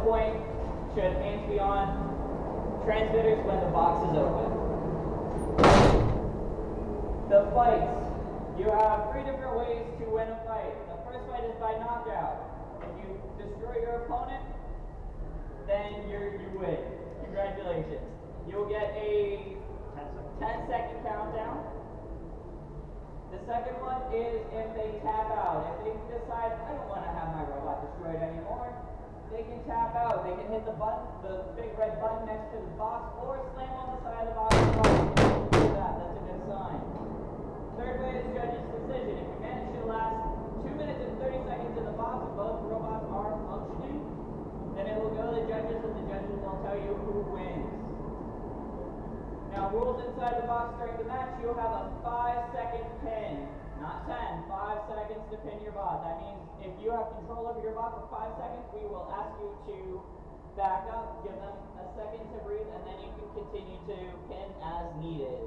point should hands be on transmitters when the box is open. The fights. You have 3 different ways to win a fight. The first fight is by knockout. If you destroy your opponent, then you win. Congratulations. You'll get a 10-second countdown. The second one is if they tap out. If they decide, I don't want to have my robot destroyed anymore, they can tap out. They can hit the button, the big red button next to the box, or slam on the side of the box. That's a good sign. Third way is judge's decision. If you manage to last 2 minutes and 30 seconds in the box and both robots are functioning, then it will go to the judges and the judges will tell you who wins. Now, rules inside the box during the match, you'll have a 5-second pin. Not 10, 5 seconds to pin your bot. That means if you have control over your bot for 5 seconds, we will ask you to back up, give them a second to breathe, and then you can continue to pin as needed.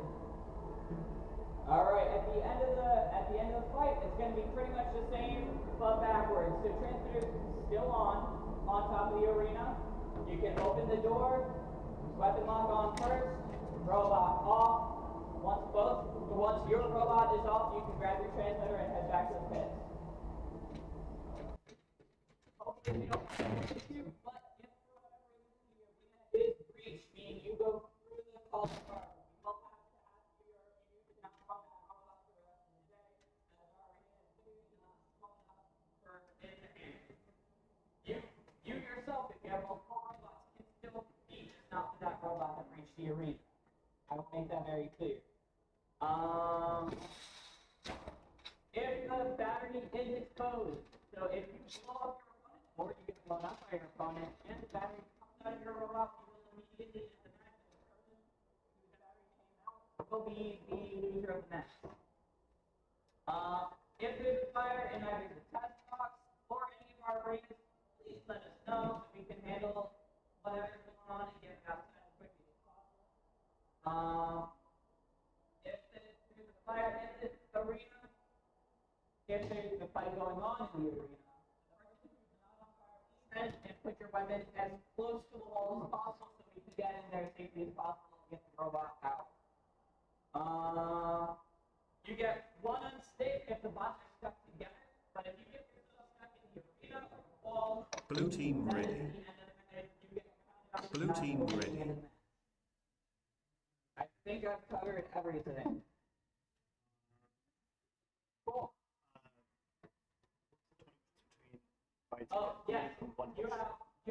Alright, at the end of the fight, it's going to be pretty much the same, but backwards. So transmitter's still on top of the arena. You can open the door, weapon lock on first, robot off. Once your robot is off, you can grab your transmitter and head back to the pit. Hopefully we don't have an issue, but if for whatever reason the arena is breached, meaning you go through the call car, you will have to ask for your to not run that robot for the rest of the day, as our arena is literally not small enough for it to handle. You yourself, if you have multiple robots, can still beat just not for that robot that breached the arena. I will make that very clear. If the battery is exposed, so if you blow up your opponent, or you get blown up by your opponent, and the battery comes out of your robot, you will immediately end the match, and the person whose battery came out will be the loser of the match. If there's a fire in either the test box or any of our arenas, please let us know so we can handle whatever's going on and get it outside as quickly as possible. If there's a fire in this arena, if there's a fight going on in the arena, the person who's not on fire, please head and put your weapon as close to the wall as possible so we can get in there as safely as possible and get the robot out. You get 1 unstick if the bots are stuck together, but if you get yourself stuck in the arena or the wall, blue team ready. Blue team ready. I think I've covered everything. Cool. Oh, yes. You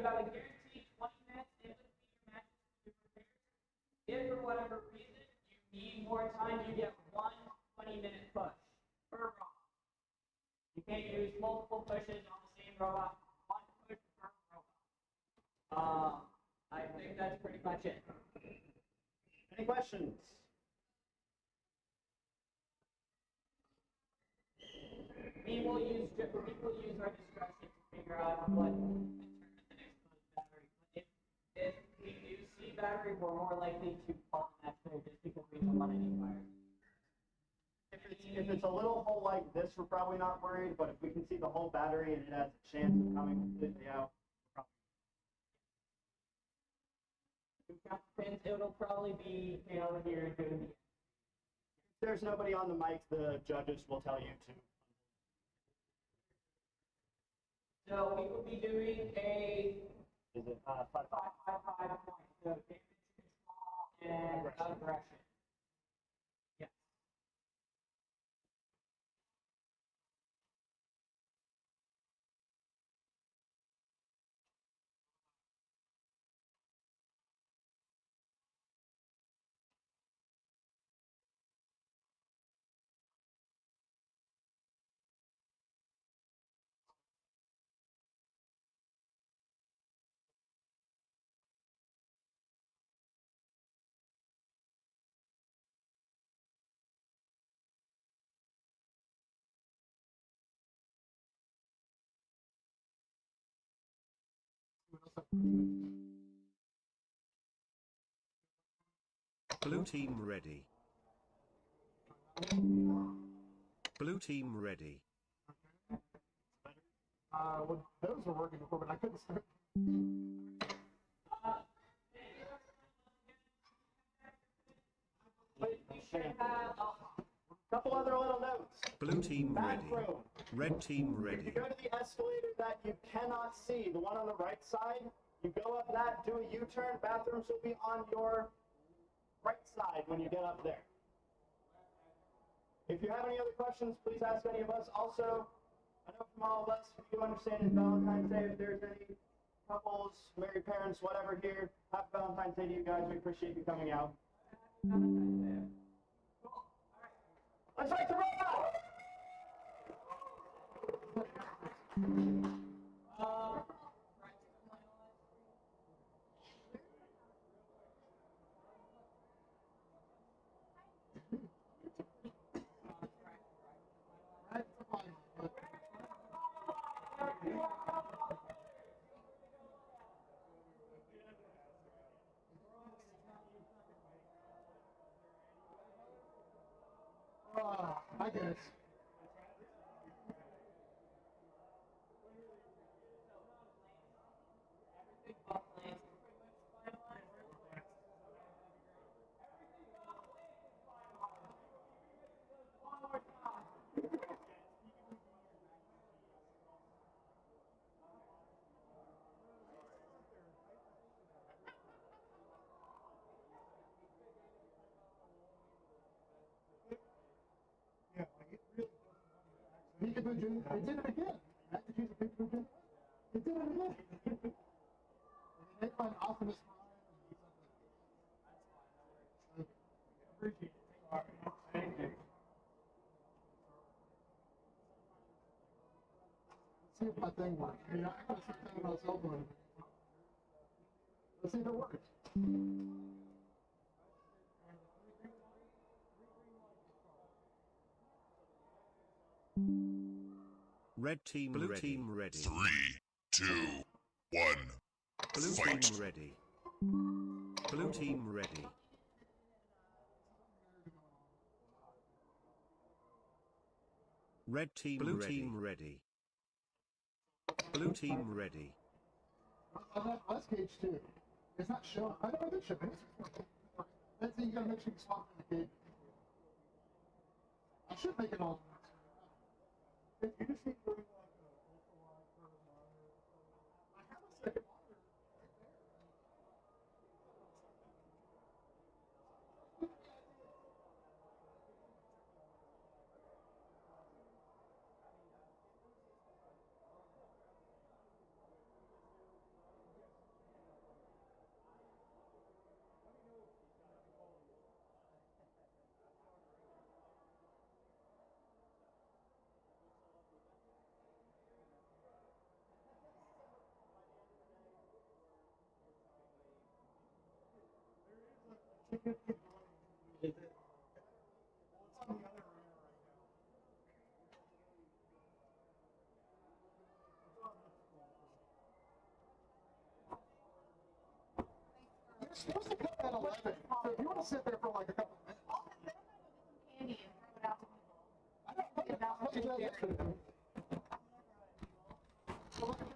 have a guaranteed 20 minutes in between your matches to prepare. If for whatever reason you need more time, you get 1 20-minute push per robot. You can't use multiple pushes on the same robot. 1 push per robot. I think that's pretty much it. Any questions? We will use our discretion to figure out what determines an exposed battery. If we do see battery, we're more likely to call the match there just because we don't want any fire. If it's a little hole like this, we're probably not worried, but if we can see the whole battery and it has a chance of coming completely out, it'll probably be over here doing the. If there's nobody on the mic, the judges will tell you to. So we will be doing a Is it 5-5-5 point. So damage control and aggression. Yes. Blue team ready. Blue team ready. Well, those were working before, but I couldn't start. Thank you. Couple other little notes. Blue team ready. Bathroom. Red team If you ready. go to the escalator that you cannot see, the one on the right side, you go up that, do a U-turn, bathrooms will be on your right side when you get up there. If you have any other questions, please ask any of us. Also, I know from all of us, we do understand it's Valentine's Day. If there's any couples, married parents, whatever here, happy Valentine's Day to you guys. We appreciate you coming out. Let's write the robot! I guess. Peekaboo Jr. They did it again. I have to choose a Peekaboo Jr. They did it again. They find Optimus Prime. Thank you. Let's see if my thing works. I mean, I gotta sit down on cell phone. Let's see if it works. Red team Blue ready. team ready. 3, 2, 1. Blue Fight. team ready. Blue team ready. Red team Blue ready. team ready. Blue team ready. I have less cage too. It's not showing. I know it is showing. That's it, you gotta make sure you swap in the cage. I should make it all. You just need to bring like a ultra-wide for a monitor. I have a second monitor right there. Is it? Well, it's on the other arena right now. You're supposed to come at 11, so if you want to sit there for like a couple of minutes. Candy and throw it out to people. I don't know what you did yesterday. So look at the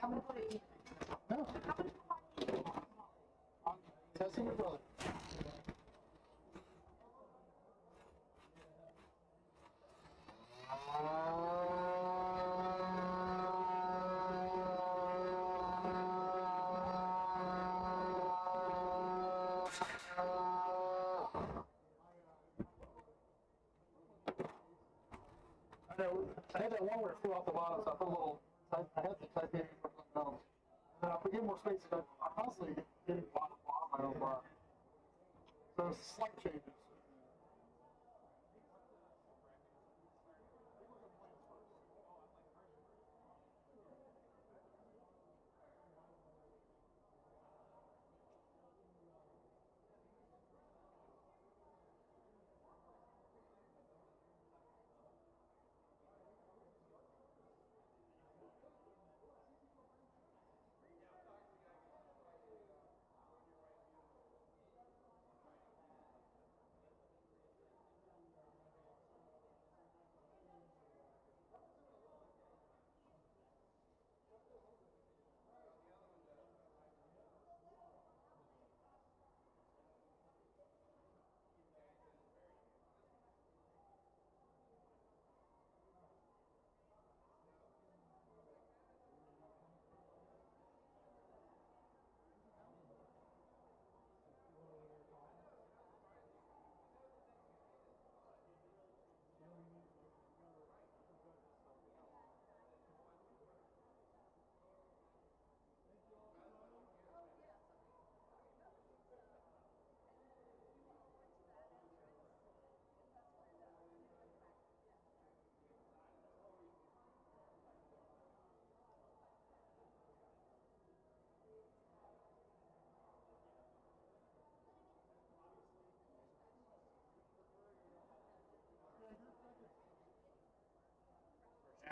I'm gonna put it in. No. I'm testing your brother. I had that one where it flew off the bottom, so I put a little I had the titanium for something else. And then if we get more space, I'm constantly getting blah, blah, blah, my own bar. So it's slight changes.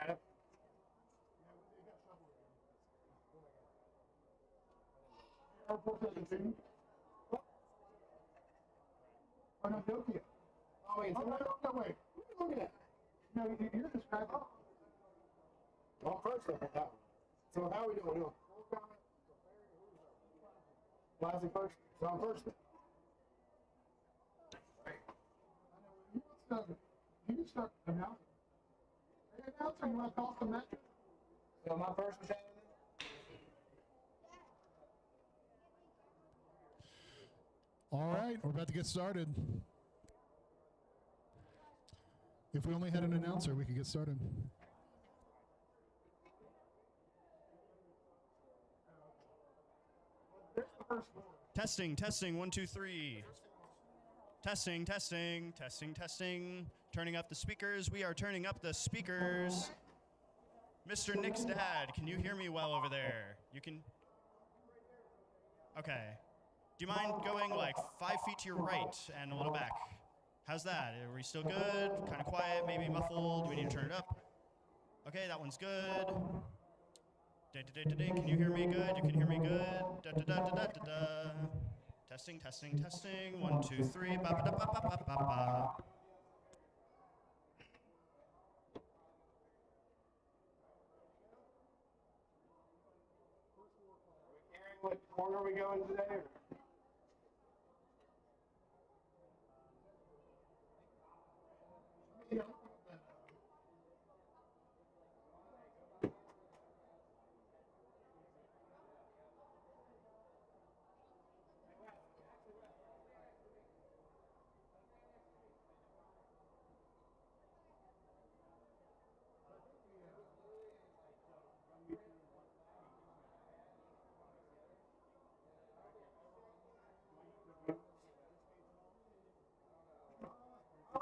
Adam? Airport 17. Oh, no, Nokia. Oh, wait, Oh, no, wait. What are you looking at? No, you're describing. Well, first look at that one. So how are we doing? Classic first? So I'm first then. You can start announcing. Hey, announcer, you want to call some matches? So my first was Shannon then? All right, we're about to get started. If we only had an announcer, we could get started. There's the first one. Testing, testing, 1, 2, 3. Testing, testing, testing, testing. Turning up the speakers. We are turning up the speakers. Mr. Nick's dad, can you hear me well over there? You can. Okay. Do you mind going like 5 feet to your right and a little back? How's that? Are we still good? Kind of quiet, maybe muffled? Do we need to turn it up? Okay, that one's good. Can you hear me good? You can hear me good. Da da da da da da da. Testing, testing, testing. 1, 2, 3. Ba ba da ba ba ba ba ba. What corner are we going today? Or? Yeah.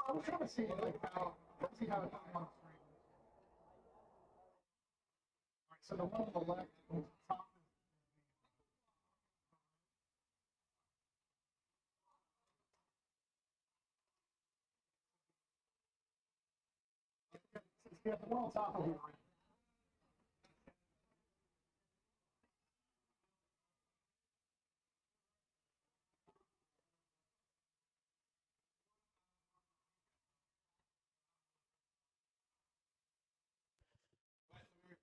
I'm trying to see like how it comes on screen. Alright, so the one on the left is the top is yeah, the one on top of you.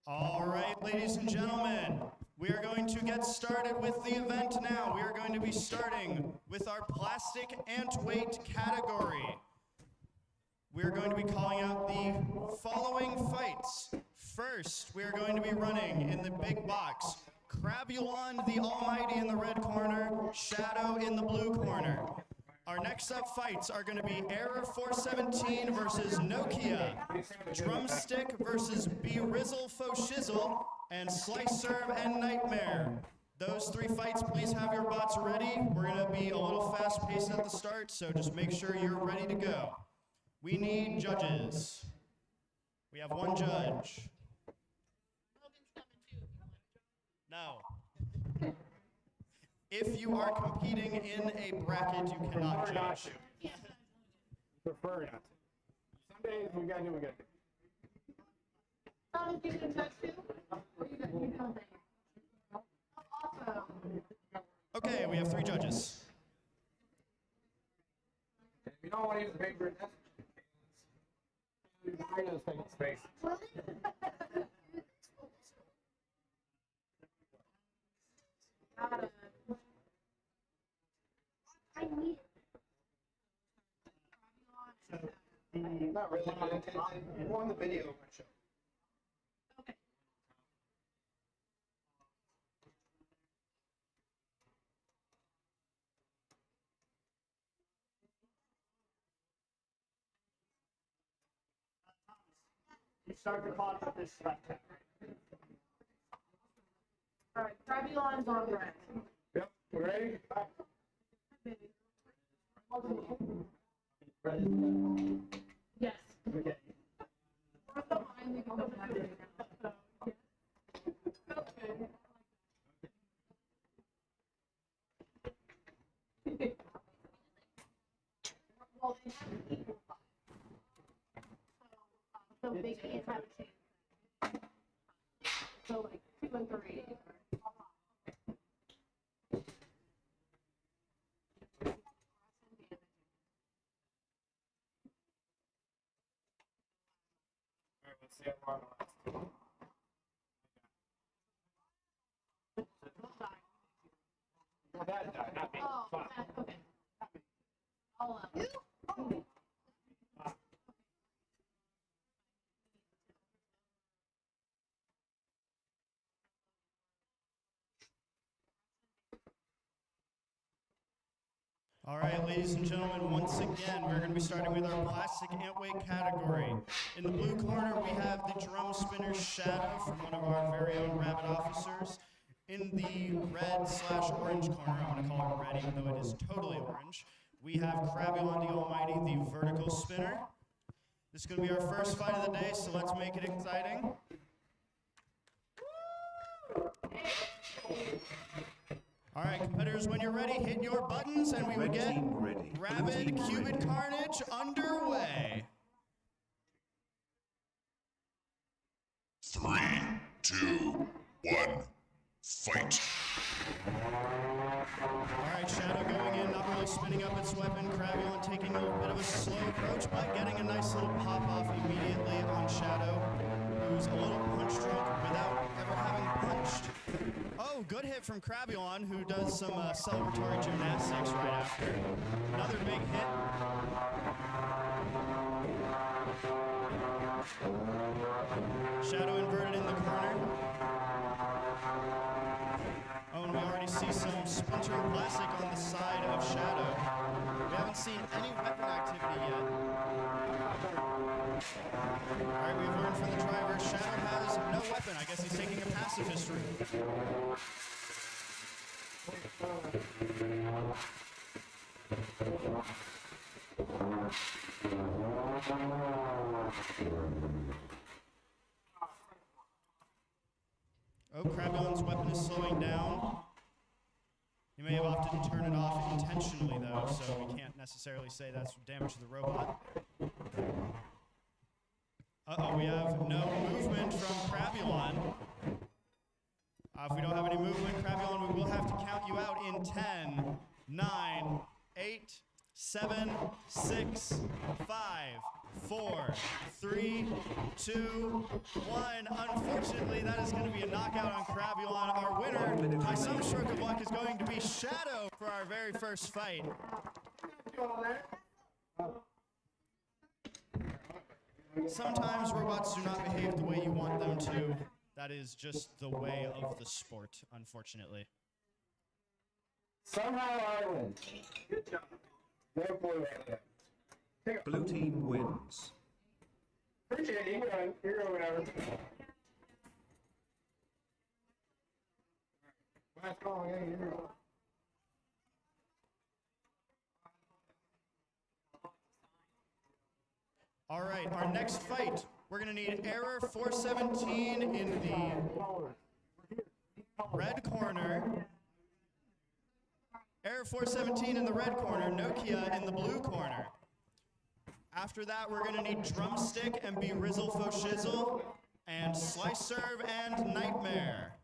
All right, ladies and gentlemen, we are going to get started with the event now. We are going to be starting with our plastic Antweight category. We're going to be calling out the following fights. First, we are going to be running in the big box, Crabulon the Almighty in the red corner, Shadow in the blue corner. Our next up fights are going to be Error 417 versus Nokia, Drumstick versus B-Rizzle Shizle, and Slice Serve and Knightmare. Those 3 fights, please have your bots ready. We're going to be a little fast-paced at the start, so just make sure you're ready to go. We need judges. We have 1 judge. No. If you are competing in a bracket, you cannot judge. Prefer not to. Some days we gotta do what we gotta do. You can touch too? Or you don't think? Awesome. Okay, we have 3 judges. If you don't want to use the paper, that's Burrito's taking space. I need Not really. More on the video show. Okay. You start the clock with this spectator. All right, Crabulon's on red. Yep, we ready? Yes. Okay. We're so finally going to have it. Okay. Well, they have an equal fight. So they can't have a chance. So like 2 and 3. Let's see how long it lasts. Well, that died, not me. Oh, Fine. okay. I'll All right, ladies and gentlemen, once again, we're going to be starting with our plastic Antweight category. In the blue corner, we have the drum spinner Shadow from one of our very own RABID officers. In the red/orange corner, I want to call it red even though it is totally orange, we have Crabulon the Almighty, the vertical spinner. This is going to be our first fight of the day, so let's make it exciting. All right, competitors, when you're ready, hit your buttons and we will get Rabid Cupid Carnage underway. 3, 2, 1, fight. All right, Shadow going in, not really spinning up its weapon. Crabulon taking a little bit of a slow approach, but getting a nice little pop-off immediately on Shadow, who's a little punch-drunk without ever having punched. Oh, good hit from Crabulon, who does some celebratory gymnastics right after. Another big hit. Shadow inverted in the corner. Oh, and we already see some splintering plastic on the side of Shadow. We haven't seen any weapon activity yet. All right, we've learned from the driver, Shadow has no weapon. I guess he's taking a passive history. Oh, Crabulon's weapon is slowing down. He may have opted to turn it off intentionally, though, so we can't necessarily say that's damage to the robot. Uh-oh, we have no movement from Crabulon. If we don't have any movement, Crabulon, we will have to count you out in 10, 9, 8, 7, 6, 5, 4, 3, 2, 1. Unfortunately, that is going to be a knockout on Crabulon. Our winner, by some stroke of luck, is going to be Shadow for our very first fight. Sometimes robots do not behave the way you want them to. That is just the way of the sport, unfortunately. Somehow I win. Good job. No blue right there. Take it. Blue team wins. Appreciate it. You go. You go whatever. Last call, yeah, you know. All right, our next fight, we're going to need Error 417 in the red corner. Error 417 in the red corner, Nokia in the blue corner. After that, we're going to need Drumstick and B-Rizzle for Shizle, and Slice Serve and Knightmare.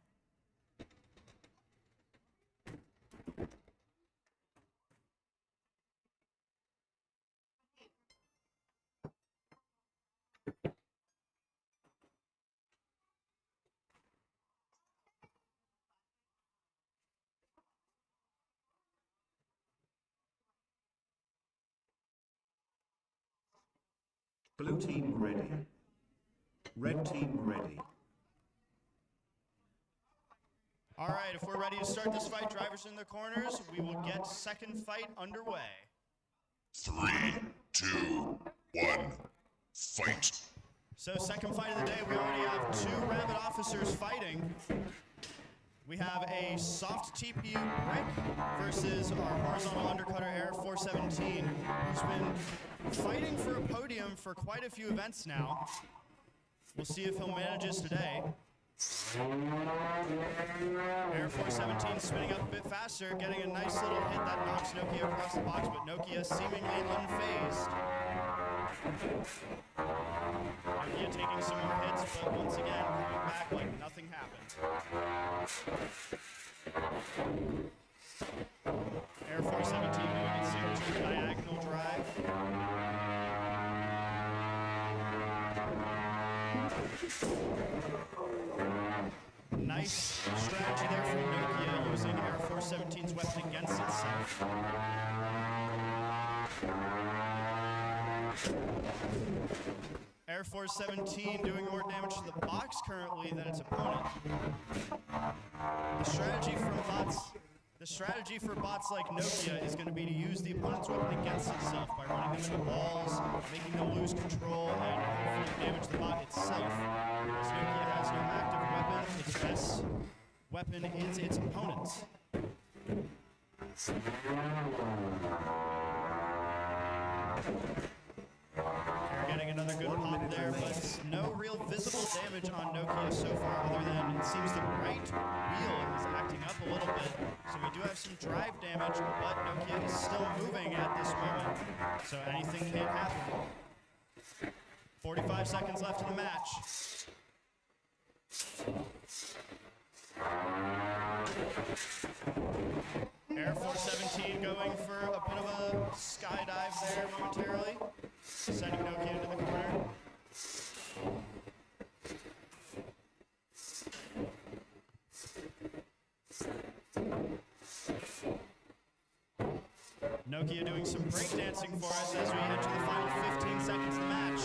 Blue team ready. Red team ready. All right, if we're ready to start this fight, drivers in the corners, we will get second fight underway. 3, 2, 1, fight. So second fight of the day, we already have 2 RABID officers fighting. We have a soft TPU Brick versus our horizontal undercutter Air 417, who's been fighting for a podium for quite a few events now. We'll see if he'll manage this today. Air 417 spinning up a bit faster, getting a nice little hit that knocks Nokia across the box, but Nokia seemingly unfazed. Nokia taking some more hits, but once again coming back like nothing happened. Air 417 doing its signature diagonal drive. Nice strategy there from Nokia, using Air 417's weapon against itself. Air 417 doing more damage to the box currently than its opponent. The strategy for bots like Nokia is going to be to use the opponent's weapon against itself by running them into walls, making them lose control, and hopefully damage the bot itself. As Nokia has no active weapon, its best weapon is its opponent's. They're getting another good pop there, but no real visible damage on Nokia so far, other than it seems the right wheel is acting up a little bit. So we do have some drive damage, but Nokia is still moving at this moment, so anything can happen. 45 seconds left in the match. Air 417 going for a bit of a skydive there momentarily, sending Nokia into the corner. Nokia doing some breakdancing for us as we enter the final 15 seconds of the match.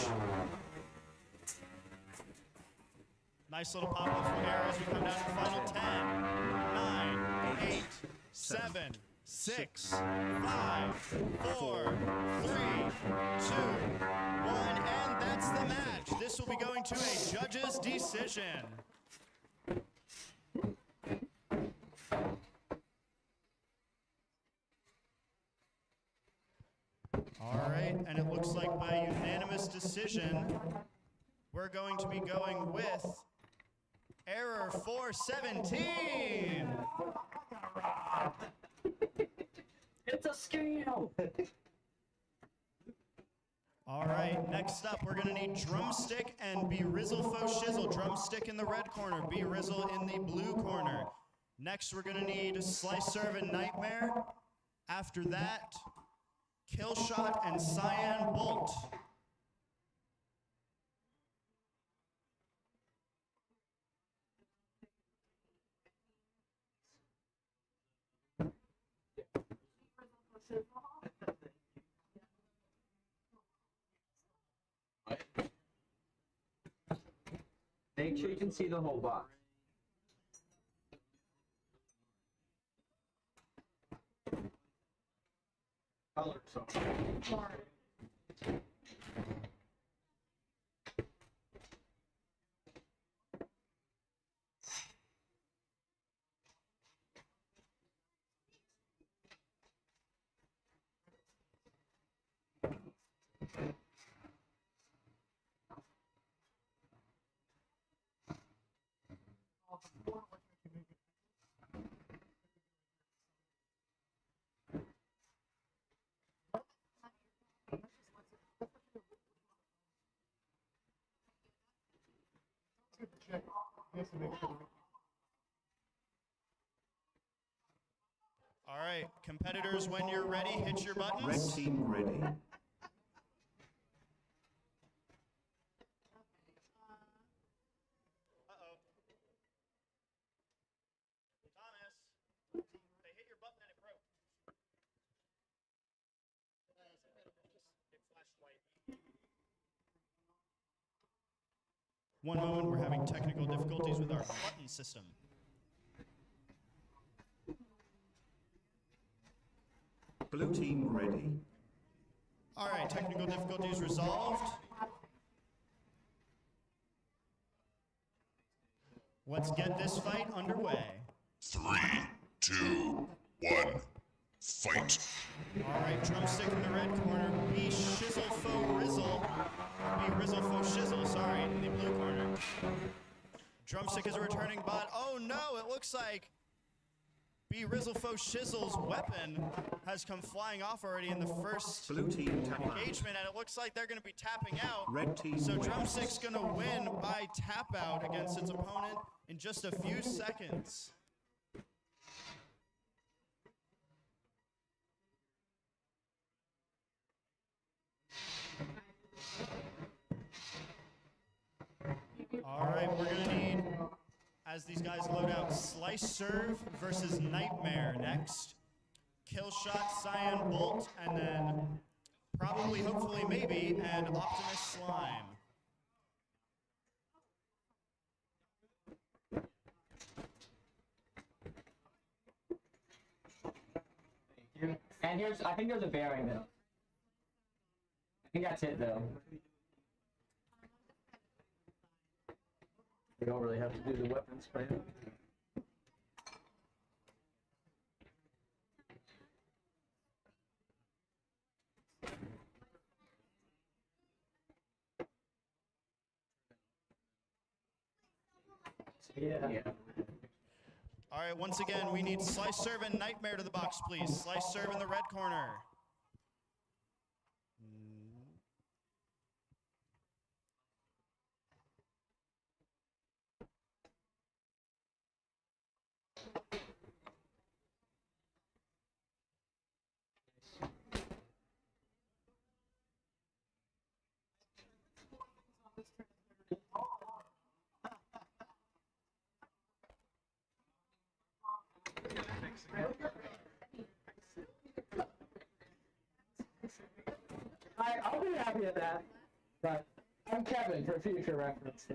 Nice little pop-up from Air as we come down to the final 10, 9, 8, 7, 6, 5, 4, 3, 2, 1, and that's the match. This will be going to a judge's decision. All right, and it looks like by unanimous decision, we're going to be going with Error 417. It's a scam! All right, next up, we're gonna need Drumstick and B-Rizzle faux Shizle. Drumstick in the red corner, B-Rizzle in the blue corner. Next, we're gonna need Slice Serve and Knightmare. After that, Killshot and Cyan Bolt. Make sure you can see the whole box. Color song. Check. Yes, to make sure. All right, competitors, when you're ready, hit your buttons. Red team ready. Uh-oh. Thomas, they hit your button and it broke. It flashed white. One moment, we're having technical difficulties with our button system. Blue team ready. All right, technical difficulties resolved. Let's get this fight underway. 3, 2, 1, fight. All right, Drumstick in the red corner. B-Shizle faux Rizzle. B-Rizzle faux Shizle, sorry, in the blue corner. Drumstick is a returning bot. Oh no, it looks like B-Rizzle faux Shizle's weapon has come flying off already in the first Blue team tap out. engagement, and it looks like they're going to be tapping out. Red team So wins. Drumstick's going to win by tap out against its opponent in just a few seconds. All right, we're going to need, as these guys load out, Slice Serve versus Knightmare next. Kill Shot, Cyan, Bolt, and then probably, hopefully, maybe, an Optimus Slime. And here's, I think there's a bearing though. I think that's it though. We don't really have to do the weapons plan. Yeah. All right, once again, we need Slice Serve and Knightmare to the box, please. Slice Serve in the red corner. I'll be happy at that, but I'm Kevin for future reference.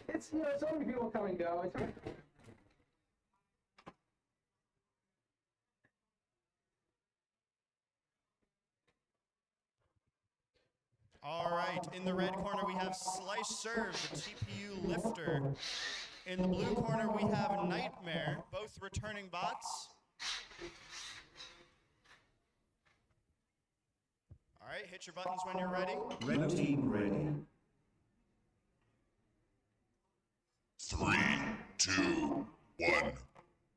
It's, you know, so many people come and go. It's All right, in the red corner, we have Slice Serve, the TPU lifter. In the blue corner, we have Knightmare, both returning bots. All right, hit your buttons when you're ready. Red team ready. 3, 2, 1,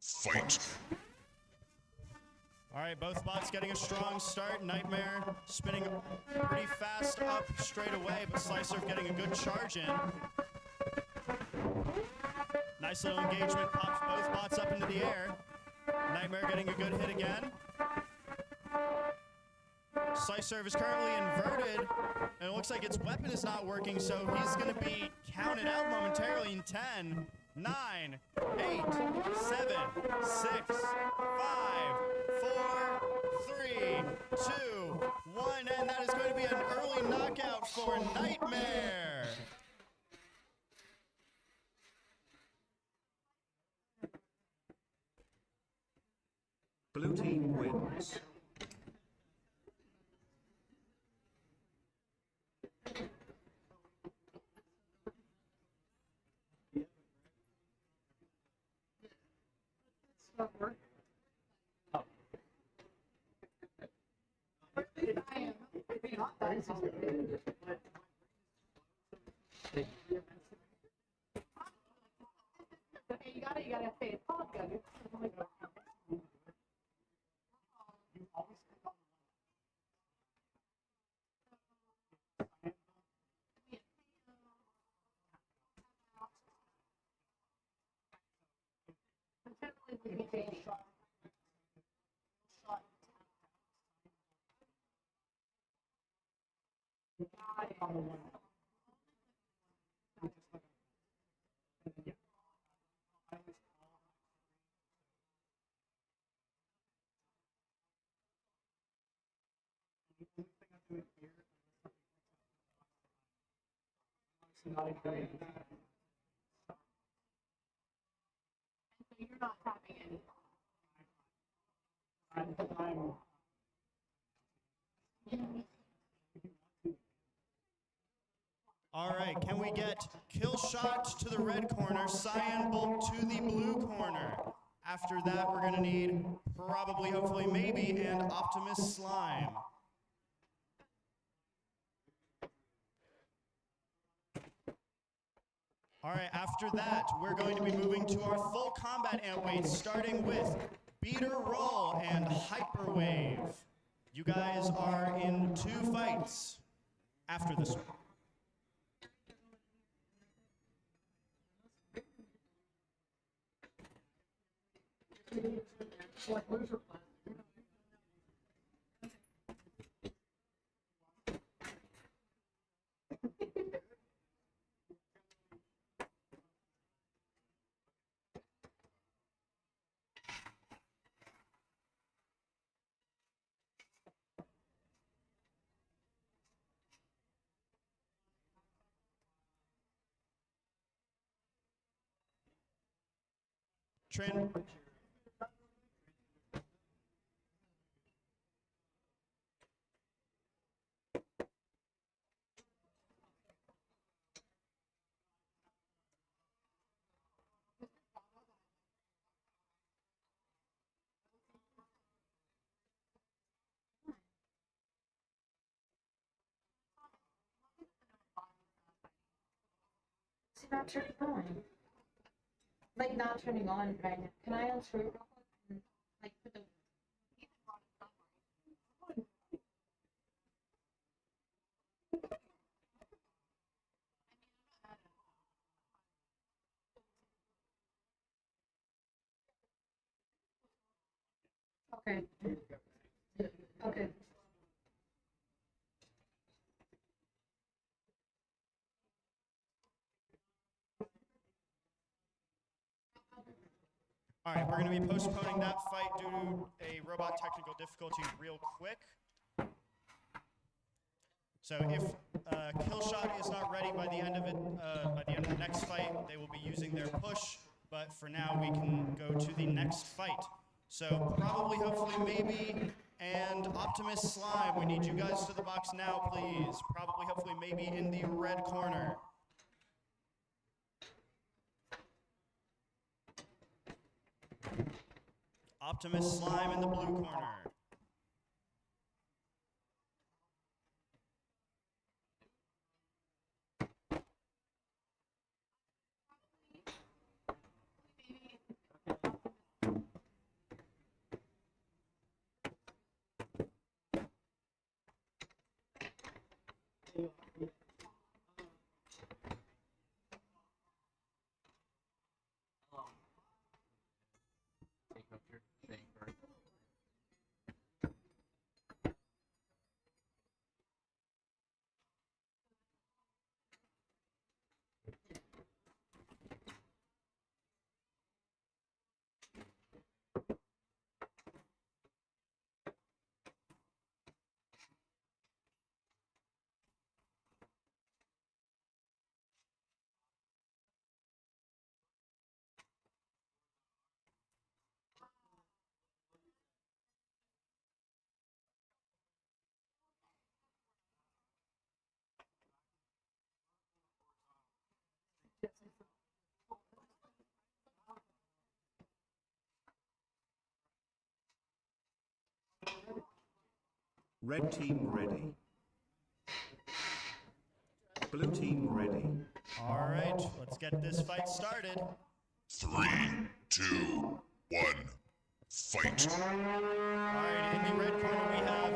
fight. All right, both bots getting a strong start. Knightmare spinning pretty fast up straight away, but Slice Serve getting a good charge in. Nice little engagement, pops both bots up into the air. Knightmare getting a good hit again. Slice Serve is currently inverted, and it looks like its weapon is not working, so he's going to be counted out momentarily in 10, 9, 8, 7, 6, 5, 4, 3, 2, 1, and that is going to be an early knockout for Knightmare. Blue team wins. It's not working. Okay, you gotta say it's called good. Not including. So you're not tapping any. I'm All right, can we get kill shot to the red corner, Cyan bolt to the blue corner? After that, we're gonna need probably, hopefully, maybe, and Optimus slime. All right, after that, we're going to be moving to our full combat Antweight, starting with Beeter roll and HyperWave. You guys are in 2 fights after this one. It's like loser plan. Train. It's not turning on. Like not turning on right now. Can I unscrew real quick and like put the okay. Okay. All right, we're going to be postponing that fight due to a robot technical difficulty real quick. So if Killshot is not ready by the end of it, by the end of the next fight, they will be using their push. But for now, we can go to the next fight. So probably, hopefully, maybe, and Optimus Slime. We need you guys to the box now, please. Probably, hopefully, maybe in the red corner. Optimus Slime in the blue corner. Red team ready. Blue team ready. All right, let's get this fight started. 3, 2, 1, fight. All right, in the red corner we have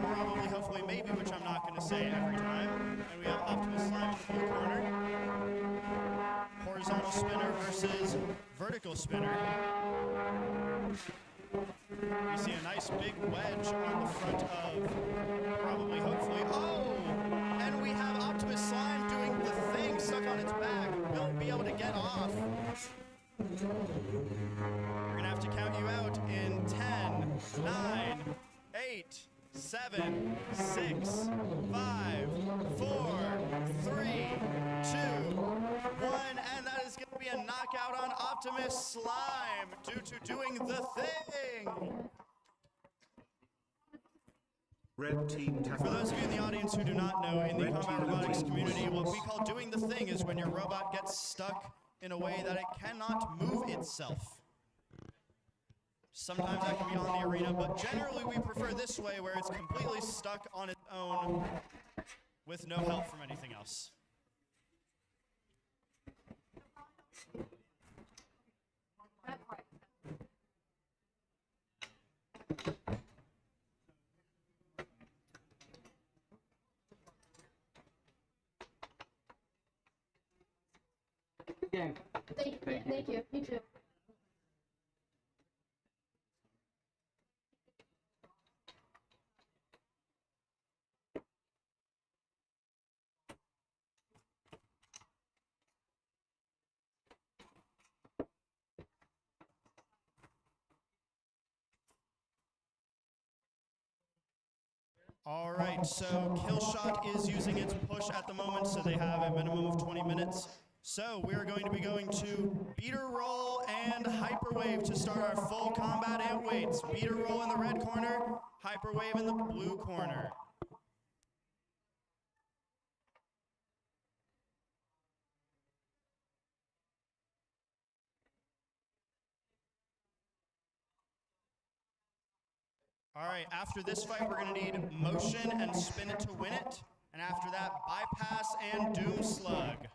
probably, hopefully, maybe, which I'm not going to say every time. And we have Optimus Slime in the blue corner. Horizontal spinner versus vertical spinner. We see a nice big wedge on the front of, probably, hopefully, oh! And we have Optimus Slime doing the thing, stuck on its back. Won't be able to get off. We're gonna have to count you out in 10, 9, 8, 7, 6, 5, 4, 3, 2, 1, and that is gonna be a knockout on Optimus Slime due to doing the thing. Red team For those of you in the audience who do not know, in the combat robotics community, what we call doing the thing is when your robot gets stuck in a way that it cannot move itself. Sometimes that can be on the arena, but generally we prefer this way where it's completely stuck on its own with no help from anything else. Game. Thank you. You too. All right, so Killshot is using its push at the moment, so they have a minimum of 20 minutes. So we're going to be going to Beeter Roll and HyperWave to start our full combat Antweights. Beeter Roll in the red corner, HyperWave in the blue corner. All right, after this fight, we're gonna need motion and spin it to win it. And after that, bypass and doom slug.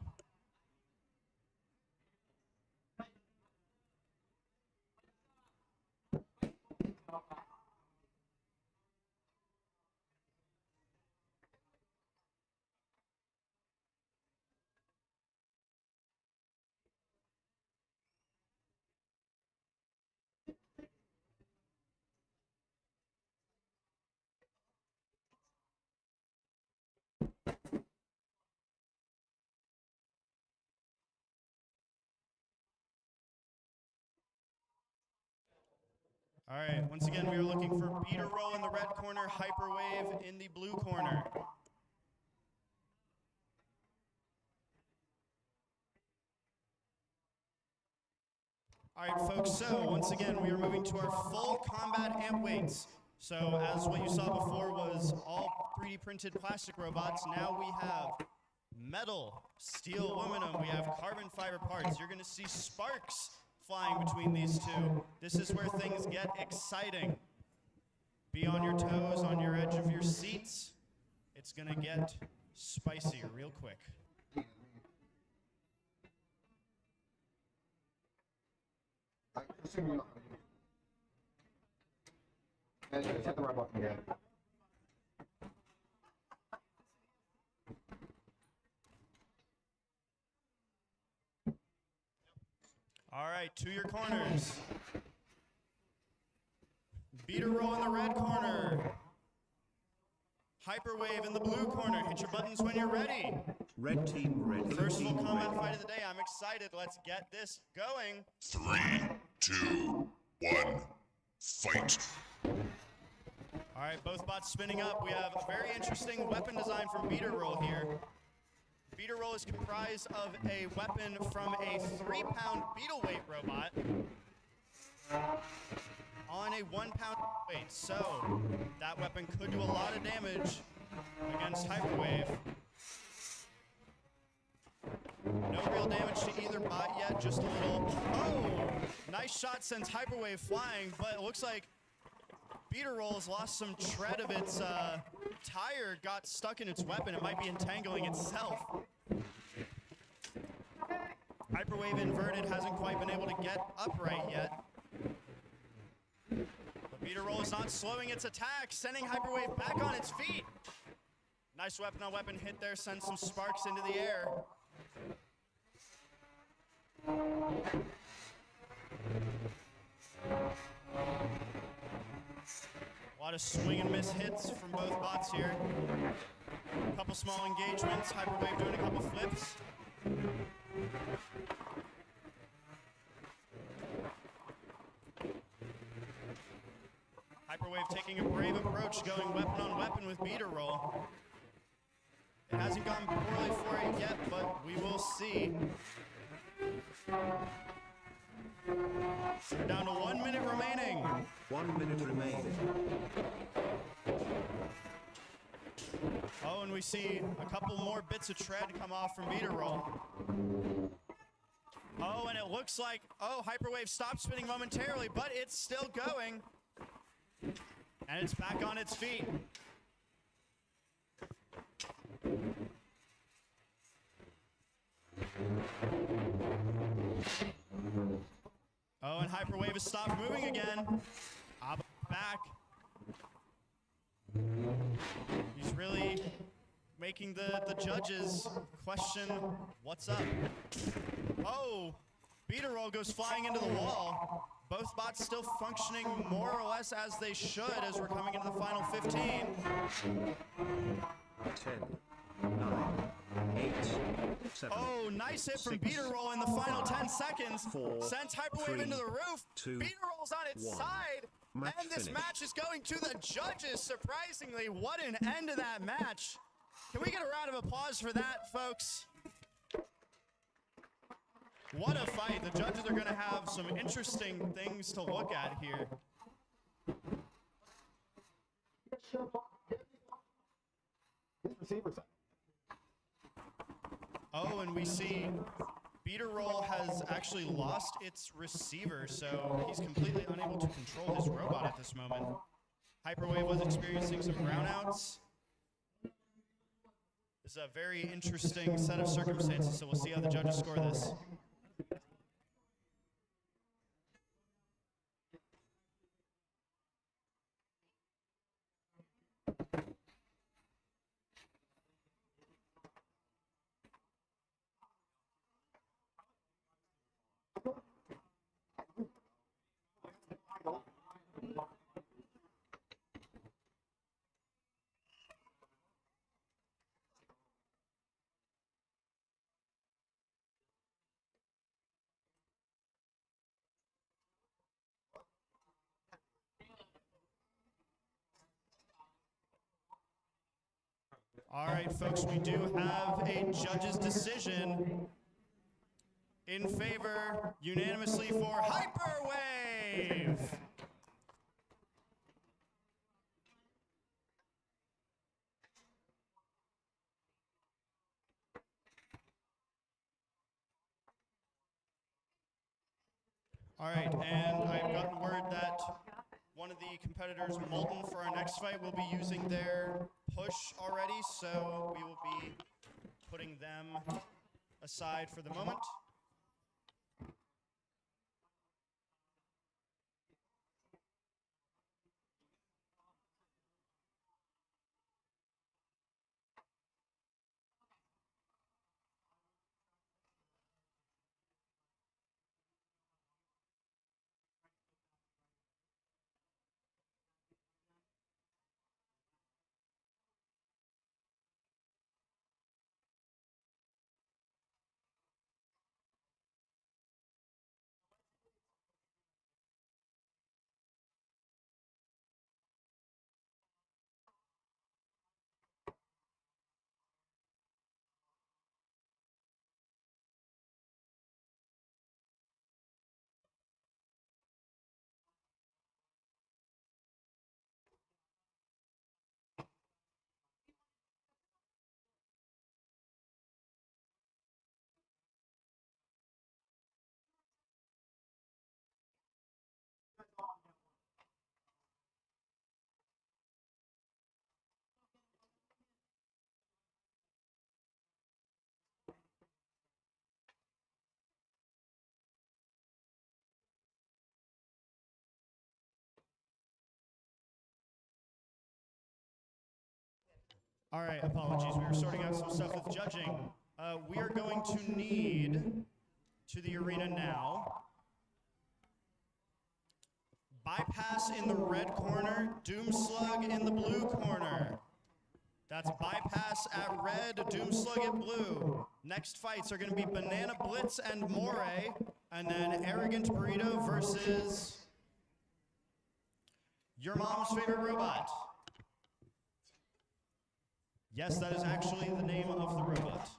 All right, once again, we are looking for Beeter Roll in the red corner, HyperWave in the blue corner. All right, folks, so once again, we are moving to our full combat Antweights. So as what you saw before was all 3D printed plastic robots, now we have metal, steel, aluminum, we have carbon fiber parts. You're gonna see sparks flying between these two. This is where things get exciting. Be on your toes, on your edge of your seats. It's gonna get spicy real quick. Hit the right button again. All right, to your corners. Beeter Roll in the red corner. HyperWave in the blue corner. Hit your buttons when you're ready. Red team ready. First full combat fight of the day. I'm excited. Let's get this going. 3, 2, 1, fight. All right, both bots spinning up. We have a very interesting weapon design from Beeter Roll here. Beeter Roll is comprised of a weapon from a 3-pound beetle weight robot on a 1-pound weight. So that weapon could do a lot of damage against HyperWave. No real damage to either bot yet, just a little. Oh! Nice shot sends HyperWave flying, but it looks like Beeter has lost some tread of its tire, got stuck in its weapon. It might be entangling itself. HyperWave inverted hasn't quite been able to get upright yet. But Beeter is not slowing its attack, sending HyperWave back on its feet. Nice weapon on weapon hit there, sends some sparks into the air. A lot of swing and miss hits from both bots here. A couple small engagements, HyperWave doing a couple flips. HyperWave taking a brave approach, going weapon on weapon with Beeter. It hasn't gone poorly for it yet, but we will see. We're down to 1 minute remaining. 1 minute remaining. Oh, and we see a couple more bits of tread come off from Beeter. Oh, and it looks like, oh, HyperWave stopped spinning momentarily, but it's still going. And it's back on its feet. Oh, and HyperWave has stopped moving again. Back. He's really making the judges question what's up. Oh, Beeter goes flying into the wall. Both bots still functioning more or less as they should as we're coming into the final 15. 10, 9, 8, 7. Oh, nice hit from 6, Beeter in the final 10 seconds. 4, Sends HyperWave 3, into the roof. 2, Beeter on its 1. side. Match And this finished. match is going to the judges. Surprisingly, what an end to that match. Can we get a round of applause for that, folks? What a fight. The judges are going to have some interesting things to look at here. Oh, and we see Beeter has actually lost its receiver, so he's completely unable to control his robot at this moment. HyperWave was experiencing some brownouts. This is a very interesting set of circumstances, so we'll see how the judges score this. All right, folks, we do have a judge's decision in favor unanimously for HyperWave. All right, and I've gotten word that one of the competitors, Molten, for our next fight will be using their push already, so we will be putting them aside for the moment. All right, apologies. We were sorting out some stuff with judging. We are going to need to the arena now. Bypass in the red corner, Doom Slug in the blue corner. That's Bypass at red, Doom Slug at blue. Next fights are going to be Banana Blitz and Moray, and then Arrogant Burrito versus your mom's favorite robot. Yes, that is actually the name of the robot.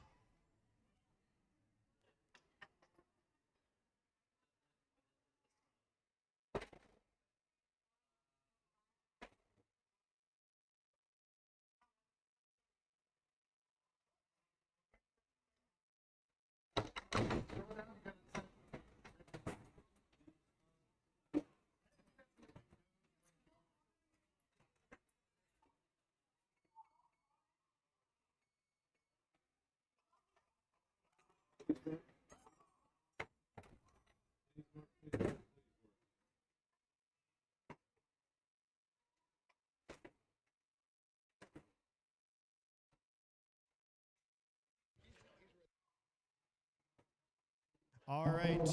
All right,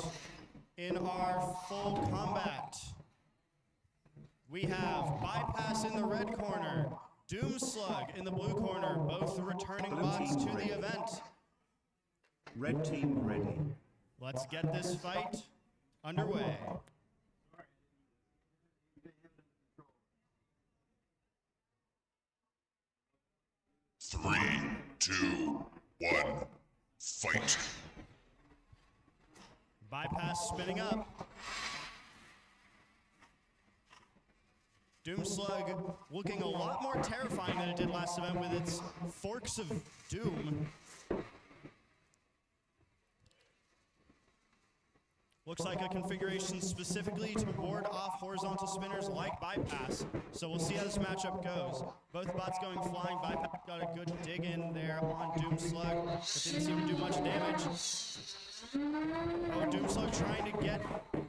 in our full combat, we have Bypass in the red corner, Doom Slug in the blue corner, both returning bots to the event. Red team ready. Let's get this fight underway. Three, two, one, fight. Bypass spinning up. Doom Slug looking a lot more terrifying than it did last event with its forks of doom. Looks like a configuration specifically to ward off horizontal spinners like Bypass. So we'll see how this matchup goes. Both bots going flying. Bypass got a good dig in there on Doom Slug, but didn't seem to do much damage. Oh, Doom Slug trying to get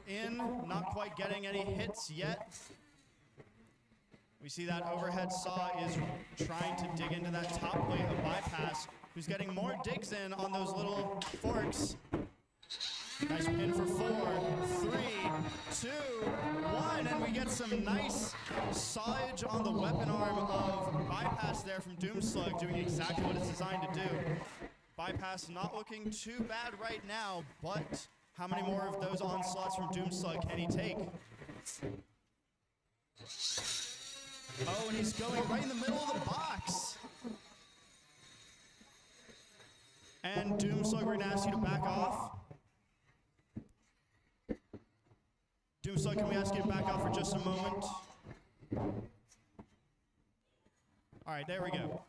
in, not quite getting any hits yet. We see that overhead saw is trying to dig into that top plate of Bypass, who's getting more digs in on those little forks. Nice pin for 4, 3, 2, 1, and we get some nice sawage on the weapon arm of Bypass there from Doom Slug, doing exactly what it's designed to do. Bypass not looking too bad right now, but how many more of those onslaughts from Doom Slug can he take? Oh, and he's going right in the middle of the box. And Doom Slug, we're gonna ask you to back off. Doom Slug, can we ask you to back off for just a moment? All right, there we go.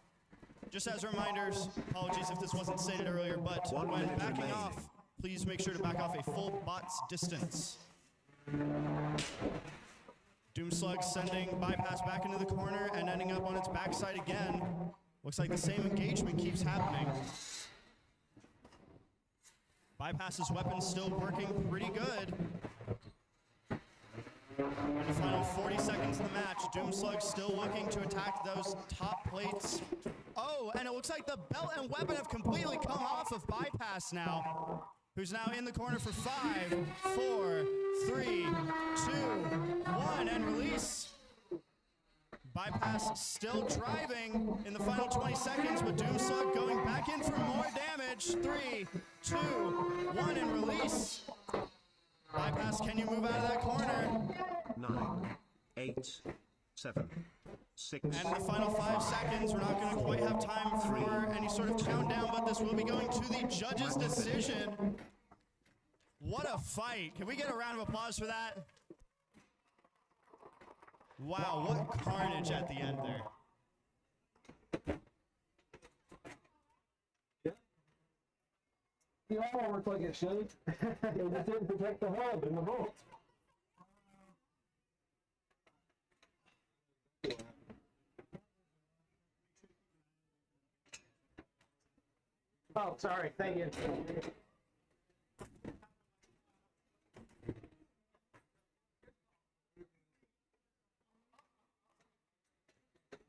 Just as reminders, apologies if this wasn't stated earlier, but when backing off, please make sure to back off a full bot's distance. Doom Slug sending Bypass back into the corner and ending up on its backside again. Looks like the same engagement keeps happening. Bypass's weapon's still working pretty good. In the final 40 seconds of the match, Doom Slug still looking to attack those top plates. Oh, and it looks like the belt and weapon have completely come off of Bypass now, who's now in the corner for 5, 4, 3, 2, 1, and release. Bypass still driving in the final 20 seconds, but Doom Slug going back in for more damage. 3, 2, 1, and release. Bypass, can you move out of that corner? 9, 8, 7, 6. And in the final 5 seconds, we're not going to quite have time for any sort of countdown, but this will be going to the judge's decision. What a fight. Can we get a round of applause for that? Wow, what carnage at the end there. The armor worked like it should. It just didn't protect the hub and the vault. Oh, sorry. Thank you.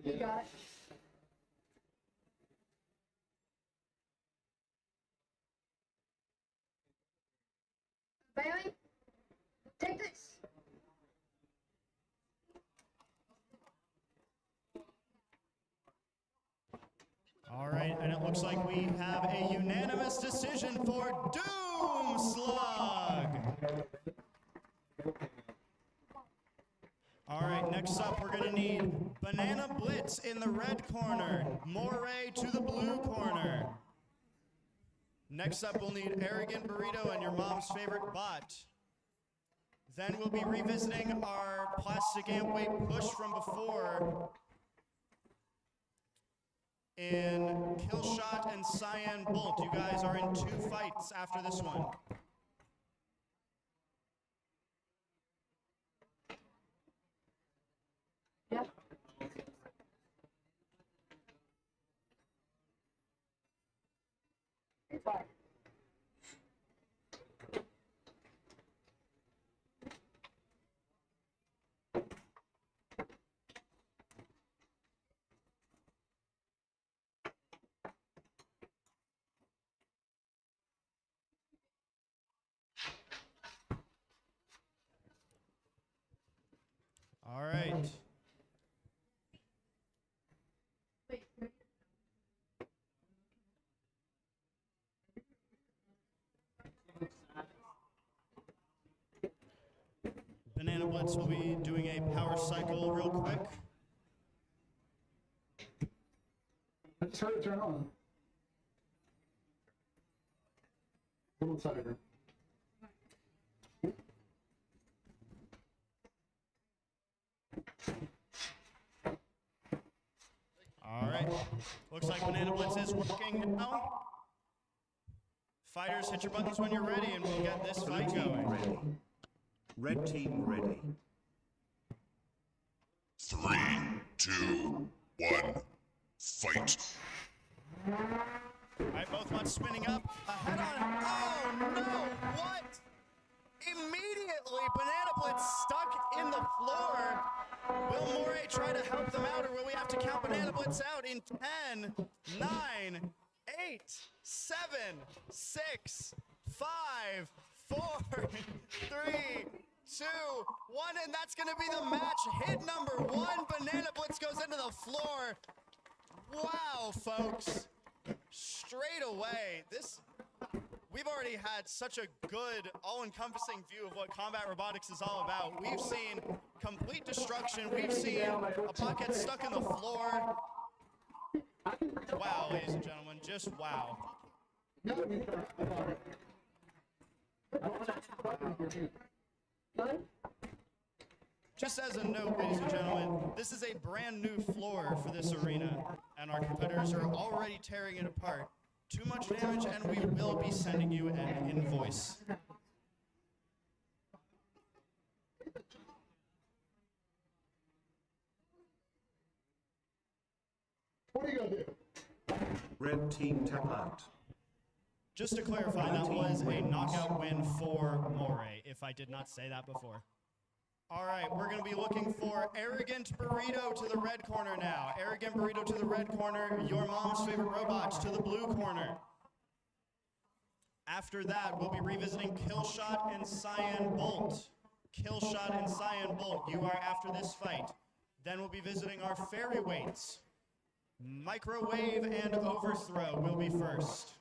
You got it. and it looks like we have a unanimous decision for Doom Slug. All right, next up, we're gonna need Banana Blitz in the red corner, Moray to the blue corner. Next up, we'll need Arrogant Burrito and your mom's favorite bot. Then we'll be revisiting our plastic Antweight push from before in Killshot and Cyan Bolt. You guys are in 2 fights after this one. Yeah. It's fine. All right. Banana Blitz will be doing a power cycle real quick. I just heard it turn on. Little tiger. All right. Looks like Banana Blitz is working now. Fighters, hit your buttons when you're ready, and we'll get this fight going. Ready. Red team ready. 3, 2, 1, fight. All right, both ones spinning up. Ahead on. Oh, no. What? Immediately, Banana Blitz stuck in the floor. Will Moray try to help them out, or will we have to count Banana Blitz out in 10, 9, 8, 7, 6, 5, 4, 3, 2, 1, and that's going to be the match. Hit number 1, Banana Blitz goes into the floor. Wow, folks. Straight away, we've already had such a good, all-encompassing view of what combat robotics is all about. We've seen complete destruction. We've seen a bot get stuck in the floor. Wow, ladies and gentlemen, just wow. Just as a note, ladies and gentlemen, this is a brand new floor for this arena, and our competitors are already tearing it apart. Too much damage, and we will be sending you an invoice. What are you gonna do? Red team tap out. Just to clarify, that was a knockout win for Moray, if I did not say that before. All right, we're going to be looking for Arrogant Burrito to the red corner now. Arrogant Burrito to the red corner, your mom's favorite robots to the blue corner. After that, we'll be revisiting Killshot and Cyan Bolt. Killshot and Cyan Bolt, you are after this fight. Then we'll be visiting our Fairyweights. Microwave and Overthrow will be first.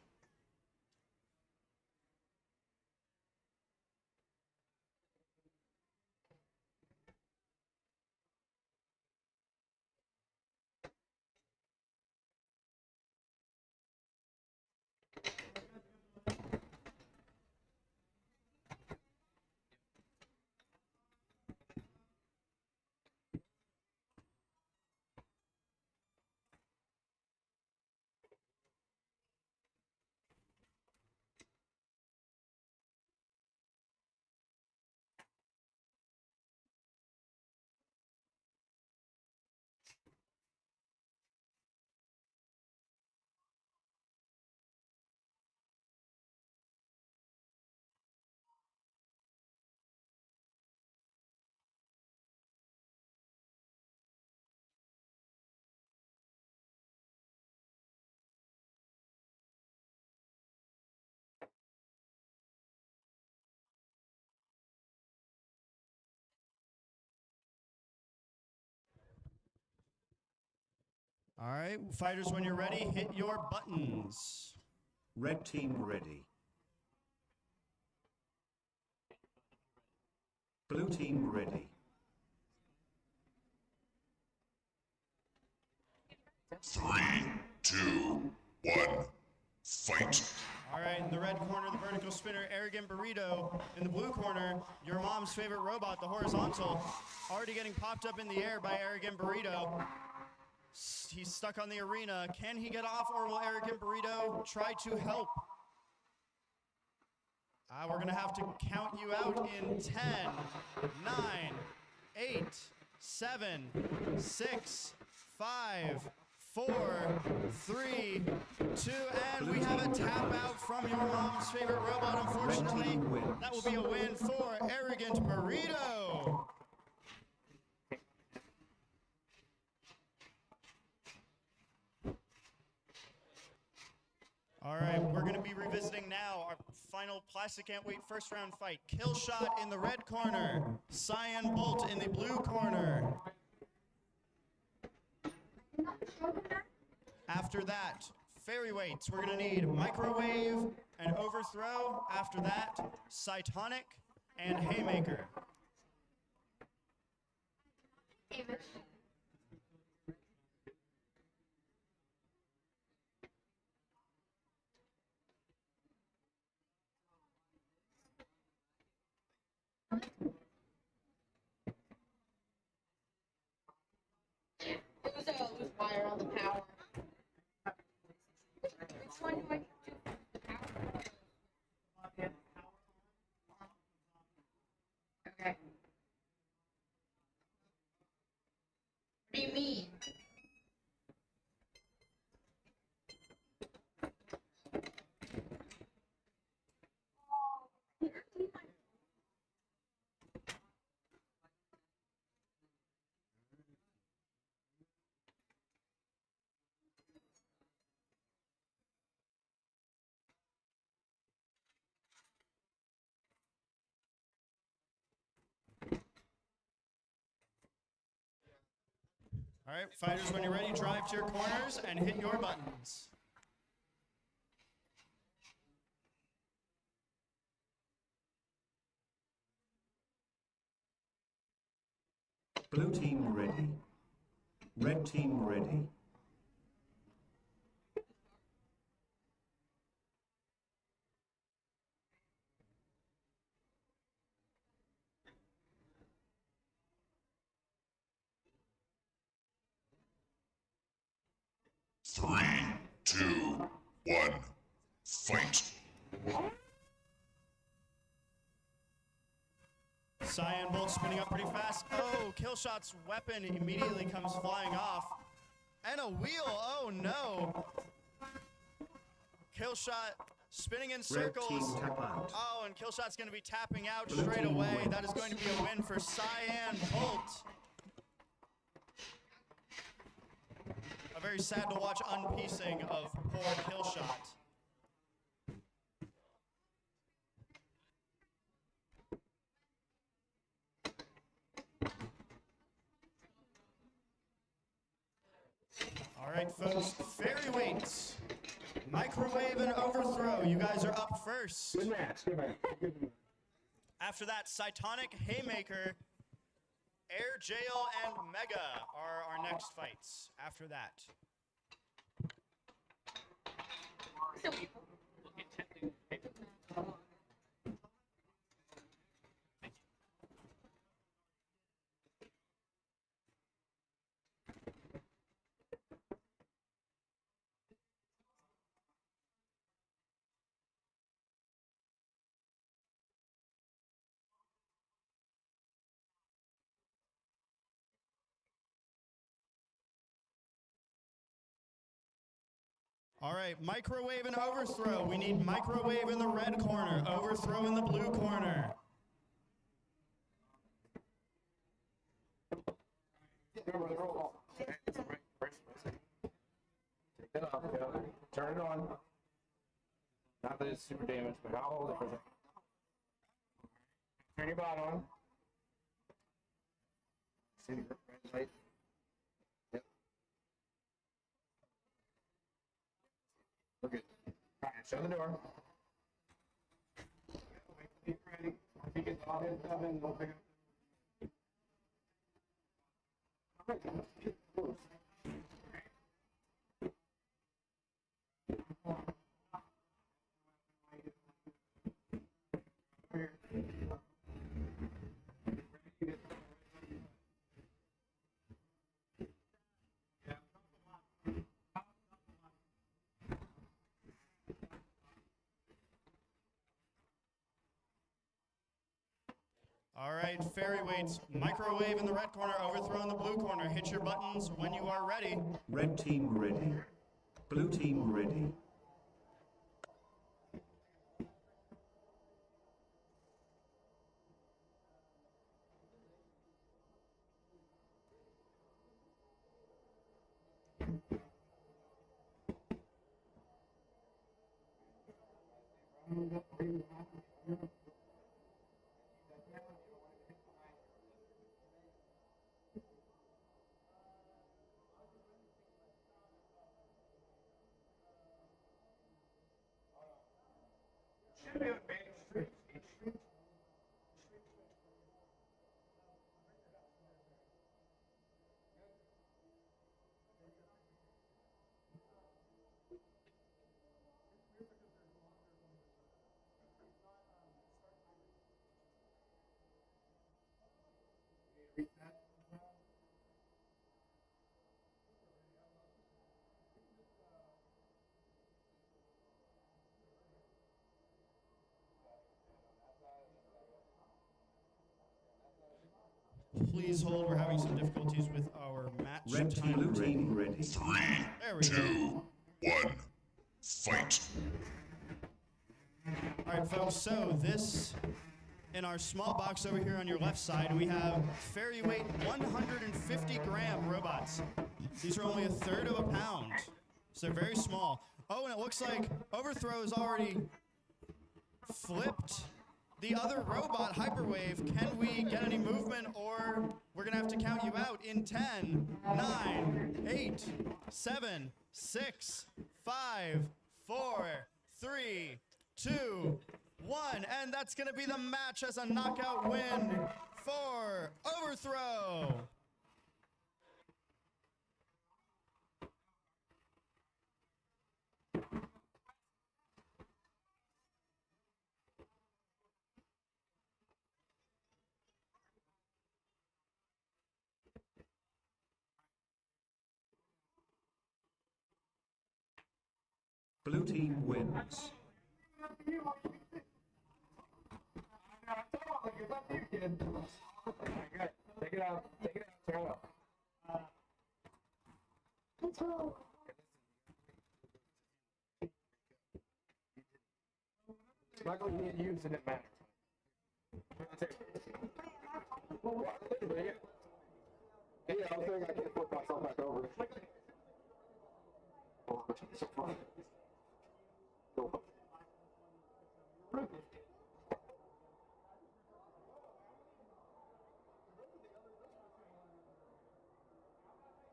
All right, fighters, when you're ready, hit your buttons. Red team ready. Blue team ready. 3, 2, 1, fight. All right, in the red corner, the vertical spinner, Arrogant Burrito. In the blue corner, your mom's favorite robot, the horizontal, already getting popped up in the air by Arrogant Burrito. He's stuck on the arena. Can he get off, or will Arrogant Burrito try to help? We're going to have to count you out in 10, 9, 8, 7, 6, 5, 4, 3, 2, and we have a tap out from your mom's favorite robot, unfortunately. That will be a win for Arrogant Burrito. All right, we're going to be revisiting now our final plastic Antweight first round fight. Kill shot in the red corner, Cyan Bolt in the blue corner. After that, Fairyweights, we're going to need microwave and overthrow. After that, Cytonic and Haymaker. It was a loose wire on the power. Which one do I do? The power? Okay. What do you mean? All right, fighters, when you're ready, drive to your corners and hit your buttons. Blue team ready. Red team ready. Three, 2, 1, fight. Cyan Bolt spinning up pretty fast. Oh, Killshot's weapon immediately comes flying off. And a wheel, oh no. Killshot spinning in circles. Oh, and Killshot's going to be tapping out straight away. That is going to be a win for Cyan Bolt. A very sad to watch unpiecing of poor Killshot. All right, folks, Fairyweights, microwave and overthrow. You guys are up first. Good match, good match. After that, Cytonic, Haymaker, Air Jail, and Mega are our next fights after that. All right, microwave and overthrow. We need microwave in the red corner, overthrow in the blue corner. Take that off, yeah. Turn it on. Not that it's super damaged, but I'll hold it for a second. Turn your bot on. See the red light? Yep. Shut the door. He's ready. If he gets all his stuff in, we'll pick up. All right, Fairyweights, microwave in the red corner, overthrow in the blue corner. Hit your buttons when you are ready. Red team ready. Blue team ready. Should be a big street. Please hold, we're having some difficulties with our match Red team, time. blue team ready. 3, There we go. 2, 1, fight. All right, folks, so this, in our small box over here on your left side, we have Fairyweight 150-gram robots. These are only a third of a pound, so they're very small. Oh, and it looks like Overthrow is already flipped the other robot, HyperWave. Can we get any movement, or we're gonna have to count you out in 10, 9, 8, 7, 6, 5, 4, 3, 2, 1, and that's gonna be the match as a knockout win for Overthrow. Blue team wins. Take it out. Take it out. Turn it off. Luckily, he used it, didn't matter. Yeah, I was saying I can't flip myself back over. Oh, it's so fun.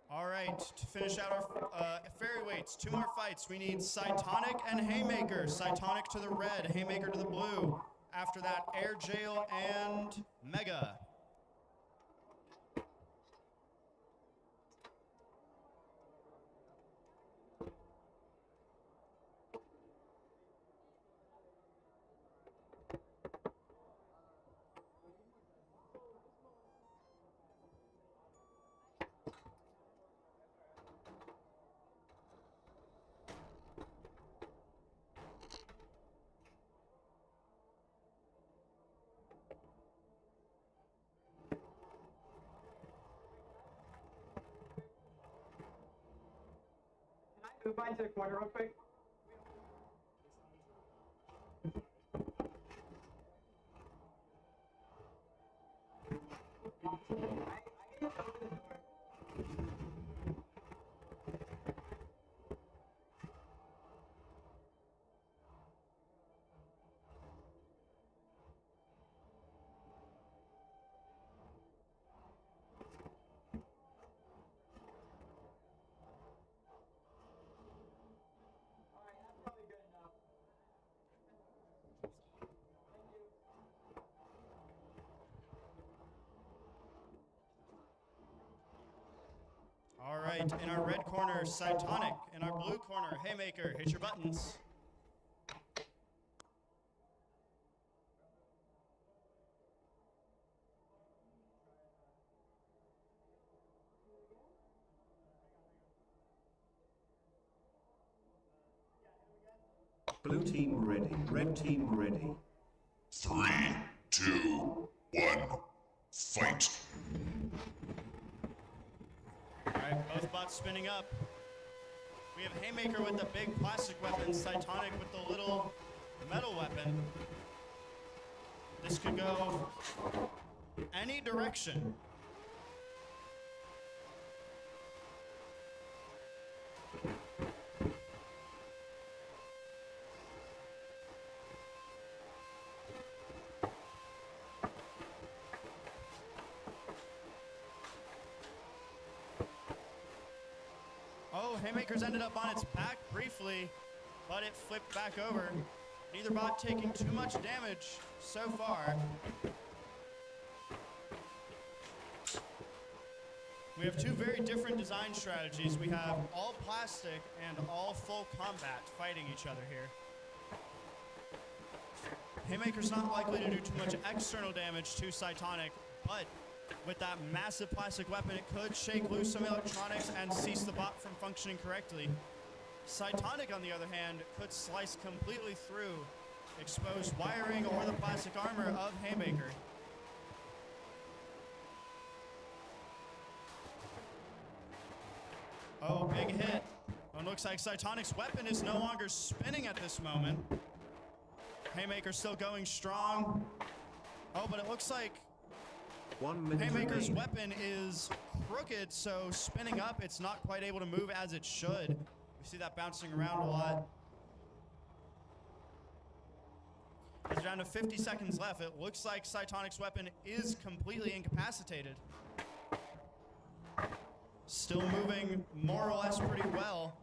All right, to finish out our Fairyweights, 2 more fights. We need Cytonic and Haymaker. Cytonic to the red, Haymaker to the blue. After that, Air Jail and Mega. Move mine to the corner real quick. All right, in our red corner, Cytonic. In our blue corner, Haymaker. Hit your buttons. Blue team ready. Red team ready. 3, 2, 1, fight. All right, both bots spinning up. We have Haymaker with the big plastic weapon, Cytonic with the little metal weapon. This could go any direction. Oh, Haymaker's ended up on its back briefly, but it flipped back over. Neither bot taking too much damage so far. We have two very different design strategies. We have all plastic and all full combat fighting each other here. Haymaker's not likely to do too much external damage to Cytonic, but with that massive plastic weapon, it could shake loose some electronics and cease the bot from functioning correctly. Cytonic, on the other hand, could slice completely through exposed wiring or the plastic armor of Haymaker. Oh, big hit. Oh, it looks like Cytonic's weapon is no longer spinning at this moment. Haymaker still going strong. Oh, but it looks like 1 minute Haymaker's remaining. weapon is crooked, so spinning up, it's not quite able to move as it should. We see that bouncing around a lot. It's down to 50 seconds left. It looks like Cytonic's weapon is completely incapacitated. Still moving more or less pretty well.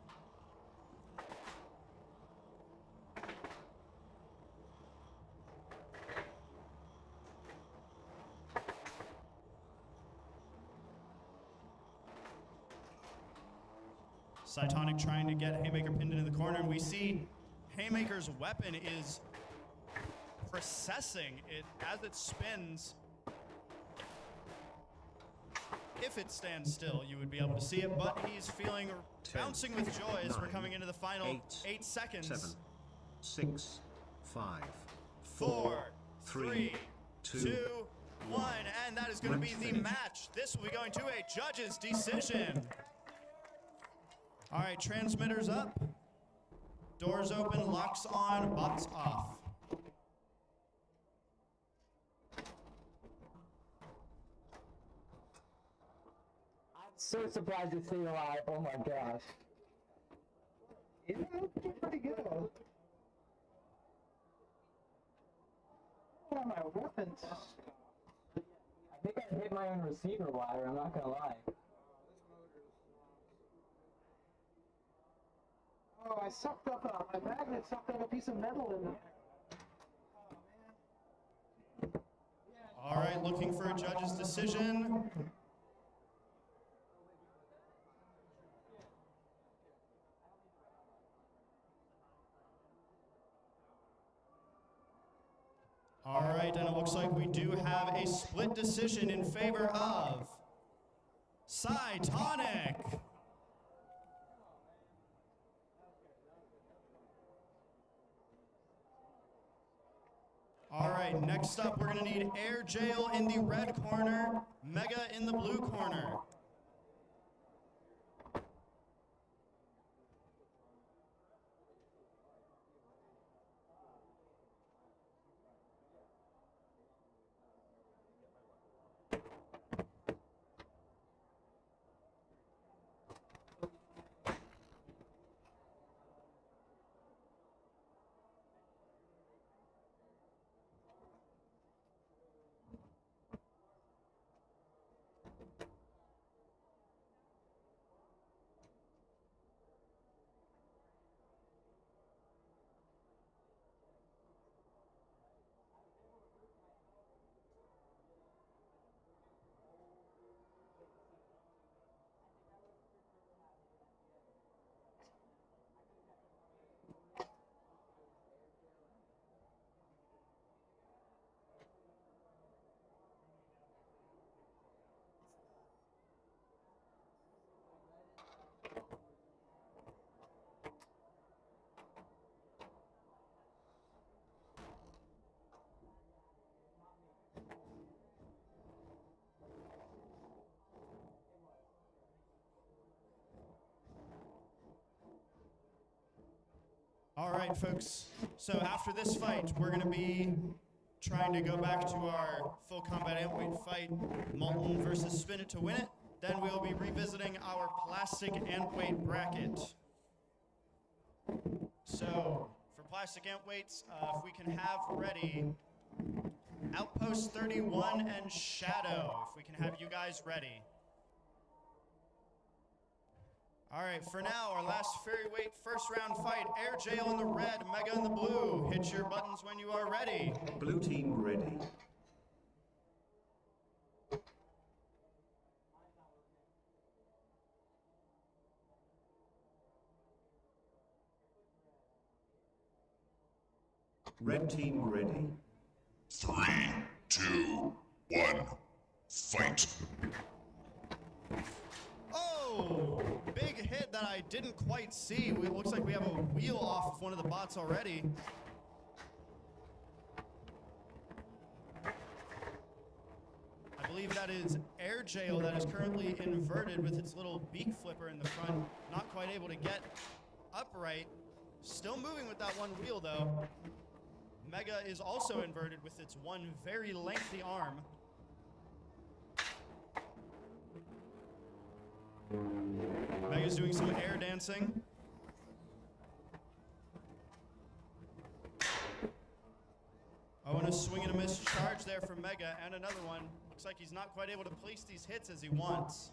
Cytonic trying to get Haymaker pinned into the corner, and we see Haymaker's weapon is processing it as it spins. If it stands still, you would be able to see it, but he's feeling 10, bouncing with joy as we're 9, coming into the final 8 7, seconds. 6, 5, 4, 3, 3, 2, 2, 1, and that is going to be Match the finish. match. This will be going to a judge's decision. All right, transmitters up, doors open, locks on, bots off. I'm so surprised to see alive. Oh my gosh. It looked pretty good. Oh, my weapons. I think I hit my own receiver wire, I'm not gonna lie. Oh, I sucked up my magnet sucked up a piece of metal in there. Oh, man. All right, looking for a judge's decision. All right, and it looks like we do have a split decision in favor of Cytonic. All right, next up, we're gonna need Air Jail in the red corner, Mega in the blue corner. All right, folks. So after this fight, we're going to be trying to go back to our full combat Antweight fight, Molten versus Spin It to win it. Then we'll be revisiting our plastic Antweight bracket. So for plastic Antweights, if we can have ready Outpost 31 and Shadow, if we can have you guys ready. All right, for now, our last Fairyweight first round fight, Air Jail in the red, Mega in the blue. Hit your buttons when you are ready. Blue team ready. Red team ready. 3, 2, 1, fight. Oh, big hit that I didn't quite see. It looks like we have a wheel off of one of the bots already. I believe that is Air Jail that is currently inverted with its little beak flipper in the front. Not quite able to get upright. Still moving with that one wheel though. Mega is also inverted with its one very lengthy arm. Mega's doing some air dancing. Oh, and a swing and a miss charge there from Mega, and another one. Looks like he's not quite able to place these hits as he wants.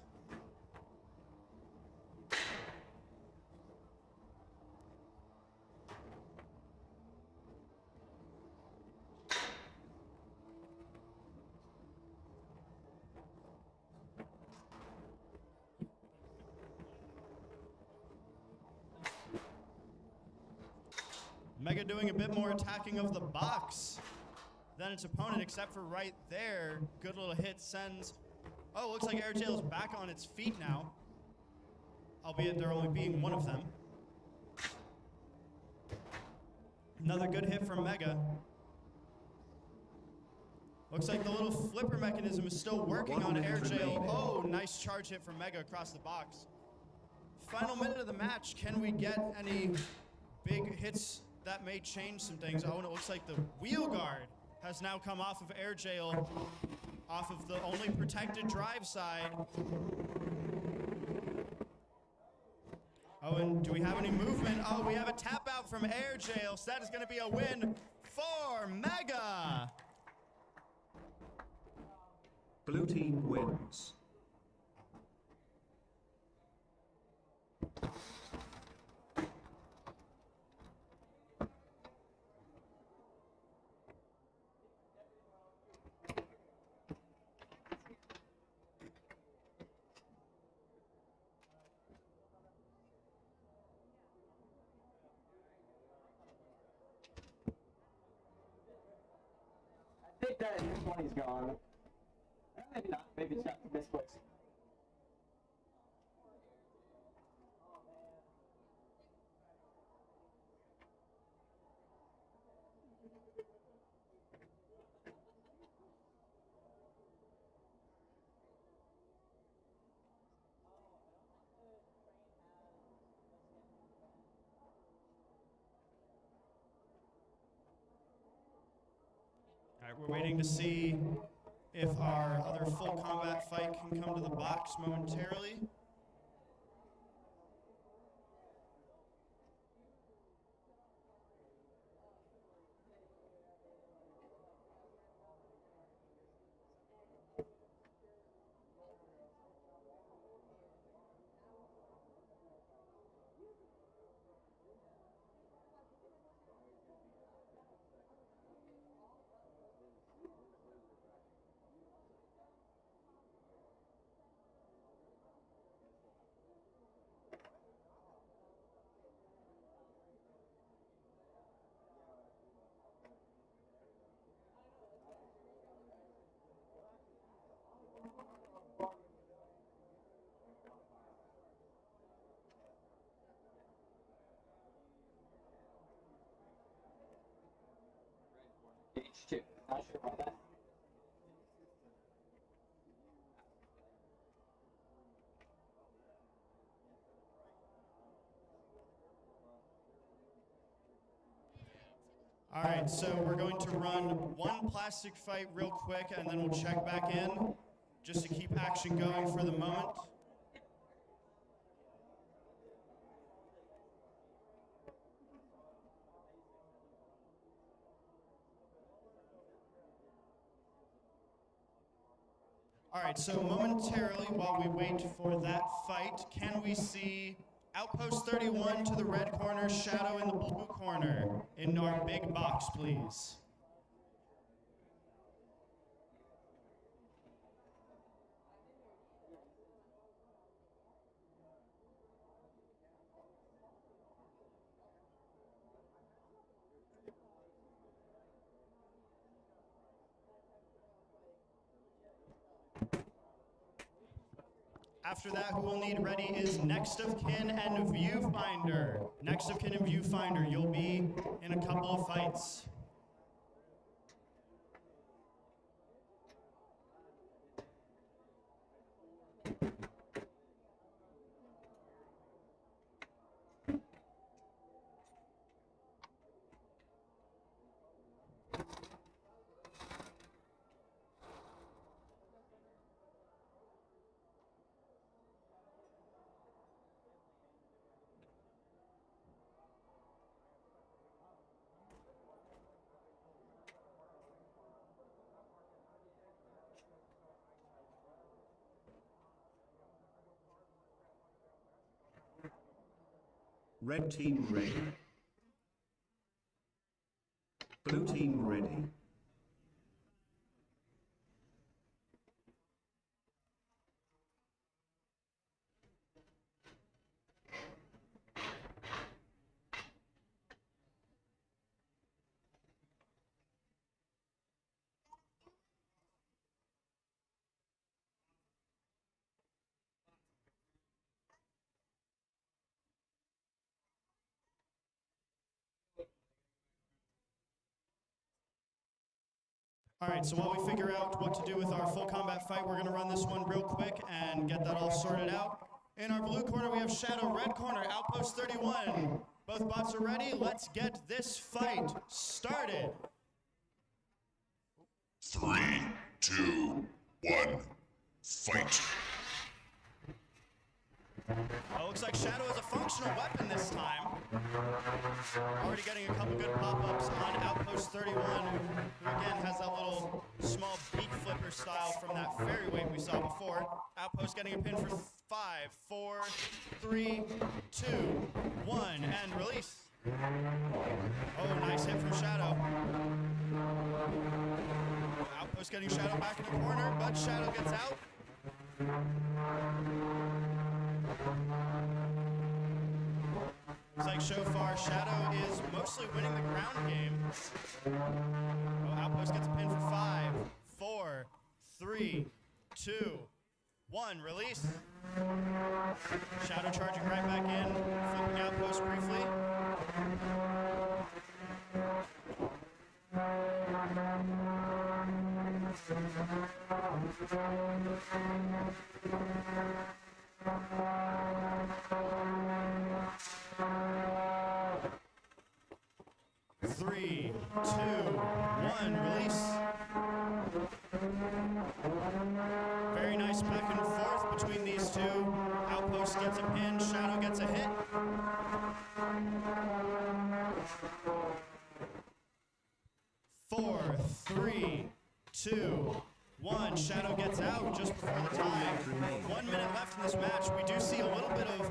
Mega doing a bit more attacking of the box than its opponent, except for right there. Good little hit sends. Oh, looks like Airtail's back on its feet now, albeit there only being one of them. Another good hit from Mega. Looks like the little flipper mechanism is still working on Airtail. Oh, nice charge hit from Mega across the box. Final minute of the match. Can we get any big hits that may change some things? Oh, and it looks like the wheel guard has now come off of Air Jail, off of the only protected drive side. Oh, and do we have any movement? Oh, we have a tap out from Air Jail, so that is going to be a win for Mega. Blue team wins. I think that his money's gone. Maybe not. Maybe it's got misplaced. All right, we're waiting to see if our other full combat fight can come to the box momentarily. H2. Not sure about that. All right, so we're going to run one plastic fight real quick, and then we'll check back in just to keep action going for the moment. All right, so momentarily while we wait for that fight, can we see Outpost 31 to the red corner, Shadow in the blue corner in our big box, please? After that, who we'll need ready is Next of Kin and Viewfinder. Next of Kin and Viewfinder, you'll be in a couple of fights. Red team ready. Blue team ready. All right, so while we figure out what to do with our full combat fight, we're gonna run this one real quick and get that all sorted out. In our blue corner, we have Shadow, red corner, Outpost 31. Both bots are ready. Let's get this fight started. 3, 2, 1, fight. Well, looks like Shadow has a functional weapon this time. Already getting a couple good pop-ups on Outpost 31, who again has that little small beak flipper style from that Fairyweight we saw before. Outpost getting a pin for 5, 4, 3, 2, 1, and release. Oh, nice hit from Shadow. Outpost getting Shadow back in the corner, but Shadow gets out. Looks like so far Shadow is mostly winning the ground game. Oh, Outpost gets a pin for 5, 4, 3, 2, 1, release. Shadow charging right back in, flipping Outpost briefly. Three, 2, 1, release. Very nice back and forth between these two. Outpost gets a pin, Shadow gets a hit. Four, 3, 2, 1. Shadow gets out just before the time. 1 minute left in this match. We do see a little bit of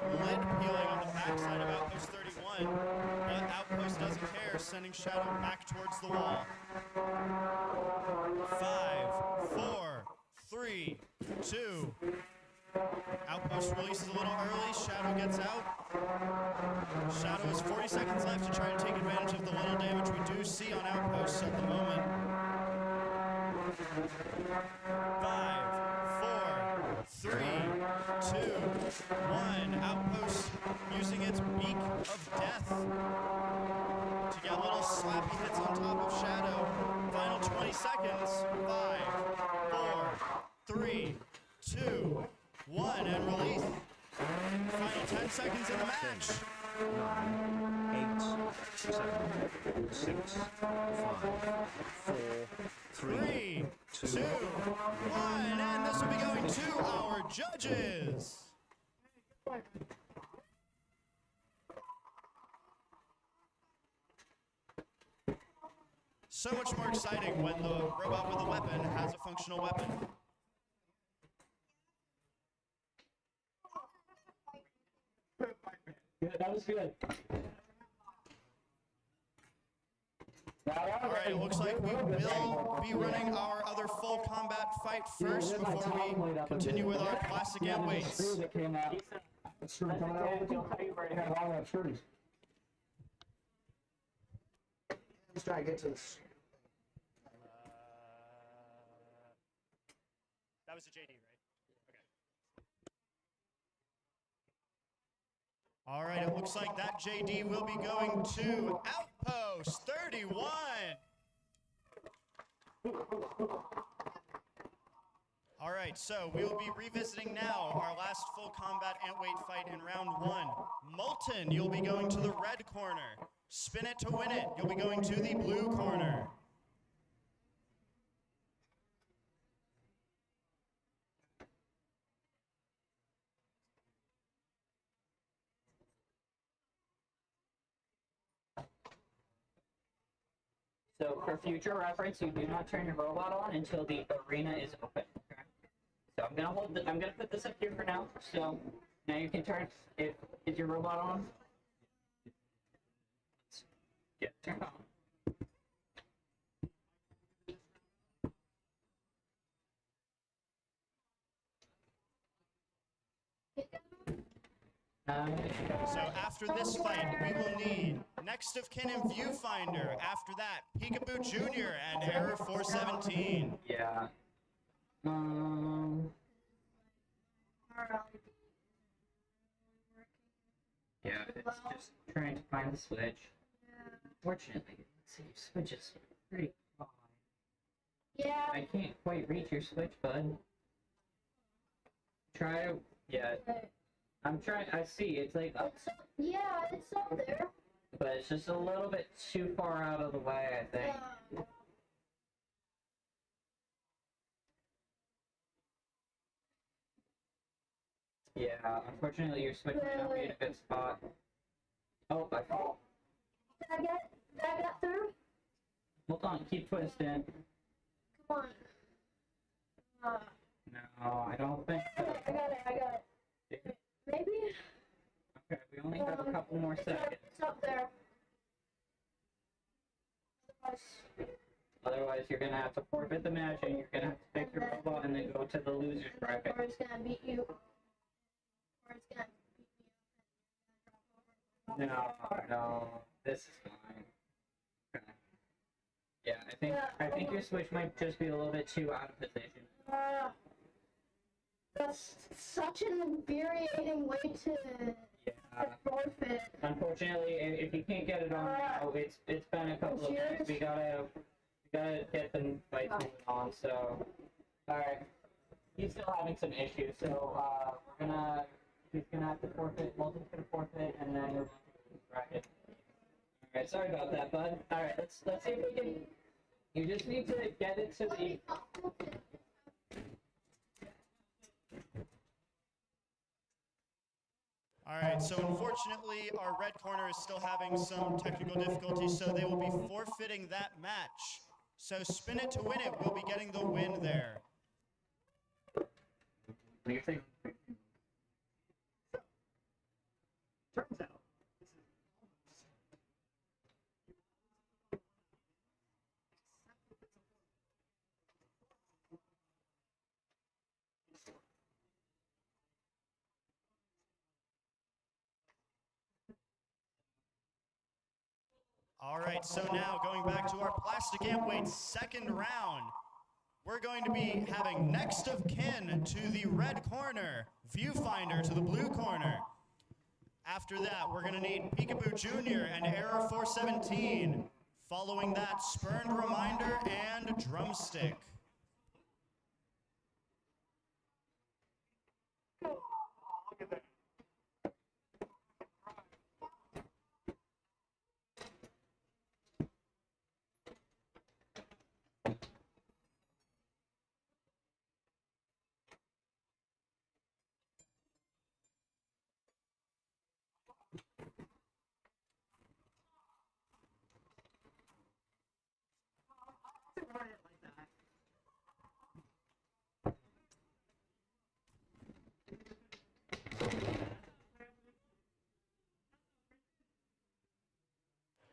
lid peeling on the backside of Outpost 31, but Outpost doesn't care, sending Shadow back towards the wall. 5, 4, 3, 2. Outpost releases a little early, Shadow gets out. Shadow has 40 seconds left to try to take advantage of the little damage we do see on Outposts at the moment. 5, 4, 3, 2, 1. Outpost using its beak of death to get little slappy hits on top of Shadow. Final 20 seconds. 5, 4, 3, 2, 1, and release. Final 10 seconds in the match. 9, 8, 7, 6, 5, 4, 3, 2, 1, and this will be going to our judges. So much more exciting when the robot with a weapon has a functional weapon. Good, that was good. All right, it looks like we will be running our other full combat fight first before we continue with our classic Antweights. Let's try to get to this. That was a JD, right? Okay. All right, it looks like that JD will be going to Outpost 31. All right, so we will be revisiting now our last full combat Antweight fight in round 1. Molten, you'll be going to the red corner. Spin it to win it, you'll be going to the blue corner. So for future reference, you do not turn your robot on until the arena is open. Okay? So I'm gonna put this up here for now. So now you can turn. Is your robot on? Yeah, turn on. So after this fight, we will need next of kin and viewfinder. After that, Peekaboo Jr. and Error 417. Yeah. Yeah, it's just trying to find the switch. Fortunately, let's see, your switch is pretty far. Yeah. I can't quite reach your switch, bud. Try. Yeah. I'm trying. I see. It's like. Yeah, it's up there. But it's just a little bit too far out of the way, I think. Yeah, unfortunately your switch might not be in a good spot. Oh, I fall. Did I get through? Hold on, keep twisting. Come on. No, I don't think so. I got it. Maybe? Okay, we only have a couple more seconds. It's up there. Otherwise, you're gonna have to forfeit the match, and you're gonna have to pick your robot and then go to the loser's bracket. Or it's gonna beat you. Or it's gonna beat me up. No, this is fine. Okay. Yeah, I think your switch might just be a little bit too out of position. That's such an infuriating way to forfeit. Unfortunately, if you can't get it on now, it's been a couple of minutes. We gotta get the fight moving on. So, all right, he's still having some issues. So he's gonna have to forfeit. Multi's gonna forfeit, and then we're going to bracket. All right, sorry about that, bud. All right, let's see if we can. You just need to get it to the. All right, so unfortunately, our red corner is still having some technical difficulties, so they will be forfeiting that match. So spin it to win it. We'll be getting the win there. What do you think? Turns out. All right, so now going back to our plastic Antweight second round, we're going to be having next of kin to the red corner, viewfinder to the blue corner. After that, we're going to need Peekaboo Jr. and Error 417. Following that, Spurned Reminder and Drumstick. Look at that.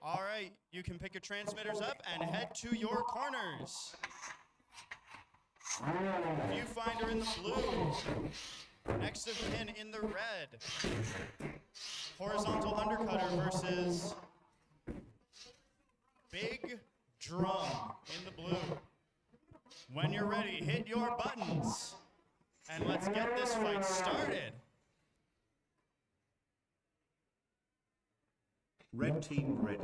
All right, you can pick your transmitters up and head to your corners. Viewfinder in the blue. Next of kin in the red. Horizontal undercutter versus big drum in the blue. When you're ready, hit your buttons. And let's get this fight started. Red team ready.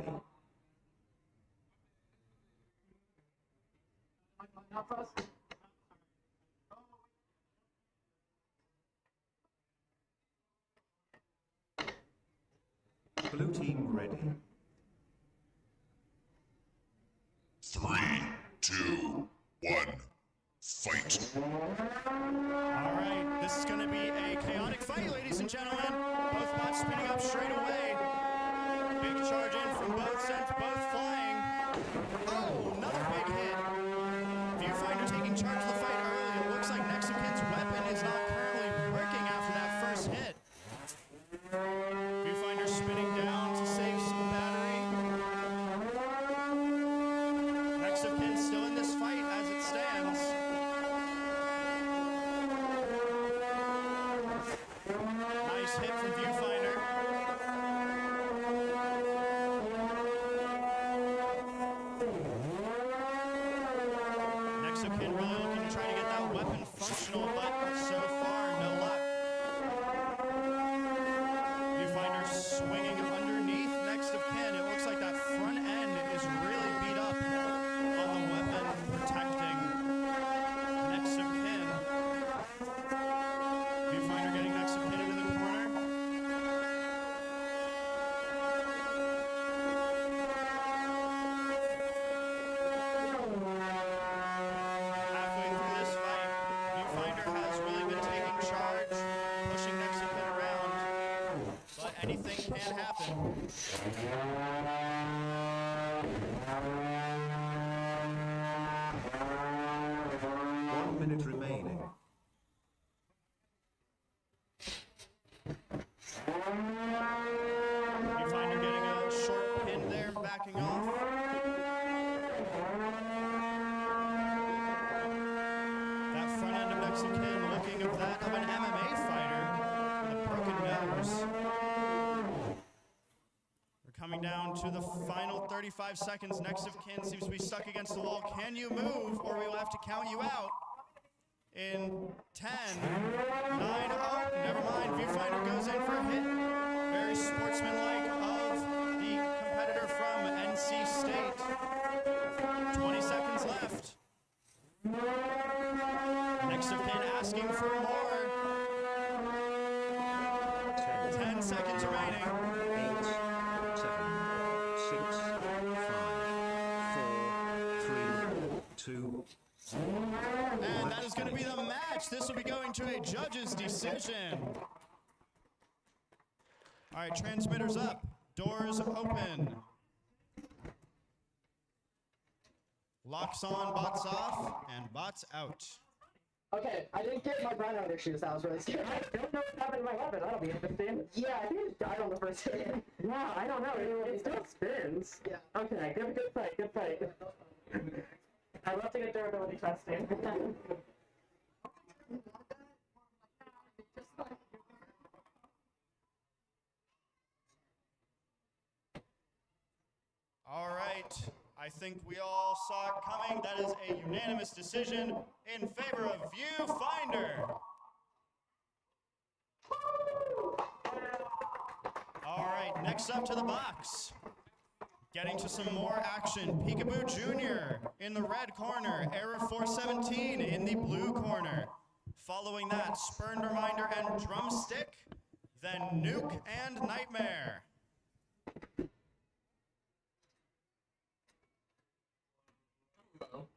Blue team ready. 3, 2, 1, fight. All right, this is going to be a chaotic fight, ladies and gentlemen. Both bots spinning up straight away. Big charge in from both sets, both flying. Oh, another big hit. Viewfinder taking charge of the fight early. It looks like next of kin's weapon is not currently working after that first hit. Viewfinder spinning down to save some battery. Next of kin still in this fight as it stands. Nice hit from Viewfinder. Next of kin really looking to try to get that weapon functional, but so far no luck. Viewfinder swinging underneath next of kin. It looks like that front end is really beat up on the weapon protecting next of kin. Viewfinder getting next of kin into the corner. Halfway through this fight, Viewfinder has really been taking charge, pushing next of kin around, but anything can happen. 1 minute remaining. Viewfinder getting a short pin there, backing off. That front end of next of kin looking of that of an MMA fighter with a broken nose. We're coming down to the final 35 seconds. Next of kin seems to be stuck against the wall. Can you move, or we will have to count you out? In 10, 9, oh, never mind. Viewfinder goes in for a hit. Very sportsmanlike of the competitor from NC State. 20 seconds left. Next of kin asking for more. 10 seconds remaining. 8, 7, 6, 5, 4, 3, 2. And that is going to be the match. This will be going to a judge's decision. All right, transmitters up, doors open. Locks on, bots off, and bots out. Okay, I didn't get my brown out issues. That was really scary. I don't know what happened to my weapon. That'll be interesting. Yeah, I think it died on the first hit. Yeah, I don't know. It still spins. Yeah. Okay, good fight, good fight. I'd love to get durability testing. All right, I think we all saw it coming. That is a unanimous decision in favor of Viewfinder. All right, next up to the box. Getting to some more action, Peekaboo Jr. in the red corner, Error 417 in the blue corner. Following that, Spurned Reminder and Drumstick, then Nuke and Knightmare.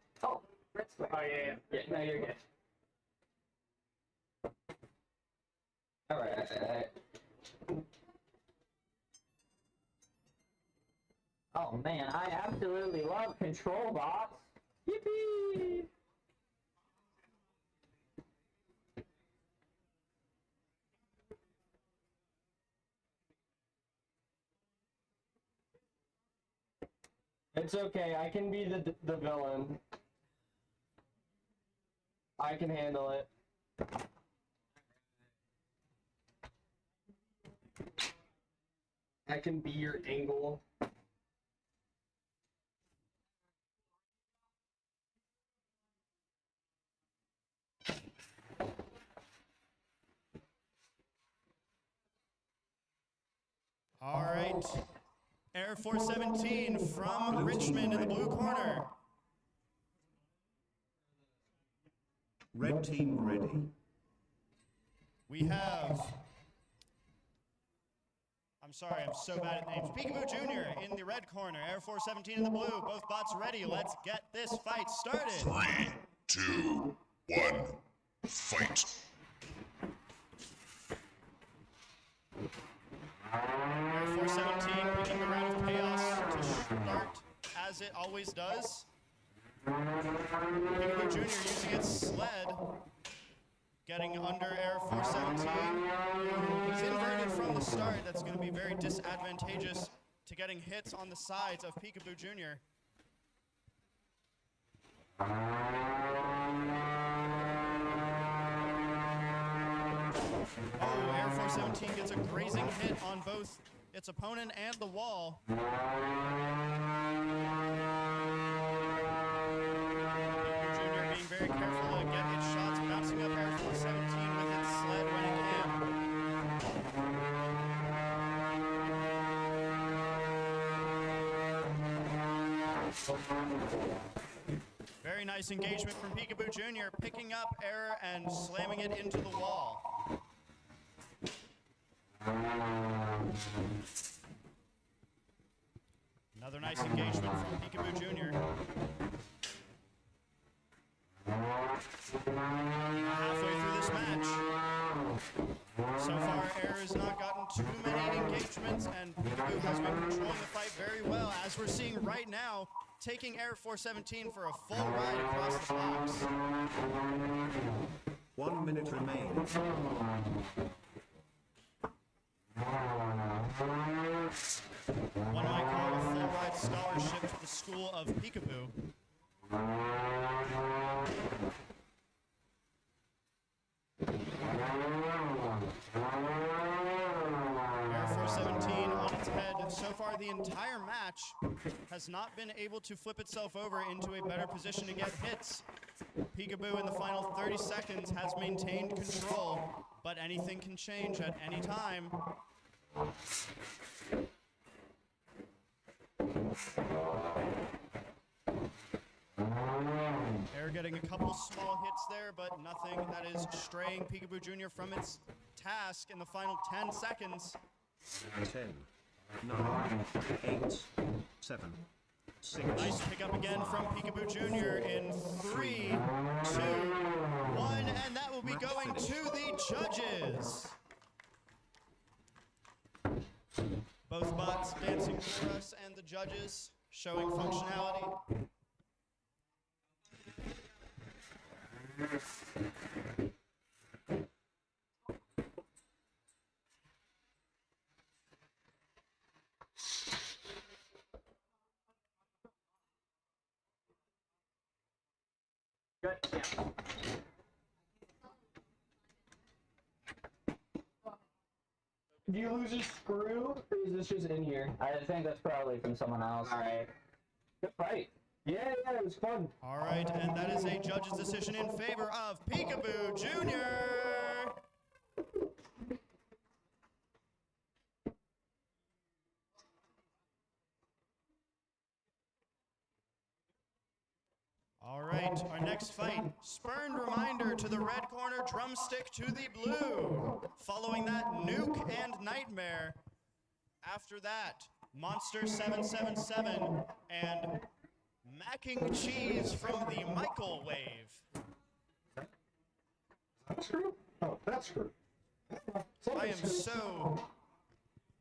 Oh, yeah. Yeah, no, you're good. All right. Oh man, I absolutely love control bots. Yippee! It's okay, I can be the villain. I can handle it. I can be your angle. All right. Air Force 17 from Richmond in the blue corner. Red team ready. We have, I'm sorry, I'm so bad at names. Peekaboo Jr. in the red corner, Air Force 17 in the blue. Both bots ready. Let's get this fight started. 3, 2, 1, fight. Air Force 17 picking the round of chaos to start as it always does. Peekaboo Jr. using its sled, getting under Air Force 17. He's inverted from the start. That's going to be very disadvantageous to getting hits on the sides of Peekaboo Jr. Oh, Air Force 17 gets a grazing hit on both its opponent and the wall. Peekaboo Jr. being very careful to get its shots, bouncing up Air Force 17 with its sled when it can. Very nice engagement from Peekaboo Jr., picking up air and slamming it into the wall. Another nice engagement from Peekaboo Jr. Halfway through this match. So far, Air has not gotten too many engagements, and Peekaboo has been controlling the fight very well, as we're seeing right now, taking Air Force 17 for a full ride across the box. 1 minute remains. One might call it a full ride scholarship to the school of Peekaboo. Air Force 17 on its head. So far, the entire match has not been able to flip itself over into a better position to get hits. Peekaboo in the final 30 seconds has maintained control, but anything can change at any time. Air getting a couple small hits there, but nothing that is straying Peekaboo Jr. from its task in the final 10 seconds. 10, 9, 8, 7, 6. Nice pickup again from Peekaboo Jr. in 3, 2, 1, and that will be going to the judges. Both bots dancing for us and the judges showing functionality. Good. Yeah. Did you lose a screw, or is this just in here? I think that's probably from someone else. Alright. Good fight. Yeah, it was fun. All right, and that is a judge's decision in favor of Peekaboo Jr. All right, our next fight, Spurned reminder to the red corner, Drumstick to the blue. Following that, Nuke and Knightmare. After that, Monster 777 and Macking Cheese from the Microwave. That's true? Oh, that's true. I am so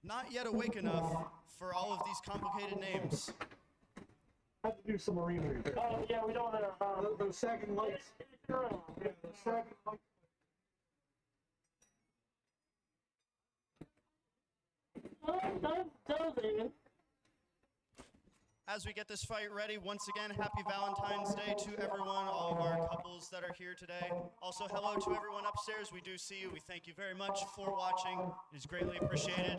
not yet awake enough for all of these complicated names. I have to do some marine repair. Oh, yeah, we don't have, Those sagging lights. Yeah, those sagging lights. as we get this fight ready, once again, happy Valentine's Day to everyone, all of our couples that are here today. Also, hello to everyone upstairs. We do see you. We thank you very much for watching. It is greatly appreciated.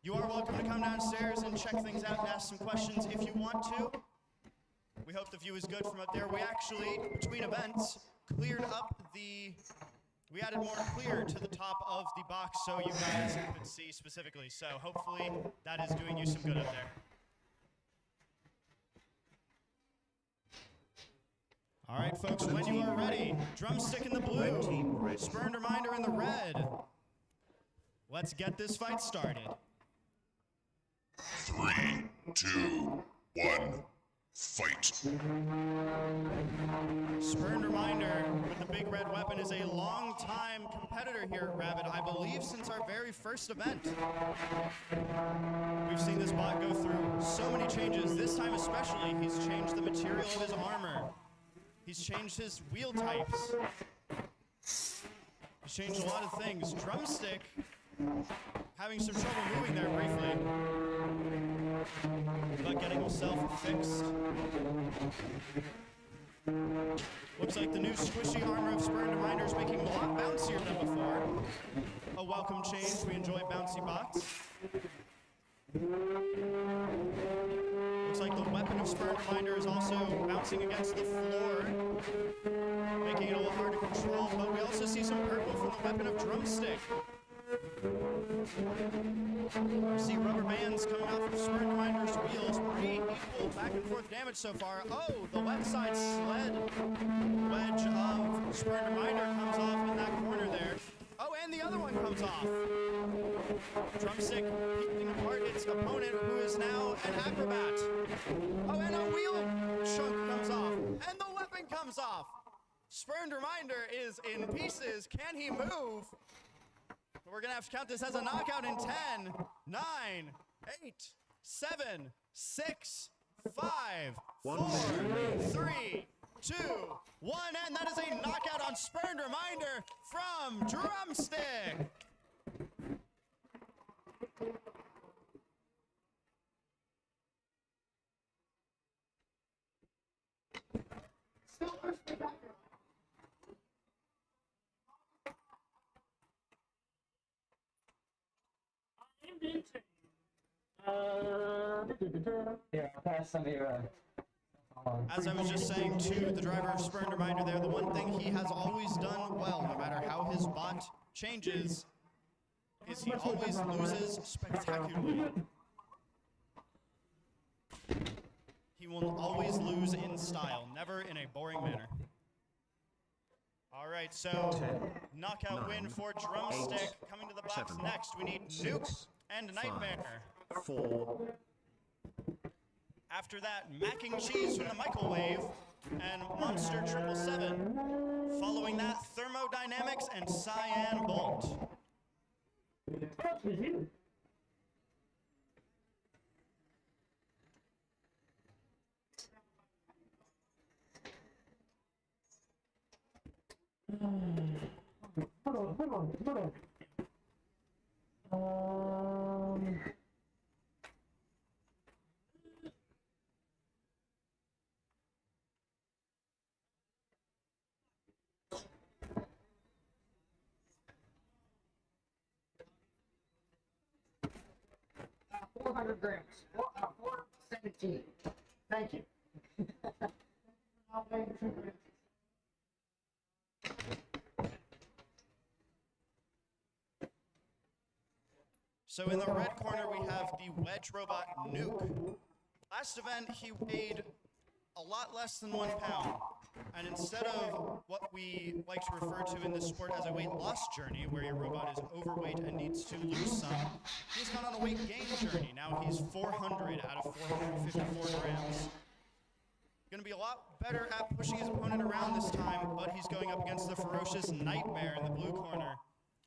You are welcome to come downstairs and check things out and ask some questions if you want to. We hope the view is good from up there. We actually, between events, cleared up we added more clear to the top of the box so you guys could see specifically. So hopefully that is doing you some good up there. All right, folks, when you are ready, Drumstick in the blue, Spurned Reminder in the red. Let's get this fight started. 3, 2, 1. Fight. Spurned Reminder with the big red weapon is a long-time competitor here at Rabid, I believe since our very first event. We've seen this bot go through so many changes, this time especially. He's changed the material of his armor. He's changed his wheel types. He's changed a lot of things. Drumstick having some trouble moving there briefly, but getting himself fixed. Looks like the new squishy armor of Spurned Reminder is making him a lot bouncier than before. A welcome change. We enjoy bouncy bots. Looks like the weapon of Spurned Reminder is also bouncing against the floor, making it a little hard to control, but we also see some purple from the weapon of Drumstick. We see rubber bands coming off of Spurned Reminder's wheels. Pretty equal back and forth damage so far. Oh, the left side sled wedge of Spurned Reminder comes off in that corner there. Oh, and the other one comes off. Drumstick picking apart its opponent, who is now an acrobat. Oh, and a wheel chunk comes off, and the weapon comes off. Spurned Reminder is in pieces. Can he move? We're gonna have to count this as a knockout in 10, 9, 8, 7, 6, 5, 4, 3, 2, 1, and that is a knockout on Spurned Reminder from Drumstick. Yeah, I'll pass some of your. As I was just saying to the driver of Spurned Reminder there, the one thing he has always done well, no matter how his bot changes, is he always loses spectacularly. He will always lose in style, never in a boring manner. All right, so knockout win for Drumstick. Coming to the box next, we need Nuke and Knightmare. 4. After that, Mac and Cheese from the Microwave and Monster 777. Following that, Thermodynamics and Cyan Bolt. Hold on. $400 grams. 417. Thank you. So in the red corner, we have the wedge robot Nuke. Last event, he weighed a lot less than 1 pound. And instead of what we like to refer to in this sport as a weight loss journey, where your robot is overweight and needs to lose some, he's gone on a weight gain journey. Now he's 400 out of 454 grams. Gonna be a lot better at pushing his opponent around this time, but he's going up against the ferocious Knightmare in the blue corner.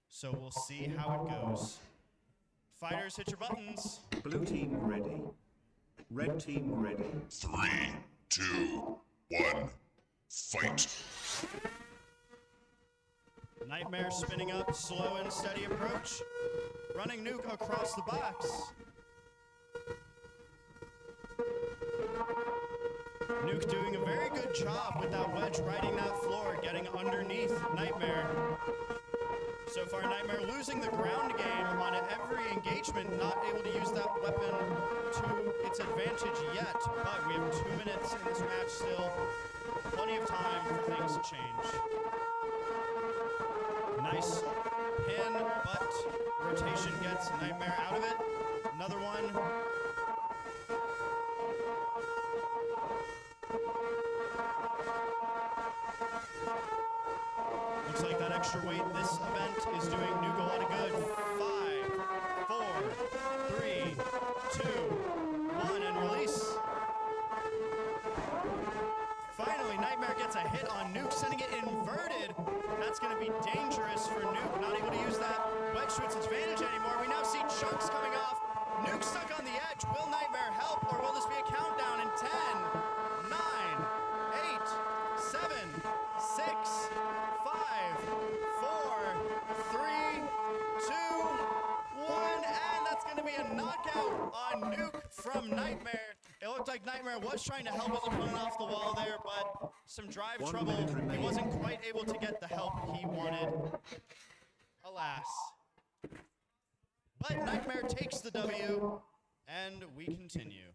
So we'll see how it goes. Fighters, hit your buttons. Blue team ready. Red team ready. 3, 2, 1. Fight. Knightmare spinning up, slow and steady approach. Running Nuke across the box. Nuke doing a very good job with that wedge riding that floor, getting underneath Knightmare. So far, Knightmare losing the ground game on every engagement, not able to use that weapon to its advantage yet. But we have 2 minutes in this match still. Plenty of time for things to change. Nice pin, but rotation gets Knightmare out of it. Another one. Looks like that extra weight this event is doing Nuke a lot of good. 5, 4, 3, 2, 1, and release. Finally, Knightmare gets a hit on Nuke, sending it inverted. That's going to be dangerous for Nuke, not able to use that wedge to its advantage anymore. We now see chunks coming off. Nuke stuck on the edge. Will Knightmare help, or will this be a countdown in 10, 9, 8, 7, 6, 5, 4, 3, 2, 1, and that's going to be a knockout on Nuke from Knightmare. It looked like Knightmare was trying to help his opponent off the wall there, but some drive trouble. He wasn't quite able to get the help he wanted. Alas. But Knightmare takes the W, and we continue.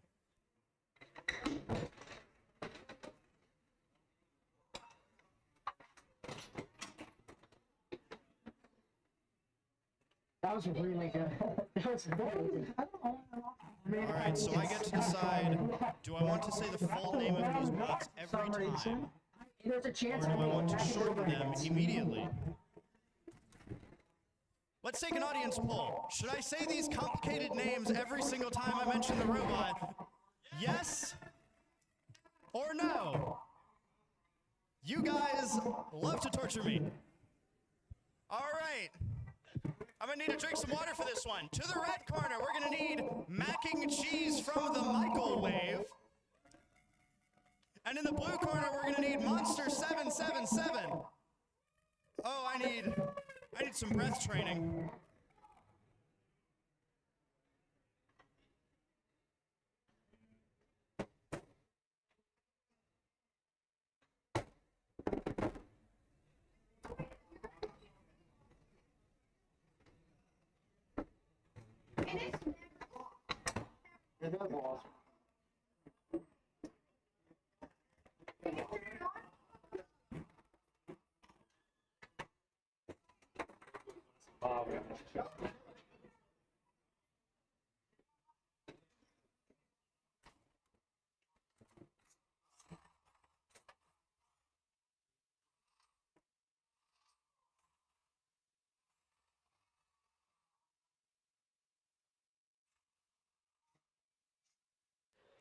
That was really good. That was very good. All right, so I get to decide, do I want to say the full name of these bots every time, There's a chance or do I want to shorten them immediately? Let's take an audience poll. Should I say these complicated names every single time I mention the robot? Yes or no? You guys love to torture me. All right. I'm gonna need to drink some water for this one. To the red corner, we're gonna need mac and cheese from the microwave. And in the blue corner, we're gonna need Monster 777. Oh, I need some breath training. It is awesome.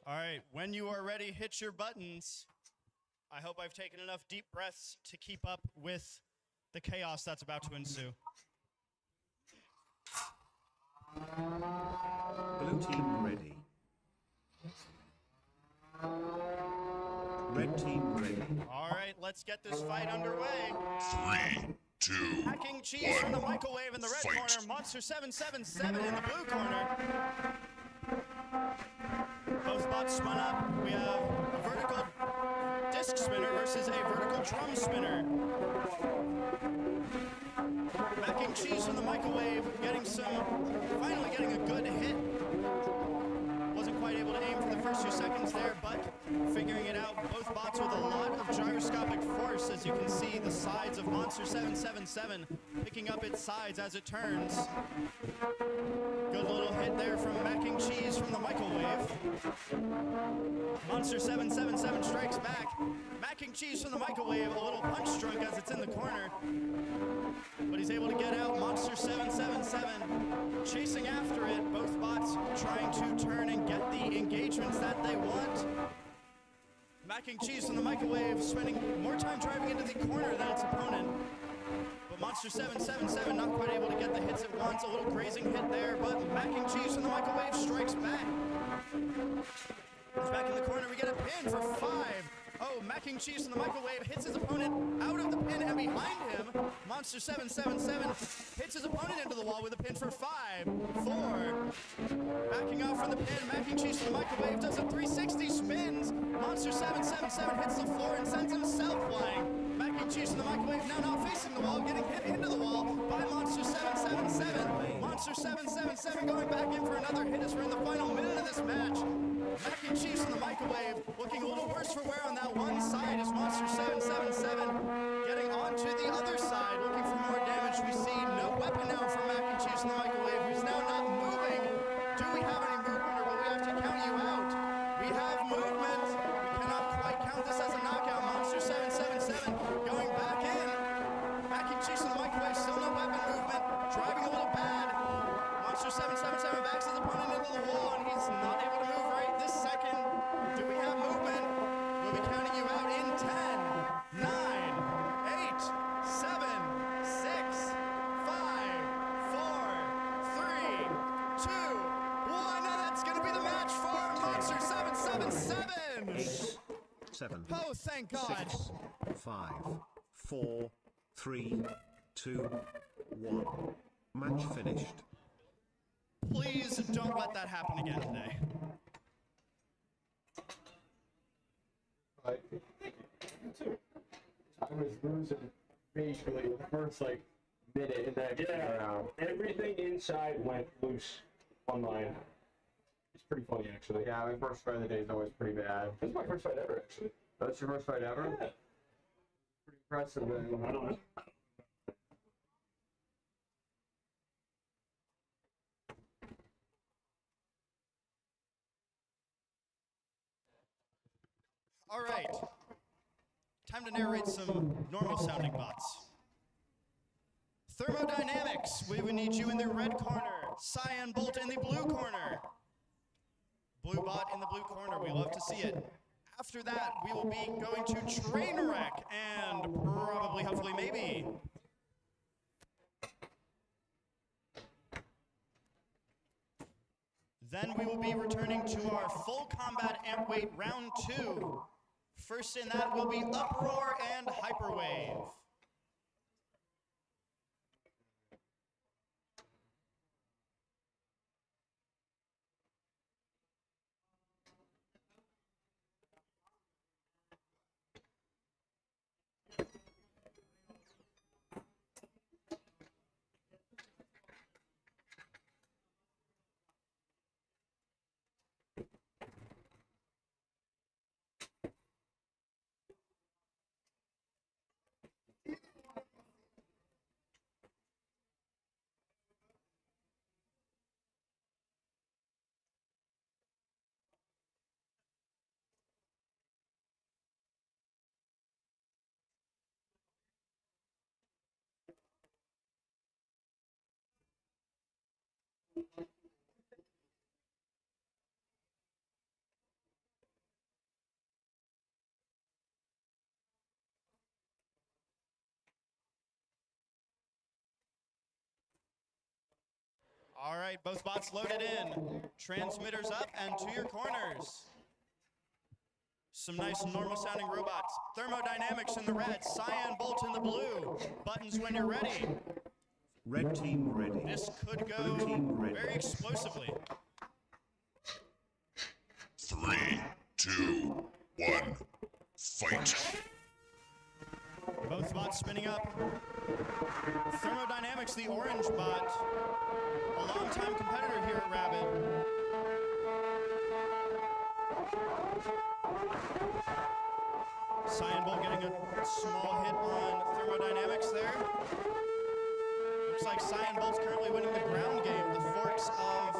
All right, when you are ready, hit your buttons. I hope I've taken enough deep breaths to keep up with the chaos that's about to ensue. Blue team ready. Red team ready. All right, let's get this fight underway. 3, 2, Hacking cheese from the microwave in the red corner, Monster 777 in the blue corner. Both bots spun up. We have a vertical disc spinner versus a vertical drum spinner. Mac and cheese from the microwave, finally getting a good hit. Wasn't quite able to aim for the first 2 seconds there, but figuring it out. Both bots with a lot of gyroscopic force, as you can see the sides of Monster 777 picking up its sides as it turns. Good little hit there from Mac and Cheese from the microwave. Monster 777 strikes back. Mac and Cheese from the microwave, a little punch drunk as it's in the corner. But he's able to get out. Monster 777 chasing after it. Both bots trying to turn and get the engagements that they want. Mac and Cheese from the microwave spending more time driving into the corner than its opponent. But Monster 777 not quite able to get the hits at once. A little grazing hit there, but Mac and Cheese from the microwave strikes back. He's back in the corner. We get a pin for 5. Oh, Mac and Cheese from the microwave hits his opponent out of the pin and behind him. Monster 777 hits his opponent into the wall with a pin for 5, 4. Backing off from the pin, Mac and Cheese from the microwave does a 360 spins, Monster 777 hits the floor and sends himself flying. Mac and cheese in the microwave, now not facing the wall, getting hit into the wall by Monster 777. Monster 777 going back in for another hit as we're in the final minute of this match. Mac and cheese in the microwave, looking a little worse for wear on that one side as Monster 777 getting onto the other side, looking for more damage. We see no weapon now from Mac and cheese in the microwave, who's now not moving. Do we have any movement, or will we have to count you out? We have movement. We cannot quite count this as a knockout. Monster 777 going back in. Mac and cheese in the microwave, still no weapon movement, driving a little bad. Monster 777 backs his opponent into the wall, and he's not able to move right this second. Do we have movement? We'll be counting you out in 10, 9, 8, 7, 6, 5, 4, 3, 2, 1, and that's going to be the match for Monster 777! 8, 7. Oh, thank God. 6, 5, 4, 3, 2, 1. Match finished. Please don't let that happen again today. I was losing basically the first like minute in that round. Everything inside went loose on line. It's pretty funny actually. Yeah, my first fight of the day is always pretty bad. This is my first fight ever actually. That's your first fight ever? Yeah. Pretty impressive then. I don't know. All right. Time to narrate some normal sounding bots. Thermodynamics, we would need you in the red corner. Cyan Bolt in the blue corner. Blue bot in the blue corner, we love to see it. After that, we will be going to Trainwreck and probably, hopefully, maybe. Then we will be returning to our full combat Antweight round 2. First in that will be Uproar and HyperWave. All right, both bots loaded in. Transmitters up and to your corners. Some nice normal sounding robots. Thermodynamics in the red, Cyan Bolt in the blue. Buttons when you're ready. Red team ready. This could Blue go team ready. very explosively. 3, 2, 1, fight. Both bots spinning up. Thermodynamics, the orange bot. A longtime competitor here at RABID. Cyan Bolt getting a small hit on Thermodynamics there. Looks like Cyan Bolt's currently winning the ground game. The forks of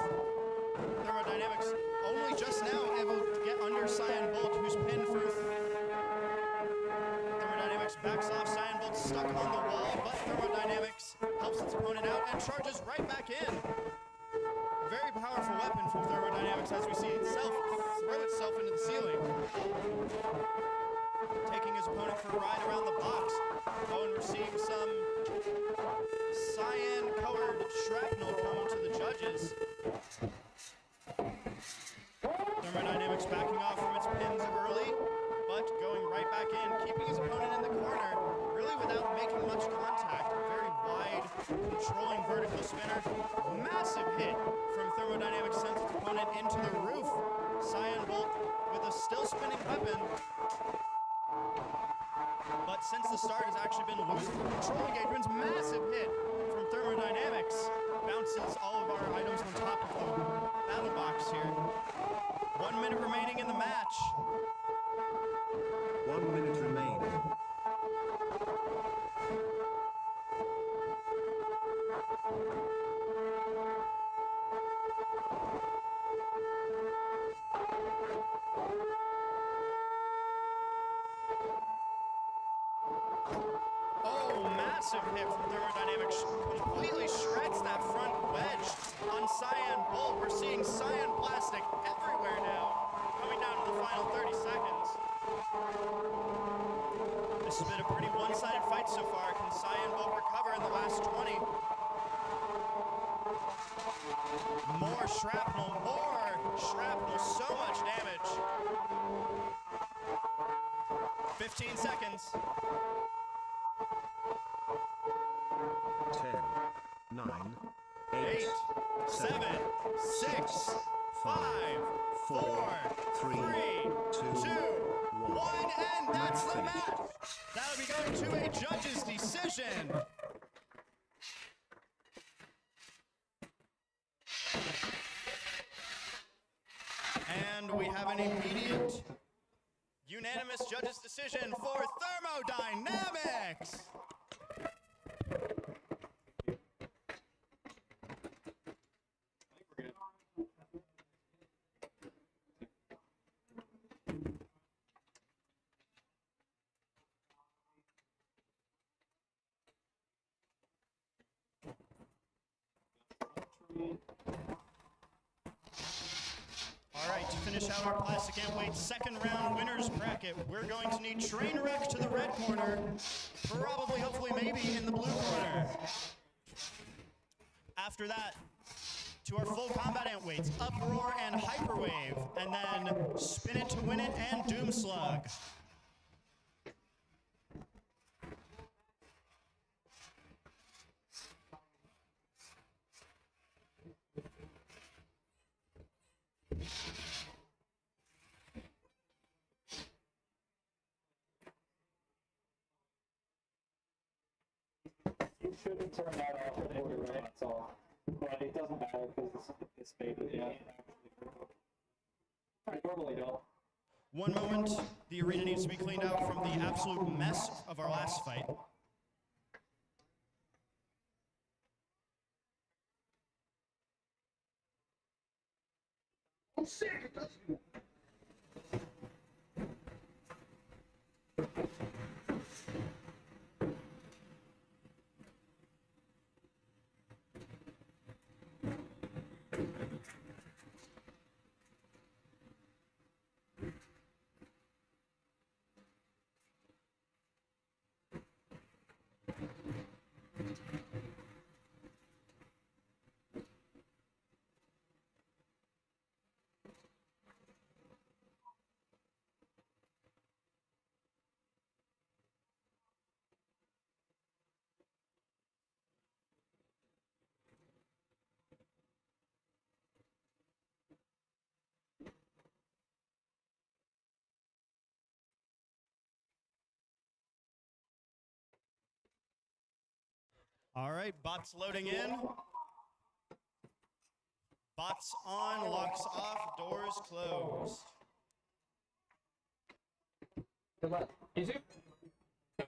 Thermodynamics only just now able to get under Cyan Bolt, who's pinned for Thermodynamics backs off. Cyan Bolt stuck on the wall, but Thermodynamics helps its opponent out and charges right back in. Very powerful weapon from Thermodynamics as we see itself throw itself into the ceiling. Taking his opponent for a ride around the box. Oh, and we're seeing some cyan-colored shrapnel come to the judges. Thermodynamics backing off from its pins early, but going right back in, keeping his opponent in the corner, really without making much contact. A very wide, controlling vertical spinner. Massive hit from Thermodynamics, sends its opponent into the roof. Cyan Bolt with a still spinning weapon. But since the start has actually been losing control engagements, massive hit from Thermodynamics. Bounces all of our items on top of the battle box here. 1 minute remaining in the match. 1 minute remaining. Oh, massive hit from Thermodynamics. Completely shreds that front wedge on Cyan Bolt. We're seeing Cyan Plastic everywhere now. Coming down to the final 30 seconds. This has been a pretty one-sided fight so far. Can Cyan Bolt recover in the last 20? More shrapnel, so much damage. 15 seconds. 10, 9, 8, 7, 6, 5, 4, 3, 2, 1, and that's the match. That'll be going to a judge's decision. And we have an immediate unanimous judge's decision for Thermodynamics. All right, to finish out our Plastic Antweight second round winners bracket, we're going to need Trainwreck to the red corner, probably, hopefully, maybe in the blue corner. After that, to our full combat Antweights, Uproar and HyperWave, and then Spin It to Win It and Doom Slug. You shouldn't turn that off in order, right? That's all. But it doesn't matter because it's faded. Yeah. I normally don't. One moment, the arena needs to be cleaned out from the absolute mess of our last fight. I'm sick. It doesn't. All right, bots loading in. Bots on, locks off, doors closed. Good luck. Easy.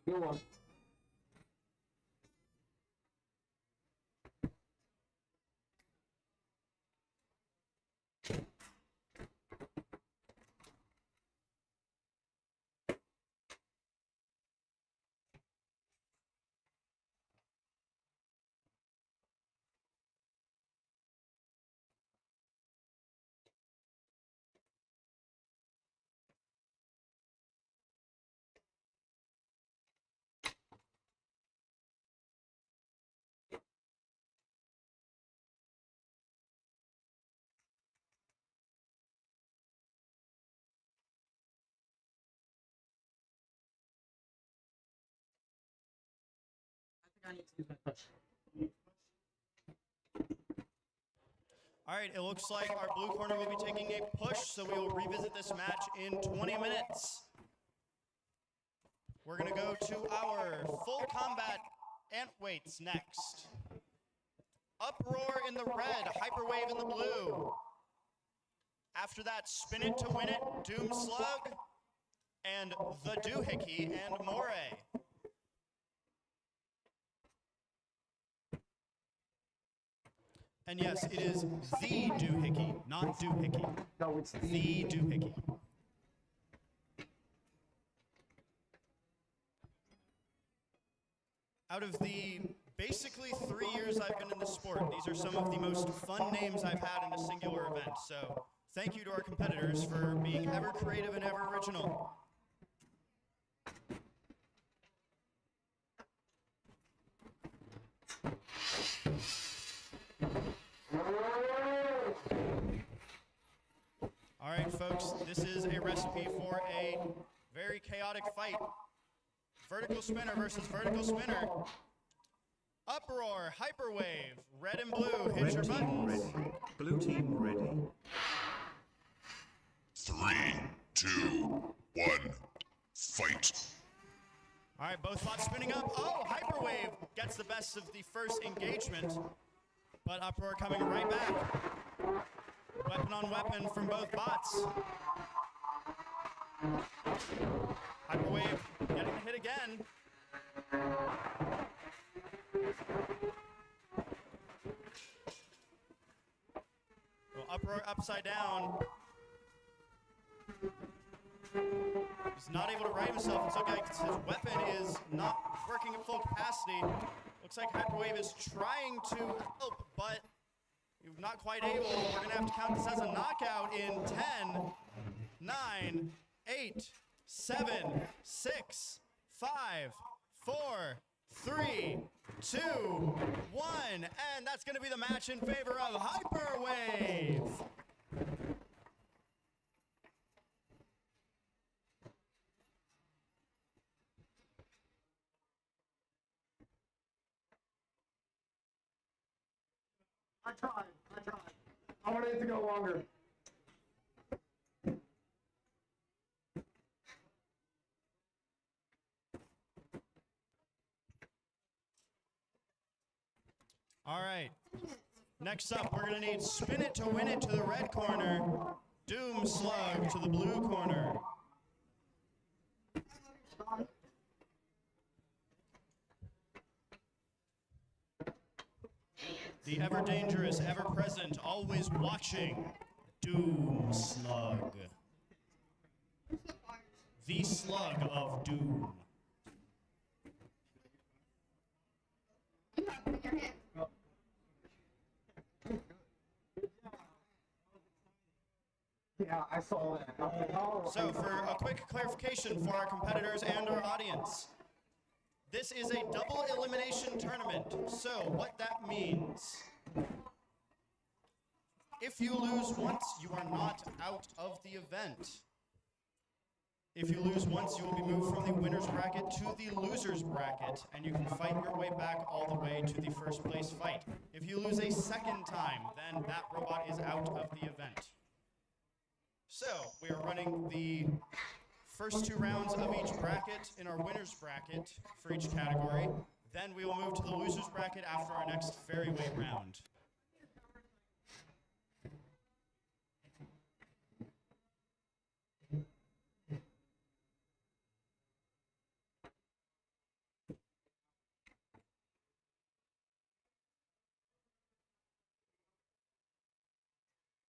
Good one. I need to use my push. All right, it looks like our blue corner will be taking a push, so we will revisit this match in 20 minutes. We're going to go to our full combat Antweights next. Uproar in the red, HyperWave in the blue. After that, Spin It to Win It, Doom Slug, and the Doohickey and Moray. And yes, it is the Doohickey, not Doohickey. No, it's the Doohickey. Out of the basically 3 years I've been in the sport, these are some of the most fun names I've had in a singular event. So thank you to our competitors for being ever creative and ever original. All right, folks, this is a recipe for a very chaotic fight. Vertical spinner versus vertical spinner. Uproar, HyperWave, red and blue, hit your buttons. Ready. Blue team ready. 3, 2, 1, fight. All right, both bots spinning up. Oh, HyperWave gets the best of the first engagement, but Uproar coming right back. Weapon on weapon from both bots. HyperWave getting the hit again. Well, Uproar upside down. He's not able to right himself. It's okay, his weapon is not working at full capacity. Looks like HyperWave is trying to help, but not quite able. We're going to have to count this as a knockout in 10, 9, 8, 7, 6, 5, 4, 3, 2, 1. And that's going to be the match in favor of HyperWave. I tried. I wanted it to go longer. All right. Next up, we're going to need Spin It to Win It to the red corner, Doom Slug to the blue corner. The ever-dangerous, ever-present, always watching, Doom Slug. The Slug of Doom. Yeah, I saw that. So for a quick clarification for our competitors and our audience, this is a double elimination tournament. So what that means, if you lose once, you are not out of the event. If you lose once, you will be moved from the winner's bracket to the loser's bracket, and you can fight your way back all the way to the first place fight. If you lose a second time, then that robot is out of the event. So we are running the first 2 rounds of each bracket in our winner's bracket for each category. Then we will move to the loser's bracket after our next Fairyweight round.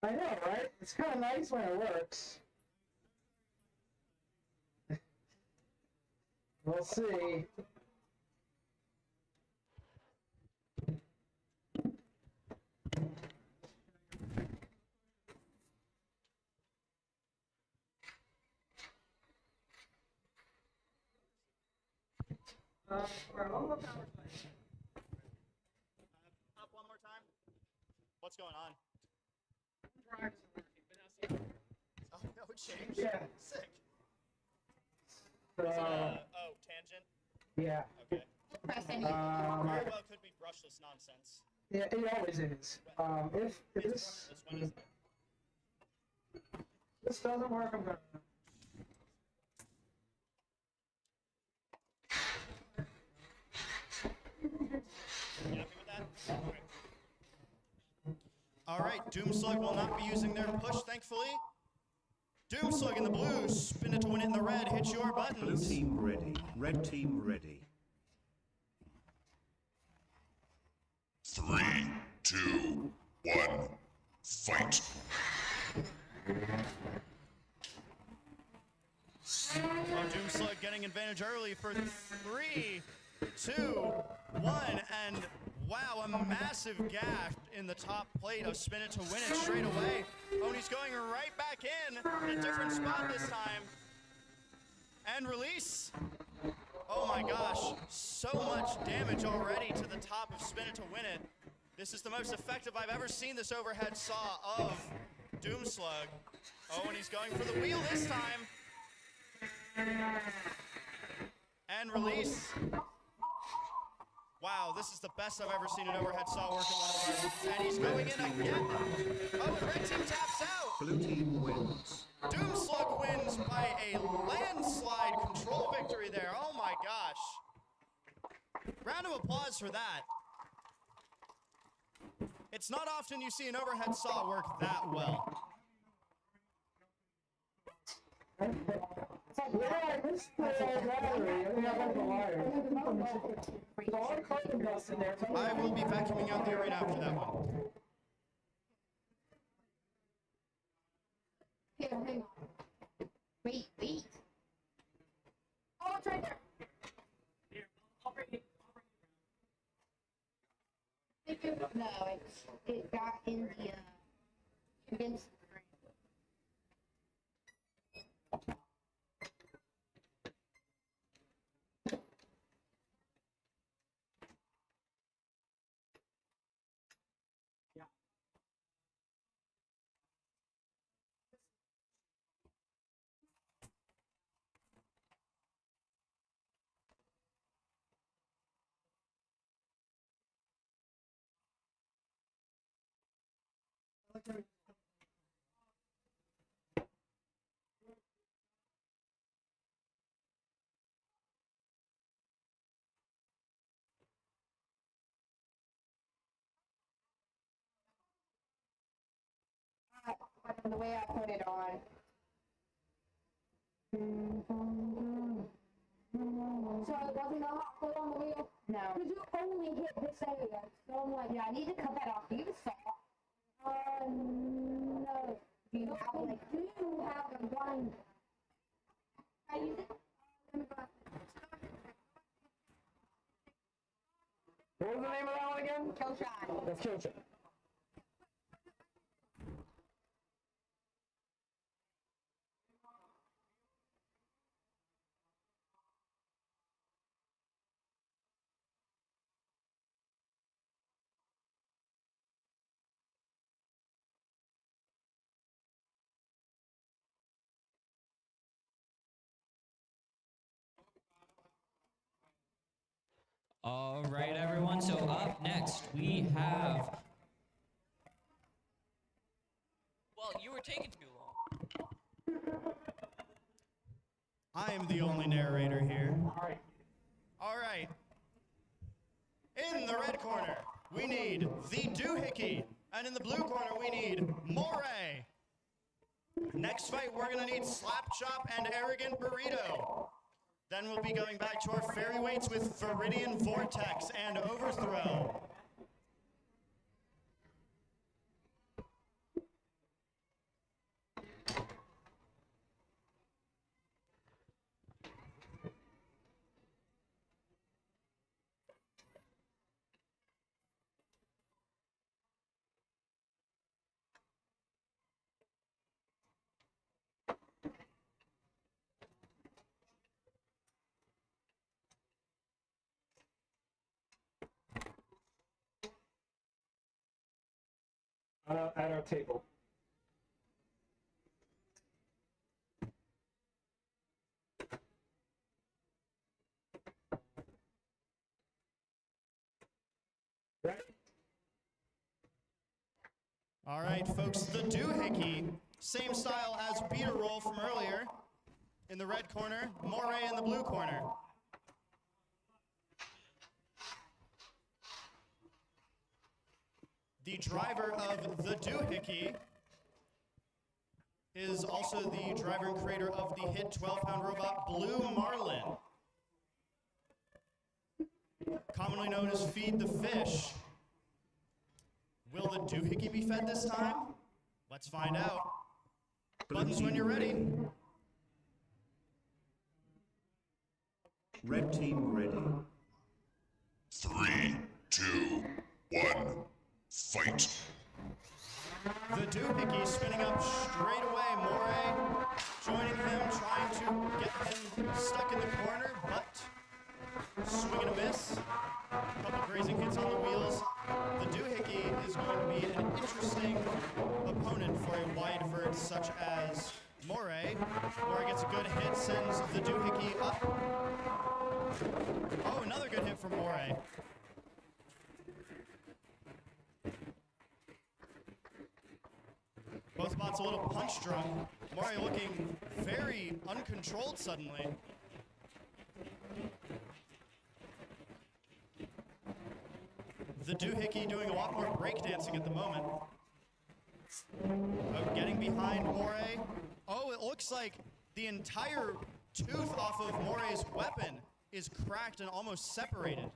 I know, right? It's kind of nice when it works. We'll see. Up one more time. What's going on? Oh, no, it changed. Yeah. Sick. So, Is it tangent? yeah. Okay. Press any. Very well could be brushless nonsense. Yeah, it always is. If this doesn't work, I'm gonna. Alright, Doomslug will not be using their push, thankfully. Doomslug in the blue, spin it to win it in the red, hit your Blue buttons. team ready. Red team ready. 3, 2, 1, fight. Oh, Doomslug getting advantage early for 3, 2, 1, and wow, a massive gash in the top plate of Spin It to win it straight away. Pony's going right back in a different spot this time. And release. Oh my gosh, so much damage already to the top of Spin It to win it. This is the most effective I've ever seen this overhead saw of Doomslug. Oh, and he's going for the wheel this time. And release. Wow, this is the best I've ever seen an overhead saw work at one of ours. And he's going in again. Oh, and red team taps out. Blue team wins. Doomslug wins by a landslide control victory there. Oh my gosh. Round of applause for that. It's not often you see an overhead saw work that well. Yeah, this battery. I think I'm on the wire. There's a lot of carbon dust in there. I will be vacuuming out the arena after that one. Here, hang on. Wait. Oh, it's right there. Here, I'll bring it. No, it got in the condensed. The way I put it on. So it wasn't a hot foot on the wheel? No. Because you only hit this area. So I'm like, yeah, I need to cut that off. You saw. No. Do you have like, do you have a gun? I use it. What was the name of that one again? Killshot. That's Killshot. All right, everyone. So up next, we have... Well, you were taking too long. I am the only narrator here. All right. In the red corner, we need the Doohickey. And in the blue corner, we need Moray. Next fight, we're going to need Slapchop and Arrogant Burrito. Then we'll be going back to our Fairyweights with Viridian Vortex and Overthrow. At our table. Right? All right, folks, the doohickey, same style as Beeter roll from earlier. In the red corner, Moray in the blue corner. The driver of the doohickey is also the driver and creator of the hit 12-pound robot Blue Marlin, commonly known as Feed the Fish. Will the doohickey be fed this time? Let's find out. Buttons when you're ready. Red team ready. 3, 2, 1, fight. The doohickey spinning up straight away. Moray joining him, trying to get him stuck in the corner, but swing and a miss. A couple grazing hits on the wheels. The doohickey is going to be an interesting opponent for a wide vert such as Moray. Moray gets a good hit, sends the doohickey up. Oh, another good hit from Moray. Both bots a little punch drunk. Moray looking very uncontrolled suddenly. The doohickey doing a lot more breakdancing at the moment. Oh, getting behind Moray. Oh, it looks like the entire tooth off of Moray's weapon is cracked and almost separated.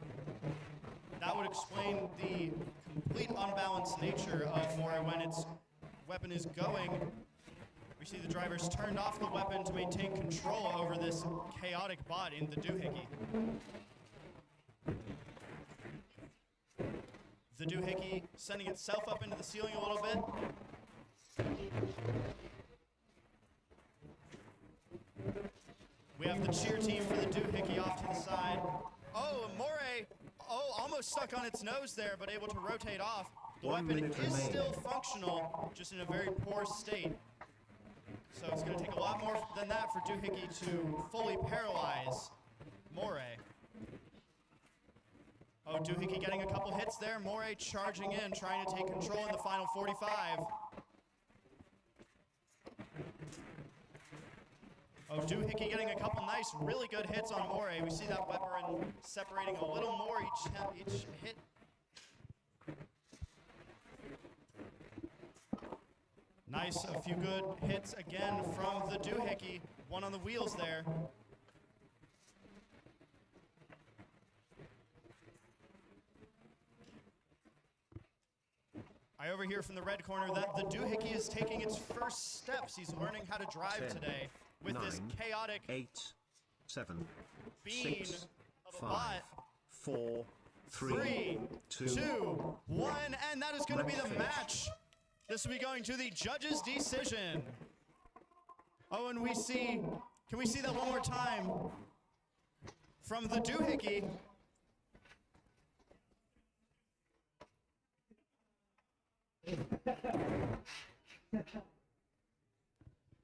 That would explain the complete unbalanced nature of Moray when its weapon is going. We see the drivers turned off the weapon to maintain control over this chaotic bot in the doohickey. The doohickey sending itself up into the ceiling a little bit. We have the cheer team for the doohickey off to the side. Oh, Moray, almost stuck on its nose there, but able to rotate off. The weapon is still functional, just in a very poor state. So it's going to take a lot more than that for doohickey to fully paralyze Moray. Oh, doohickey getting a couple hits there. Moray charging in, trying to take control in the final 45. Oh, doohickey getting a couple nice, really good hits on Moray. We see that weapon separating a little more each hit. Nice, a few good hits again from the doohickey. One on the wheels there. I overhear from the red corner that the doohickey is taking its first steps. He's learning how to drive 10, today with 9, this chaotic 8, 7, bean 6, of a 5, bot. 4, 3, 2, 1, and that is going to be the Finish. match. This will be going to the judges' decision. Oh, and can we see that one more time? From the doohickey.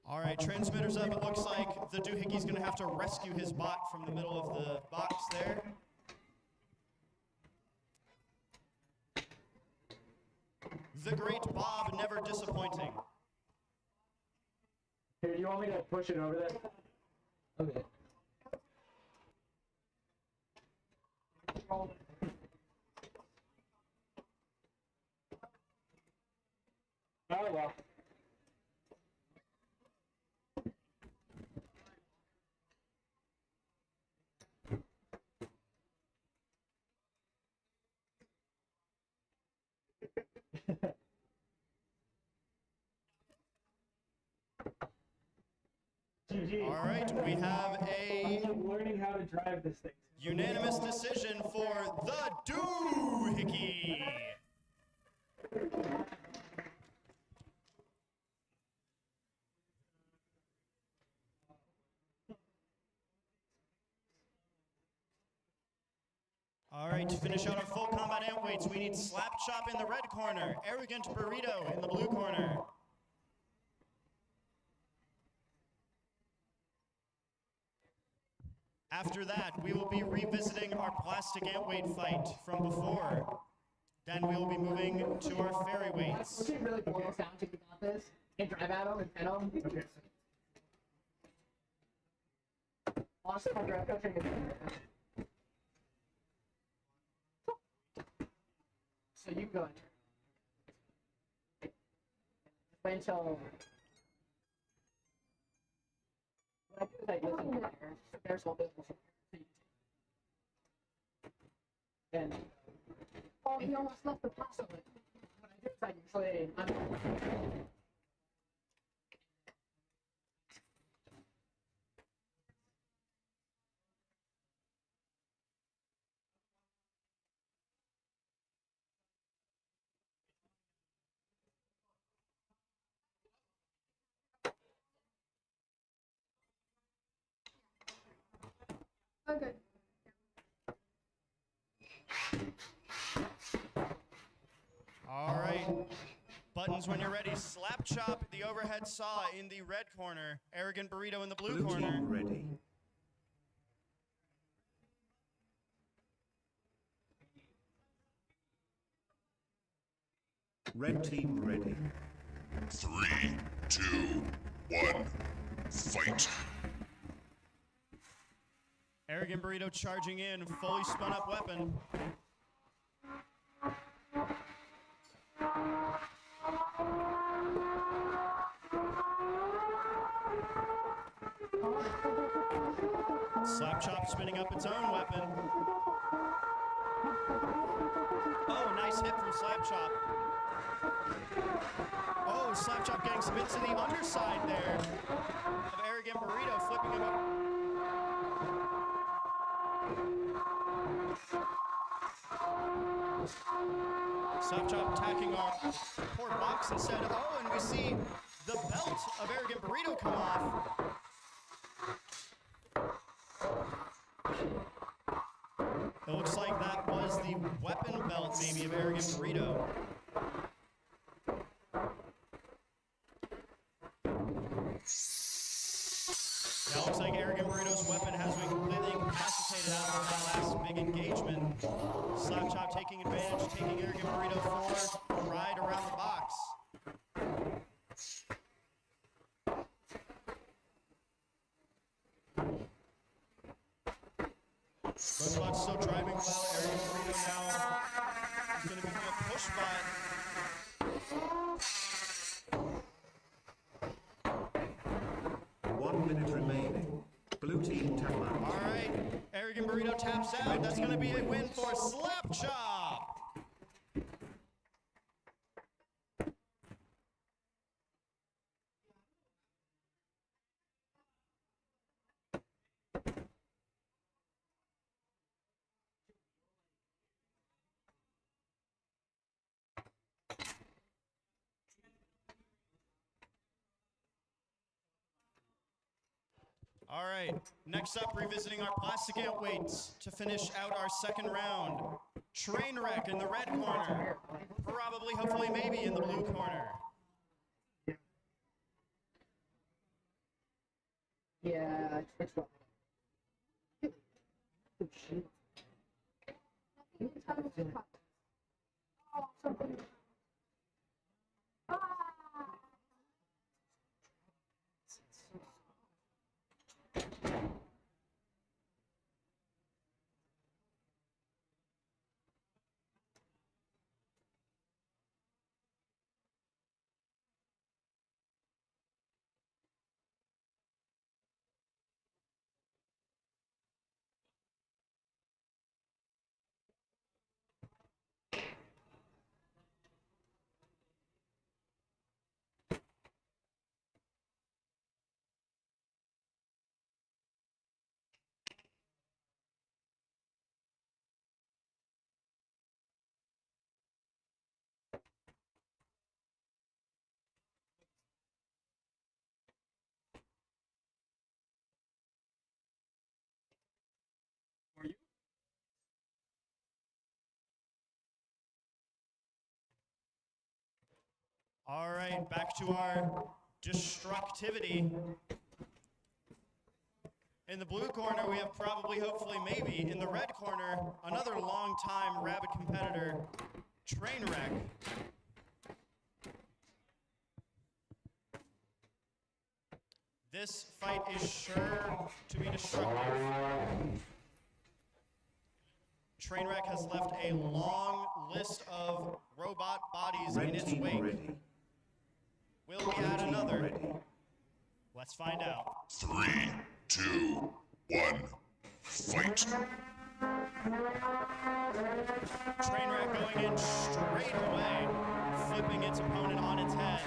All right, transmitters up. It looks like the doohickey's going to have to rescue his bot from the middle of the box there. The great Bob, never disappointing. Here, do you want me to push it over there? Okay. Oh, well. GG. All right, we have a I'm learning how to drive this thing. unanimous decision for the doohickey. All right, to finish out our full combat Antweights, we need Slap Chop in the red corner, Arrogant Burrito in the blue corner. After that, we will be revisiting our plastic Antweight fight from before. Then we will be moving to our Fairyweights. Which really boils down to, we got this, and drive at them and pin them. Okay. Honestly, my draft coaching is so you go. Wait until. What I do is I listen to there, so there's all business. And. Oh, he almost left the pass of it. What I do is I usually. Okay. All right. Buttons when you're ready. Slap Chop, the overhead saw in the red corner. Arrogant Burrito in the blue corner. Team ready. Red team ready. 3, 2, 1, fight. Arrogant Burrito charging in, fully spun up weapon. Slap Chop spinning up its own weapon. Oh, nice hit from Slap Chop. Oh, Slap Chop getting some hits to the underside there of Arrogant Burrito, flipping him up. Slap Chop attacking our poor box instead. Oh, and we see the belt of Arrogant Burrito come off. It looks like that was the weapon belt, maybe, of Arrogant Burrito. Now it looks like Arrogant Burrito's weapon has been completely incapacitated out of that last big engagement. Slap Chop taking advantage, taking Arrogant Burrito for a ride around the box. Rosebud's still driving well. Arrogant Burrito now is going to be doing a push bot. Blue team tap out. All right, Arrogant Burrito taps out. That's going to be a win for Slap Chop. All right, next up, revisiting our plastic Antweights to finish out our second round. Trainwreck in the red corner. Probably, hopefully, maybe in the blue corner. Yeah, it's fine. Oh, shit. Oh, something. All right, back to our destructivity. In the blue corner, we have probably, hopefully, maybe. In the red corner, another long-time RABID competitor, Trainwreck. This fight is sure to be destructive. Trainwreck has left a long list of robot bodies in its wake. Ready. Will we add another? Let's find out. 3, 2, 1, fight. Trainwreck going in straight away, flipping its opponent on its head.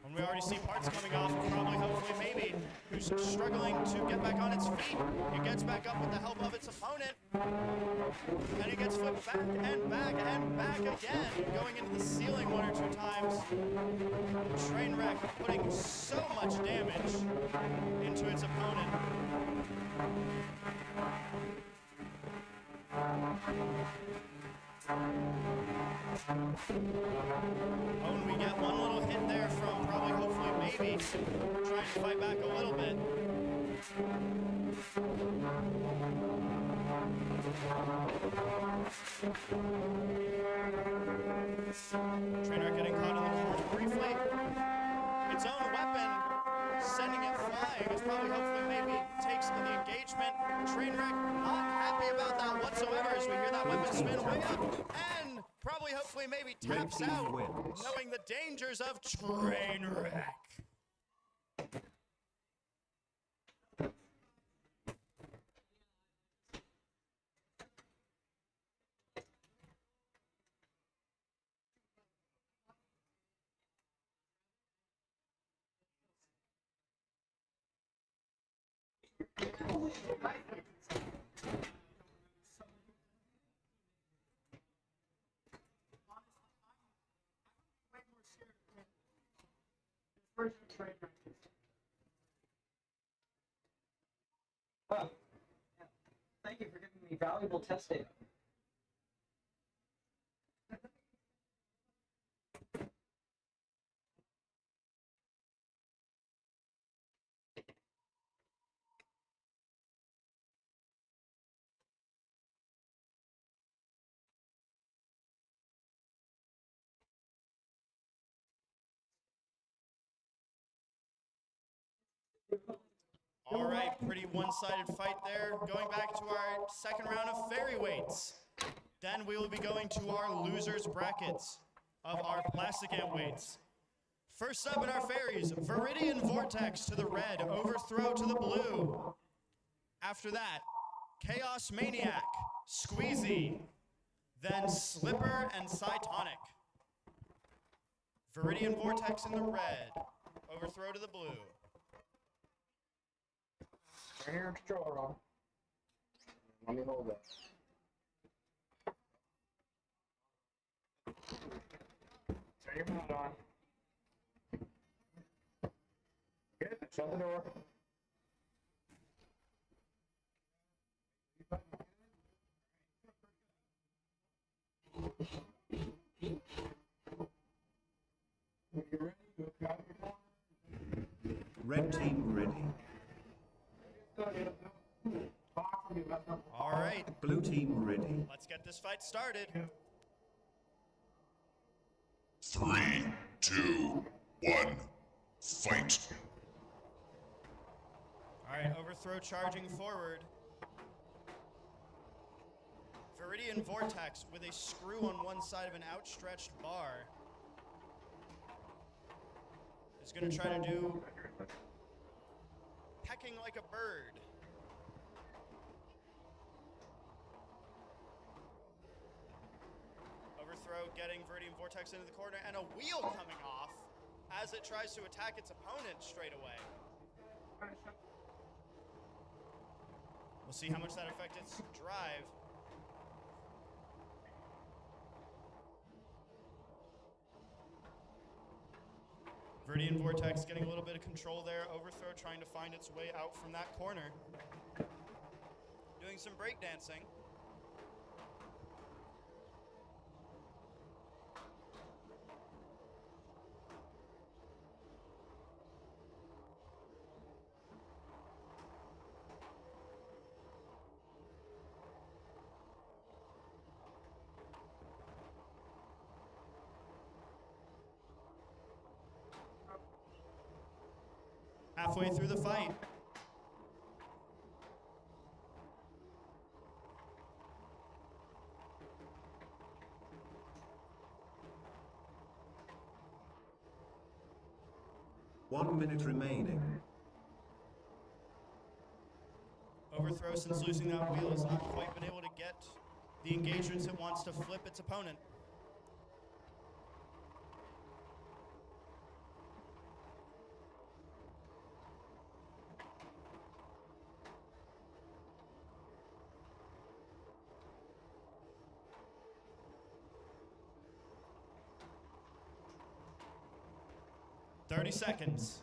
When we already see parts coming off, probably, hopefully, maybe, who's struggling to get back on its feet. It gets back up with the help of its opponent. And it gets flipped back and back and back again, going into the ceiling 1 or 2 times. Trainwreck putting so much damage into its opponent. Oh, and we get one little hit there from probably, hopefully, maybe, trying to fight back a little bit. Trainwreck getting caught in the corner briefly. Its own weapon sending it flying is probably, hopefully, maybe takes the engagement. Trainwreck not happy about that whatsoever as we hear that weapon spin way up and probably, hopefully, maybe taps out, knowing the dangers of Trainwreck. Oh, thank you for giving me valuable test data. All right, pretty one-sided fight there. Going back to our second round of Fairyweights. Then we will be going to our losers brackets of our plastic Antweights. First up in our fairies, Viridian Vortex to the red, Overthrow to the blue. After that, Chaos Maniac, Squeezy, then Slipper and Cytonic. Viridian Vortex in the red, Overthrow to the blue. Turn your controller on. Let me hold it. Turn your mode on. Good. Shut the door. Red team ready. All right. Blue team ready. Let's get this fight started. 3, 2, 1, fight. All right, Overthrow charging forward. Viridian Vortex with a screw on one side of an outstretched bar is going to try to do pecking like a bird. Overthrow getting Viridian Vortex into the corner and a wheel coming off as it tries to attack its opponent straight away. We'll see how much that affects its drive. Viridian Vortex getting a little bit of control there. Overthrow trying to find its way out from that corner. Doing some breakdancing. halfway through the fight. One minute remaining. Overthrow, since losing that wheel, has not quite been able to get the engagements it wants to flip its opponent. Thirty seconds.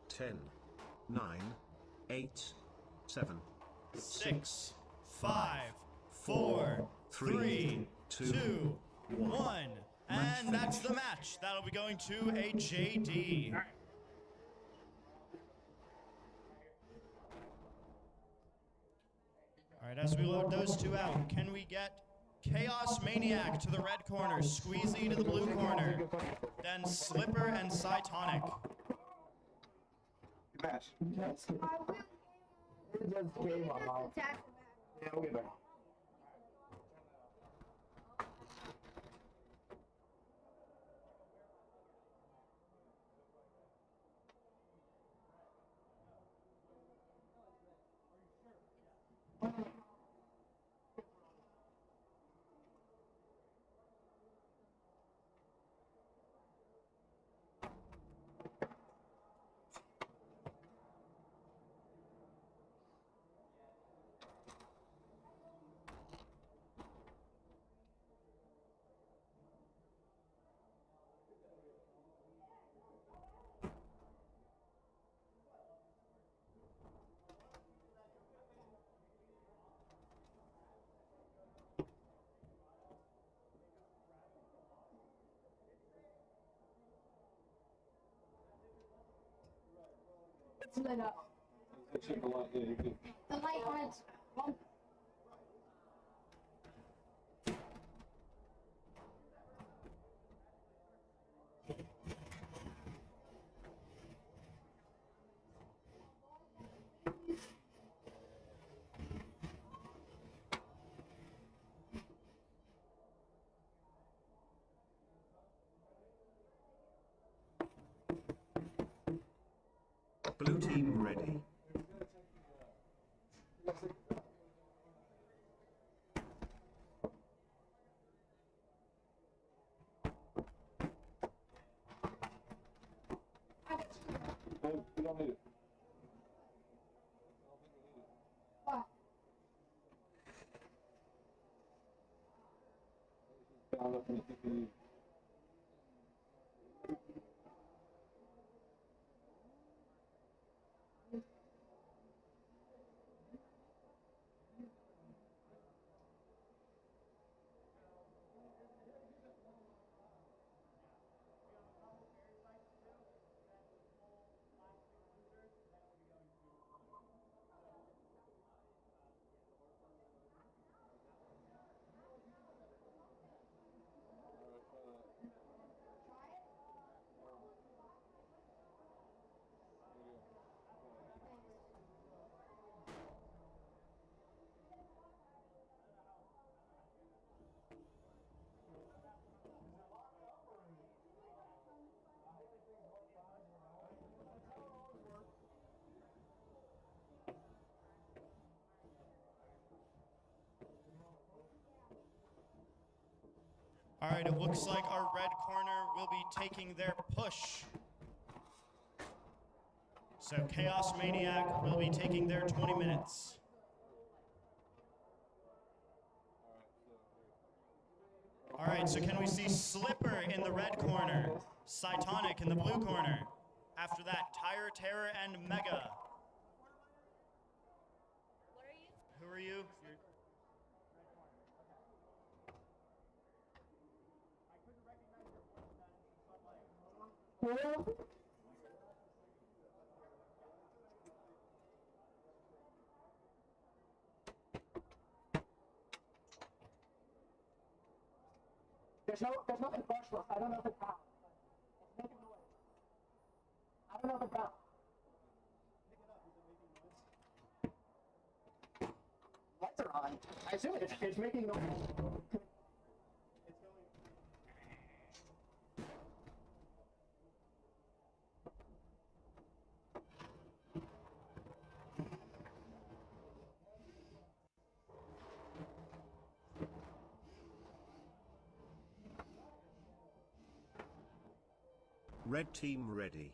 Ten, 9, 8, 7, 6, 5, 4, 3, 2, 1. And that's the match. That'll be going to a JD. All right, as we load those two out, can we get Chaos Maniac to the red corner, Squeezy to the blue corner, then Slipper and Cytonic. Match. Yes. It just came on mouth. Yeah, we'll get back. It's lit up. The light on its bump. Blue team ready. We don't need it. What? Found up in the CPU. All right, it looks like our red corner will be taking their push. So Chaos Maniac will be taking their 20 minutes. All right, so can we see Slipper in the red corner, Cytonic in the blue corner? After that, Tire Terror and Mega. What are you? Who are you? There's nothing brushless. I don't know if it's out. It's making noise. I don't know if it's out. Lights are on. I assume it's making noise. Red team ready.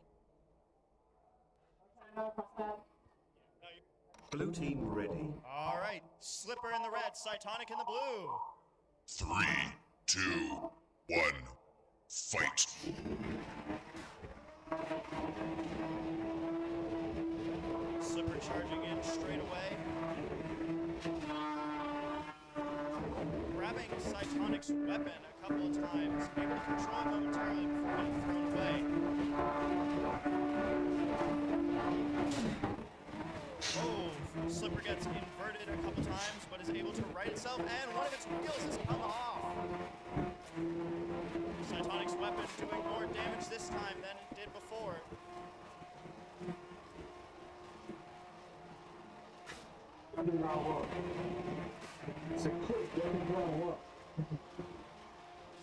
Blue team ready. All right, Slipper in the red, Cytonic in the blue. 3, 2, 1, fight. Slipper charging in straight away. Grabbing Cytonic's weapon a couple of times, able to control it momentarily before being thrown away. Oh, Slipper gets inverted a couple times, but is able to right itself, and one of its wheels has come off. Cytonic's weapon doing more damage this time than it did before.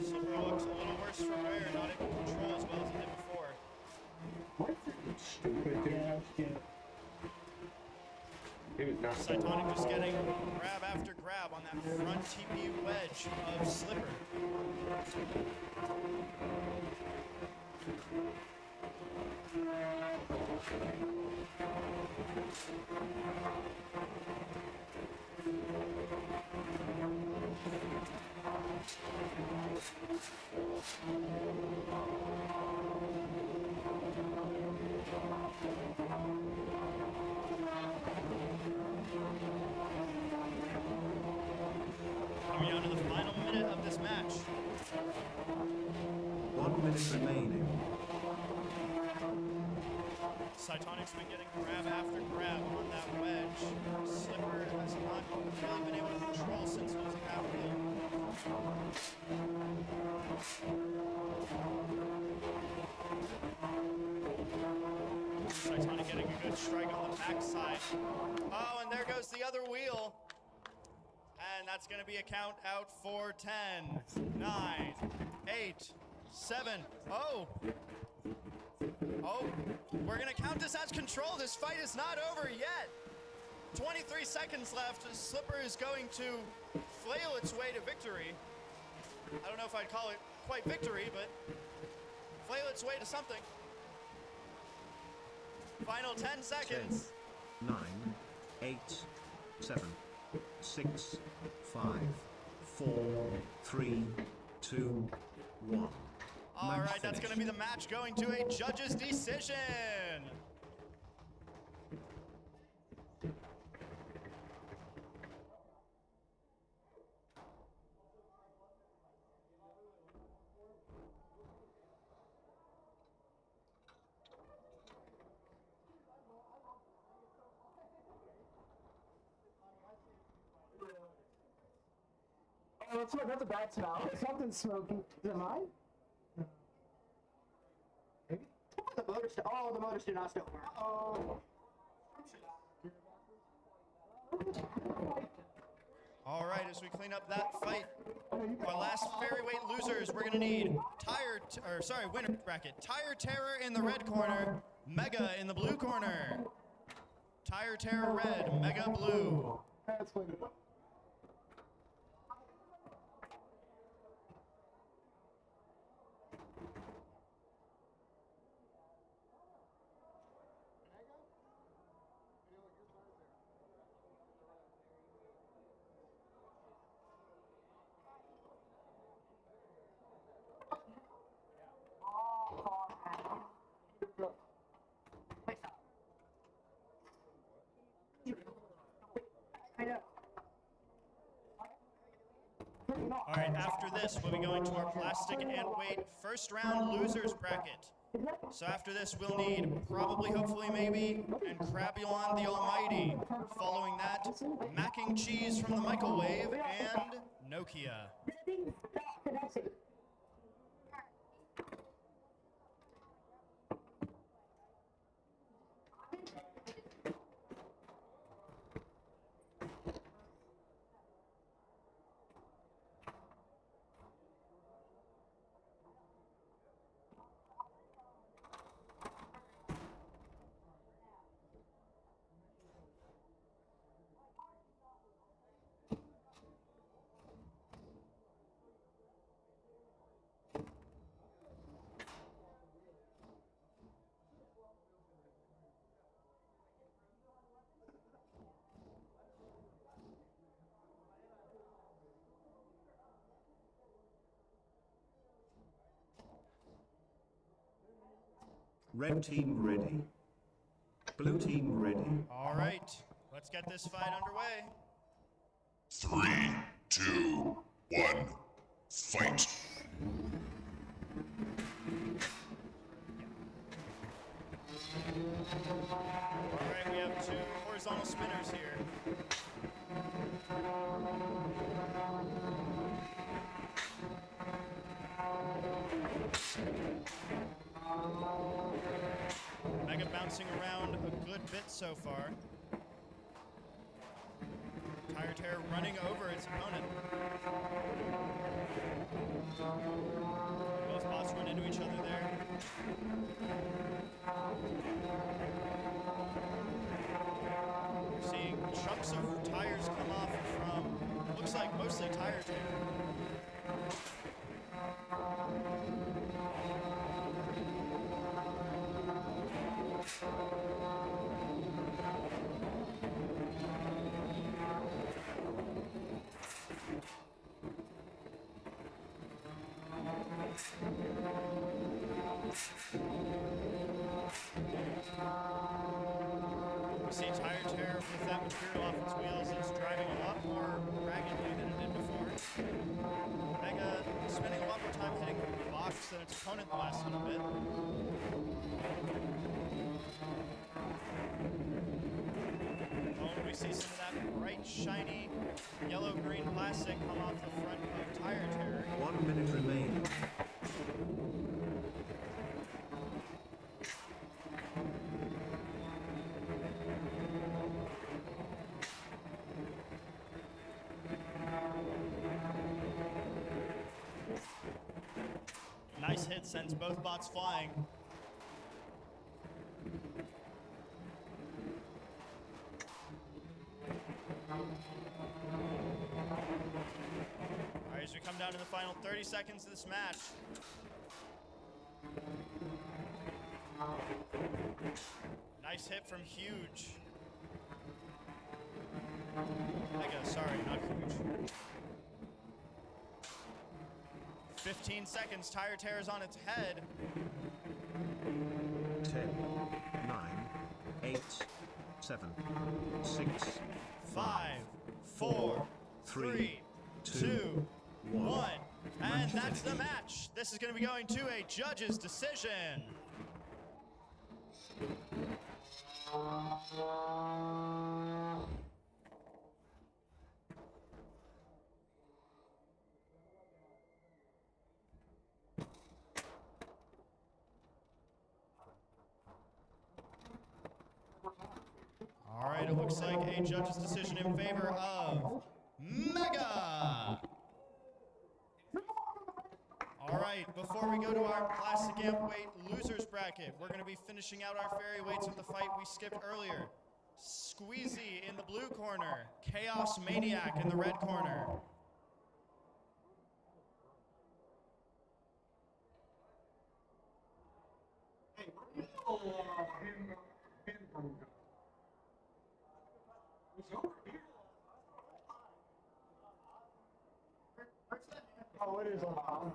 Slipper looks a little worse from where, not able to control as well as he did before. Stupid, dude. Cytonic just getting grab after grab on that front TP wedge of Slipper. Coming down to the final minute of this match. 1 minute remaining. Cytonic's been getting grab after grab on that wedge. Slipper has not really been able to control since losing that wheel. Cytonic getting a good strike on the backside. Oh, and there goes the other wheel. And that's going to be a count out for 10, 9, 8, 7. Oh, we're going to count this as control. This fight is not over yet. 23 seconds left. Slipper is going to flail its way to victory. I don't know if I'd call it quite victory, but flail its way to something. Final 10 seconds. 10, 9, 8, 7, 6, 5, 4, 3, 2, 1. All right, that's going to be the match going to a judge's decision. Oh, that's a bad smell. Something's smoking. Is it mine? Maybe. The motor's still. Oh, the motor's still not still working. Oh. All right, as we clean up that fight, our last Fairyweight losers, we're gonna need winner bracket. Tire Terror in the red corner, Mega in the blue corner. Tire Terror red, Mega blue. That's clean it up. All right, after this, we'll be going to our plastic and weight first round losers bracket. So after this, we'll need probably, hopefully, maybe, and Crabulon the Almighty. Following that, mac and cheese from the microwave and Nokia. Red team ready. Blue team ready. All right, let's get this fight underway. 3, 2, 1, fight. All right, we have 2 horizontal spinners here. Mega bouncing around a good bit so far. Tire Terror running over its opponent. Both bots run into each other there. We're seeing chunks of tires come off from, looks like mostly Tire Terror. We see Tire Terror with that material off its wheels. It's driving a lot more raggedly than it did before. Mega spending a lot more time hitting the box than its opponent the last little bit. Oh, we see some of that bright, shiny, yellow-green plastic come off the front of Tire Terror. 1 minute remaining. Nice hit, sends both bots flying. All right, as we come down to the final 30 seconds of this match. Nice hit from Huge. Mega, sorry, not Huge. 15 seconds, Tire Terror's on its head. 10, 9, 8, 7, 6, 5, 4, 3, 2, 1. And that's the match. This is going to be going to a judge's decision. All right, it looks like a judge's decision in favor of Mega. All right, before we go to our plastic Antweight losers bracket, we're going to be finishing out our Fairyweights with the fight we skipped earlier. Squeezy in the blue corner, Chaos Maniac in the red corner. Oh, it is on.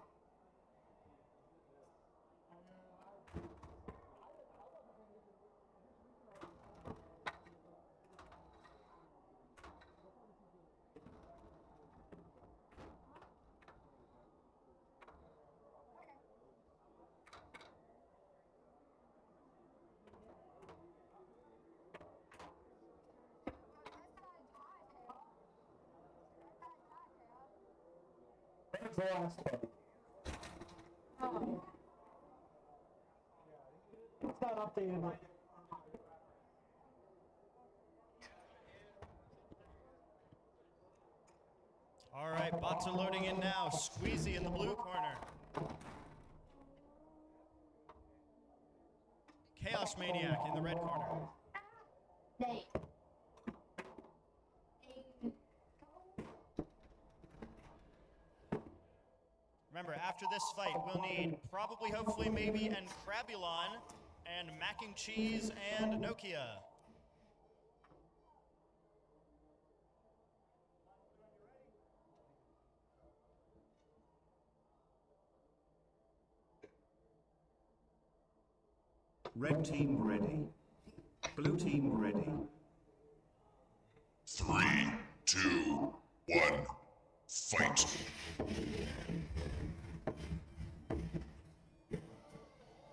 towards the last one. Oh. It's not updated. All right, bots are loading in now. Squeezy in the blue corner. Chaos Maniac in the red corner. Nate. Remember, after this fight, we'll need probably, hopefully, maybe, and Crabulon, and Mac and Cheese, and Nokia. Red team ready. Blue team ready. 3, 2, 1, fight.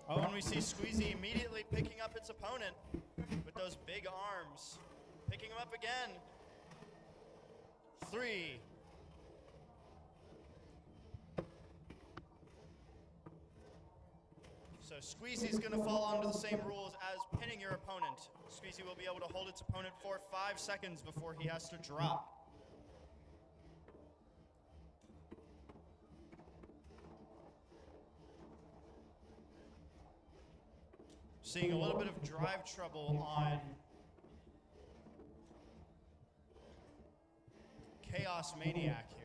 Oh, and we see Squeezy immediately picking up its opponent with those big arms. Picking him up again. 3. So Squeezy's going to fall under the same rules as pinning your opponent. Squeezy will be able to hold its opponent for 5 seconds before he has to drop. Seeing a little bit of drive trouble on Chaos Maniac here.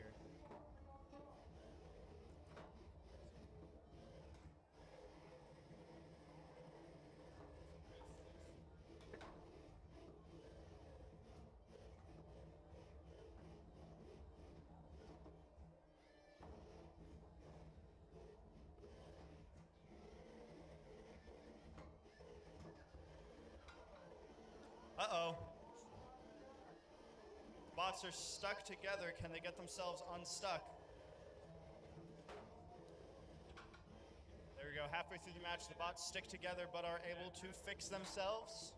Uh-oh. Bots are stuck together. Can they get themselves unstuck? There we go. Halfway through the match, the bots stick together but are able to fix themselves.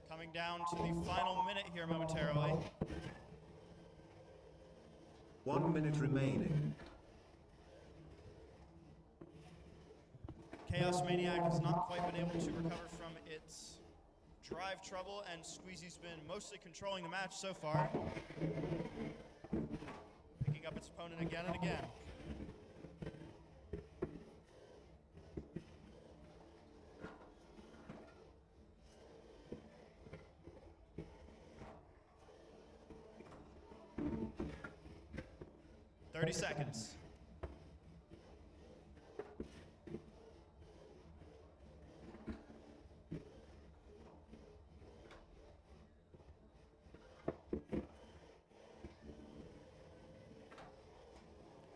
Coming down to the final minute here momentarily. 1 minute remaining. Chaos Maniac has not quite been able to recover from its drive trouble, and Squeezy's been mostly controlling the match so far. Picking up its opponent again and again. "30 seconds.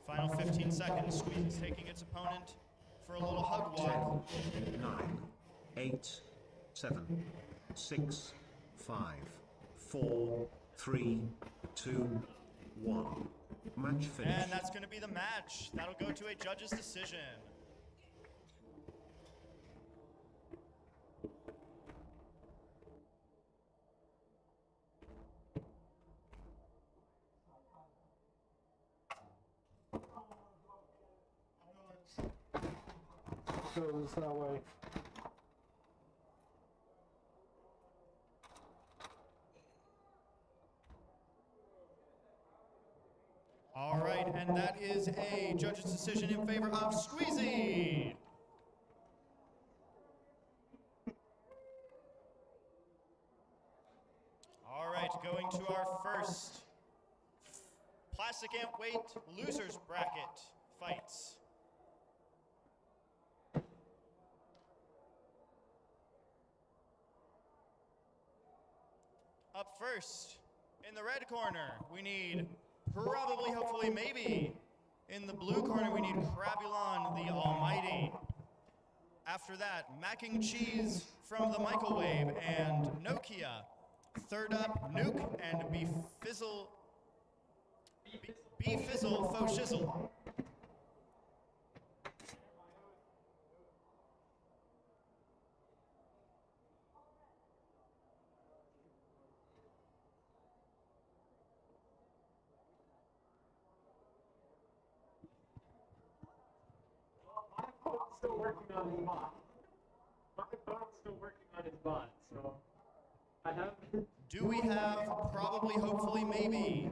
Final 15 seconds. Squeezy's taking its opponent for a little hug walk. 10, 9, 8, 7, 6, 5, 4, 3, 2, 1. Match finished. And that's going to be the match. That'll go to a judge's decision. Goes that way. All right, and that is a judge's decision in favor of Squeezy. All right, going to our first plastic Antweight losers bracket fights. Up first, in the red corner, we need probably, hopefully, maybe. In the blue corner, we need Crabulon the Almighty. After that, Mac and Cheese from the Microwave and Nokia. Third up, Nuke and B-Fizzle Faux Shizle. working on his bot. My bot's still working on his bot, so I have. Do we have probably, hopefully, maybe?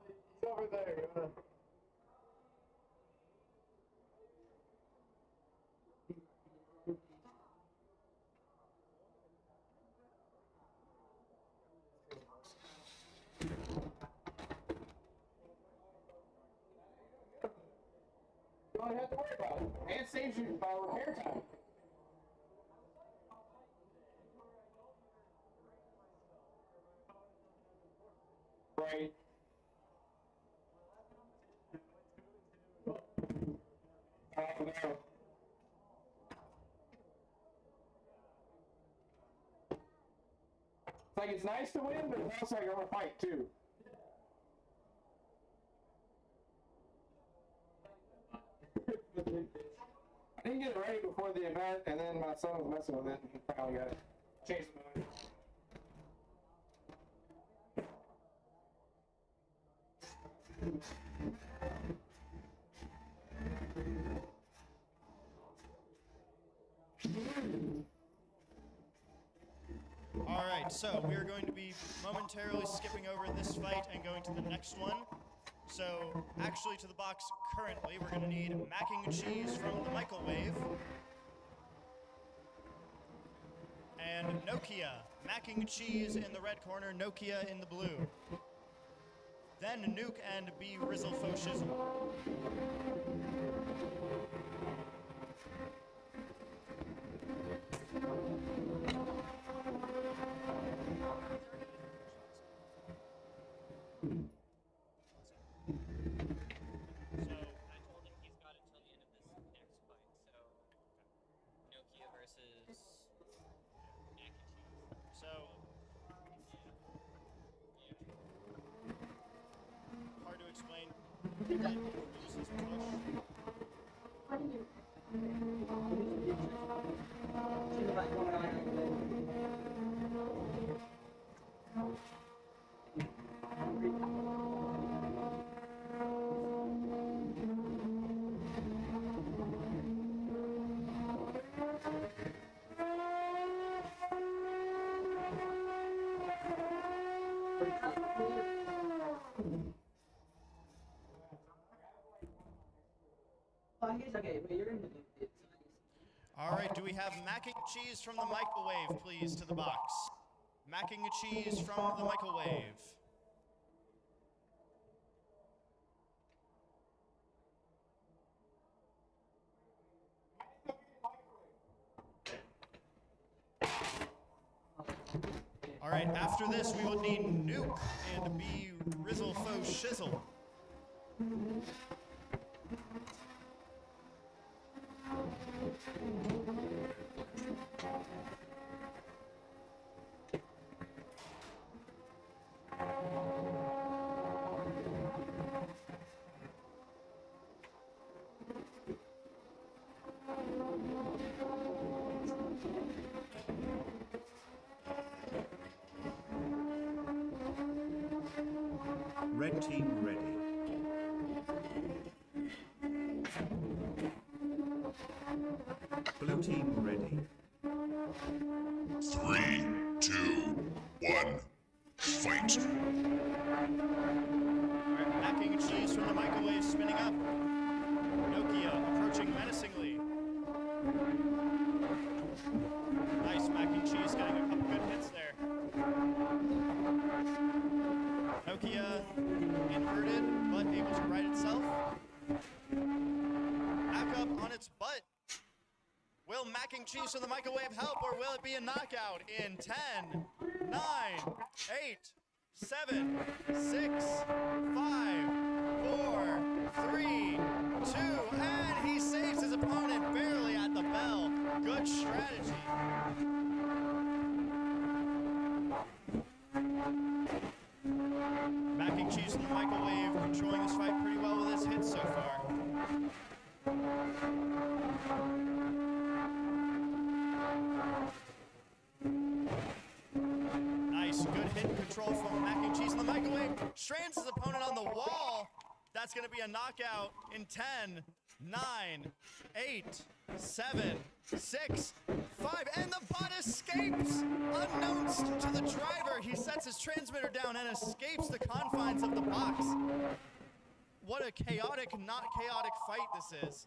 He's over there. You don't have to worry about it. And saves you repair time. Right. Oh no. It's like it's nice to win, but it's also like you want to fight too. I didn't get it ready before the event, and then my son was messing with it, and finally got it. Changed the mode. All right, so we are going to be momentarily skipping over this fight and going to the next one. So, actually to the box currently, we're going to need macking and cheese from the microwave. And Nokia, macking and cheese in the red corner, Nokia in the blue. Then Nuke and B-Rizzle faux Shizle. All right, do we have mac and cheese from the microwave, please, to the box? Mac and cheese from the microwave. All right, after this, we will need Nuke and B-Rizzle faux Shizle. Red team ready. Blue team ready. 3, 2, 1, fight. Alright, macking and cheese from the microwave spinning up. Nokia approaching menacingly. Nice mac and cheese getting a couple good hits there. Nokia inverted, but able to right itself. Back up on its butt. Will mac and cheese from the microwave help, or will it be a knockout in 10, 9, 8, 7, 6, 5, 4, 3, 2, and he saves his opponent barely at the bell. Good strategy. Mac and cheese in the microwave, controlling this fight pretty well with his hits so far. Nice, good hit control from Mac and cheese in the microwave. Strands his opponent on the wall. That's going to be a knockout in 10, 9, 8, 7, 6, 5, and the bot escapes! Unbeknownst to the driver, he sets his transmitter down and escapes the confines of the box. What a chaotic, not chaotic fight this is.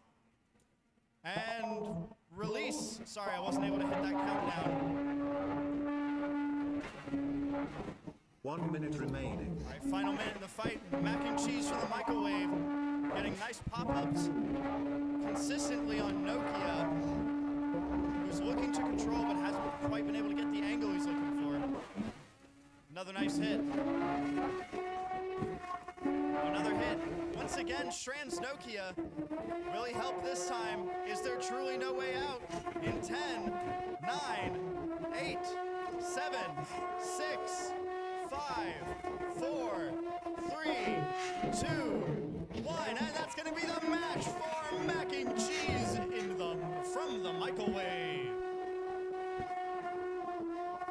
And release. Sorry, I wasn't able to hit that countdown. 1 minute remaining. All right, final minute in the fight. Mac and cheese from the microwave. Getting nice pop-ups consistently on Nokia, who's looking to control but hasn't quite been able to get the angle he's looking for. Another nice hit. Another hit. Once again, Strand's Nokia. Will he help this time? Is there truly no way out? In 10, 9, 8, 7, 6, 5, 4, 3, 2, 1. And that's going to be the match for Mac and Cheese from the microwave.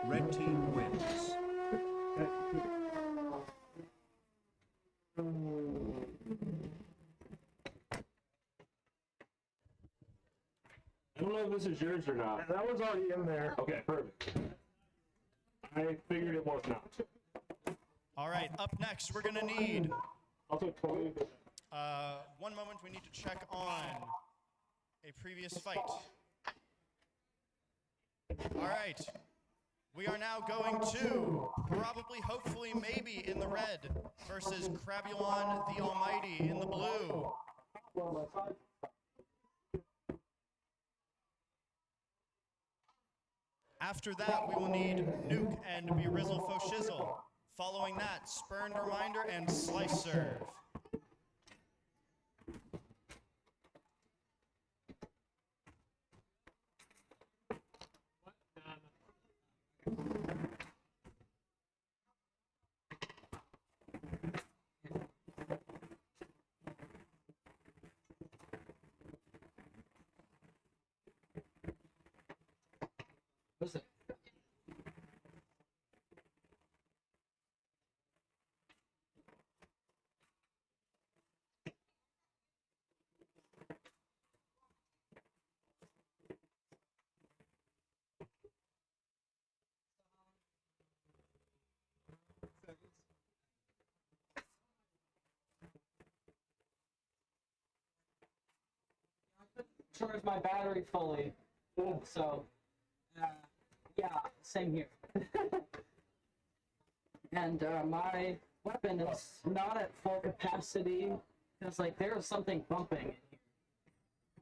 Red team wins. I don't know if this is yours or not. That was already in there. Okay, perfect. I figured it was not. All right, up next, we're going to need... Also, totally. 1 moment, we need to check on a previous fight. All right, we are now going to, probably, hopefully, maybe in the red versus Crabulon the Almighty in the blue. After that, we will need Nuke and B-Rizzle for Shizle. Following that, Spurned Reminder and Slice Serve. What's it? Charge my battery fully, so yeah, same here. And my weapon is not at full capacity because like there is something bumping in here.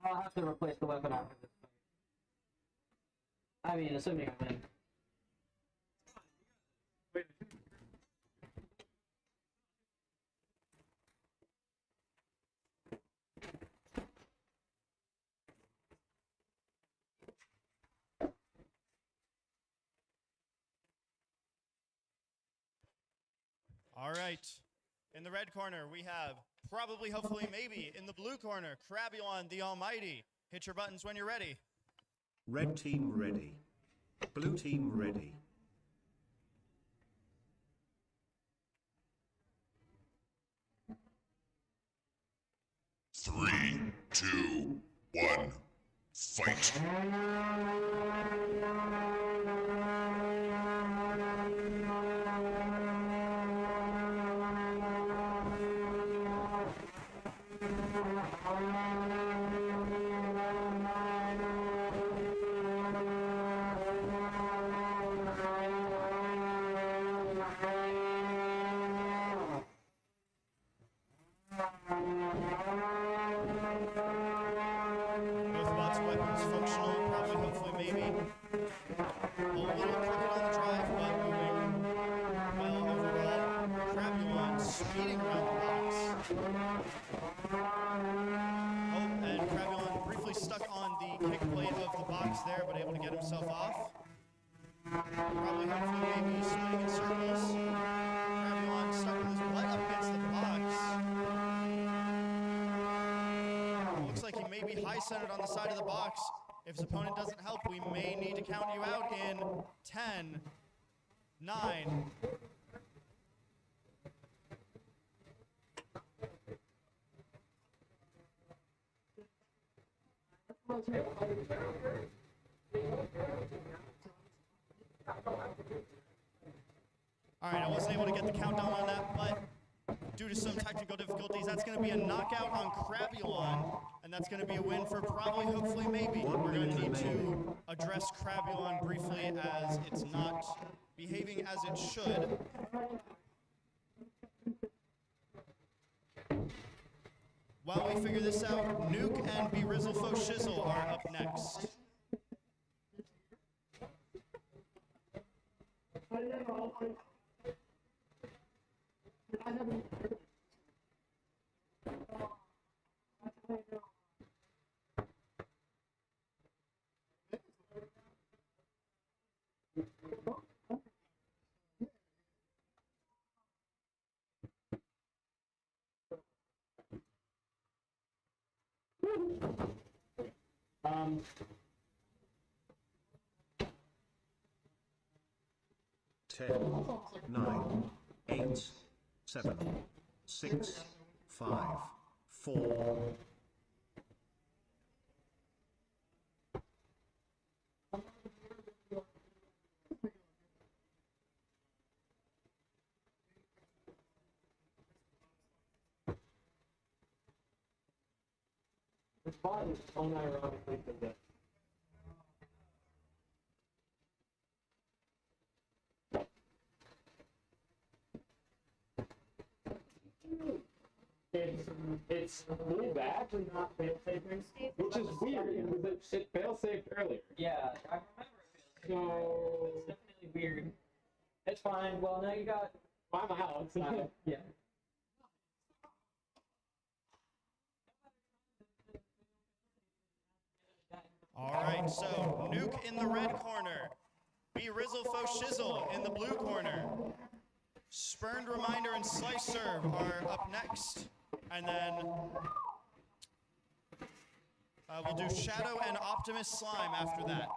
I'll have to replace the weapon after this fight. I mean, assuming I win. All right, in the red corner, we have probably, hopefully, maybe in the blue corner, Crabulon the Almighty. Hit your buttons when you're ready. Red team ready. Blue team ready. Three, 2, 1, fight. There, but able to get himself off. Probably, hopefully, maybe swinging in circles. Crabulon stuck with his butt up against the box. Looks like he may be high-centered on the side of the box. If his opponent doesn't help, we may need to count you out in 10, 9, Alright, I wasn't able to get the countdown on that, but due to some technical difficulties, that's going to be a knockout on Crabulon, and that's going to be a win for probably, hopefully, maybe. We're going to need to address Crabulon briefly as it's not behaving as it should. While we figure this out, Nuke and B-Rizzle Shizle are up next. Ten, 9, 8, 7, 6, 5, 4. The spot is unironically the It's really bad to not fail safing, which is weird because it fail saved earlier. Yeah, I remember it. It's definitely weird. It's fine. Well, now you got 5 miles. yeah. Alright, so Nuke in the red corner, B-Rizzle Shizle in the blue corner. Spurned Reminder and Slice Serve are up next. And then we'll do Shadow and Optimus Slime after that.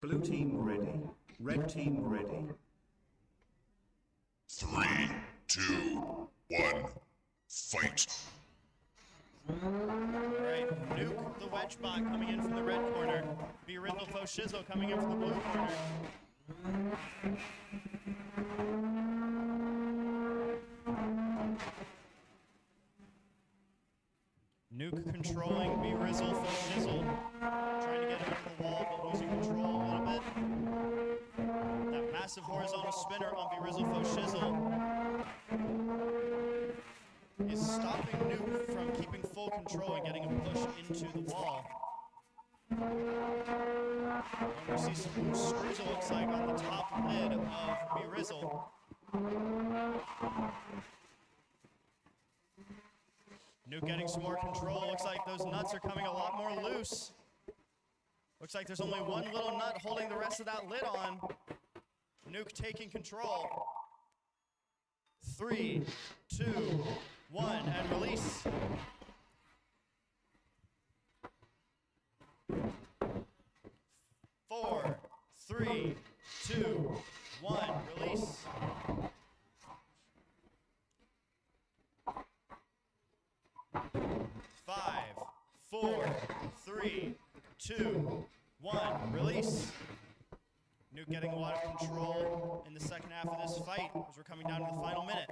Blue team ready. Red team ready. 3, 2, 1, fight. Alright, Nuke the Wedge Bot coming in from the red corner. B-Rizzle Shizle coming in from the blue corner. Nuke controlling B-Rizzle Shizle. Trying to get him into the wall, but losing control a little bit. That massive horizontal spinner on B-Rizzle Shizle is stopping Nuke from keeping full control and getting him pushed into the wall. And we see some loose screws, it looks like, on the top lid of B-Rizzle. Nuke getting some more control. Looks like those nuts are coming a lot more loose. Looks like there's only one little nut holding the rest of that lid on. Nuke taking control. 3, 2, 1, and release. Four, 3, 2, 1, release. Five, 4, 3, 2, 1, release. Nuke getting a lot of control in the second half of this fight as we're coming down to the final minute.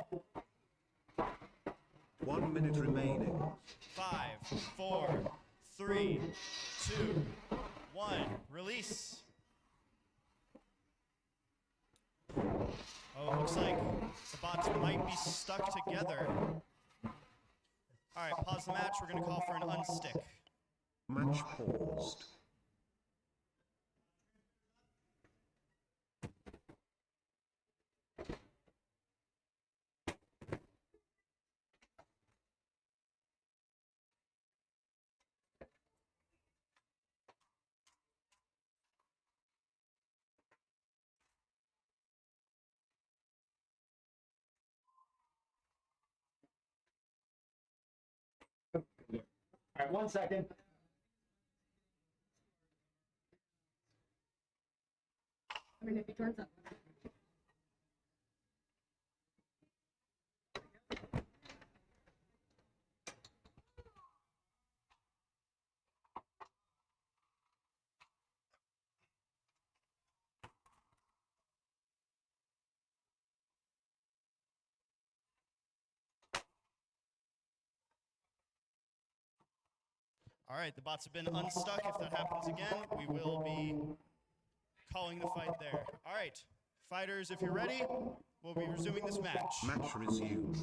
1 minute remaining. 5, 4, 3, 2, 1. Release. Oh, it looks like the bots might be stuck together. All right, pause the match. We're going to call for an unstick. Match paused. All right, 1 second. I mean, if he turns up. All right, the bots have been unstuck. If that happens again, we will be calling the fight there. All right, fighters, if you're ready, we'll be resuming this match. Match resumed.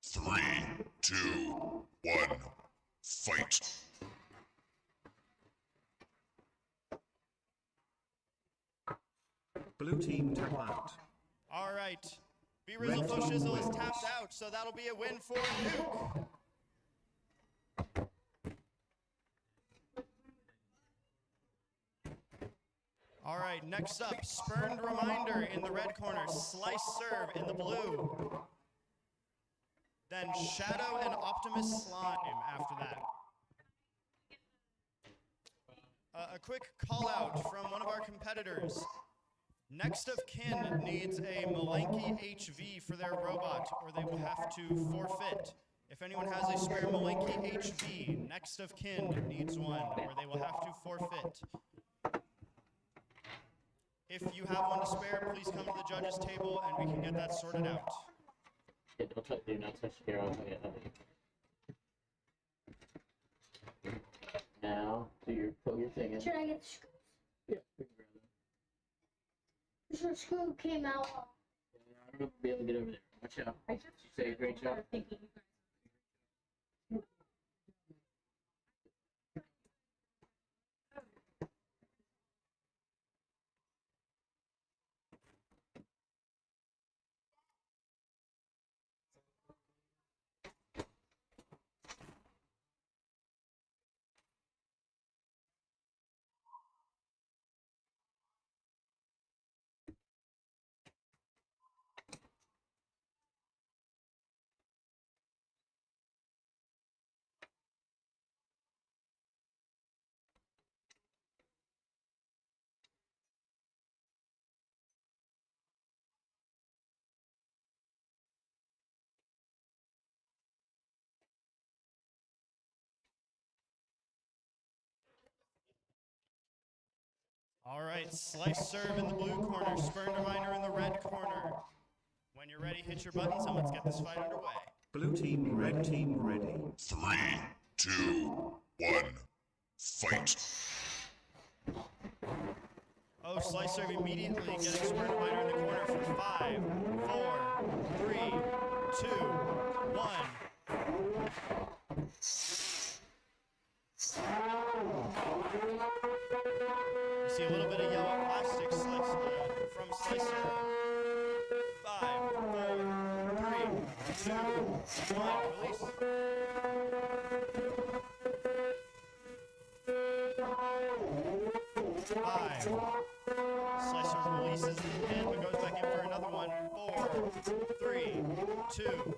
3, 2, 1, fight. Blue team tap out. All right, B-Rizzle Shizle is tapped out, so that'll be a win for Nuke. All right, next up, Spurned Reminder in the red corner, Slice Serve in the blue. Then Shadow and Optimus Slime after that. A quick call out from one of our competitors. Next of kin needs a Malenki HV for their robot, or they will have to forfeit. If anyone has a spare Malenki HV, next of kin needs one, or they will have to forfeit. If you have one to spare, please come to the judges' table and we can get that sorted out. Yeah, do not touch the arrow. Now, pull your thing in. Should I get the screws? Yeah, we can grab them. Sure, screw came out. I'm gonna be able to get over there. Watch out. I just You say a great job. thinking you guys. All right, Slice Serve in the blue corner, Spurned Reminder in the red corner. When you're ready, hit your buttons and let's get this fight underway. Blue team, red team ready. 3, 2, 1, fight. Oh, Slice Serve immediately getting Spurned Reminder in the corner for 5, 4, 3, 2, 1. You see a little bit of yellow plastic from Slicer. 5, 4, 3, 2, 1. Release. Five. Slicer releases the pin, but goes back in for another one. 4, 3, 2.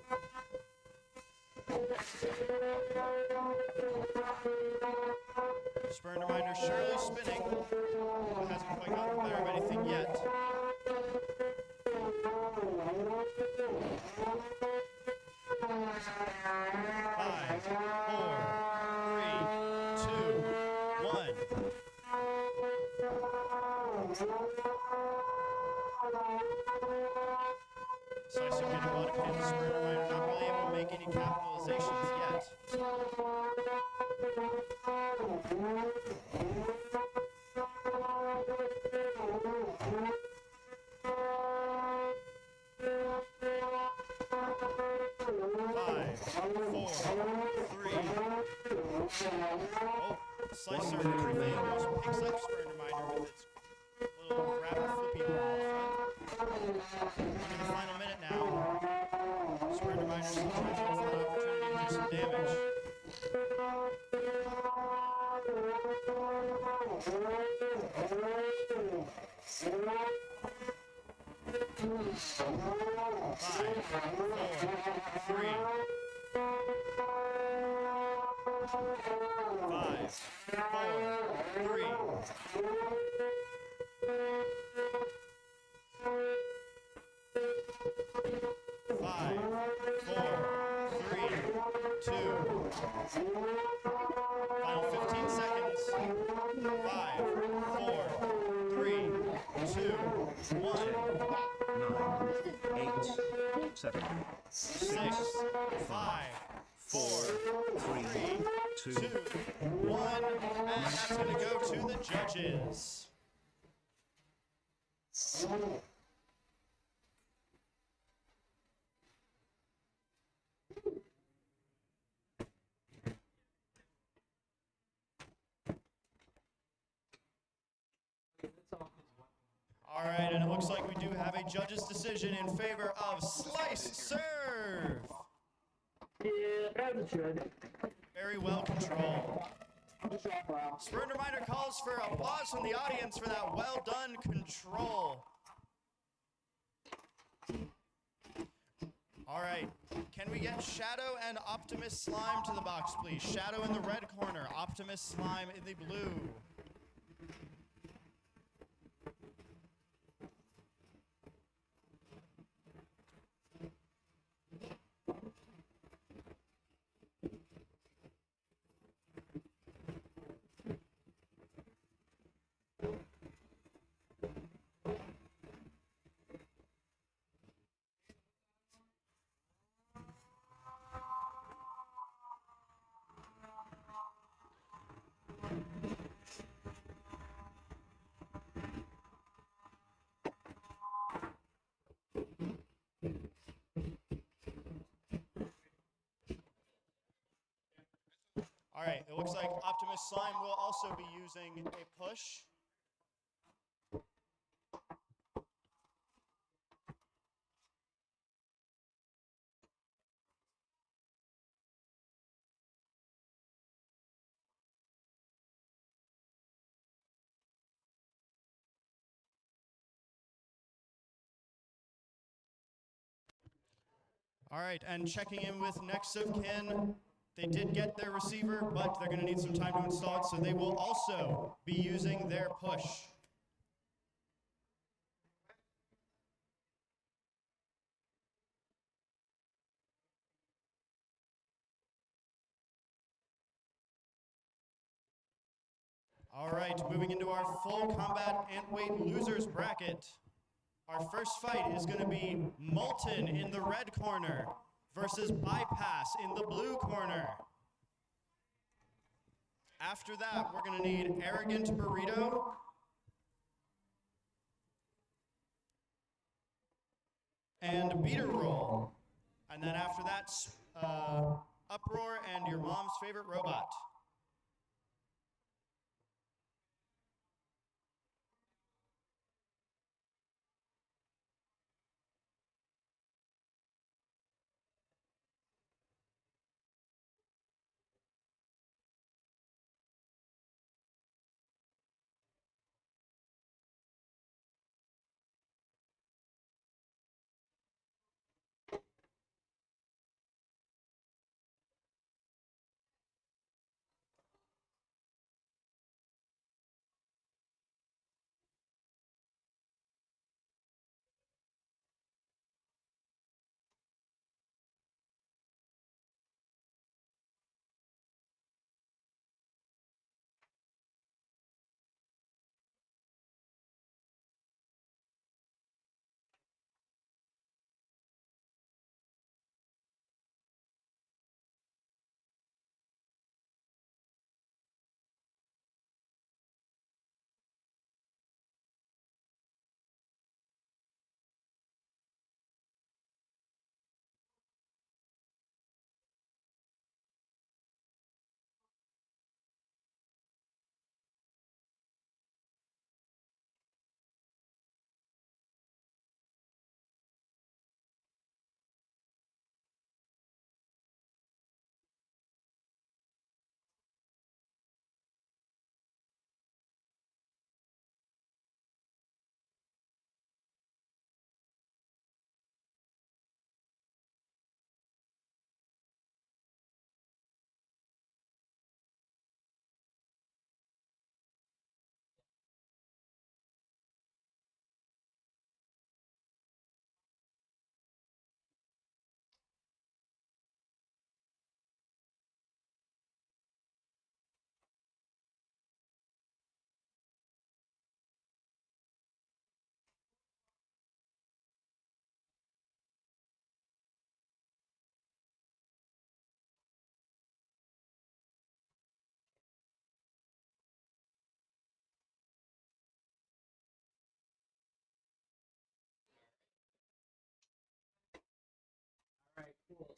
Spurned Reminder surely spinning. Hasn't quite gotten the better of anything yet. 5, 4, 3, 2, 1. Slicer thing just picks up Spurned Reminder with its little rapid flippy ball. Into the final minute now. Spurned Reminder still trying to look for that opportunity to do some damage. Five, four, three. 5, 4, 3. 5, 4, 3, 2. Final 15 seconds. 5, 4, 3, 2, 1. 9, 8, 7, 6, 5, 4, 3, 2, 1, and that's going to go to the judges. All right, and it looks like we do have a judge's decision in favor of Slice Serve. Yeah, as it should. Very well controlled. Spurned Reminder calls for applause from the audience for that well done control. All right, can we get Shadow and Optimus Slime to the box, please? Shadow in the red corner, Optimus Slime in the blue. All right, it looks like Optimus Slime will also be using a push. All right, and checking in with next of kin. They did get their receiver, but they're going to need some time to install it, so they will also be using their push. All right, moving into our full combat Antweight losers bracket. Our first fight is going to be Molten in the red corner versus Bypass in the blue corner. After that, we're going to need Arrogant Burrito and Beeter Roll. And then after that, Uproar and your mom's favorite robot.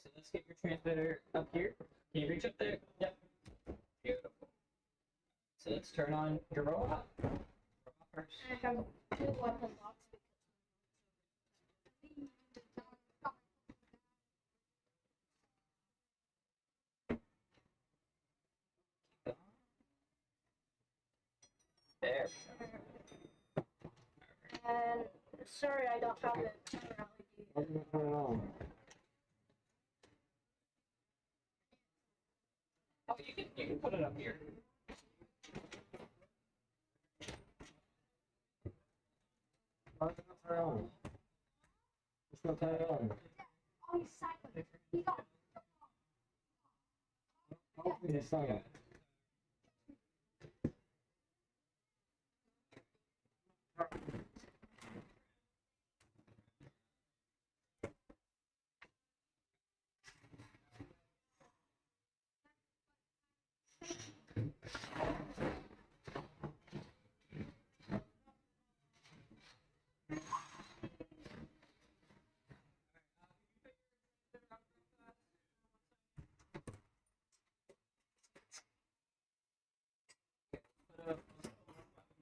so let's get your transmitter up here. Can you reach up there? Yep. Beautiful. So let's turn on your robot. First. I have 2 weapon locks. There. And sorry, I don't have the power LED. Why didn't I turn it on? Oh, you can put it up here. Why didn't I turn it on? It's not turning on. Oh, he's silent. He got. I don't think he's silent.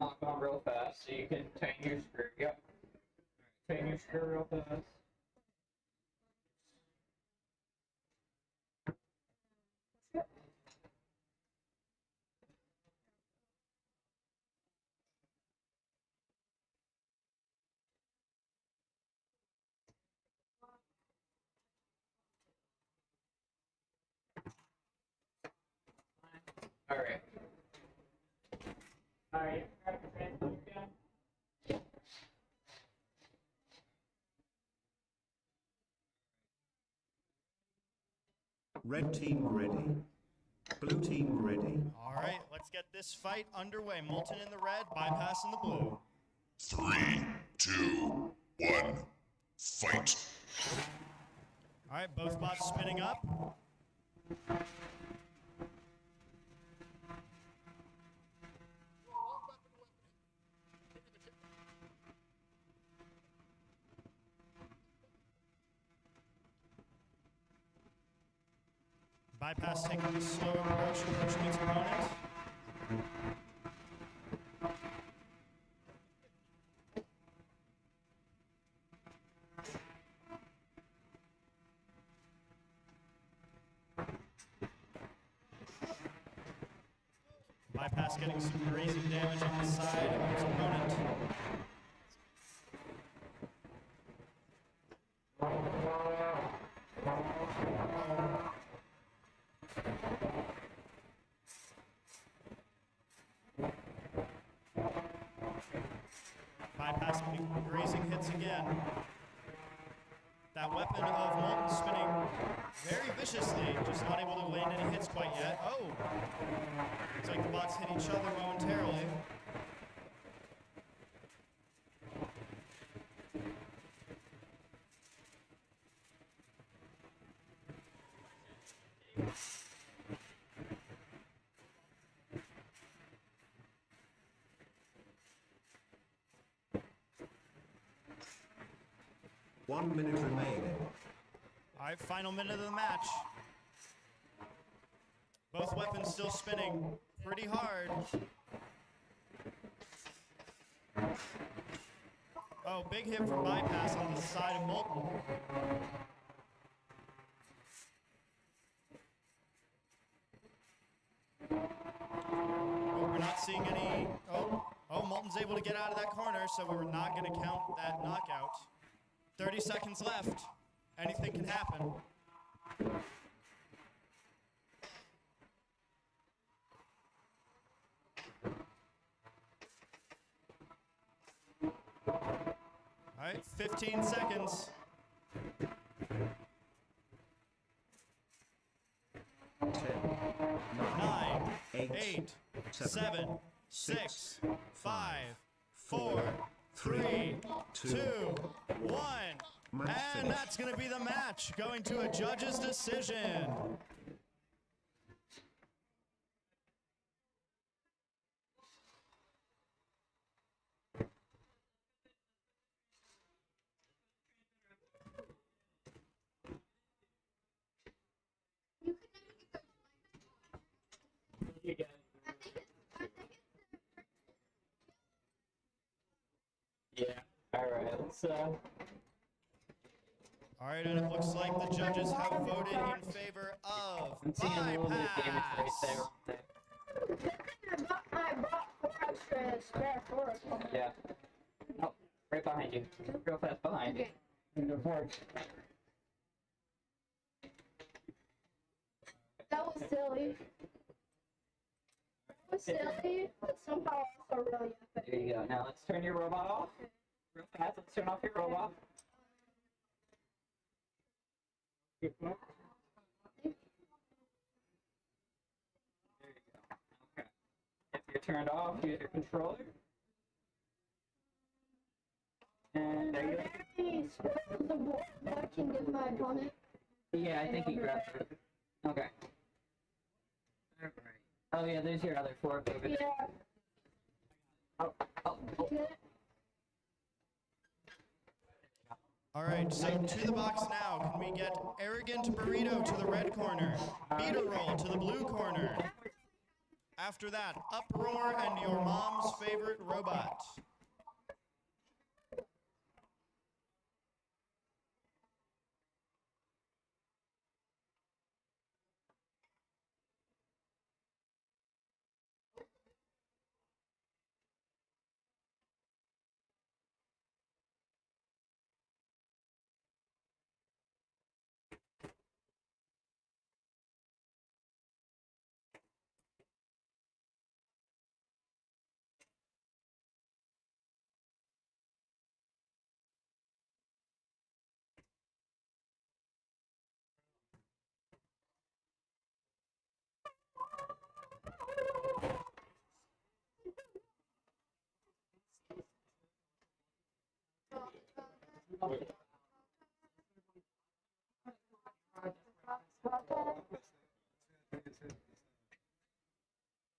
Knock on real fast so you can tighten your screw. Yep. Tighten your screw real fast. Alright. Alright, grab your transmitter again. Red team ready. Blue team ready. All right, let's get this fight underway. Molten in the red, bypass in the blue. 3, 2, 1, fight. All right, both bots spinning up. Bypass taking the slow approach, approaching its opponent. Bypass getting some grazing damage on the side of its opponent. Bypass grazing hits again. That weapon of Molten spinning very viciously, just not able to land any hits quite yet. Oh! Looks like the bots hit each other momentarily. One minute remaining. All right, final minute of the match. Both weapons still spinning pretty hard. Oh, big hit from Bypass on the side of Molten. Oh, we're not seeing any. Oh, Molten's able to get out of that corner, so we were not going to count that knockout. 30 seconds left. Anything can happen. All right, 15 seconds. 10, 9, 8, 8, 7, 7, 6, 5, 4, 3, 2, 1. Match And finished. that's going to be the match, going to a judge's decision. Yeah. Alright, let's Alright, and it looks like the judges have voted in favor of I'm seeing a little bit of damage right bypass. there. I bought 4 extra spare force. Yeah. Oh, right behind you. Real fast behind you. Okay. That was silly. That was silly, but somehow also really epic. There you go. Now let's turn your robot off. Real fast, let's turn off your robot. There you go. Okay. If you're turned off, use your controller. And there you go. Any spoils of war that I can give my opponent? Yeah, I think he grabbed it. Okay. Alright. Oh yeah, there's your other fork over there. Yeah. Oh. Okay. Alright, so to the box now. Can we get Arrogant Burrito to the red corner? Beeter Roll to the blue corner. After that, Uproar and your mom's favorite robot.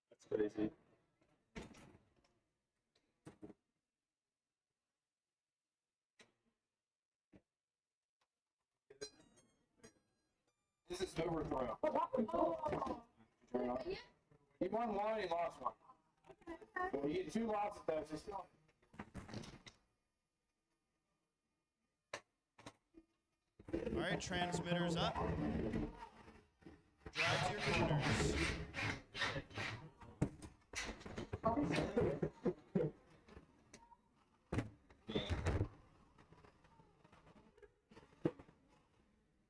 That's crazy. This is Overthrow. Turn on. He won one, he lost one. So you get 2 losses though, so still. Alright, transmitters up. Drive to your corners.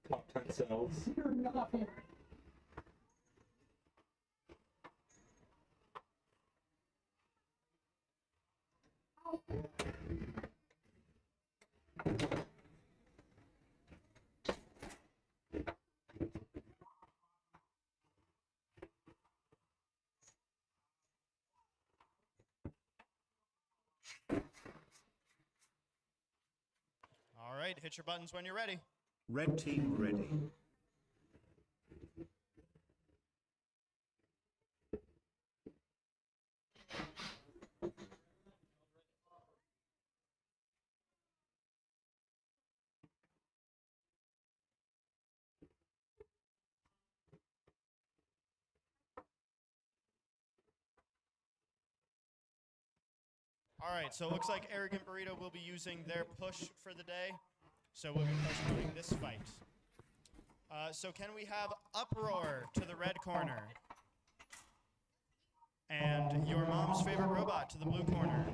Top 10 cells. You're not here. Alright, hit your buttons when you're ready. Red team ready. Alright, so it looks like Arrogant Burrito will be using their push for the day. So we'll be postponing this fight. So can we have Uproar to the red corner? And your mom's favorite robot to the blue corner.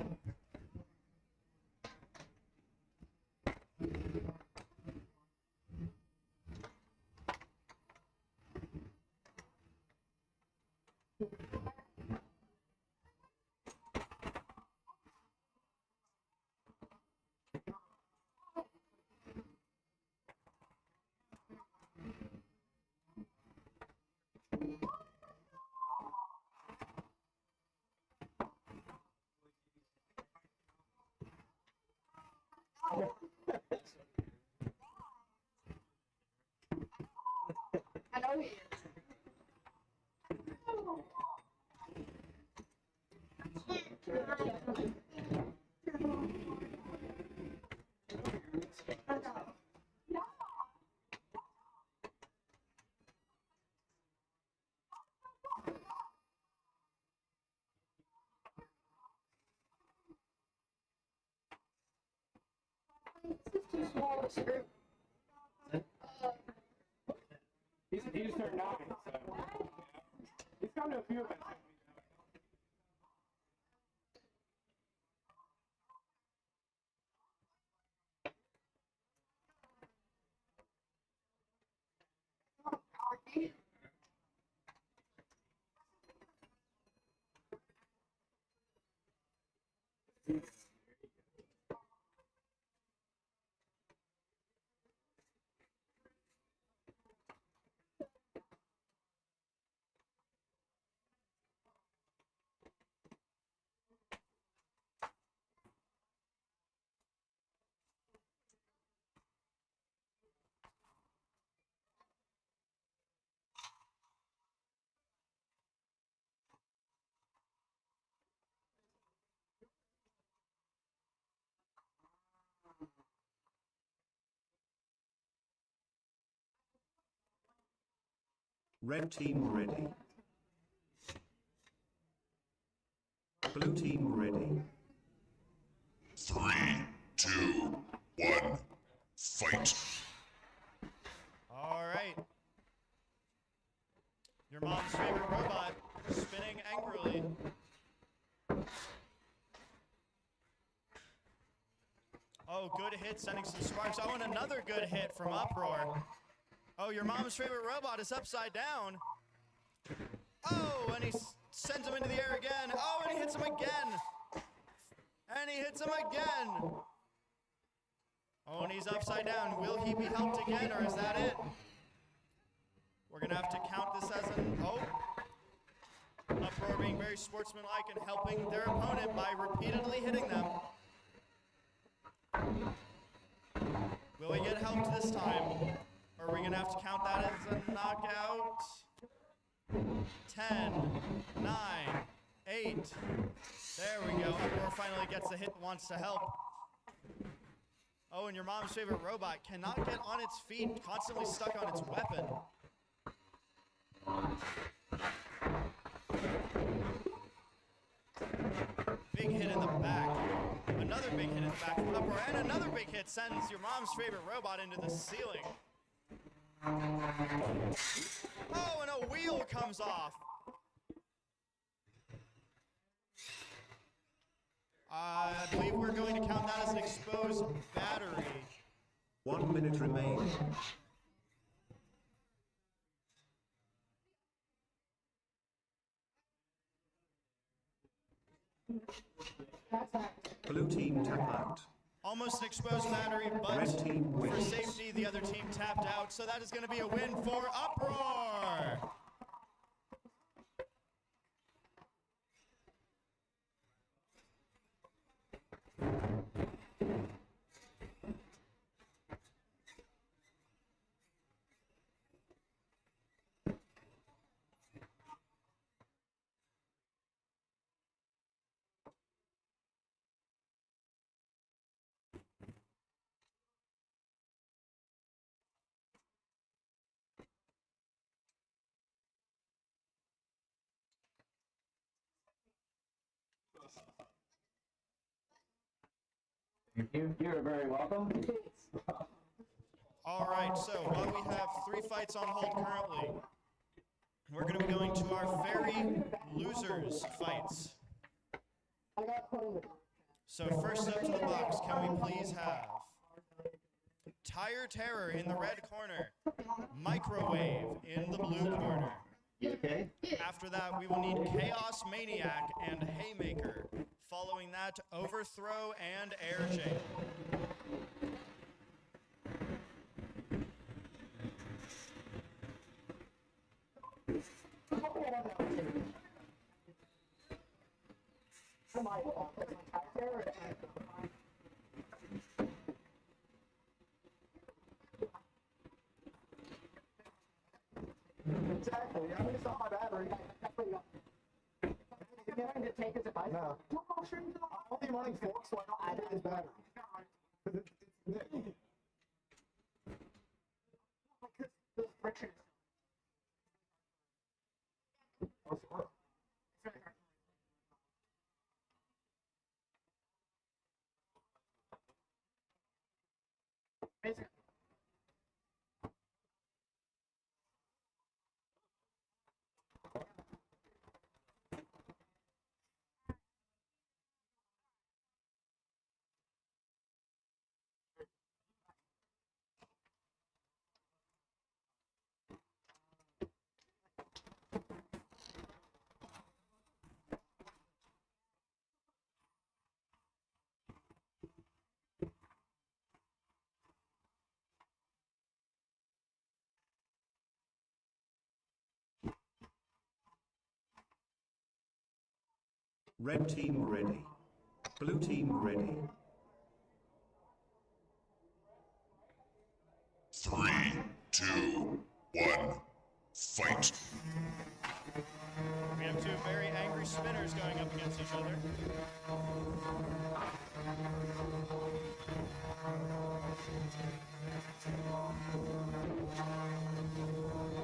I know he is. screw. He just turned 9, so he's come to a few events. Red team ready. Blue team ready. 3, 2, 1, fight. All right. Your mom's favorite robot spinning angrily. Oh, good hit, sending some sparks. Oh, and another good hit from Uproar. Oh, your mom's favorite robot is upside down. Oh, and he sends him into the air again. Oh, and he hits him again. And he hits him again. Oh, and he's upside down. Will he be helped again, or is that it? We're going to have to count this as an... Oh. Uproar being very sportsmanlike and helping their opponent by repeatedly hitting them. Will we get helped this time? Or are we going to have to count that as a knockout? 10, 9, 8. There we go. Uproar finally gets the hit that wants to help. Oh, and your mom's favorite robot cannot get on its feet, constantly stuck on its weapon. Big hit in the back. Another big hit in the back from Uproar, and another big hit sends your mom's favorite robot into the ceiling. Oh, and a wheel comes off. I believe we're going to count that as an exposed battery. 1 minute remains. Blue team tap out. Almost an exposed battery, but Red team for wins. safety, the other team tapped out, so that is going to be a win for Uproar. You're very welcome. All right, so while we have 3 fights on hold currently, we're going to be going to our very losers fights. So first up to the box, can we please have Tire Terror in the red corner, Microwave in the blue corner. Okay. After that, we will need Chaos Maniac and Haymaker. Following that, Overthrow and Air Jail. Exactly. I mean, it's not my battery. To take his advice. No. I'm only running 4, so I don't need his battery. Because it's Nick. Because the friction is. Oh, sure. Basically. Red team ready. Blue team ready. 3, 2, 1, fight! We have two very angry spinners going up against each other.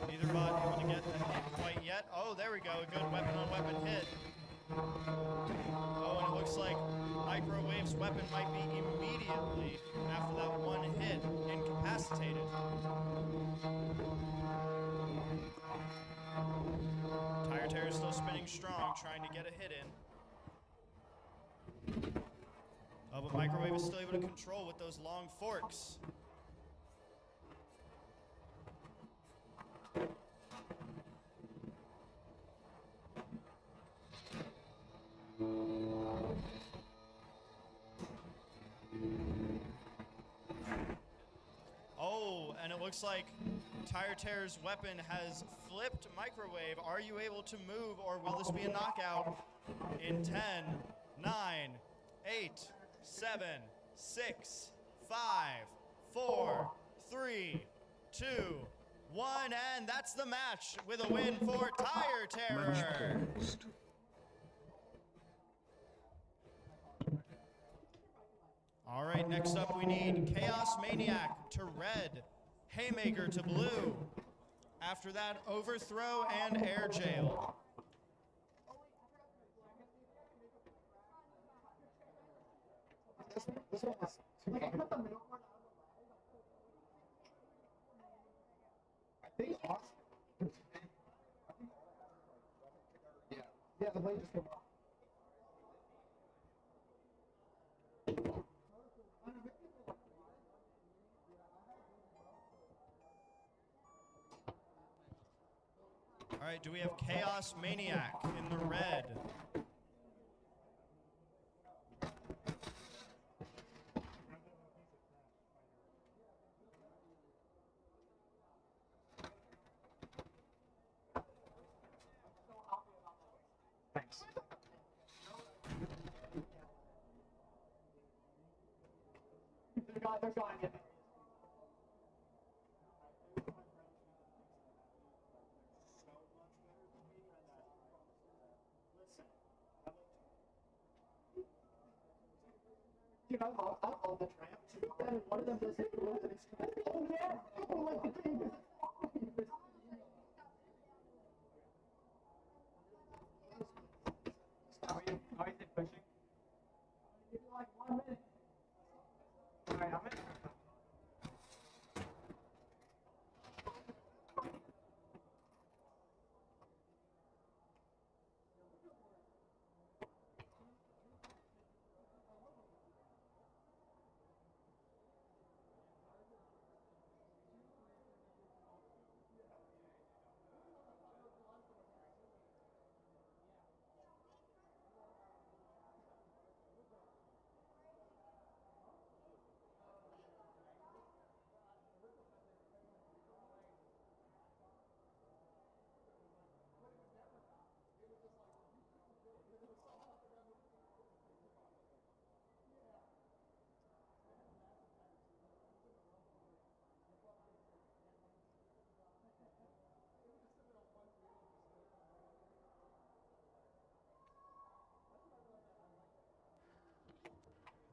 Neither bot able to get the hit quite yet. Oh, there we go. A good weapon-on-weapon hit. Oh, and it looks like HyperWave's weapon might be immediately, after that one hit, incapacitated. Tire Terror is still spinning strong, trying to get a hit in. Oh, but Microwave is still able to control with those long forks. Oh, and it looks like Tire Terror's weapon has flipped Microwave. Are you able to move, or will this be a knockout? In 10, 9, 8, 7, 6, 5, 4, 3, 2, 1, and that's the match with a win for Tire Terror. Match paused. All right, next up we need Chaos Maniac to red, Haymaker to blue. After that, Overthrow and Air Jail. This one is too fun. I think awesome. Yeah, the blade just came off. All right, do we have Chaos Maniac in the red? Thanks. They're going in. Dude, I love the tramp too. And one of them does hit the rope and it's oh yeah, people like the game is How is it pushing? Give me like 1 minute. Alright, I'm in.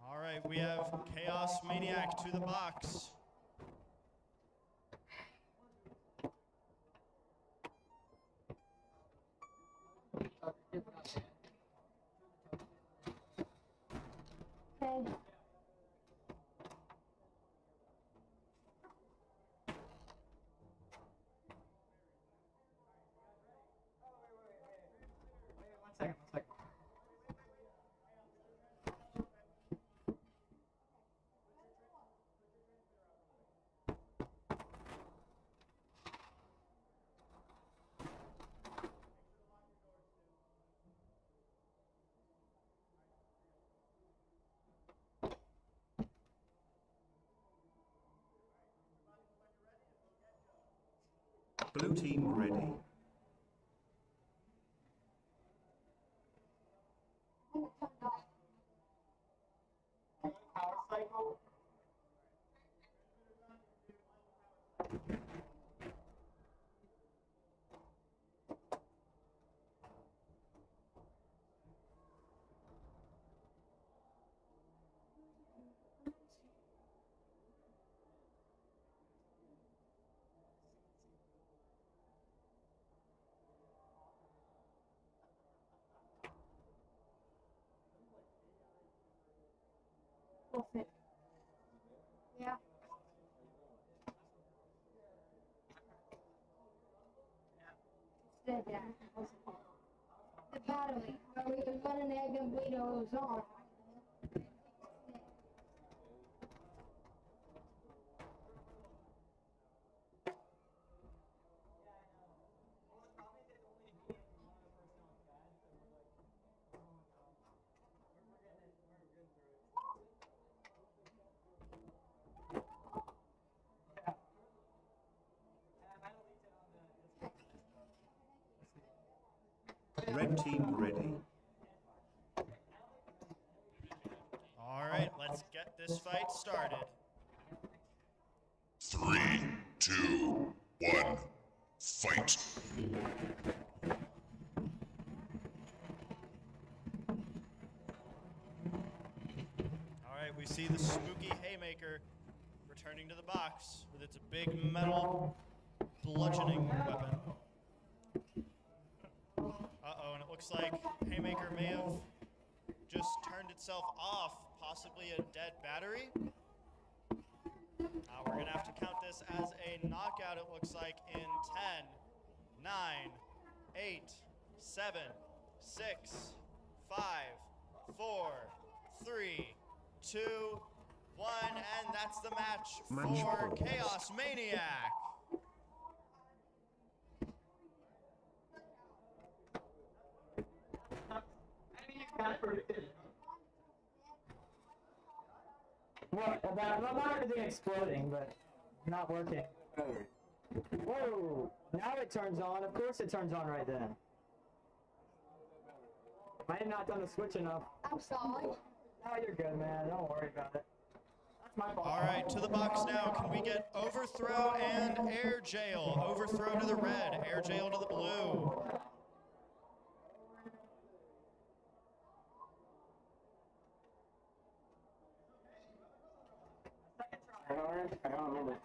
All right, we have Chaos Maniac to the box. second. Blue team ready. Power cycle. Yeah. Said that. The battery, where we was running egg and Beeter was on. Red team ready. All right, let's get this fight started. 3, 2, 1, fight. All right, we see the spooky Haymaker returning to the box with its big metal bludgeoning weapon. Uh-oh, and it looks like Haymaker may have just turned itself off, possibly a dead battery. We're going to have to count this as a knockout, it looks like, in 10, 9, 8, 7, 6, 5, 4, 3, 2, 1, and that's the match for point. Chaos Maniac. What about not everything exploding, but not working? Whoa! Now it turns on. Of course it turns on right then. I have not done the switch enough. I'm sorry. No, you're good, man. Don't worry about it. That's my fault. All right, to the box now. Can we get Overthrow and Air Jail? Overthrow to the red, Air Jail to the blue. I don't remember.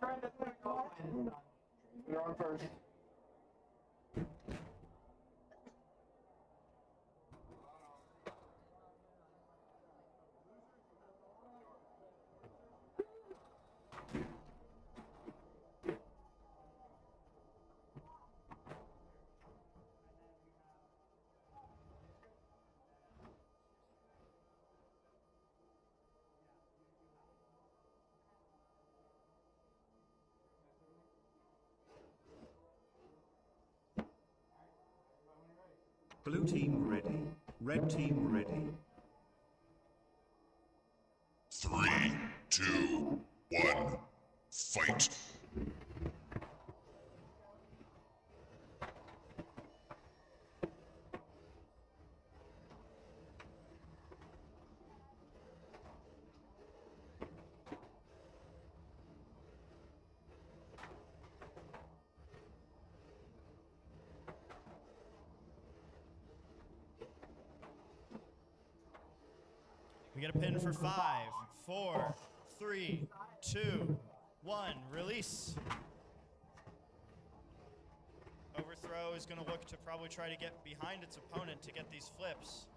You're on first. Blue team ready. Red team ready. 3, 2, 1, fight. We get a pin for 5, 4, 3, 2, 1. Release. Overthrow is going to look to probably try to get behind its opponent to get these flips.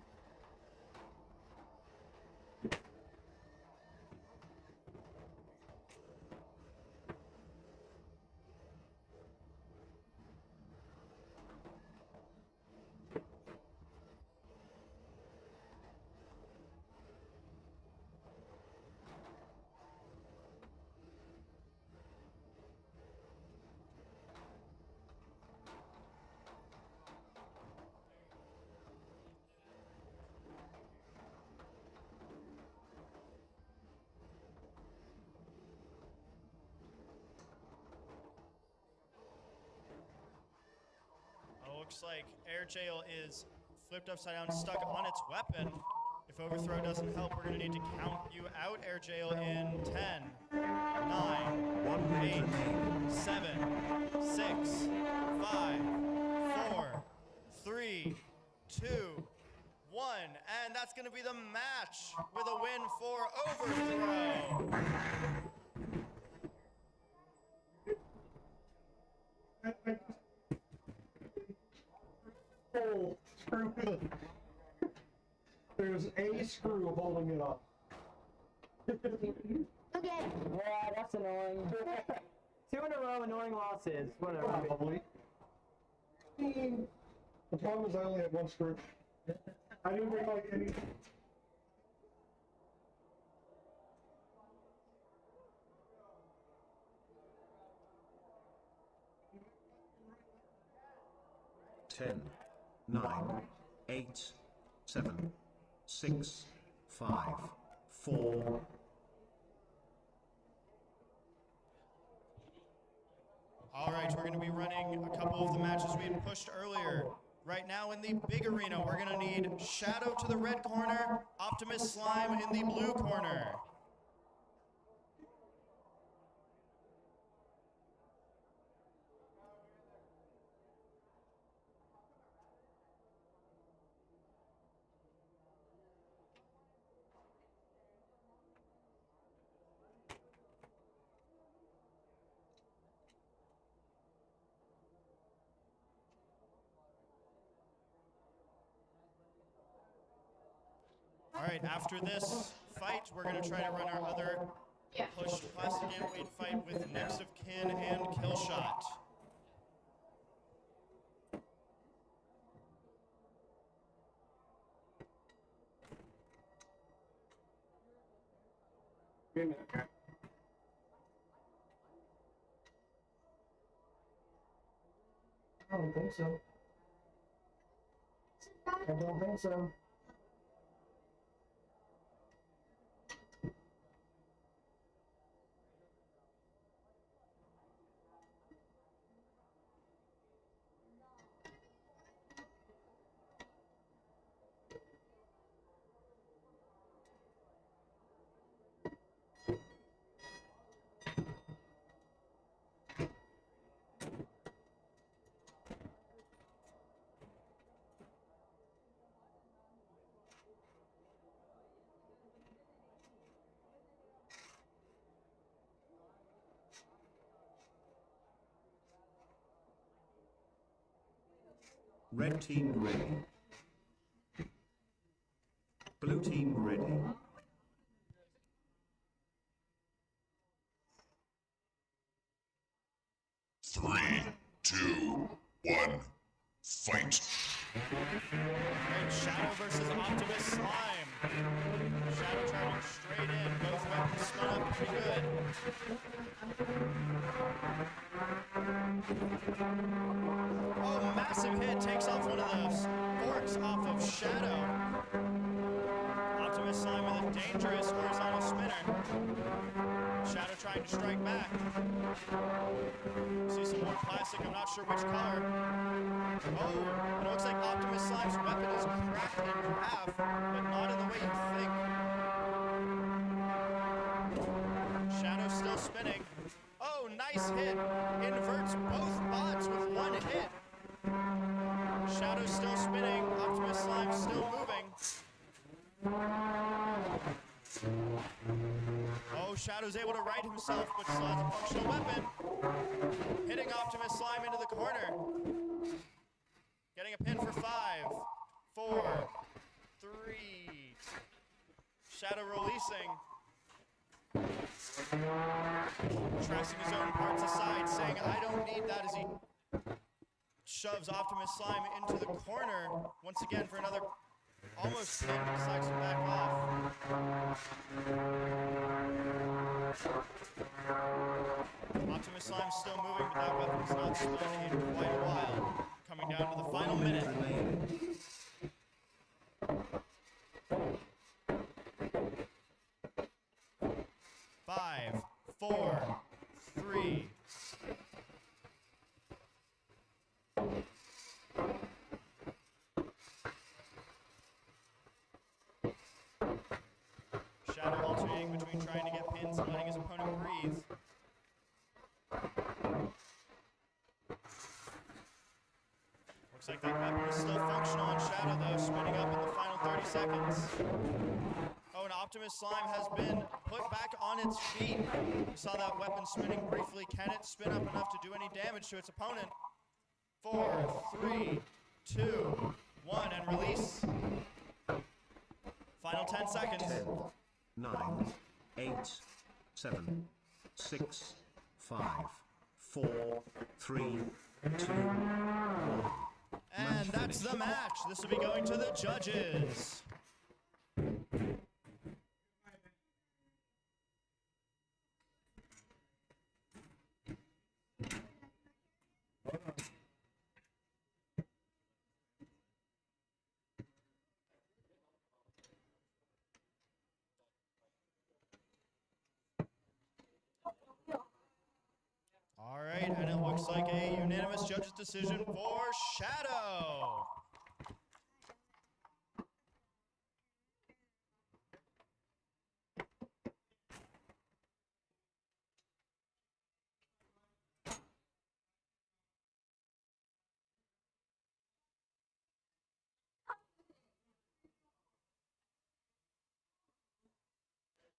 Looks like Air Jail is flipped upside down, stuck on its weapon. If Overthrow doesn't help, we're going to need to count you out, Air Jail, in 10, 9, 8, 7, 6, 5, 4, 3, 2, 1. And that's going to be the match with a win for Overthrow. Oh, screw it. There's a screw holding it up. Okay. Yeah, that's annoying. 2 in a row, annoying losses. Whatever. Probably. The problem is I only had one screw. I didn't bring like any. Ten, 9, 8, 7, 6, 5, 4. All right, we're going to be running a couple of the matches we had pushed earlier. Right now in the big arena, we're going to need Shadow to the red corner, Optimus Slime in the blue corner. All right, after this fight, we're going to try to run our other pushed plastic Antweight fight with next of kin and kill shot. Give me a minute, okay. I don't think so. I don't think so. Red team ready. Blue team ready. Three, two, one, fight. Alright, Shadow versus Optimus Slime. Shadow traveling straight in, both weapons spun up pretty good. Oh, massive hit, takes off one of those forks off of Shadow. Optimus Slime with a dangerous horizontal spinner. Shadow trying to strike back. See some more plastic, I'm not sure which color. Oh, it looks like Optimus Slime's weapon is cracked in half, but not in the way you think. Shadow still spinning. Oh, nice hit. Inverts both bots with one hit. Shadow still spinning. Optimus Slime still moving. Oh, Shadow's able to right himself, but still has a functional weapon. Hitting Optimus Slime into the corner. Getting a pin for 5, 4, 3. Shadow releasing. Tracing his own parts aside, saying, I don't need that, as he shoves Optimus Slime into the corner once again for another almost pin, but decides to back off. Optimus Slime still moving, but that weapon's not spun in quite a while. Coming down to the final minute. 5, 4, 3. Shadow alternating between trying to get pins and letting his opponent breathe. Looks like that weapon is still functional on Shadow, though, spinning up in the final 30 seconds. Oh, and Optimus Slime has been put back on its feet. We saw that weapon spinning briefly. Can it spin up enough to do any damage to its opponent? 4, 3, 2, 1, and release. Final 10 seconds. 10, 9, 8, 7, 6, 5, 4, 3, 2, 1. And that's the match. This will be going to the judges. All right, and it looks like a unanimous judges decision for Shadow.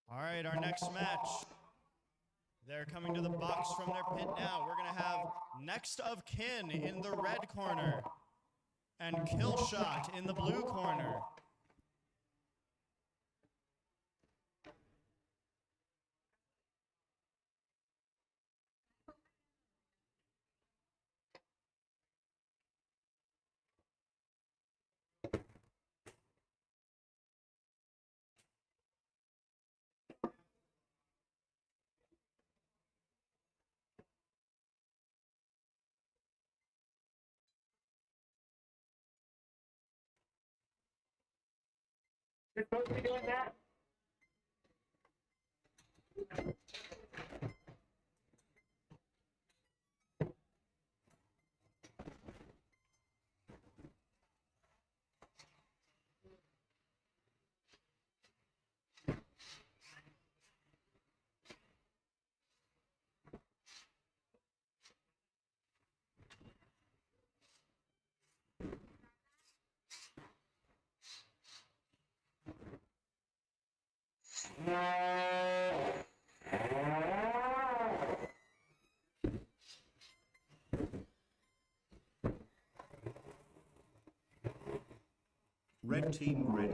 All right, our next match. They're coming to the box from their pit now. We're going to have Next of Kin in the red corner and Killshot in the blue corner. You're supposed to be doing that? Red team ready.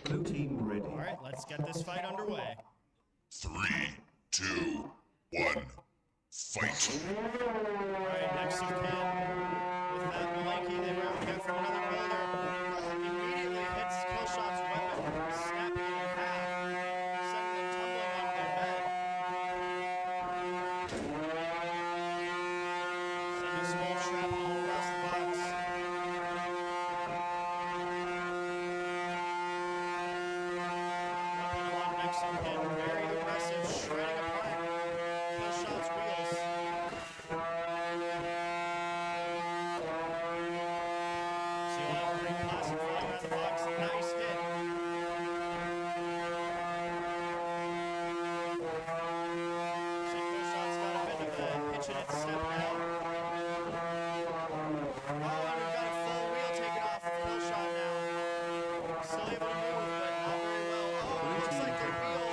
Blue team ready. All right, let's get this fight underway. 3, 2, 1, fight. All right, Next of Kin. With that Malanky they were able to get from another builder. Immediately hits Killshot's weapon, snapping it in half, sending them tumbling onto their bed. Sending small shrapnel across the box. Weapon on Next of Kin, very aggressive, shredding apart Killshot's wheels. Pretty classic flying around the box. Nice hit. Killshot's got a bit of a hitch in its step now. Oh, and we've got a full wheel taken off of Killshot now. Still able to move, but not very well. Oh, it looks like the wheel.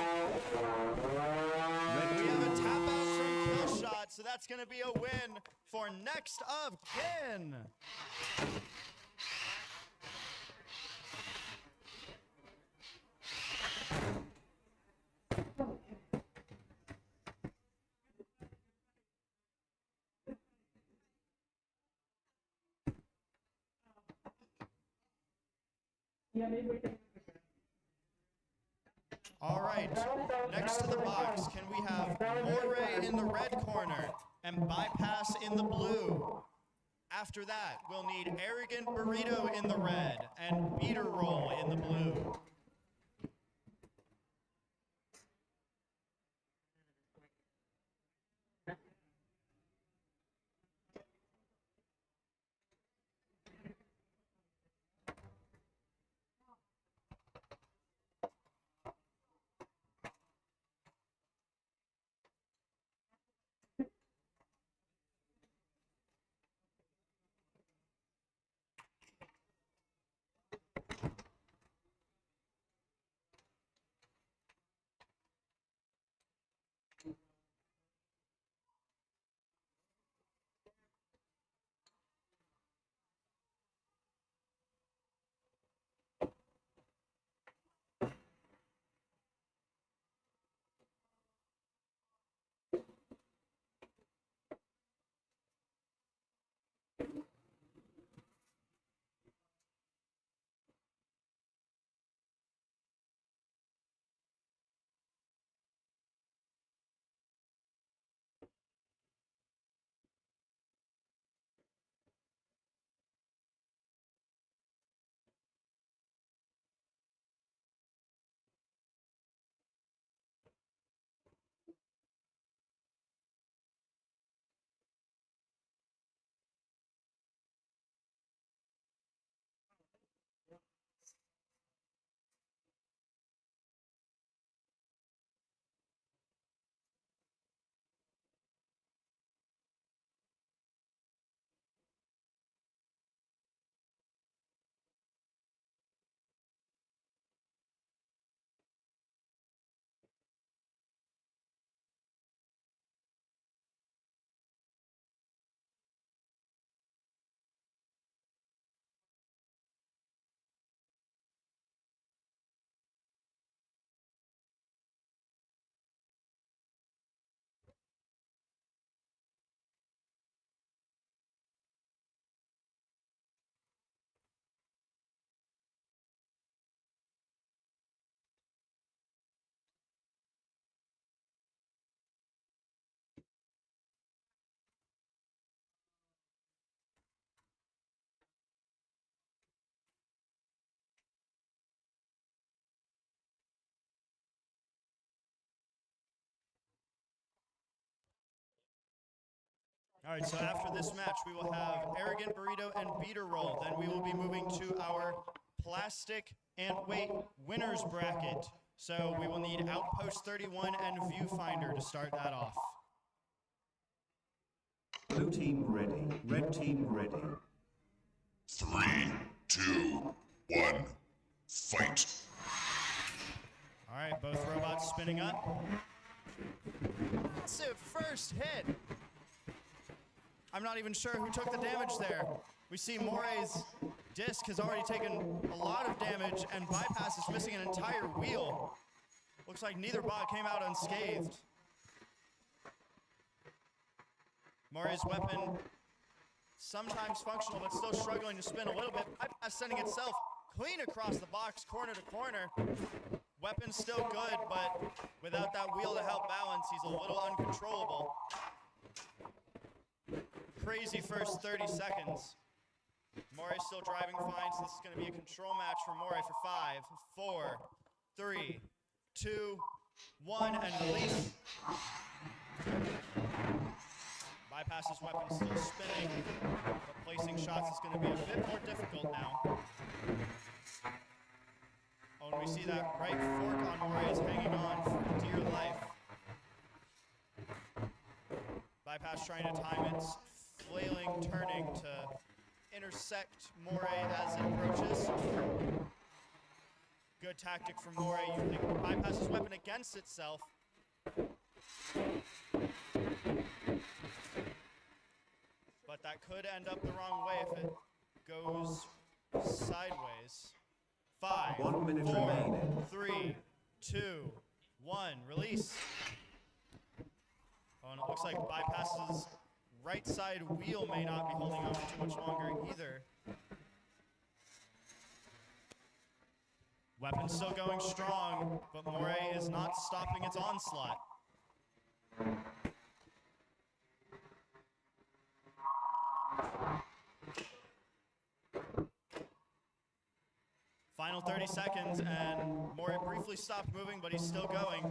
We have a tap out from Killshot, so that's going to be a win for Next of Kin. Yeah, maybe we can. All right, next to the box, can we have Moray in the red corner and Bypass in the blue? After that, we'll need Arrogant Burrito in the red and Beeter Roll in the blue. All right, so after this match, we will have Arrogant Burrito and Beeter roll. Then we will be moving to our plastic Antweight winners bracket. So we will need Outpost 31 and Viewfinder to start that off. Blue team ready. Red team ready. 3, 2, 1, fight. All right, both robots spinning up. Massive first hit. I'm not even sure who took the damage there. We see Moray's disc has already taken a lot of damage, and Bypass is missing an entire wheel. Looks like neither bot came out unscathed. Moray's weapon, sometimes functional, but still struggling to spin a little bit. Bypass sending itself clean across the box, corner to corner. Weapon's still good, but without that wheel to help balance, he's a little uncontrollable. Crazy first 30 seconds. Moray still driving fine, so this is going to be a control match for Moray for 5, 4, 3, 2, 1, and release. Bypass's weapon still spinning, but placing shots is going to be a bit more difficult now. Oh, and we see that right fork on Moray is hanging on for dear life. Bypass trying to time its flailing turning to intersect Moray as it approaches. Good tactic from Moray, using Bypass's weapon against itself. But that could end up the wrong way if it goes sideways. 5, 1 minute 4, remaining. 3, 2, 1, release. Oh, and it looks like Bypass's right side wheel may not be holding on for too much longer either. Weapon still going strong, but Moray is not stopping its onslaught. Final 30 seconds, and Moray briefly stopped moving, but he's still going.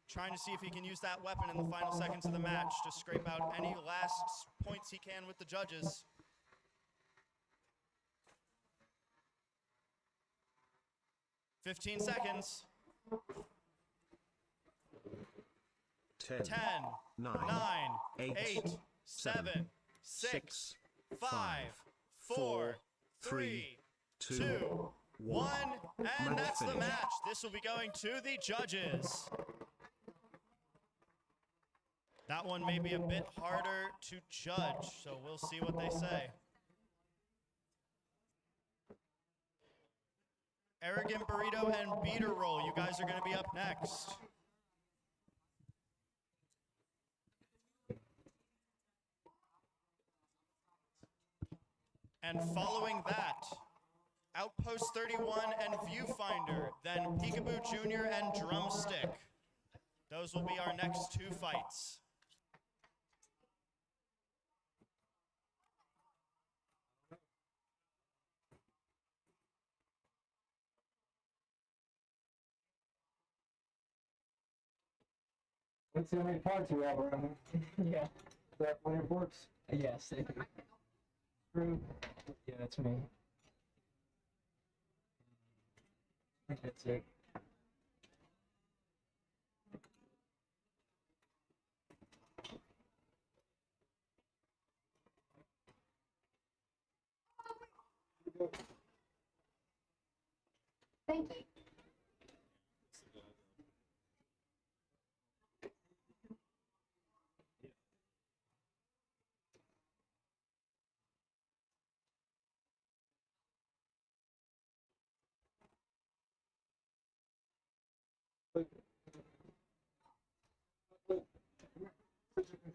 Trying to see if he can use that weapon in the final seconds of the match to scrape out any last points he can with the judges. "15 seconds. 10, 10, 9, 8, 7, 6, 5, 4, 3, 2, 1, and that's the match. This will be going to the judges. That one may be a bit harder to judge, so we'll see what they say. Arrogant Burrito and Beeter roll, you guys are going to be up next. And following that, Outpost 31 and Viewfinder, then Peekaboo Jr. and Drumstick. Those will be our next 2 fights. Let's see how many parts we have around here. Yeah. That one of your forks? Yes. True. Yeah, that's me. I think that's it. Thank you.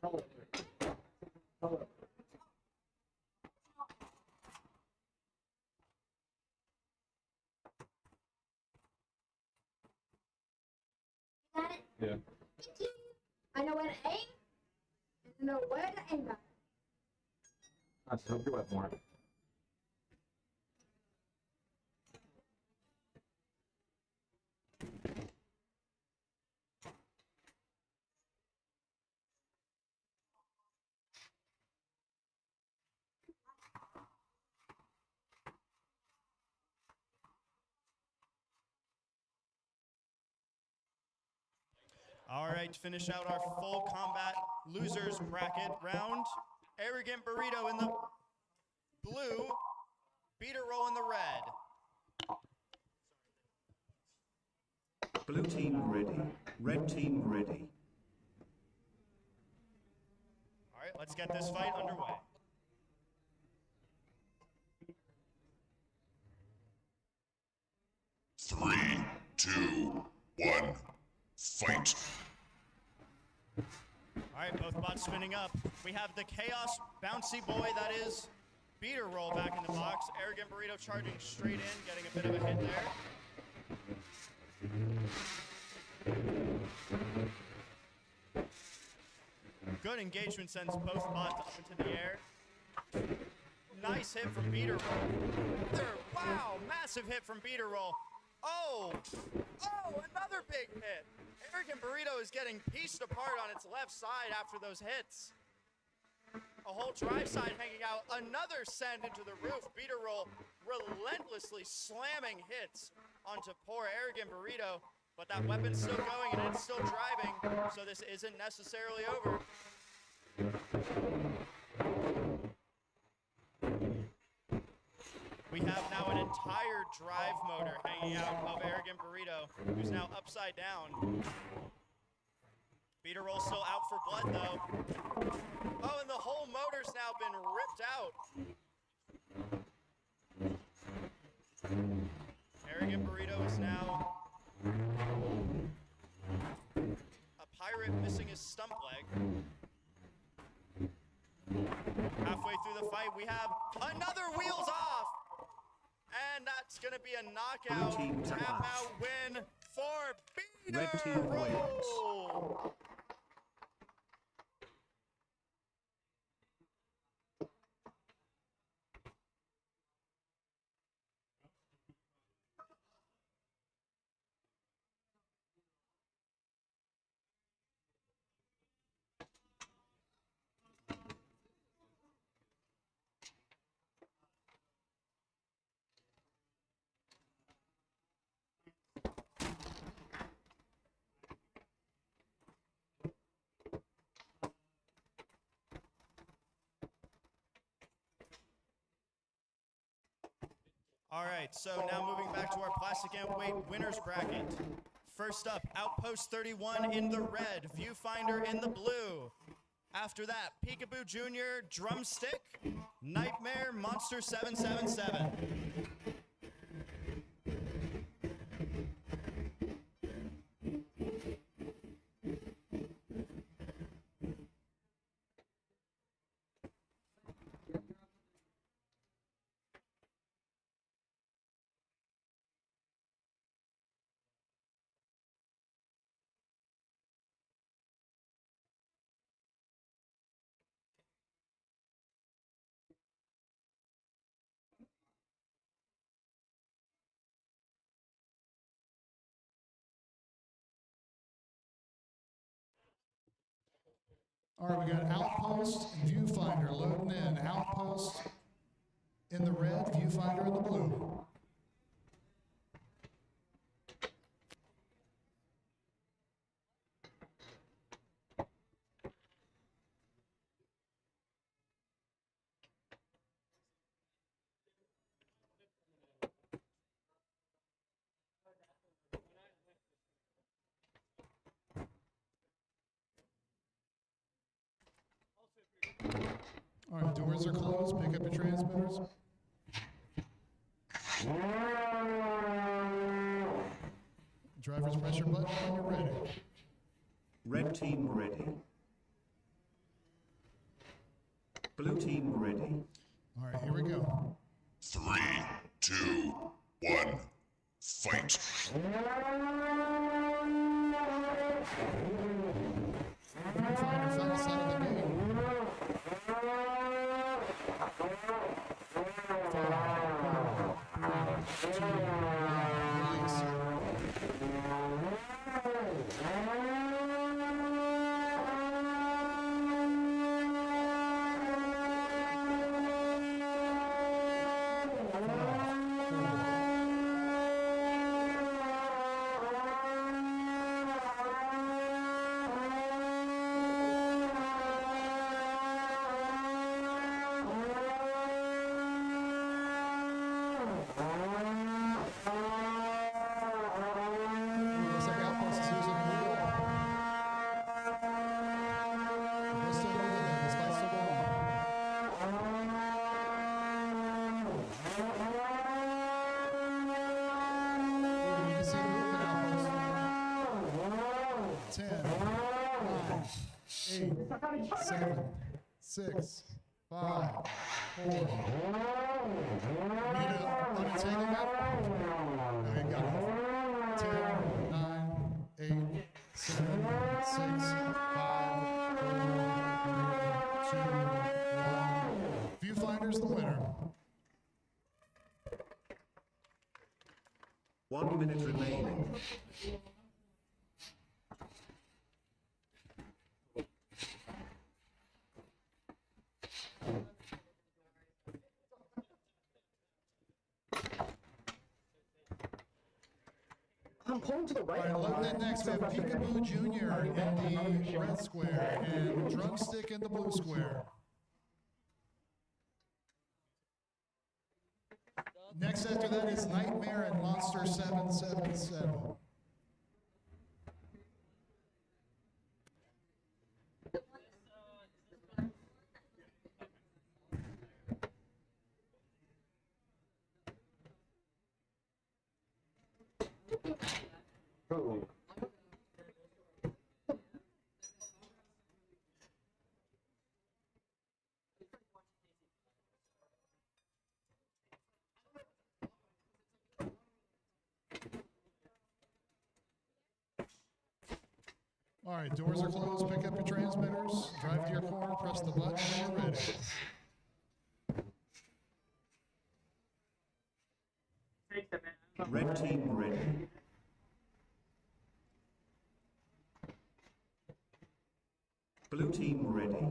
Got it? Yeah. Thank you. I know where to aim. And I know where to aim at. Let's hope you have more. All right, to finish out our full combat losers bracket round, Arrogant Burrito in the blue, Beeter Roll in the red. Blue team ready. Red team ready. All right, let's get this fight underway. Three, two, one, fight. All right, both bots spinning up. We have the Chaos Bouncy Boy, that is Beeter Roll back in the box. Arrogant Burrito charging straight in, getting a bit of a hit there. Good engagement sends both bots up into the air. Nice hit from Beeter Roll. Wow, massive hit from Beeter Roll. Oh, another big hit. Arrogant Burrito is getting pieced apart on its left side after those hits. A whole drive side hanging out. Another send into the roof. Beeter Roll relentlessly slamming hits onto poor Arrogant Burrito. But that weapon's still going and it's still driving, so this isn't necessarily over. We have now an entire drive motor hanging out of Arrogant Burrito, who's now upside down. Beeter Roll still out for blood, though. Oh, and the whole motor's now been ripped out. Arrogant Burrito is now a pirate missing his stump leg. Halfway through the fight, we have another wheels off! And that's going to be a knockout, tap out win for Beeter Red team Roll! All right, so now moving back to our plastic Antweight winners bracket. First up, Outpost 31 in the red, Viewfinder in the blue. After that, Peekaboo Jr, Drumstick, Knightmare, Monster 777. All right, we got Outpost and Viewfinder loading in. Outpost in the red, Viewfinder in the blue. All right, doors are closed. Pick up your transmitters. Driver's pressure button when you're ready. Red team ready. Blue team ready. All right, here we go. 3, 2, 1, fight. Viewfinder found us out of the game. 5, 4, 3, 2, 1, release. Looks like Outpost is using the wheel. We're still moving there. This fight's still going. You can see movement, Outpost. 10, 9, 8, 7, 6, 5, 4. We need an unentanglement. No, you got it. 10, 9, 8, 7, 6, 5, 4, 3, 2, 1. Viewfinder's the winner. 1 minute remaining. I'm pulling to the right. All right, loading in next, we have Peekaboo Jr. in the red square and Drumstick in the blue square. Next after that is Knightmare and Monster 777. Oh. All right, doors are closed. Pick up your transmitters. Drive to your corner. Press the button when you're ready. Red team ready. Blue team ready.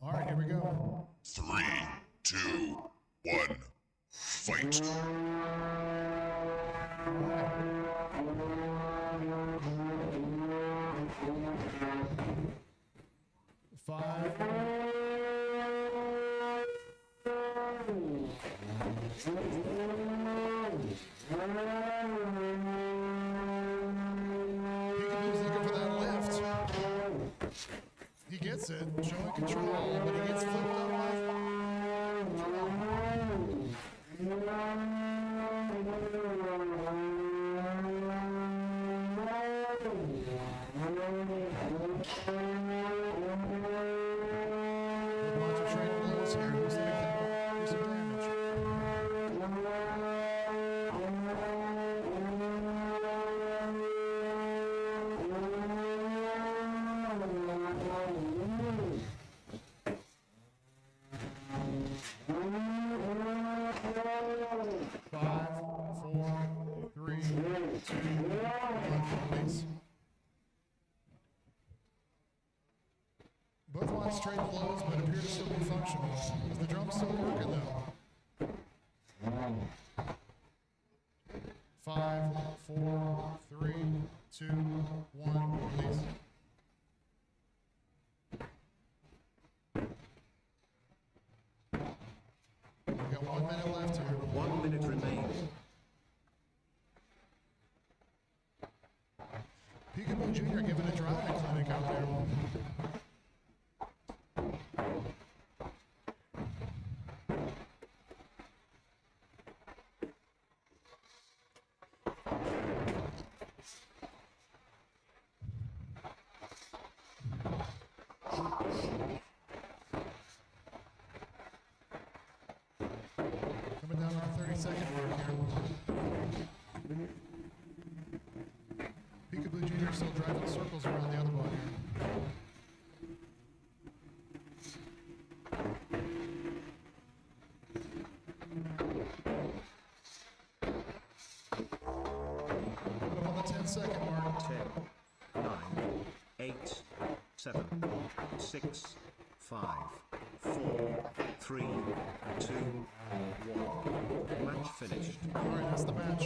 All right, here we go. 3, 2, 1, fight. Five. Peekaboo's looking for that lift. He gets it, showing control, but he gets flipped up by Lots of trading blows here. Who's the big do some damage? Five, four, three, two, one, please. Both lines trade blows, but appear to still be functional. Is the drum still working though? 5, 4, 3, 2, 1, please. We got 1 minute left here. 1 minute remaining. Peekaboo Jr. giving a driving clinic out there. Coming down to the 30-second mark here. Peekaboo Jr. still driving circles around the other body. Put him on the 10-second mark. 10, 9, 8, 7, 6, 5, 4, 3, 2, 1. Match finished. All right, that's the match.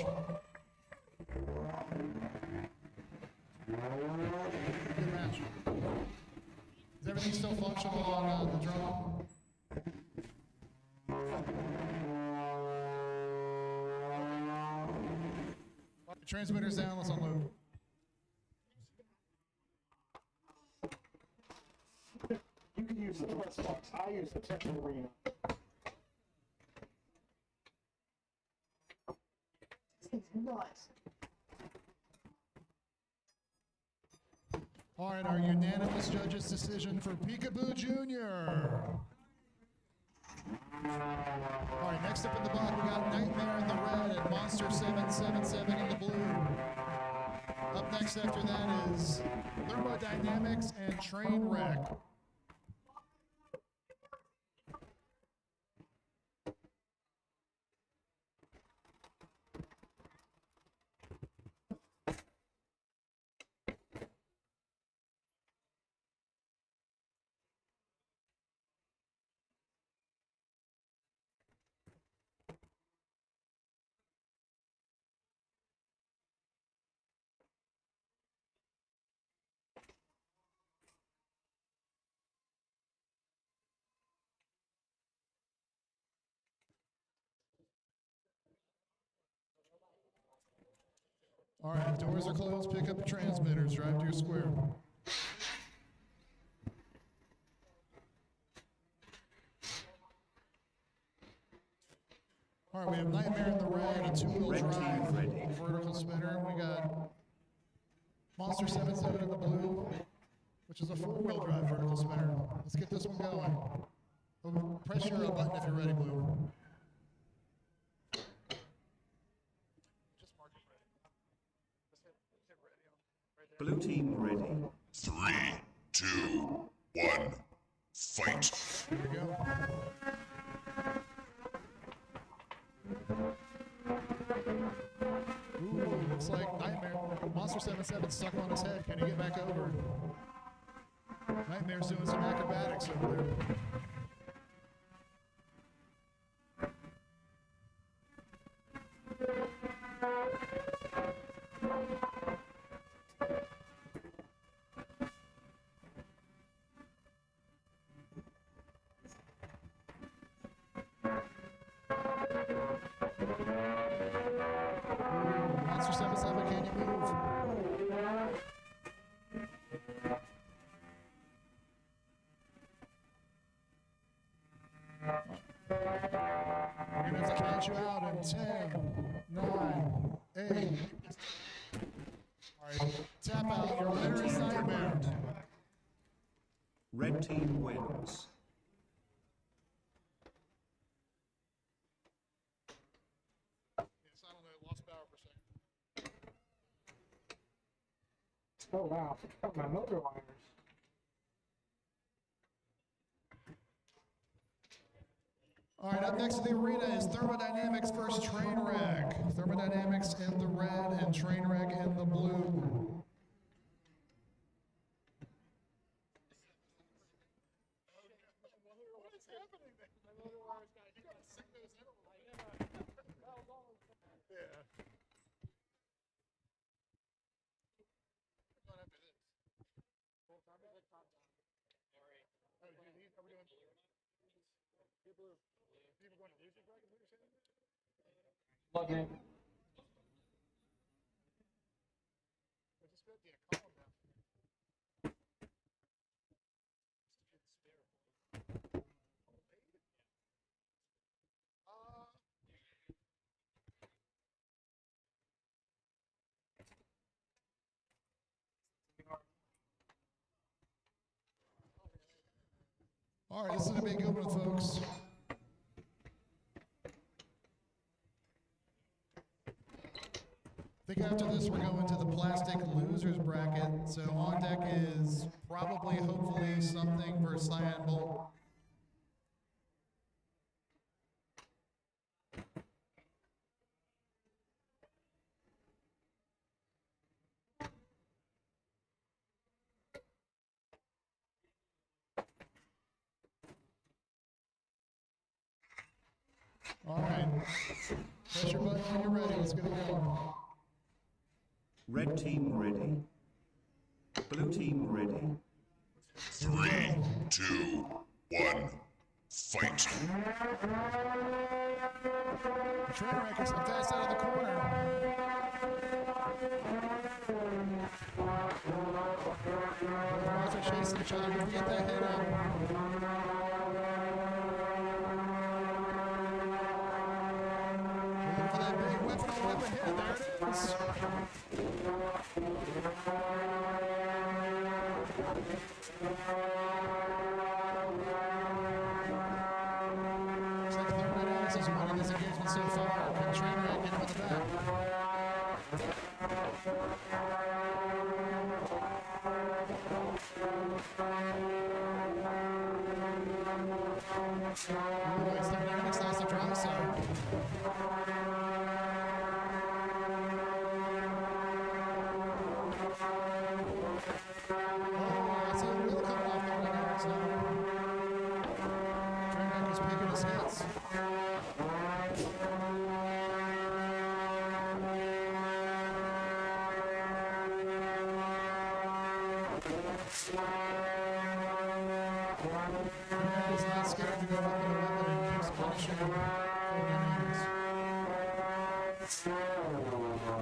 Good match. Is everything still functional on the drum? Transmitter's down, let's unload. You can use the press box. I use the technical arena. This is nuts. All right, our unanimous judges' decision for Peekaboo Jr. All right, next up in the block, we got Knightmare in the red and Monster 777 in the blue. Up next after that is Thermodynamics and Trainwreck. All right, doors are closed, pick up your transmitters, drive to your square. All right, we have Knightmare in the red, a two-wheel drive, vertical spinner. We got Monster 77 in the blue, which is a four-wheel drive vertical spinner. Let's get this one going. Press your button if you're ready, Blue. Blue team ready. 3, 2, 1, fight. Here we go. Ooh, looks like Knightmare. Monster 77 stuck on his head. Can he get back over? Knightmare's doing some acrobatics over there. Monster 77, can you move? We're gonna have to count you out in 10, 9, 8. All right, tap out. Your winner is Knightmare. Red team wins. Yes, I don't know. Lost power for a second. Oh wow, cut my motor wires. All right, up next to the arena is Thermodynamics versus Trainwreck. Thermodynamics in the red and Trainwreck in the blue. What is happening there? My motor wires got, you gotta sing those intervals. Yeah. Going after this. Full time, top down. Moray. Oh, are we doing? You're blue. You even going to music bracket? What you're saying? Slug in. What's this good? Yeah, calm down. All right, this is a big good one, folks. I think after this, we're going to the plastic losers bracket. So on deck is probably, hopefully, something for Cyan Bolt. All right, press your button when you're ready. Let's get it going. Red team ready. Blue team ready. 3, 2, 1, fight. The Trainwreck is fast out of the corner. Both are chasing each other. Can we get that hit up? Looking for that big weapon on weapon hit. There it is. Looks like 30 minutes is winning this engagement so far. Can Trainwreck get him in the back? Ooh, it's 30 minutes, that's the Drumstick. Oh, that's a wheel coming off the Dynamics now. Trainwreck is picking his hits. He's not scared to go up with a weapon and keeps punishing him for innings. Coming up on 1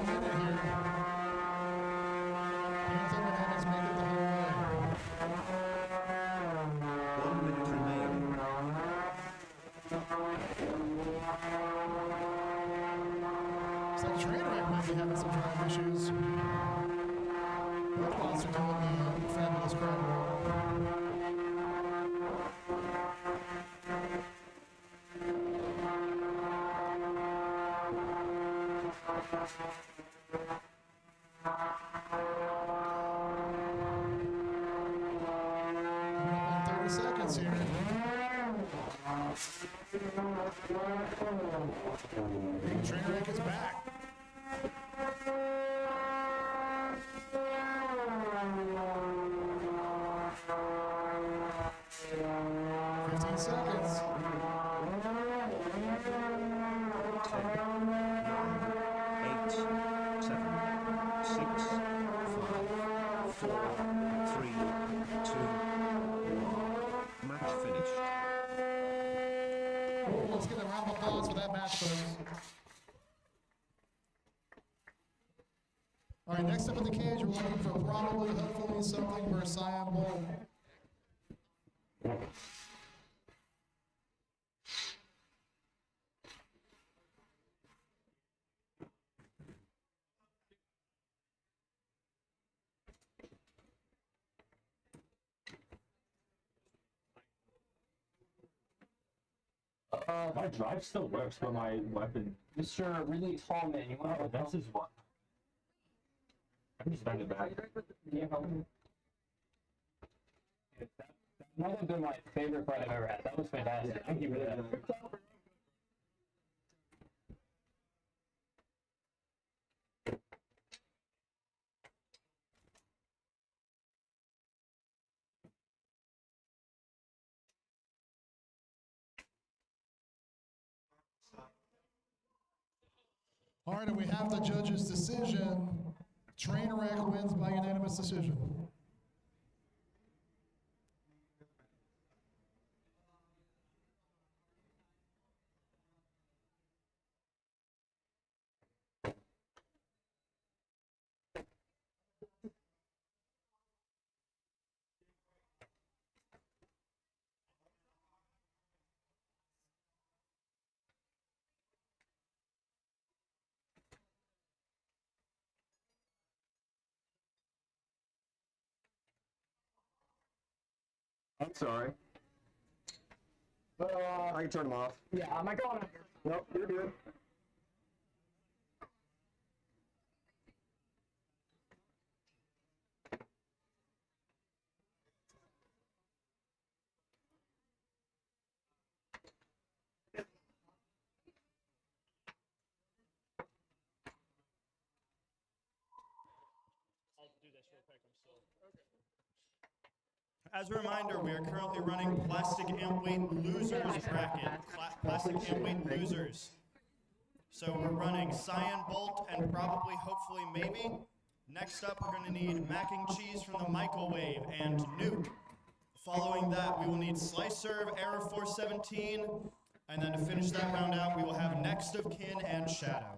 minute here. Panther and Emmons make it the whole way. 1 minute remaining. Looks like Trainwreck might be having some drive issues. Both bots are doing the fabulous Crabulon. Coming up on 30 seconds here. Trainwreck is back. Seconds. 10, 9, 8, 7, 6, 5, 4, 3, 2, 1. Match finished. Let's get a round of applause for that match, folks. All right, next up in the cage, we're looking for probably, hopefully, something for Cyan Bolt. My drive still works, but my weapon. Mr. Really Tall Man, you want to? That's his one. I can spend it back. Yeah. That might have been my favorite fight I've ever had. That was fantastic. Thank you for that. All right, and we have the judge's decision. Trainwreck wins by unanimous decision. I'm sorry. I can turn them off. Yeah, am I going? Nope, you're good. As a reminder, we are currently running Plastic Antweight Losers bracket. Plastic Antweight Losers. So we're running Cyan Bolt and probably, hopefully, maybe. Next up, we're going to need mac and cheese from the microwave and nuke. Following that, we will need Slice Serve, Error 417. And then to finish that round out, we will have Next of Kin and Shadow.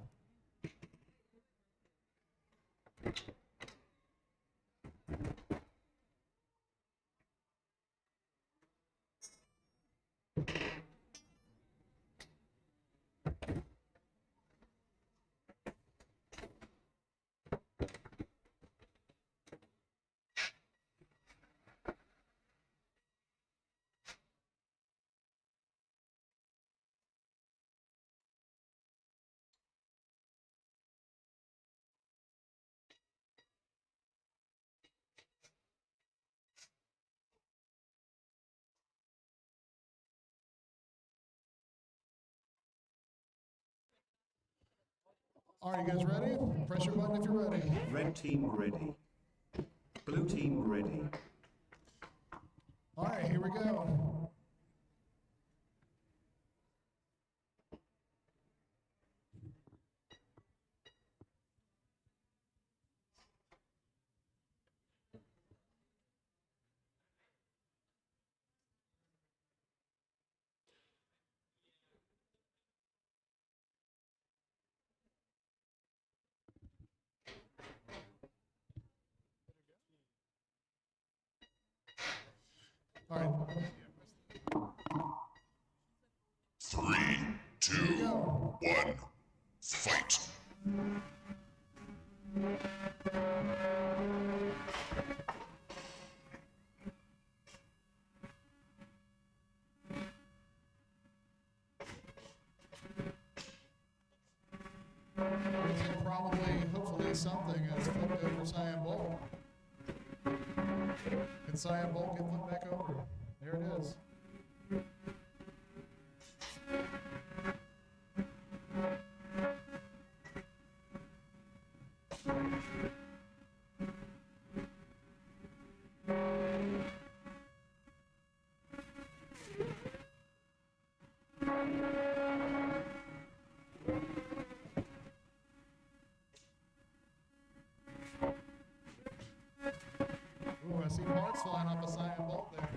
All right, you guys ready? Press your button if you're ready. Red team ready. Blue team ready. All right, here we go. All right. 3, 2, 1, fight. Probably, hopefully, something has flipped over Cyan Bolt. Can Cyan Bolt get flipped back over? There it is. Ooh, I see parts flying off a Cyan Bolt there.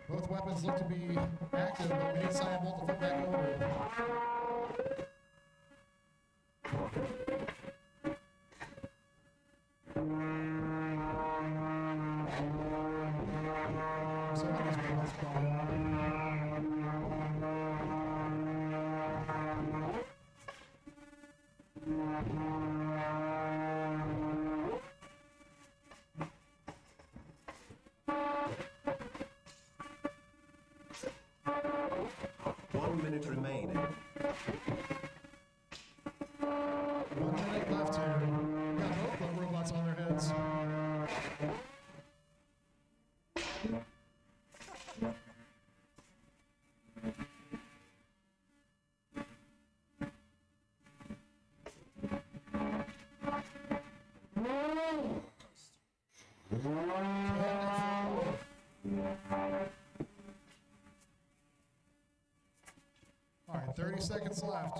Both weapons look to be active, but we need Cyan Bolt to flip back over. Somebody's build's probably on. Minute remaining. 1 minute left here. Got both robots on their heads. All right, 30 seconds left.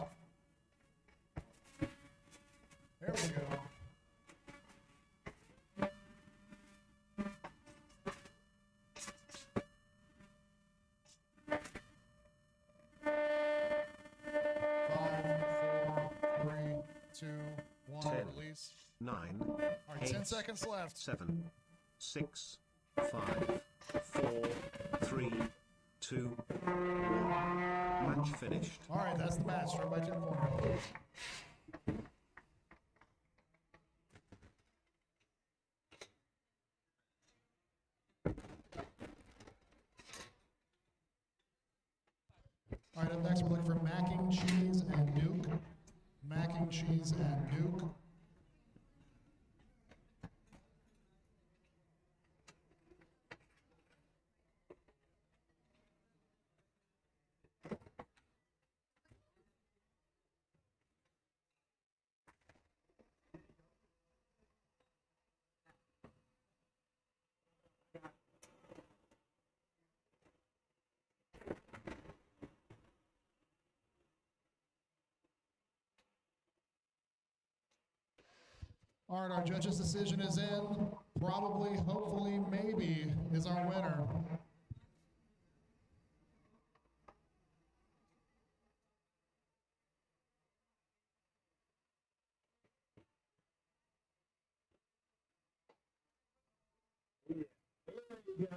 There we go. Five, 4, 3, 2, 1, 10, release. 9, All right, 8, 10 seconds left. 7, 6, 5, 4, 3, 2, 1. Match finished. All right, that's the match. Start by 2 corner. All right, up next we're looking for macking cheese and nuke. Macking cheese and nuke. All right, our judge's decision is in. Probably, hopefully, maybe is our winner. Yeah.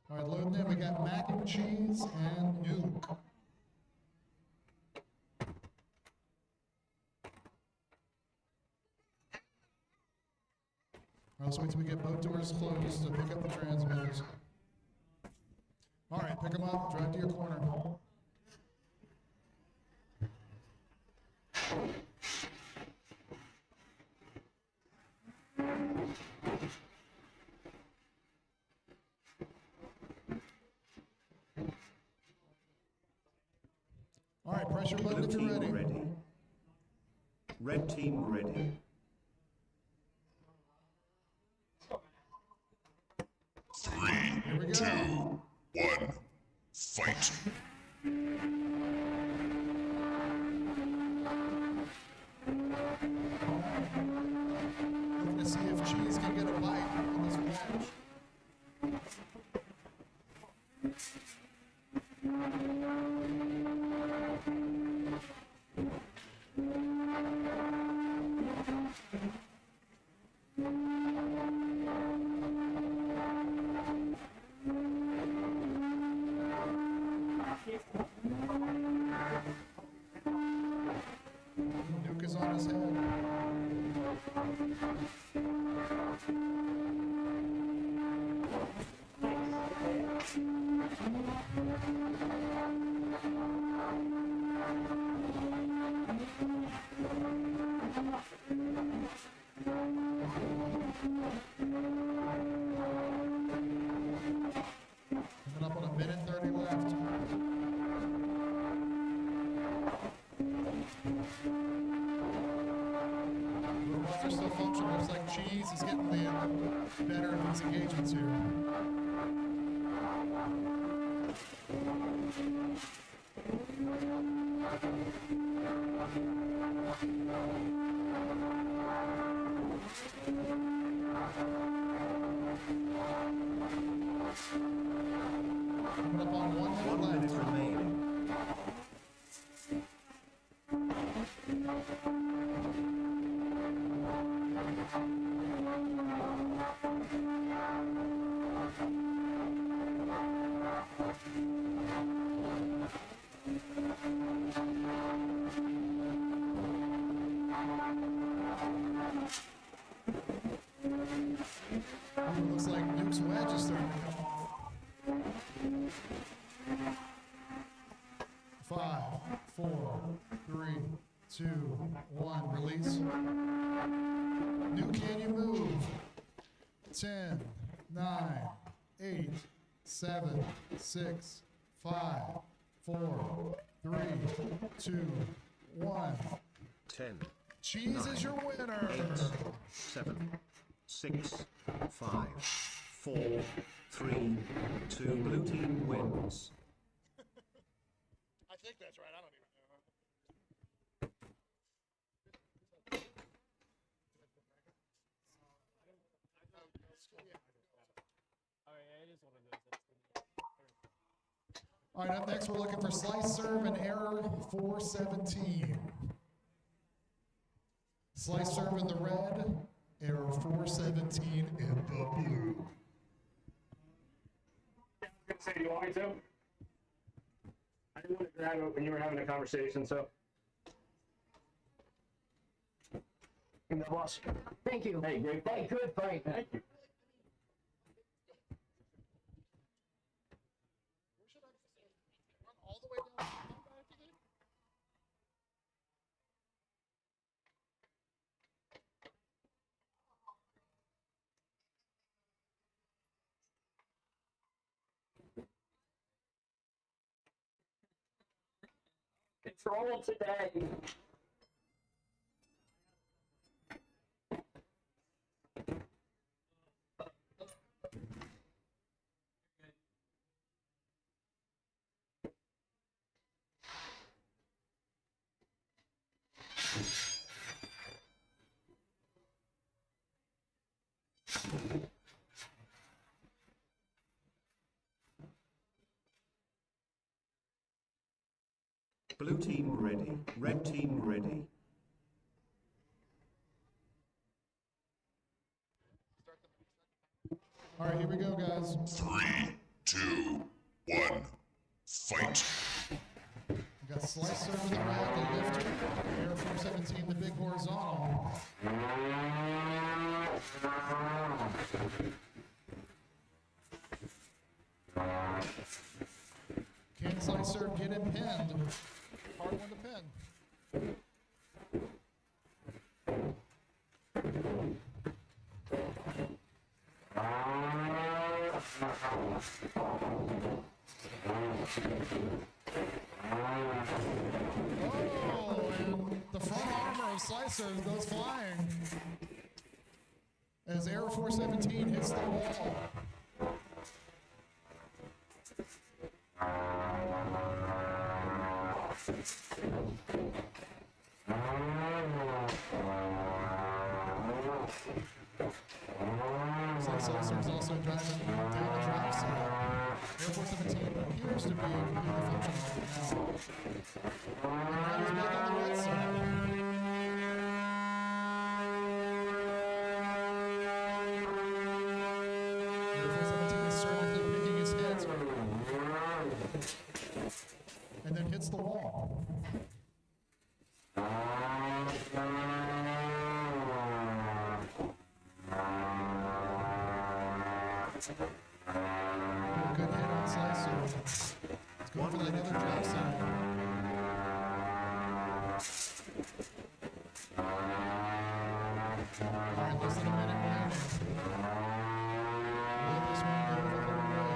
All right, loading in. We got mac and cheese and nuke. All right, let's wait till we get both doors closed to pick up the transmitters. All right, pick them up, drive to your corner. All right, press your button if you're ready. Ready. Red team ready. Three, two, one, fight. Looking to see if cheese can get a bite in this match. Nuke is on his head. Coming up on a minute 30 left. Robots are still functioning. Looks like cheese is getting the better of these engagements here. Coming up on 1 minute left. Remaining. Looks like Nuke's wedge is starting to come off. 5, 4, 3, 2, 1, release. Nuke, can you move? 10, 9, 8, 7, 6, 5, 4, 3, 2, 1. 10. Cheese is your winner. 8, 7, 6, 5, 4, 3, 2. Blue team wins. I think that's right. I don't even know. All right, up next we're looking for slice, serve, and error 417. Slice, serve in the red, error 417 in the blue. I was gonna say, do you want me to? I didn't want to grab it when you were having a conversation, so. No, boss. Thank you. Hey, great fight. Hey, good fight. Thank you. Run all the way down to the back of it? Control today. Blue team ready. Red team ready. All right, here we go, guys. 3, 2, 1, fight. We got Slicer with the red, the lifter. Air 417, the big horizontal. Can Slicer get him pinned? Hard one to pin. Oh, and the front armor of Slicer goes flying as Air 417 hits the wall. Slicer's also driving down the drive side. Air 417 appears to be completely functional now. And now he's back on the right side. Air 417 is certainly picking his hit. And then hits the wall. Good hit on Slicer. He's going for that other drop side. Alright, less than a minute remaining. Will this one go over the way?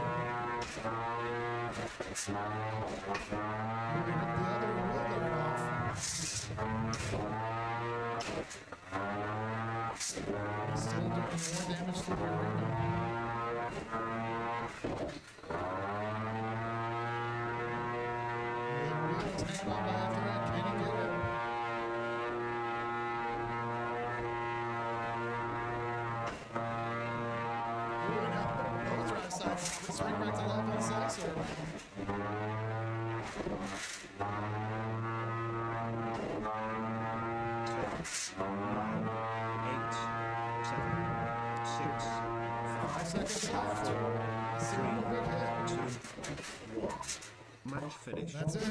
Moving up the other, will get it off. He's still doing more damage to the Burrito. Hanging on by a thread, can he get it? Ooh, now Overdrive side, let's bring back to life on Slicer. 5 seconds left. 3, 2, 1. Match finish. That's it.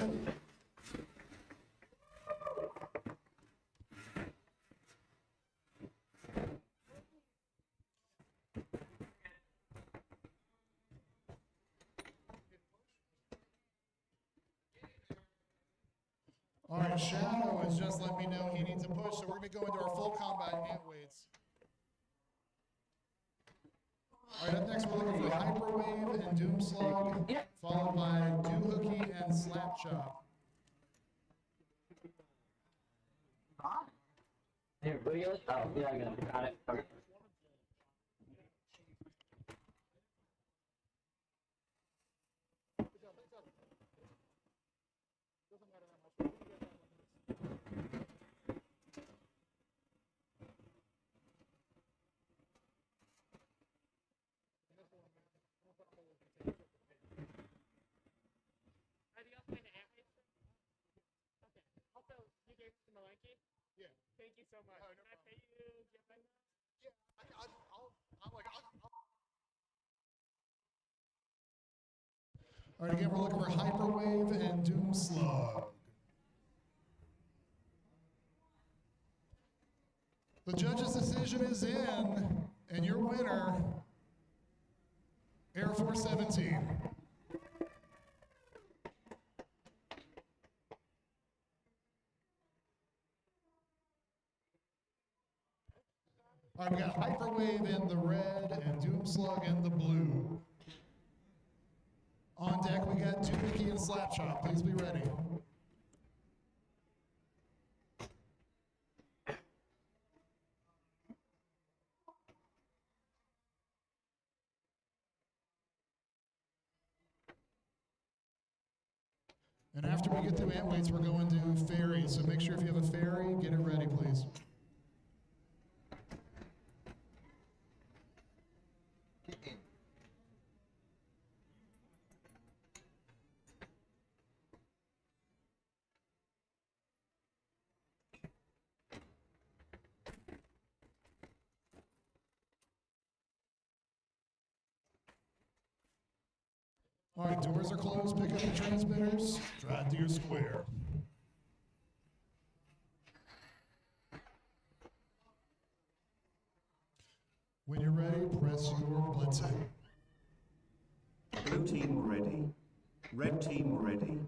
All right, Shadow has just let me know he needs a push, so we're going to go into our full combat Antweights. All right, up next we're looking for HyperWave and Doom Slug, followed by Doohickey and Slap Chop. Here, Burrito? Oh, yeah, I got it. Okay. Yeah. Thank you so much. Can I pay you? Do you have that? Yeah, All right, again, we're looking for HyperWave and Doom Slug. The judge's decision is in, and your winner, Air 417. All right, we got HyperWave in the red and Doom Slug in the blue. On deck, we got Doohickey and Slap Chop. Please be ready. And after we get through Antweights, we're going to Fairy. So make sure if you have a Fairy, get it ready, please. All right, doors are closed. Pick up the transmitters. Drive to your square. When you're ready, press your blitzing. Blue team ready. Red team ready.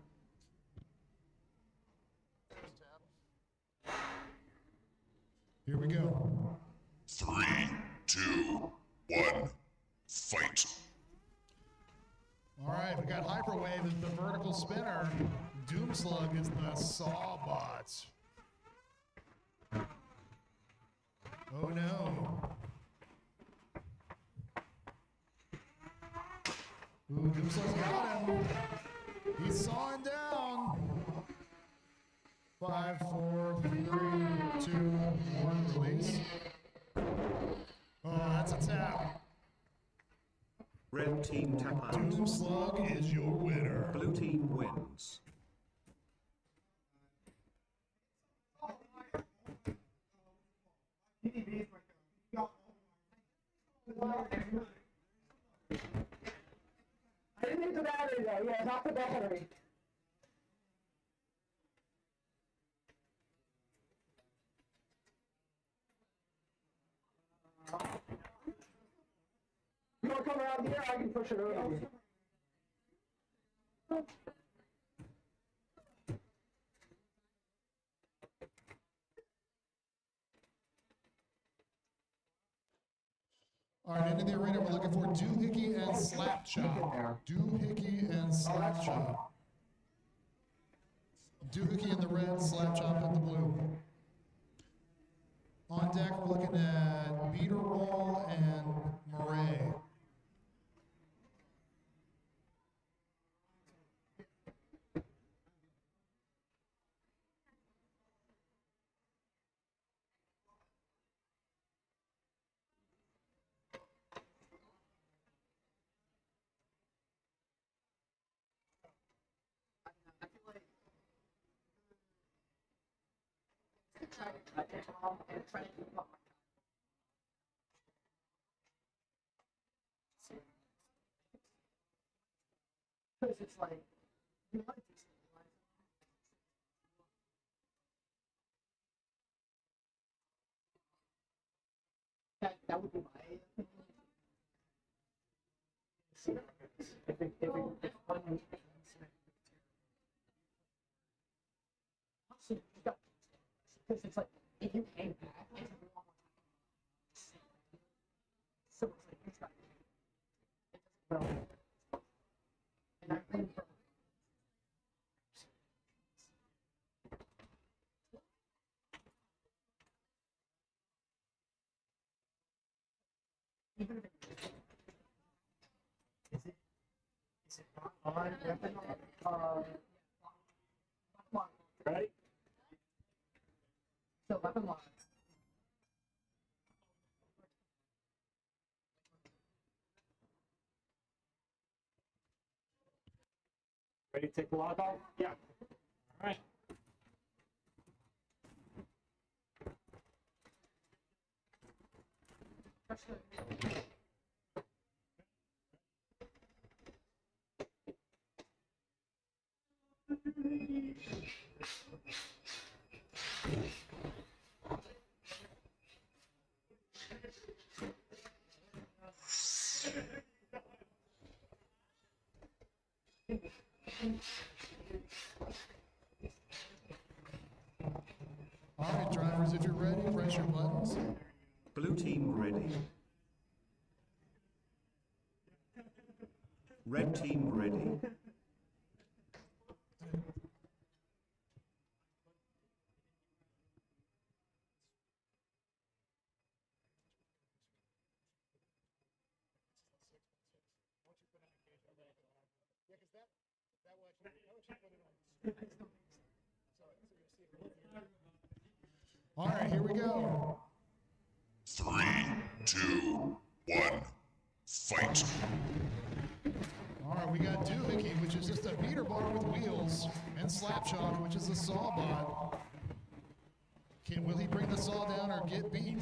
Here we go. 3, 2, 1, fight. All right, we got HyperWave as the vertical spinner. Slug is the Sawbot. Oh no. Ooh, Slug's got him. He's sawing down. 5, 4, 3, 2, 1, release. Oh, that's a tap. Red team tap out. Slug is your winner. Blue team wins. I didn't use the battery though, yeah, not the battery. You wanna come around here? I can push it over you. All right, into the arena, we're looking for Doohickey and Slapchop. Doohickey and Slapchop. Doohickey in the red, Slapchop in the blue. On deck, we're looking at Beeter and Moray. Because it's like, you might be that would be my opinion. If one because it's like, if you came back, it's a long time. So it's like, it's not, it doesn't well. And I've been from even if it is it not on weapon right? So weapon lock. Ready to take the lock off? Yeah. All right. All right, drivers, if you're ready, press your buttons. Blue team ready. Red team ready. All right, here we go. 3, 2, 1, fight. All right, we got Doohickey, which is just a beater bar with wheels, and Slapchop, which is a sawbot. Will he bring the saw down or get beat?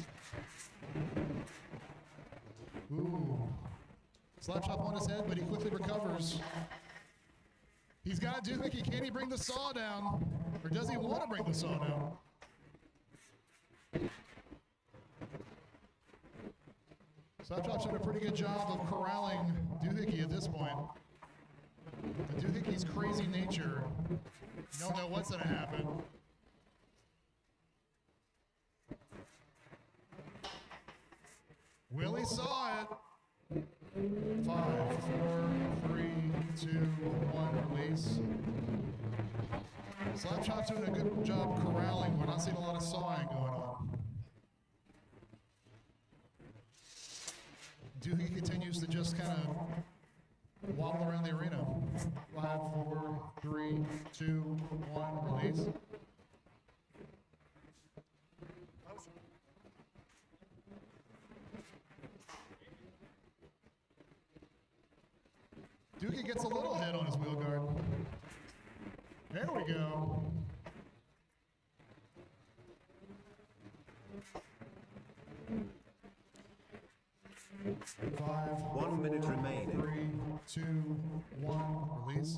Ooh. Slapshot on his head, but he quickly recovers. He's got Doohickey. Can he bring the saw down? Or does he want to bring the saw down? Slapshot's done a pretty good job of corralling Doohickey at this point. But Doohickey's crazy nature, you don't know what's going to happen. Willie saw it. 5, 4, 3, 2, 1, release. Slapshot's doing a good job corralling. We're not seeing a lot of sawing going on. Doohickey continues to just kind of wobble around the arena. 5, 4, 3, 2, 1, release. Doohickey gets a little hit on his wheel guard. There we go. Five, 1 minute remaining. 3, 2, 1, release.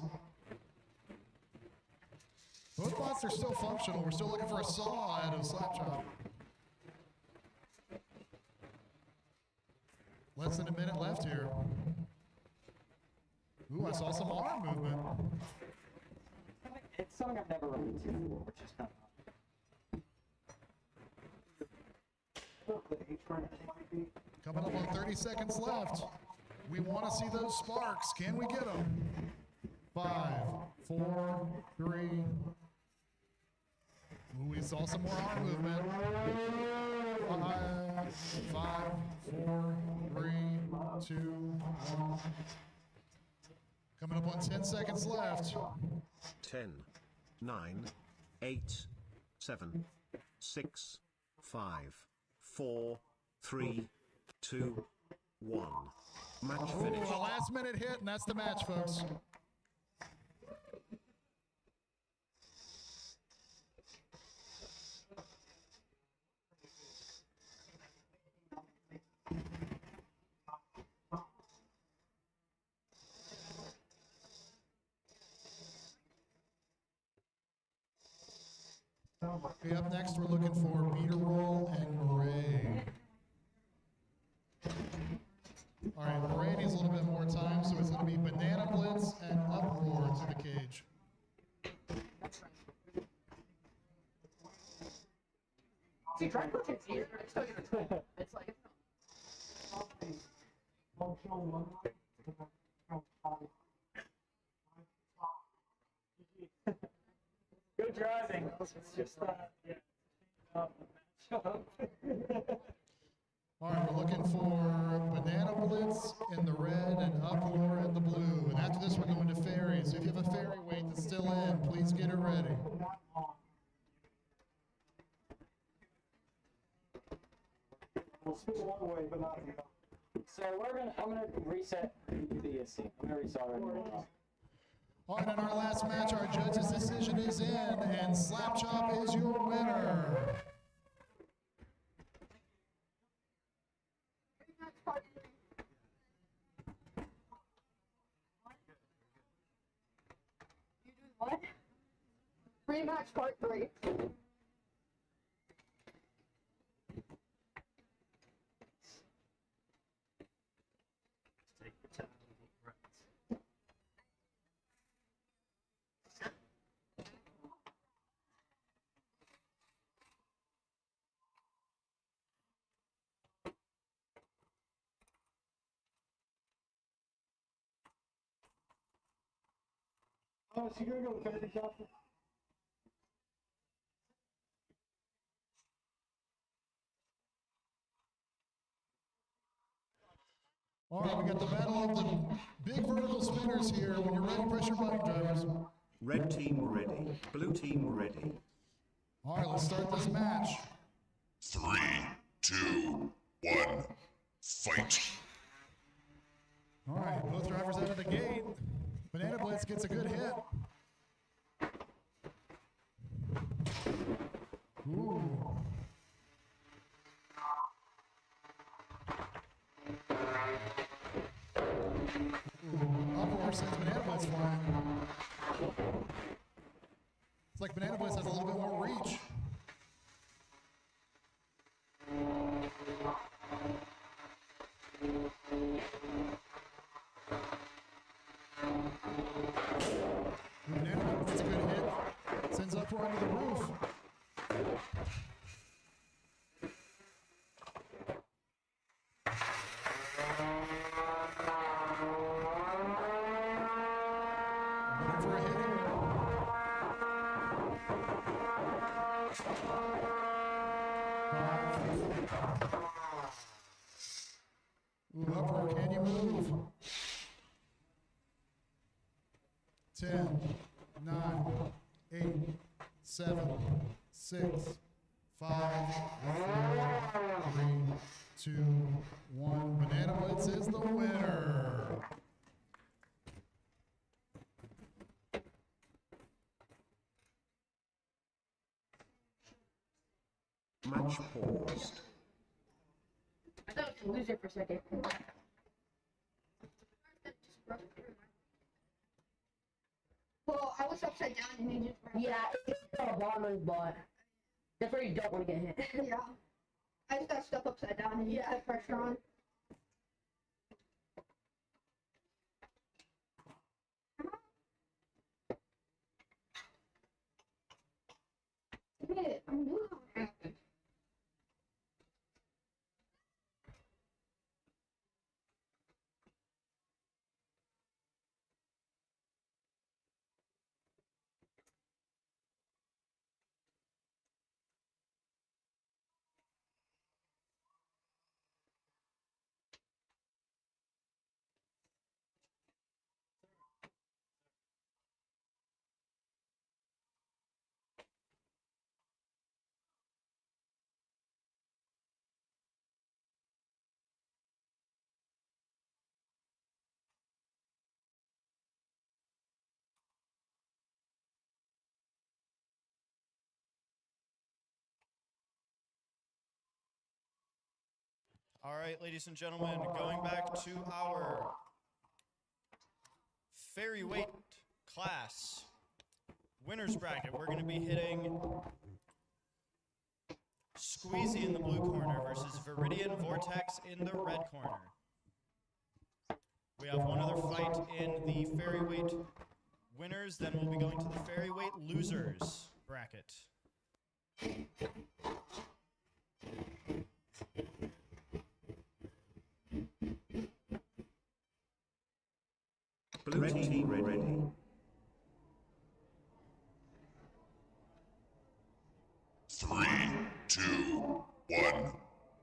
Both bots are still functional. We're still looking for a saw out of Slapshot. Less than a minute left here. Ooh, I saw some arm movement. It's something I've never run into before, which is kind of Coming up on 30 seconds left. We want to see those sparks. Can we get them? 5, 4, 3. Ooh, we saw some more arm movement. 5, 4, 3, 2, 1. Coming up on 10 seconds left. 10, 9, 8, 7, 6, 5, 4, 3, 2, 1. Match finished. A last minute hit, and that's the match, folks. Okay, up next, we're looking for Beeter and Moray. All right, Moray needs a little bit more time, so it's going to be Banana Blitz and Uproar to the cage. See, try pushing easier. It's like Good driving. It's just yeah. All right, we're looking for Banana Blitz in the red and Uproar in the blue. And after this, we're going to Fairy. So if you have a Fairyweight that's still in, please get it ready. We'll spin one way, but not the other. So I'm gonna reset the ESC. I'm gonna reset it. All right, in our last match, our judge's decision is in, and Slapchop is your winner. You do what? Rematch part 3. Take your time. Oh, so you're gonna go with Fantasy Chopper? All right, we got the battle of the big vertical spinners here. When you're ready, press your button, drivers. Red team ready. Blue team ready. All right, let's start this match. 3, 2, 1, fight. All right, both drivers out of the gate. Banana Blitz gets a good hit. Ooh. Uproar sends Banana Blitz flying. It's like Banana Blitz has a little bit more reach. Banana Blitz gets a good hit. Sends Uproar into the roof. Uproar, can you move? 10, 9, 8, 7, 6, 5, 4, 3, 2, 1. Banana Blitz is the winner. Match paused. I thought it was a loser for a second. Well, I was upside down and he just... Yeah, it's a bomber's butt. That's where you don't want to get hit. Yeah. I just got stuck upside down and he had pressure on. Hey, I'm doing it. All right, ladies and gentlemen, going back to our Fairyweight class winners bracket, we're going to be hitting Squeezy in the blue corner versus Viridian Vortex in the red corner. We have one other fight in the Fairyweight winners, then we'll be going to the Fairyweight losers bracket. Blue team ready. Three, two, one,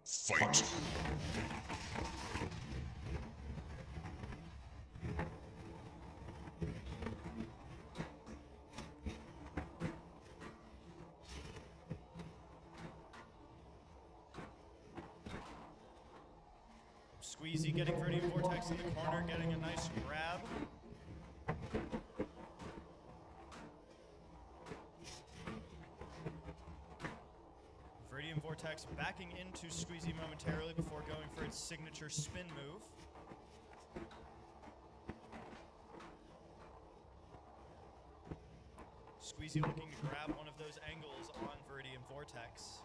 fight. Squeezy getting Viridian Vortex in the corner, getting a nice grab. Viridian Vortex backing into Squeezy momentarily before going for its signature spin move. Squeezy looking to grab one of those angles on Viridian Vortex.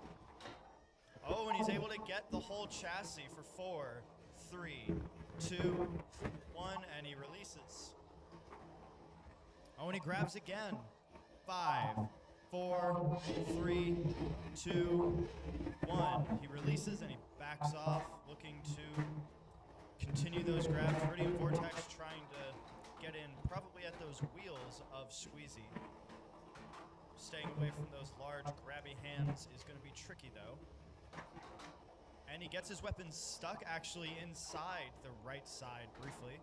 Oh, and he's able to get the whole chassis for 4, 3, 2, 1, and he releases. Oh, and he grabs again. 5, 4, 3, 2, 1. He releases and he backs off, looking to continue those grabs. Viridian Vortex trying to get in probably at those wheels of Squeezy. Staying away from those large grabby hands is going to be tricky though. And he gets his weapon stuck actually inside the right side briefly.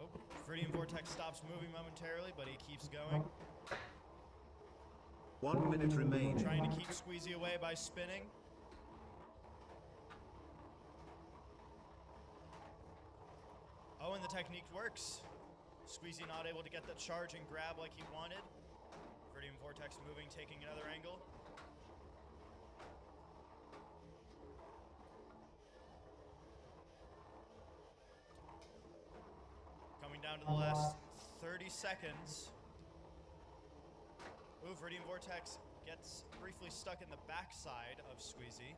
Oh, Viridian Vortex stops moving momentarily, but he keeps going. 1 minute remaining. Trying to keep Squeezy away by spinning. Oh, and the technique works. Squeezy not able to get the charge and grab like he wanted. Viridian Vortex moving, taking another angle. down to the last 30 seconds. Ooh, Viridian Vortex gets briefly stuck in the backside of Squeezy.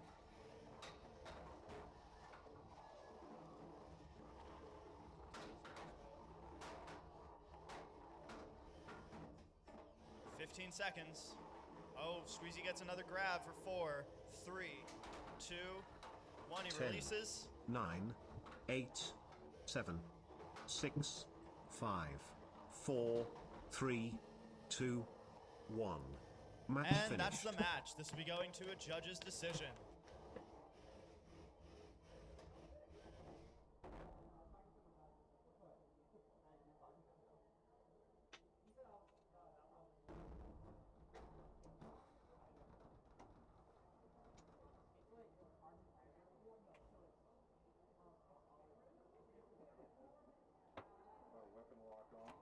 "15 seconds. Oh, Squeezy gets another grab for 4, 3, 2, 1. He 10, releases. 9, 8, 7, 6, 5, 4, 3, 2, 1. Match And finished. that's the match. This will be going to a judge's decision. Weapon lock on.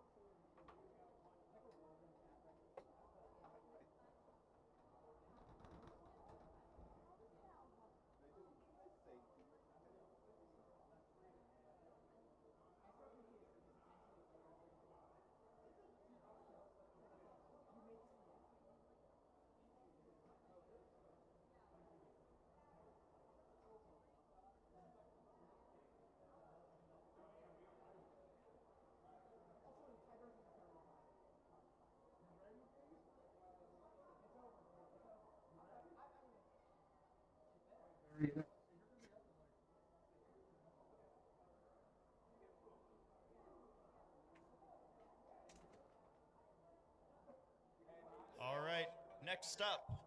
All right, next up,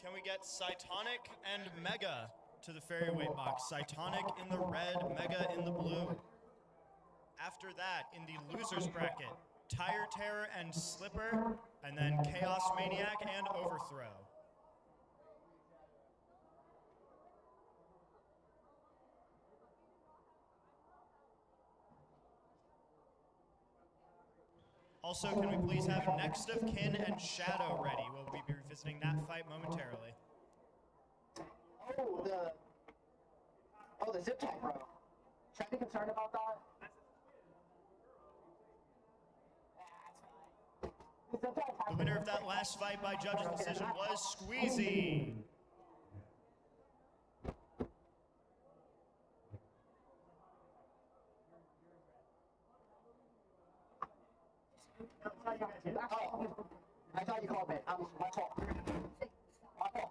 can we get Cytonic and Mega to the Fairyweight box? Cytonic in the red, Mega in the blue. After that, in the losers bracket, Tire Terror and Slipper, and then Chaos Maniac and Overthrow. Also, can we please have Next of Kin and Shadow ready? We'll be revisiting that fight momentarily. Oh, the zip tag, bro. Should I be concerned about that? The winner of that last fight by judge's decision was Squeezy. Oh, I thought you called me. My fault. My fault.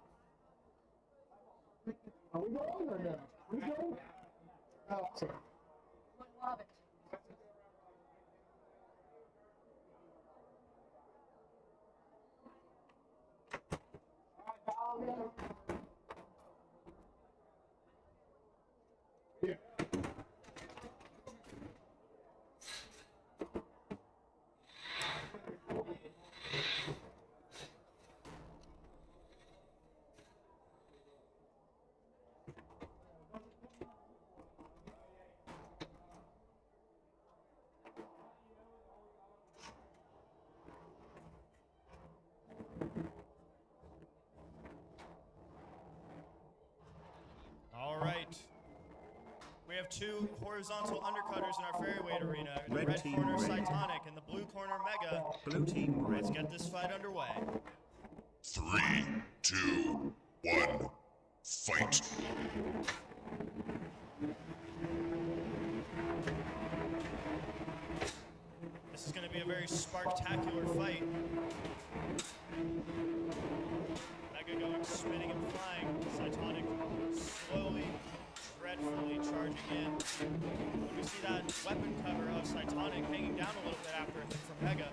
Are we going or no? We going? Oh, sorry. Love it. Yeah. All right. We have two horizontal undercutters in our Fairyweight arena. In the Red red team corner, ready. Cytonic, and the blue corner, Mega. Blue team Let's ready. get this fight underway. 3, 2, 1, fight. This is going to be a very sparktacular fight. Mega going spinning and flying. Cytonic slowly, dreadfully charging in. And we see that weapon cover of Cytonic hanging down a little bit after a hit from Mega.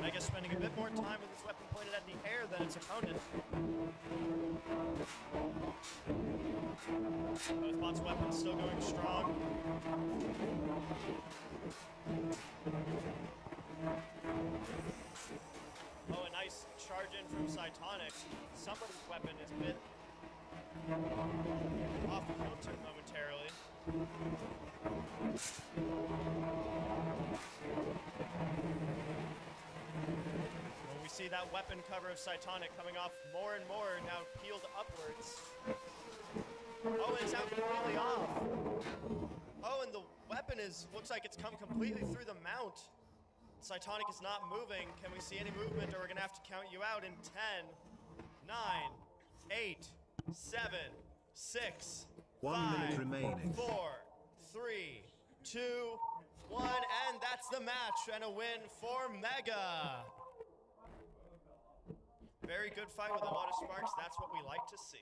Mega spending a bit more time with his weapon pointed at the air than its opponent. Both bots' weapons still going strong. Oh, a nice charge in from Cytonic. Somebody's weapon is a bit off kilter momentarily. see that weapon cover of Cytonic coming off more and more, now peeled upwards. Oh, it's out completely off. Oh, and the weapon looks like it's come completely through the mount. Cytonic is not moving. Can we see any movement, or we're gonna have to count you out in 10, 9, 8, 7, 6, 1 5, minute remaining. 4, 3, 2, 1, and that's the match, and a win for Mega. Very good fight with a lot of sparks. That's what we like to see.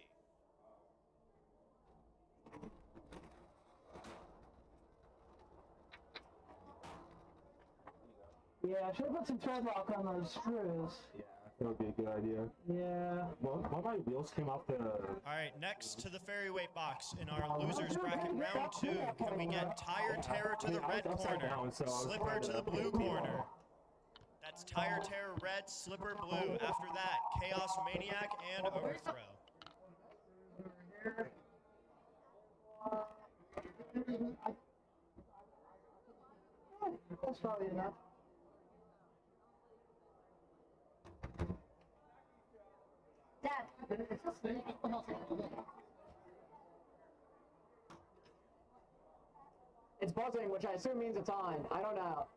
Yeah, I should have put some tread lock on those screws. Yeah, that would be a good idea. Yeah. Well, one of my wheels came off the... All right, next to the Fairyweight box in our losers bracket round 2, can we get Tire Terror to the red corner, Slipper to the blue corner. That's Tire Terror red, Slipper blue. After that, Chaos Maniac and Overthrow. That's probably enough. Dad, It's buzzing, which I assume means it's on. I don't know.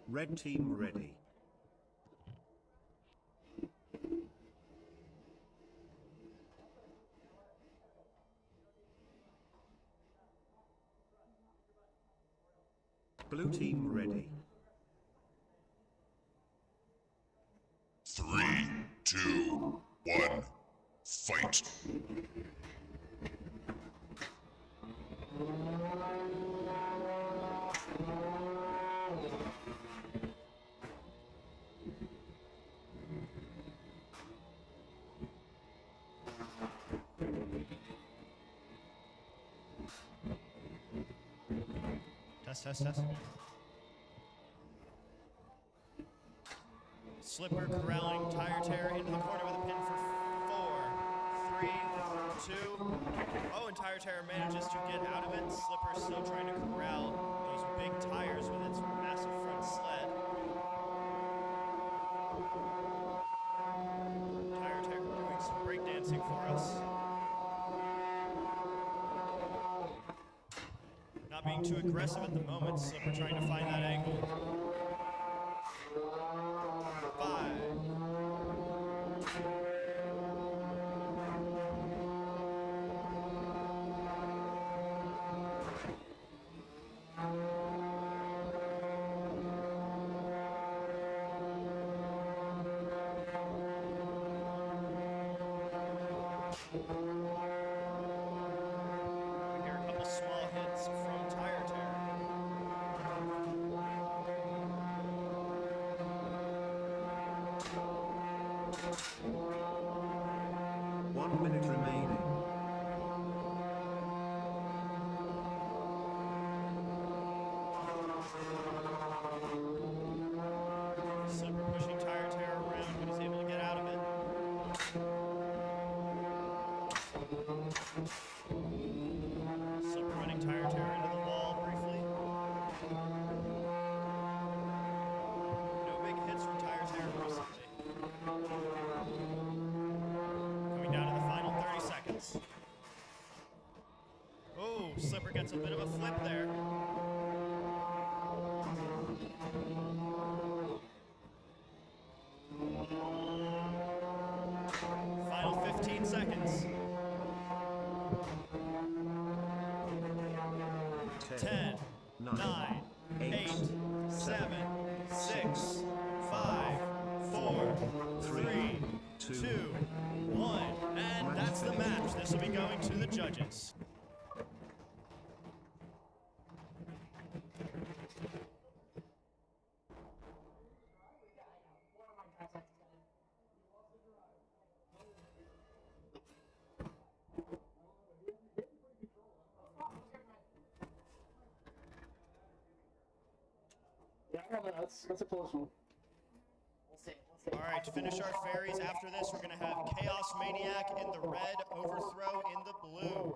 Red team ready. Blue team ready. 3, 2, 1, fight. Test. Slipper corralling Tire Terror into the corner with a pin for 4, 3, 2. Oh, and Tire Terror manages to get out of it. Slipper still trying to corral those big tires with its massive front sled. Tire Terror doing some breakdancing for us. Not being too aggressive at the moment, Slipper trying to find that angle. 5. We hear a couple small hits from Tire Terror. One minute remaining. Slipper pushing Tire Terror around, but he's able to get out of it. Slipper running Tire Terror into the wall briefly. No big hits from Tire Terror recently. Coming down to the final 30 seconds. Oh, Slipper gets a bit of a flip there. Final 15 seconds. 10, 9, 8, 7, 6, 5, 4, 3, 2, 1. And that's the match. This will be going to the judges. don't know. That's a close one. We'll see. All right, to finish our fairies after this, we're going to have Chaos Maniac in the red, Overthrow in the blue.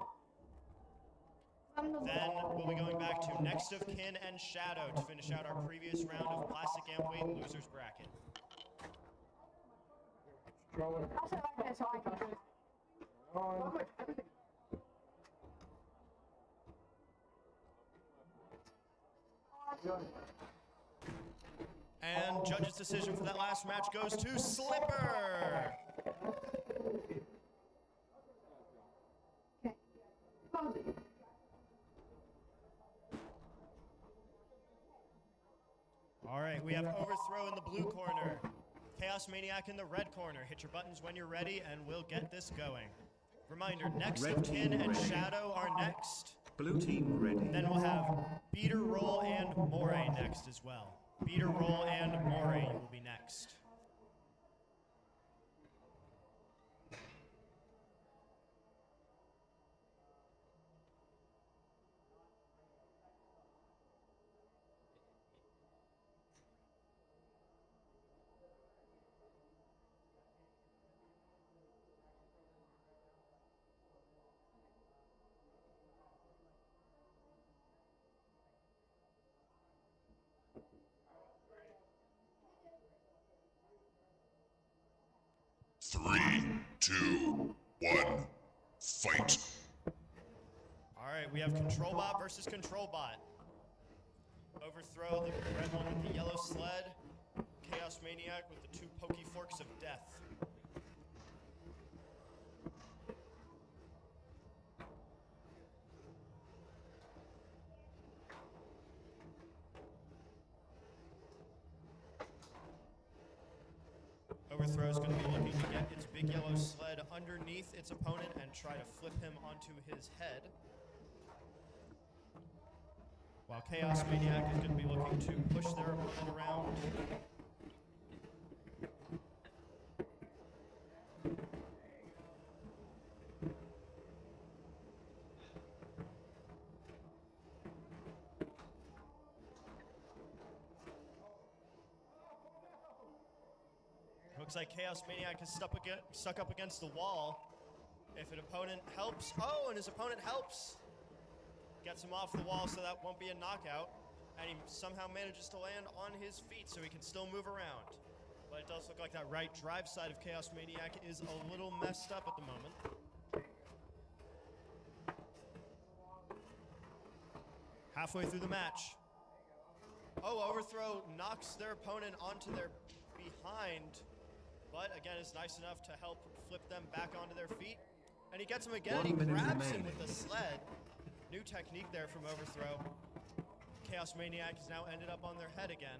Then we'll be going back to Next of Kin and Shadow to finish out our previous round of Plastic Antweight Losers Bracket. And judge's decision for that last match goes to Slipper. All right, we have Overthrow in the blue corner, Chaos Maniac in the red corner. Hit your buttons when you're ready, and we'll get this going. Reminder, Next of Kin and Shadow are next. Blue team ready. Then we'll have Beeter, Roll, and Moray next as well. Beeter, Roll, and Moray will be next. Three, two, one, fight. All right, we have Control Bot versus Control Bot. Overthrow, the red one with the yellow sled. Chaos Maniac with the two pokey forks of death. Overthrow is going to be looking to get its big yellow sled underneath its opponent and try to flip him onto his head. While Chaos Maniac is going to be looking to push their opponent around. Looks like Chaos Maniac is stuck up against the wall. If an opponent helps, oh, and his opponent helps. Gets him off the wall so that won't be a knockout. And he somehow manages to land on his feet so he can still move around. But it does look like that right drive side of Chaos Maniac is a little messed up at the moment. Halfway through the match. Oh, Overthrow knocks their opponent onto their behind. But again, is nice enough to help flip them back onto their feet. And he gets him again, and he grabs him with the sled. New technique there from Overthrow. Chaos Maniac has now ended up on their head again.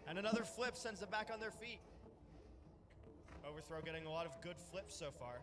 And another flip sends them back on their feet. Overthrow getting a lot of good flips so far.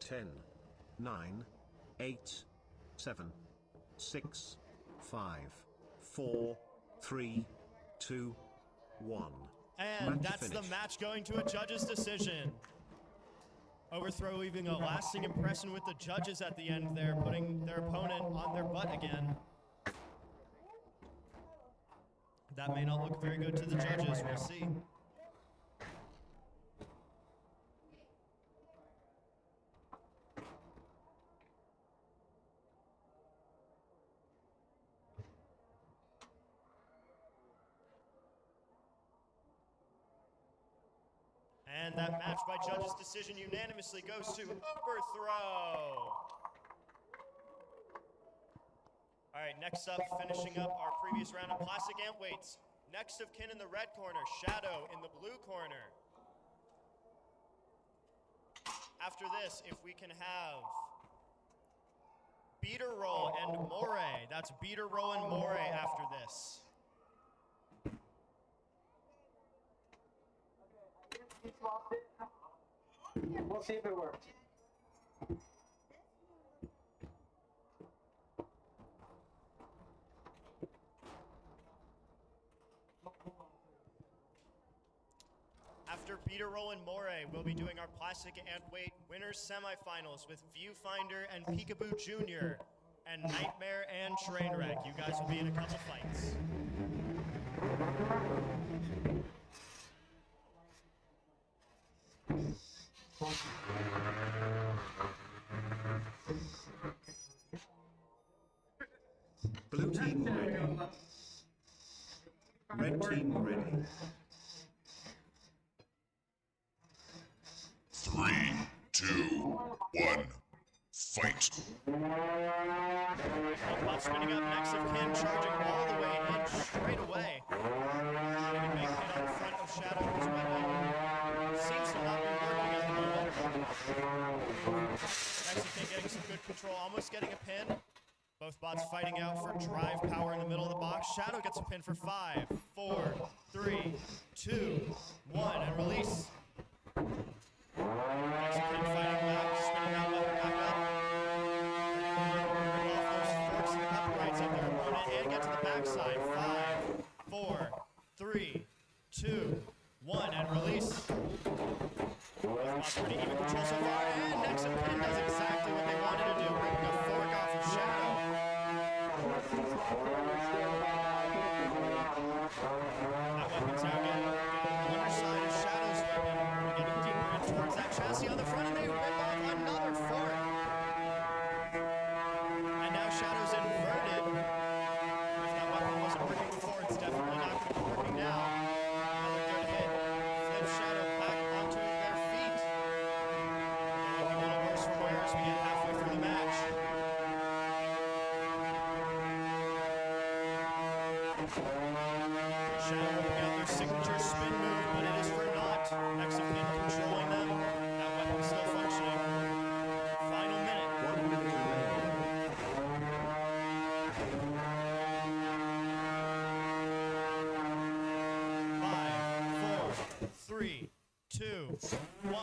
Ten, 9, 8, 7, 6, 5, 4, 3, 2, 1. And that's the match going to a judge's decision. Overthrow leaving a lasting impression with the judges at the end there, putting their opponent on their butt again. That may not look very good to the judges, we'll see. And that match by judges' decision unanimously goes to Overthrow. All right, next up, finishing up our previous round of Plastic Antweights. Next of Kin in the red corner, Shadow in the blue corner. After this, if we can have Beeter Roll and Moray. That's Beeter Roll and Moray after this. We'll see if it works. After Beeter Roll and Moray, we'll be doing our plastic Antweight winners semifinals with Viewfinder and Peekaboo Jr. and Knightmare and Trainwreck. You guys will be in a couple fights. Blue team ready. Red team ready. 3, 2, 1, fight. Robot spinning up next of kin, charging all the way in straight away. Getting a big hit on front of Shadow, whose weapon seems to not be working at the moment. Next of kin getting some good control, almost getting a pin. Both bots fighting out for drive power in the middle of the box. Shadow gets a pin for 5, 4, 3, 2, 1, and release. Next pin fighting back, spinning that lever back up. Rip off those forks and uprights of their opponent and get to the backside. 5, 4, 3, 2, 1, and release. Both bots pretty even control so far, and next pin does exactly what they wanted to do, ripping a fork off of Shadow. That weapon's now getting the underside of Shadow's weapon, getting deeper in towards that chassis on the front, and they rip off another fork. And now Shadow's inverted. If that weapon wasn't working before, it's definitely not going to be working now. Another good hit flips Shadow back onto their feet. Getting a little worse for wear as we get halfway through the match. Shadow working out their signature spin move, but it is for naught. Next of kin controlling them. That weapon still functioning. Final minute. 1 minute remaining. 5, 4, 3, 2, 1.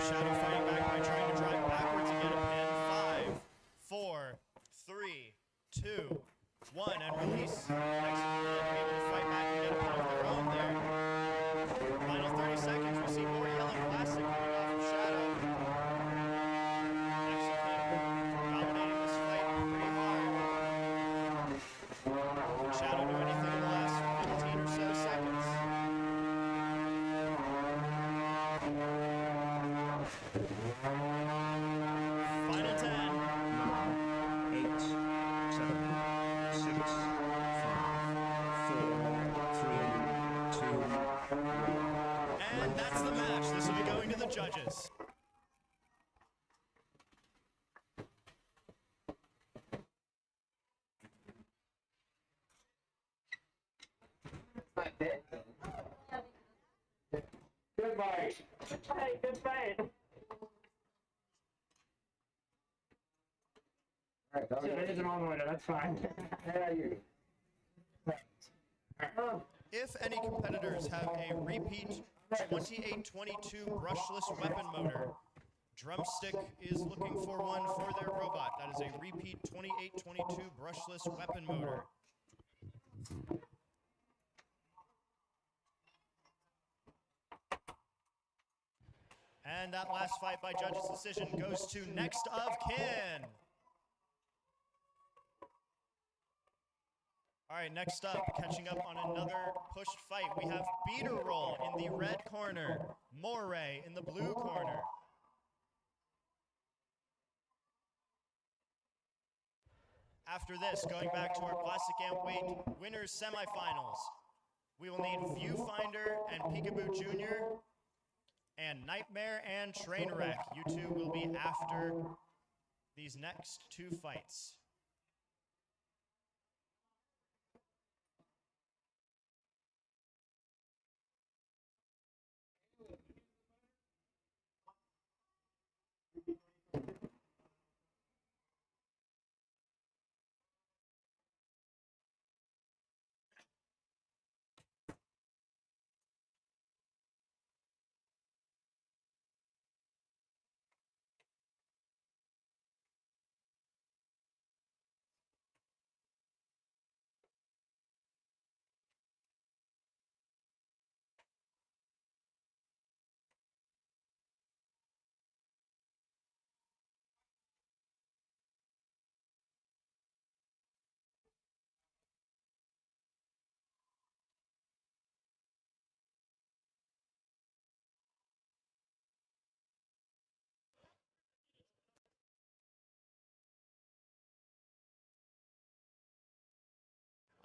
Shadow fighting back by trying to drive backwards and get a pin. 5, 4, 3, 2, 1, and release. Next able to fight back and get a pin of their own there. Final 30 seconds, we see more yellow plastic coming off of Shadow. Next dominating this fight pretty hard. Can Shadow do anything in the last 15 or so seconds? Final 10. 8, 7, 6, 5, 4, 3, 2, 1. And that's the match. This will be going to the judges. Good fight. Hey, good fight. Alright, there is an on winner, that's fine. Yeah, you. If any competitors have a repeat 2822 brushless weapon motor, Drumstick is looking for one for their robot. That is a repeat 2822 brushless weapon motor. And that last fight by judges' decision goes to next of kin. All right, next up, catching up on another pushed fight, we have Beeter Roll in the red corner, Moray in the blue corner. After this, going back to our Plastic Antweight winners semifinals, we will need Viewfinder and Peekaboo Jr. and Knightmare and Trainwreck. You two will be after these next two fights.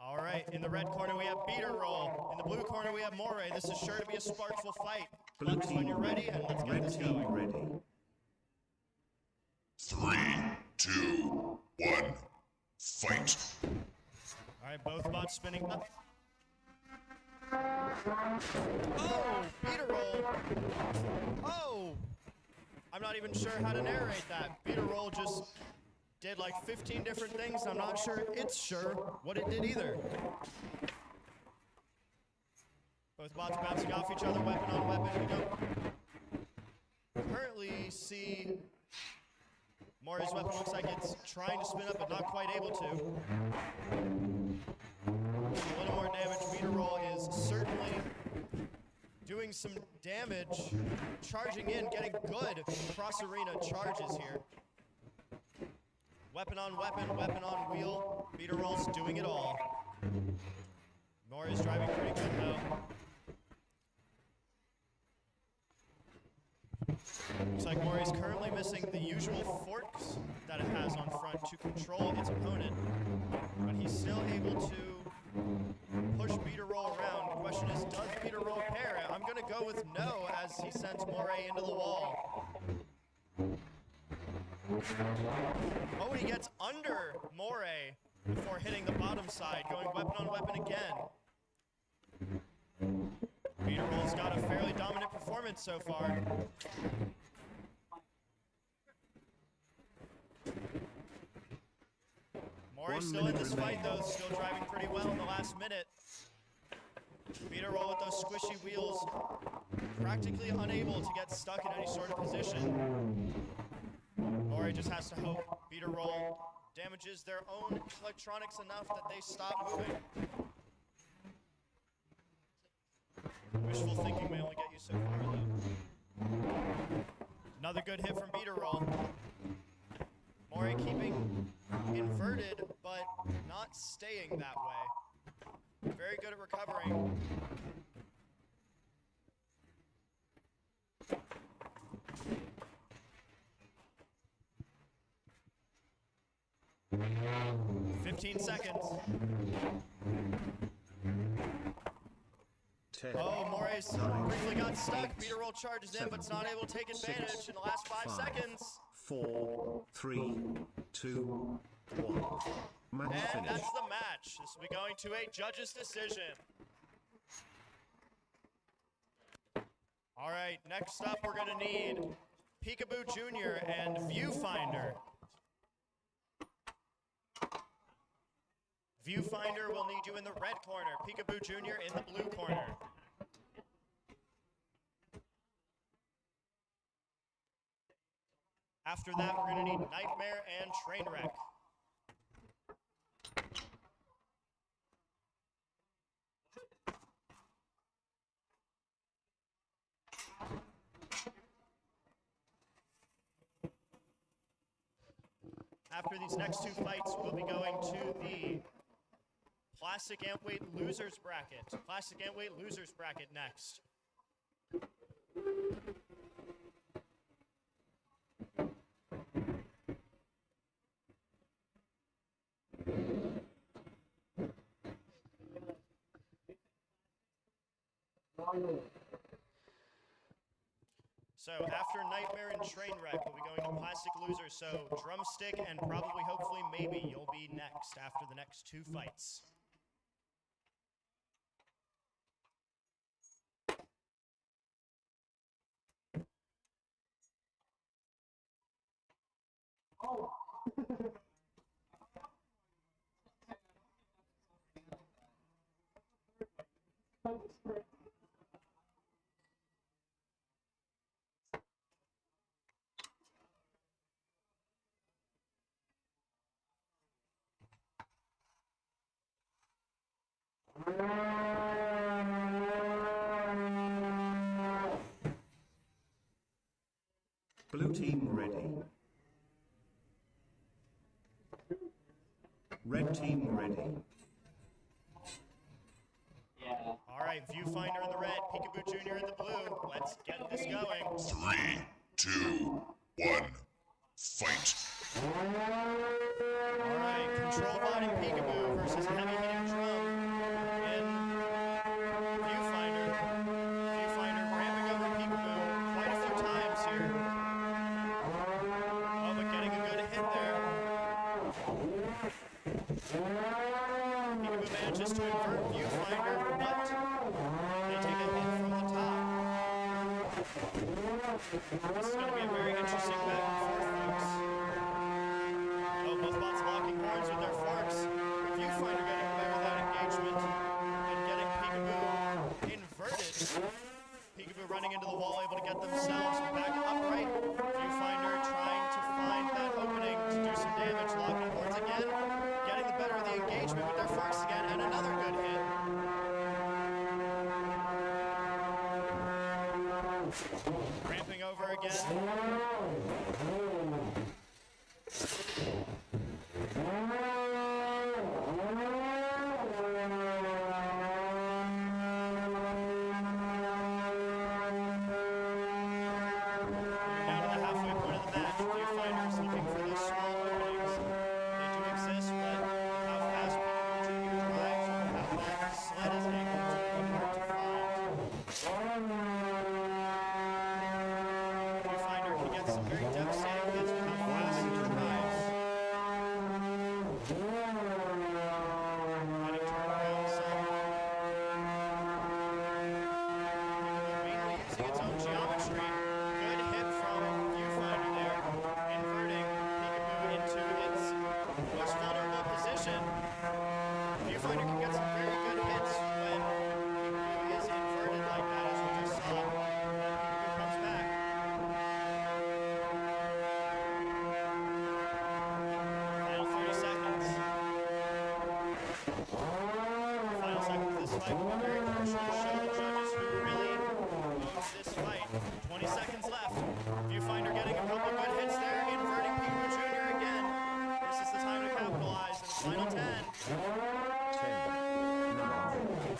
All right, in the red corner we have Beeter roll. In the blue corner we have Moray. This is sure to be a sparkful fight. Blue Let us when team you're ready, and let's get Red this team going. ready. 3, 2, 1, fight. All right, both bots spinning up. Oh, Beeter roll. Oh, I'm not even sure how to narrate that. Beeter roll just did like 15 different things. I'm not sure it's sure what it did either. Both bots bouncing off each other, weapon on weapon. We don't currently see Moray's weapon looks like it's trying to spin up, but not quite able to. A little more damage. Beeter roll is certainly doing some damage, charging in, getting good cross-arena charges here. Weapon on weapon, weapon on wheel. Beeter roll's doing it all. Moray's driving pretty good though. Looks like Moray's currently missing the usual forks that it has on front to control its opponent, but he's still able to push Beeter roll around. The question is, does Beeter roll pair? I'm going to go with no as he sends Moray into the wall. Oh, and he gets under Moray before hitting the bottom side, going weapon on weapon again. Beeter roll's got a fairly dominant performance so far. Moray's still in this fight though, still driving pretty well in the last minute. Beeter roll with those squishy wheels, practically unable to get stuck in any sort of position. Moray just has to hope Beeter roll damages their own electronics enough that they stop moving. Wishful thinking may only get you so far though. Another good hit from Beeter roll. Moray keeping inverted, but not staying that way. Very good at recovering. "15 seconds. Oh, Moray's briefly got stuck. Beeter roll charges in, but it's not able to take advantage in the last 5 seconds. 4, 3, 2, 1. Match And finished. that's the match. This will be going to a judge's decision. All right, next up we're going to need Peekaboo Jr. and Viewfinder. Viewfinder will need you in the red corner. Peekaboo Jr. in the blue corner. After that, we're going to need Knightmare and Trainwreck. After these next two fights, we'll be going to the Plastic Antweight Losers Bracket. Plastic Antweight Losers Bracket next. So after Knightmare and Trainwreck, we'll be going to Plastic Losers. So Drumstick and probably, hopefully, maybe you'll be next after the next two fights. Oh. Blue team ready. Red team ready. Yeah. All right, Viewfinder in the red, Peekaboo Jr. in the blue. Let's get this going. 3, 2, 1, fight. All right, Control Body Peekaboo versus Heavy Hitting Drum in Viewfinder. Viewfinder ramping over Peekaboo quite a few times here. Oh, but getting a good hit there. Peekaboo manages to invert Viewfinder, but they take a hit from the top. This is going to be a very interesting back and forth, folks. Oh, both bots locking horns with their forks. Viewfinder getting away with that engagement and getting Peekaboo inverted. Peekaboo running into the wall, able to get themselves back upright. Viewfinder trying to find that opening to do some damage. Locking horns again, getting the better of the engagement with their forks again, and another good hit. Ramping over again.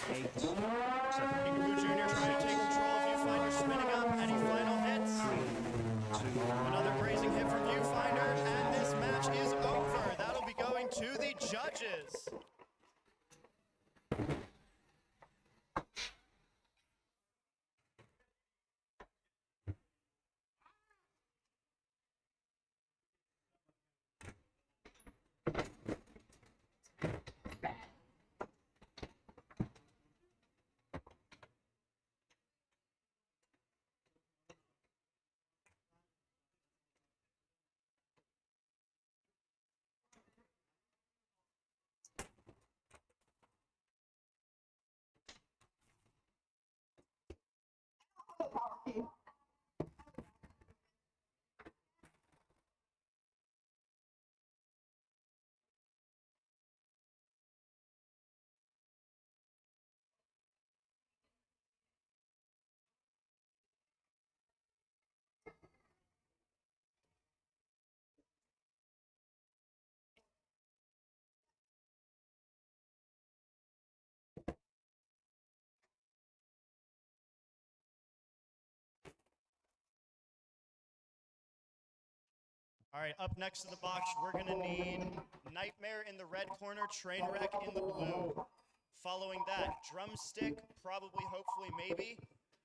Peekaboo Jr. trying to take control of Viewfinder, spinning up, and he final hits. Another grazing hit from Viewfinder, and this match is over. That'll be going to the judges. All right, up next to the box, we're going to need Knightmare in the red corner, Trainwreck in the blue. Following that, Drumstick, probably, hopefully, maybe.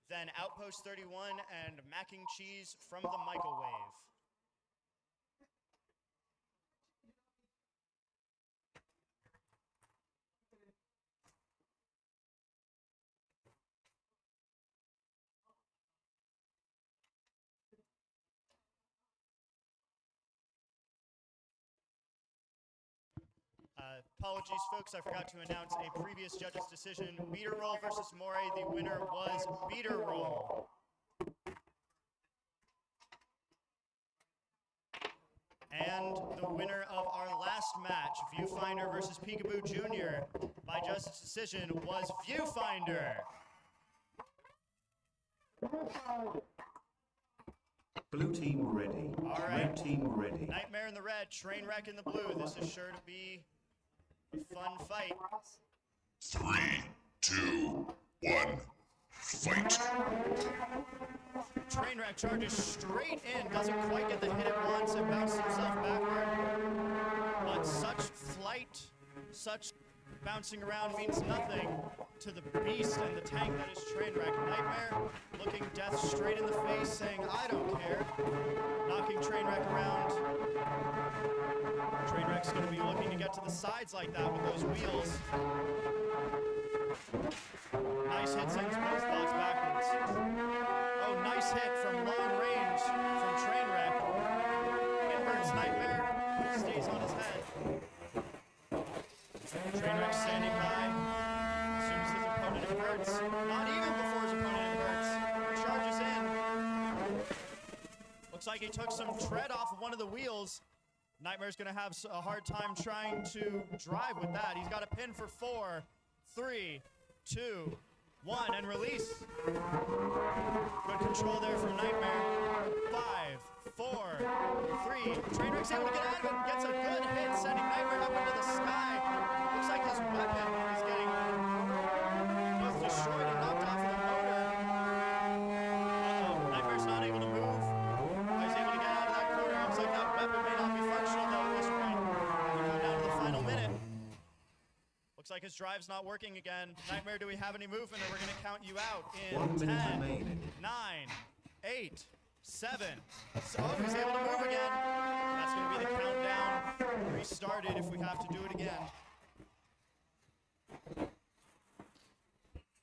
Then Outpost 31 and Mac and Cheese from the microwave. Apologies, folks, I forgot to announce a previous judge's decision. Beeter roll versus Moray. The winner was Beeter roll. And the winner of our last match, Viewfinder versus Peekaboo Jr. by judge's decision was Viewfinder. Blue team ready. All right. Red team ready. Knightmare in the red, Trainwreck in the blue. This is sure to be a fun fight. 3, 2, 1, fight. Trainwreck charges straight in, doesn't quite get the hit it wants, and bounces himself backward. But such light, such bouncing around means nothing to the beast and the tank that is Trainwreck. Knightmare looking death straight in the face, saying, I don't care. Knocking Trainwreck around. Trainwreck's going to be looking to get to the sides like that with those wheels. Nice hit, sends both blocks backwards. Oh, nice hit from long range from Trainwreck. Inverts Knightmare, stays on his head. Trainwreck standing by. As soon as his opponent inverts, not even before his opponent inverts, charges in. Looks like he took some tread off of one of the wheels. Knightmare's gonna have a hard time trying to drive with that. He's got a pin for 4, 3, 2, 1, and release. Good control there from Knightmare. 5, 4, 3. Trainwreck's able to get out of it and gets a good hit, sending Knightmare up into the sky. Looks like his weapon is getting both destroyed and knocked off of the motor. Uh-oh, Knightmare's not able to move. He's able to get out of that corner. Looks like that weapon may not be functional though at this point. We come down to the final minute. Looks like his drive's not working again. Knightmare, do we have any movement, or we're going to count you out in 1 minute 10, remaining. 9, 8, 7. Oh, he's able to move again. That's going to be the countdown. Restarted if we have to do it again.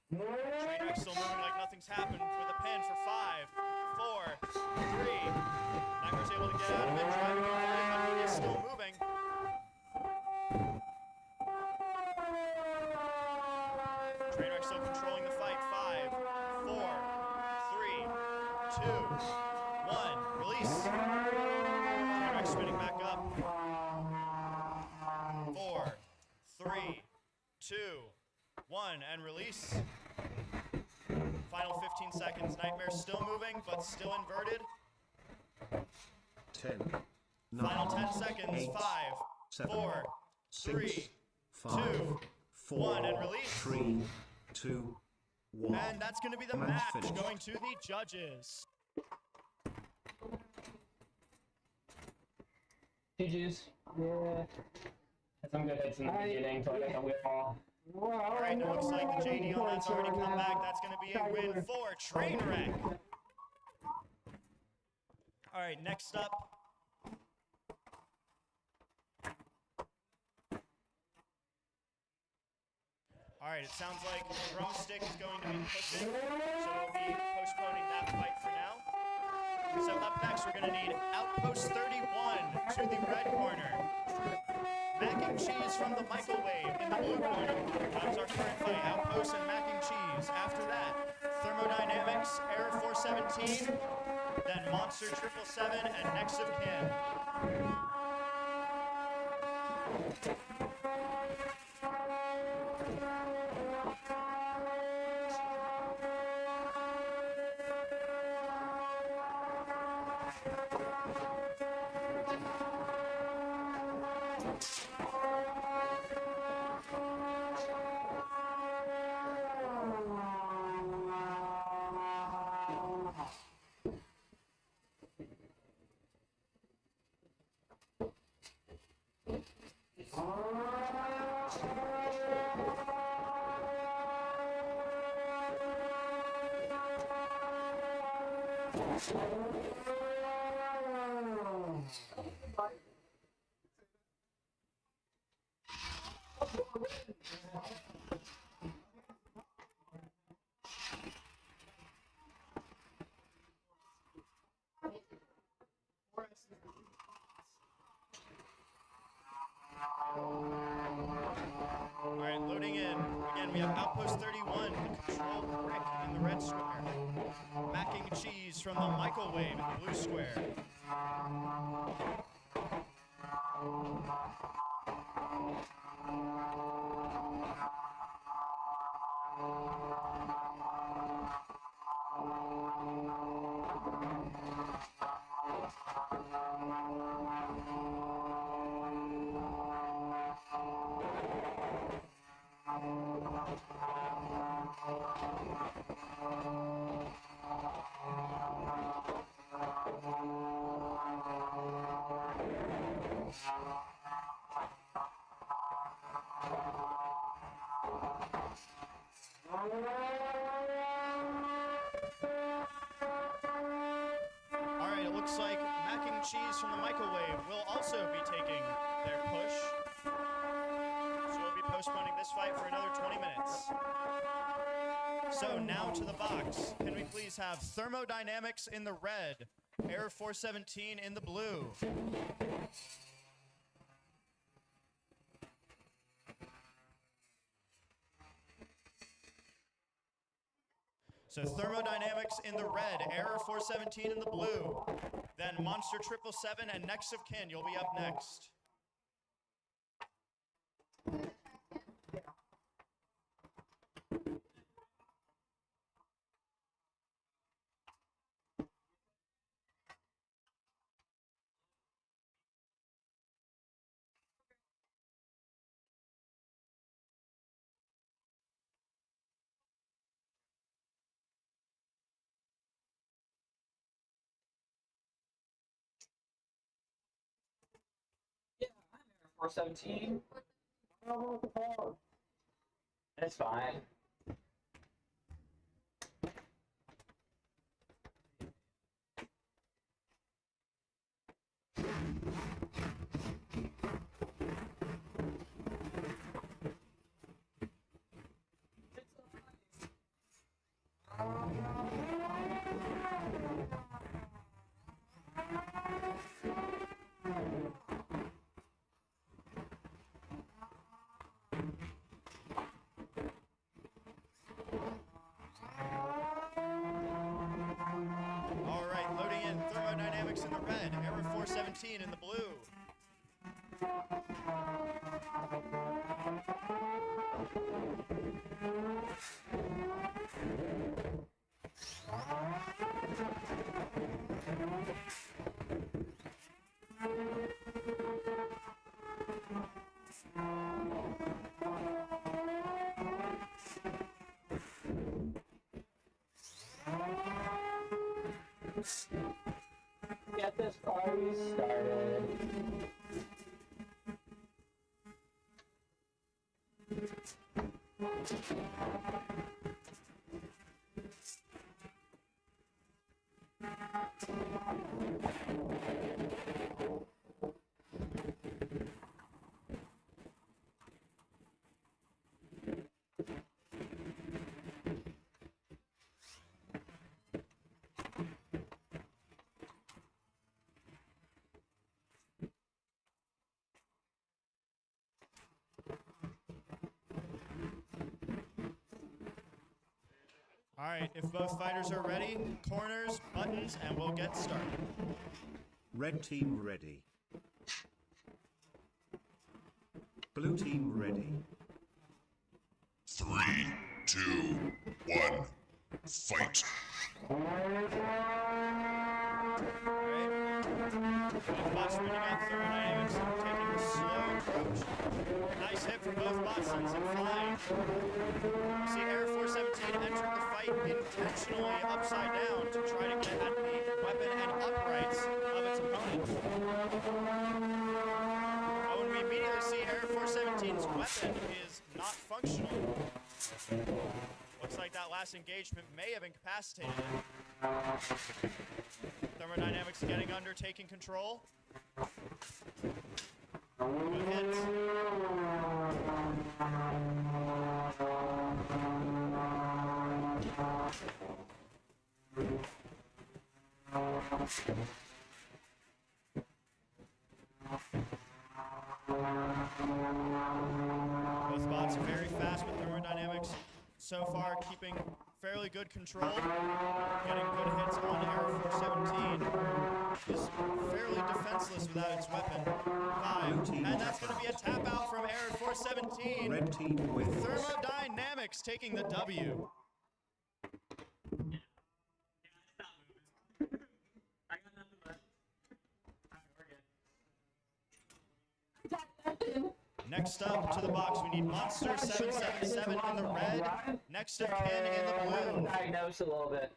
Trainwreck still moving like nothing's happened with a pin for 5, 4, 3. Knightmare's able to get out of it, driving inverted, but he is still moving. Trainwreck still controlling the fight. 5, 4, 3, 2, 1. Release. Trainwreck spinning back up. 4, 3, 2, 1, and release. Final 15 seconds. Knightmare still moving, but still inverted. 10, Final 9, 10 seconds. 8, 5, 7, 4, 3, 6, 5, 2, 4, 1, and release. 3, 2, 1. And that's going to be the Match match finished. going to the judges. GG's. Yeah. Had some good hits in the beginning, so I got the whip ball. All right, it looks like the JD on that's already come back. That's going to be a win for Trainwreck. All right, next up. All right, it sounds like Drumstick is going to be pushing, so we'll be postponing that fight for now. So up next, we're going to need Outpost 31 to the red corner. Mac and Cheese from the Microwave in the blue corner. That was our current fight, Outpost and Mac and Cheese. After that, Thermodynamics, Error 417, then Monster 777, and Next of Kin. All right, loading in. Again, we have Outpost 31, the Control Brick in the red square. Mac and Cheese from the Microwave in the blue square. Alright, it looks like Mac and Cheese from the microwave will also be taking their push. So we'll be postponing this fight for another 20 minutes. So now to the box. Can we please have Thermodynamics in the red, Air 417 in the blue. So Thermodynamics in the red, Error 417 in the blue. Then Monster 777 and Next of Kin, you'll be up next. Yeah, I'm Air 417. It's fine. In the red, Error 417 in the blue. Get this party started. All right, if both fighters are ready, corners, buttons, and we'll get started. Red team ready. Blue team ready. 3, 2, 1, fight. Both bots reading out Thermodynamics, taking a slow approach. Nice hit from both bots, sends him flying. You see Air 417 entering the fight intentionally upside down to try to get at the weapon and uprights of its opponent. Oh, and we immediately see Air 417's weapon is not functional. Looks like that last engagement may have incapacitated it. Thermodynamics getting under, taking control. Good hits. Both bots are very fast with Thermodynamics. So far, keeping fairly good control. Getting good hits on Air 417. Is fairly defenseless without its weapon. 5. And that's going to be a tap out from Air 417. Red team with wins. Thermodynamics taking the W. Next up to the box, we need Monster 777 in the red, Next of Kin in the blue. Diagnose a little bit.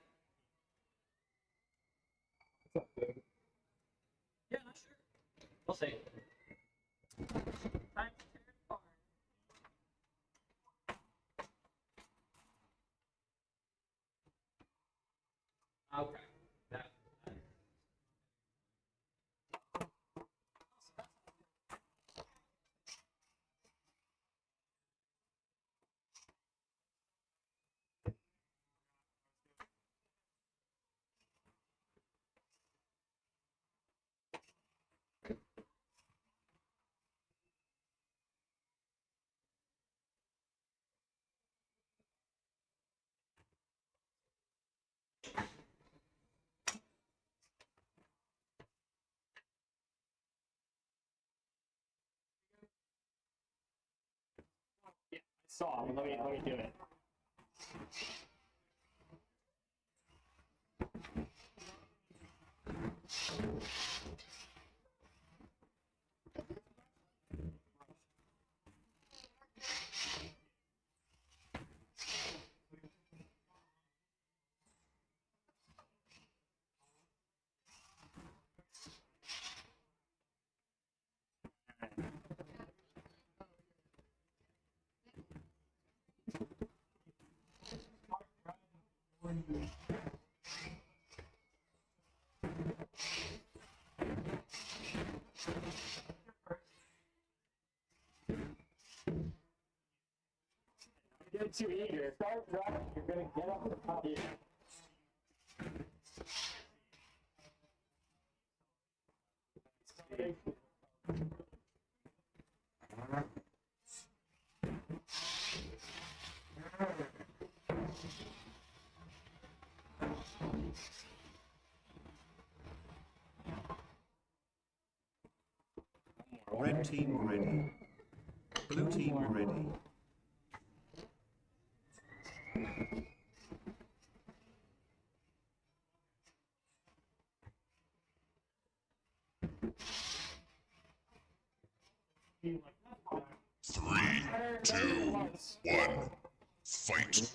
Yeah, not sure. We'll see. Time to tear it apart. Okay. That. Saw. Let me do it. Get too eager. Start driving, you're gonna get up to the top. Yeah. Red team ready. Blue team ready. Three, two, one, fight.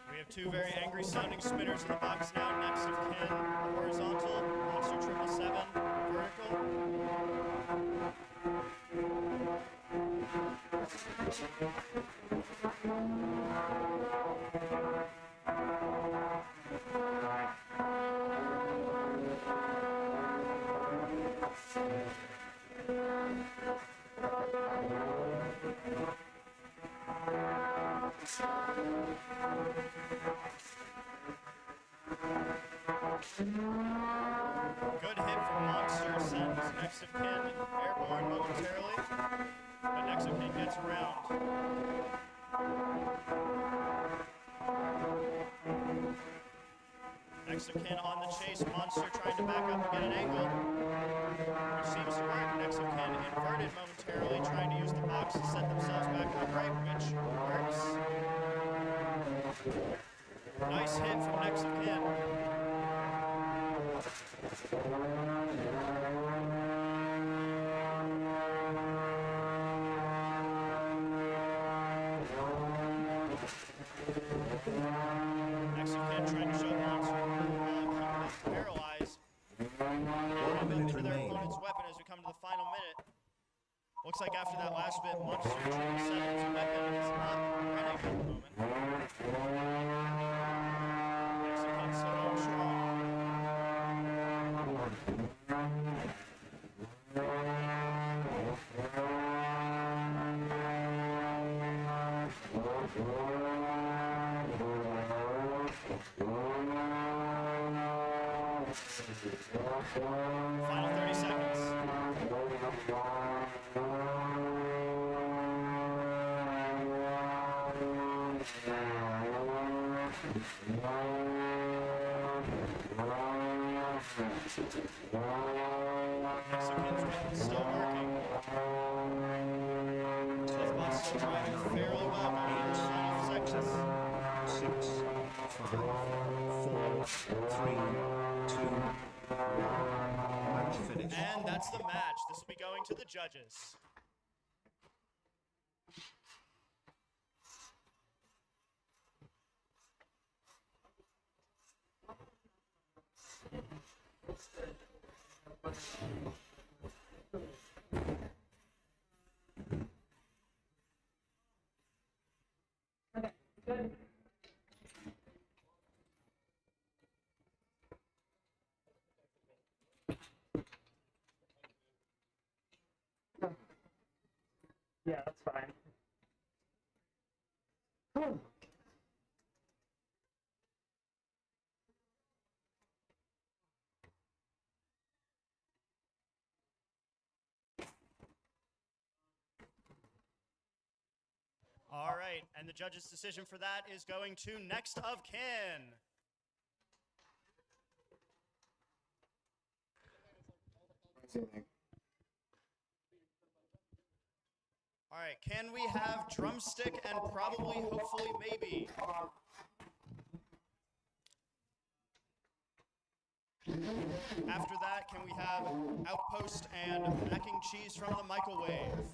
We have two very angry sounding spinners in the box now. Next of kin, horizontal, monster 777, vertical. Good hit from Monster, sends next of kin airborne momentarily, but next of kin gets around. Next of kin on the chase, Monster trying to back up and get an angle, which seems to work. Next of kin inverted momentarily, trying to use the box to set themselves back on right, which works. Nice hit from next of kin. Next of kin trying to show Monster paralyzed. Into their opponent's weapon as we come to the final minute. Looks like after that last bit, Monster 777's weapon is not running at the moment. Next of kin still going strong. Final 30 seconds. Next of kin's weapon still working. Both still driving fairly well going into the final sections. 6, 5, 4, 3, 2, 1. Match finished. And that's the match. This will be going to the judges. Yeah, that's fine. All right, and the judge's decision for that is going to next of kin. All right, can we have Drumstick and probably, hopefully, maybe? After that, can we have Outpost and mac and cheese from the microwave?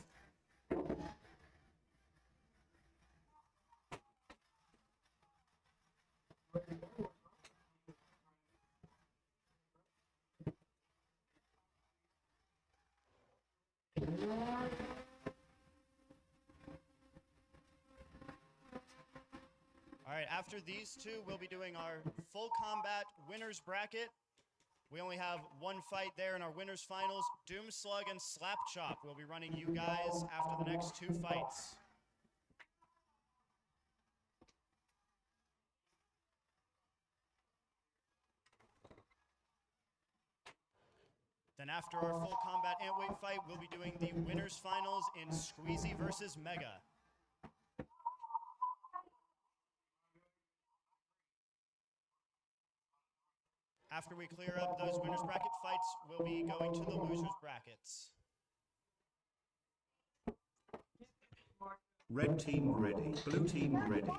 All right, after these two, we'll be doing our full combat winners bracket. We only have one fight there in our winners finals. Doom Slug and Slap Chop will be running you guys after the next two fights. Then after our full combat Antweight fight, we'll be doing the winners finals in Squeezy versus Mega. After we clear up those winners bracket fights, we'll be going to the losers brackets. Red team ready. Blue team ready.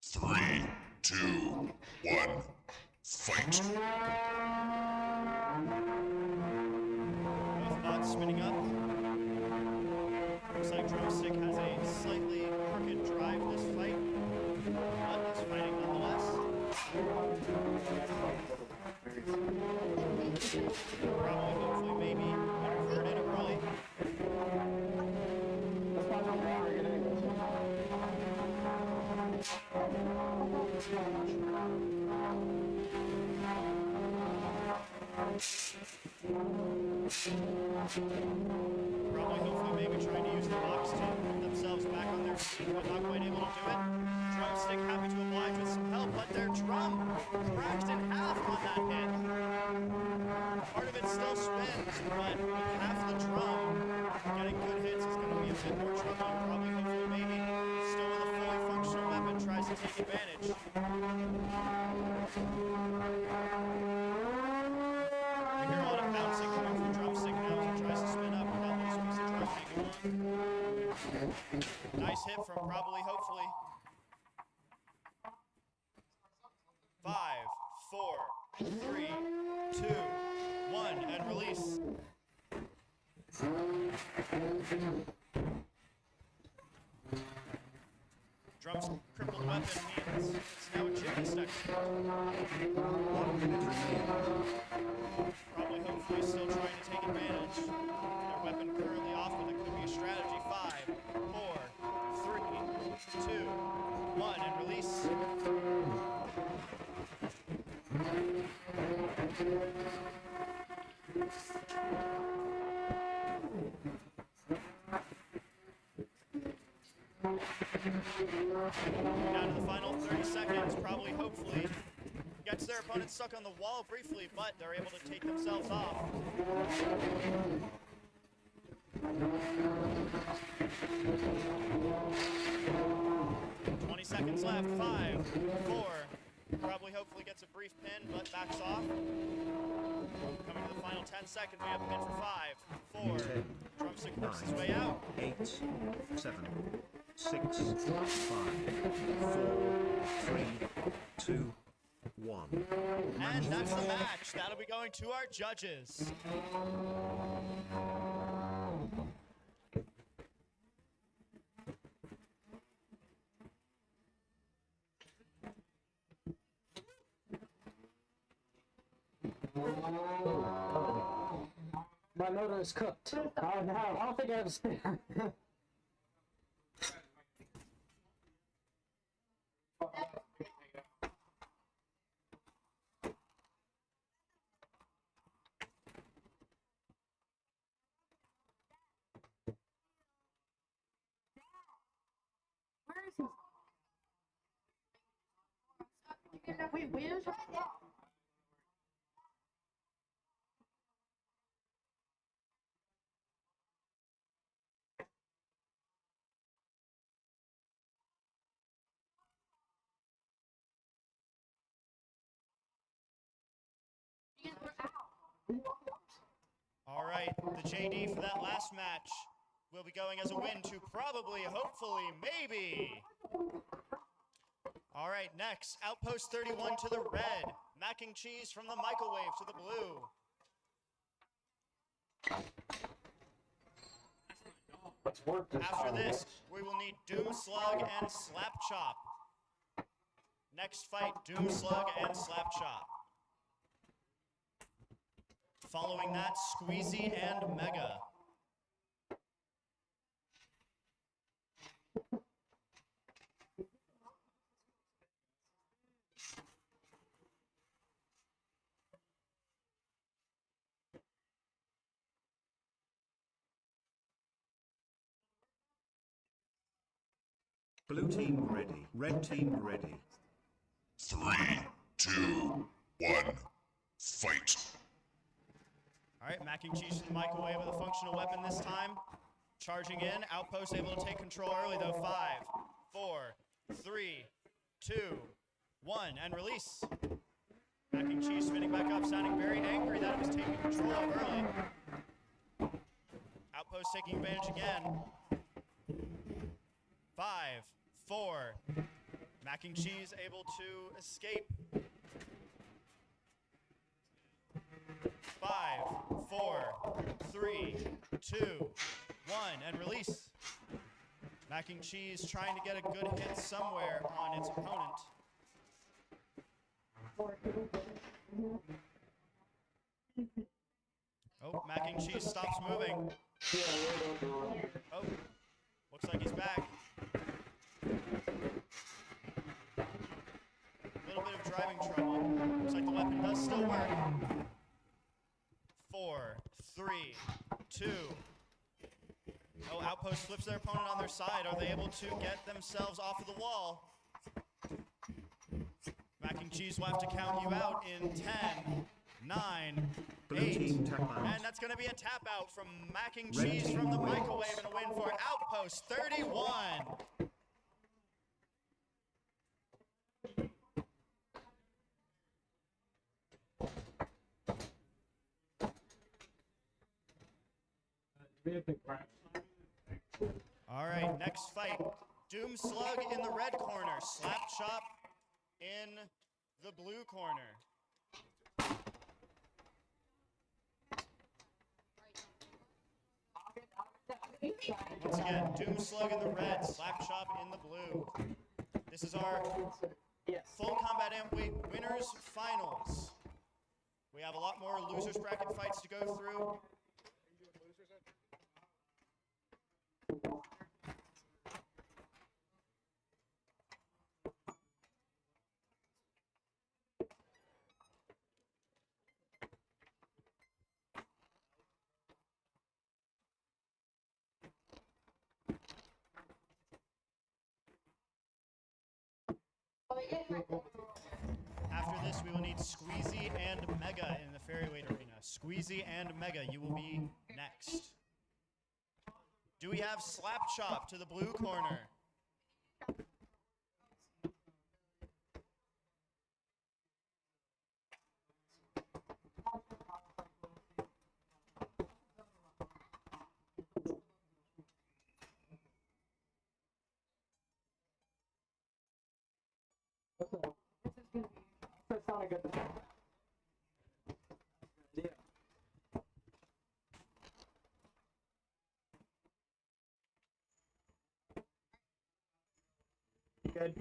Three, two, one, fight. Both bots spinning up. Looks like Drumstick has a slightly crooked drive this fight, but is fighting nonetheless. Probably, hopefully, maybe converted early. Probably, hopefully, maybe trying to use the box to put themselves back on their feet, but not quite able to do it. Drumstick happy to oblige with some help, but their drum cracked in half on that hit. Part of it still spins, but with half the drum, getting good hits is going to be a bit more troubling. Probably, hopefully, maybe still with a fully functional weapon, tries to take advantage. We hear a lot of bouncing coming from Drumstick now as he tries to spin up without those piece of drum hanging on. Nice hit from probably, hopefully. 5, 4, 3, 2, 1, and release. Drum's crippled weapon means it's now a chicken stick. 1 minute remaining. Probably, hopefully, still trying to take advantage. Their weapon currently off, but it could be a strategy. 5, 4, 3, 2, 1, and release. Down to the final 30 seconds, probably, hopefully, gets their opponent stuck on the wall briefly, but they're able to take themselves off. 20 seconds left. 5, 4. Probably, hopefully, gets a brief pin, but backs off. Coming to the final 10 seconds, we have a pin for 5, 4. 10, Drumstick works his 9, way out. 8, 7, 6, 5, 4, 3, 2, 1. And that's the match. That'll be going to our judges. My motor is cooked. Oh no, I don't think I have a spare. All right, the JD for that last match will be going as a win to probably, hopefully, maybe. All right, next, Outpost 31 to the red. Mac and cheese from the microwave to the blue. After this, we will need Doom Slug and Slap Chop. Next fight, Doom Slug and Slap Chop. Following that, Squeezy and Mega. Blue team ready. Red team ready. 3, 2, 1, fight. All right, Mac and cheese in the microwave with a functional weapon this time. Charging in, Outpost able to take control early though. 5, 4, 3, 2, 1, and release. Mac and cheese spinning back up, sounding very angry that it was taking control of early. Outpost taking advantage again. 5, 4, Mac and cheese able to escape. 5, 4, 3, 2, 1, and release. Mac and cheese trying to get a good hit somewhere on its opponent. Oh, Mac and cheese stops moving. Oh, looks like he's back. A little bit of driving trouble. Looks like the weapon does still work. 4, 3, 2. Oh, Outpost flips their opponent on their side. Are they able to get themselves off of the wall? Mac and cheese will have to count you out in 10, 9, 8. And that's going to be a tap out from Mac and cheese from the microwave and a win for Outpost 31. All right, next fight. Doom Slug in the red corner. Slap Chop in the blue corner. Once again, Doom Slug in the red, Slap Chop in the blue. This is our full combat Antweight winners finals. We have a lot more losers bracket fights to go through. After this, we will need Squeezy and Mega in the Fairyweight arena. Squeezy and Mega, you will be next. Do we have Slap Chop to the blue corner? That's not a good thing. Yeah. Good.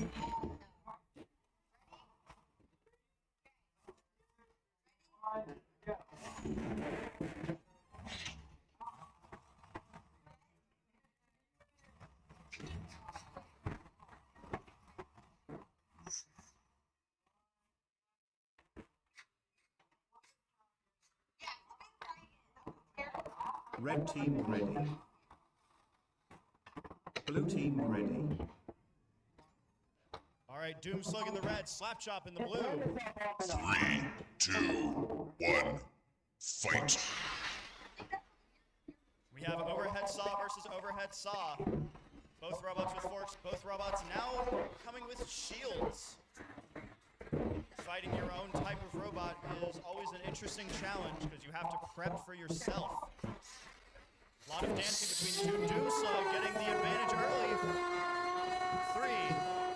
Red team ready. Blue team ready. All right, Doom Slug in the red, Slap Chop in the blue. 3, 2, 1, fight. We have Overhead Saw versus Overhead Saw. Both robots with forks, both robots now coming with shields. Fighting your own type of robot is always an interesting challenge because you have to prep for yourself. A lot of dancing between two. Doomslug getting the advantage early. 3,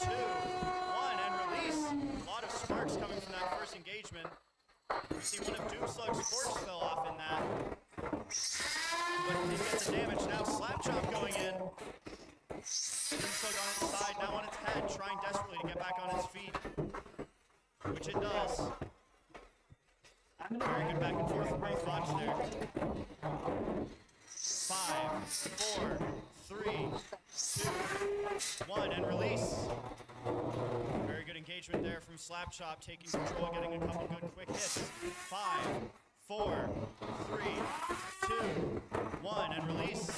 2, 1, and release. A lot of sparks coming from that first engagement. You see one of Doomslug's forks fell off in that. But it didn't get the damage. Now Slapchop going in. Doomslug on its side, now on its head, trying desperately to get back on its feet. Which it does. Very good back and forth from both bots there. 5, 4, 3, 2, 1, and release. Very good engagement there from Slapchop, taking control, getting a couple good quick hits. 5, 4, 3, 2, 1, and release.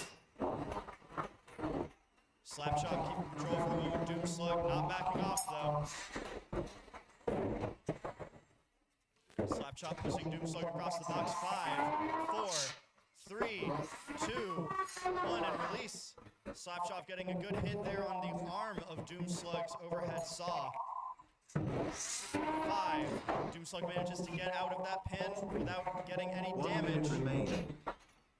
Slapchop keeping control for the moment. Doomslug not backing off though. Slapchop pushing Doomslug across the box. 5, 4, 3, 2, 1, and release. Slapchop getting a good hit there on the arm of Doomslug's overhead saw. 5. Doomslug manages to get out of that pin without getting any damage.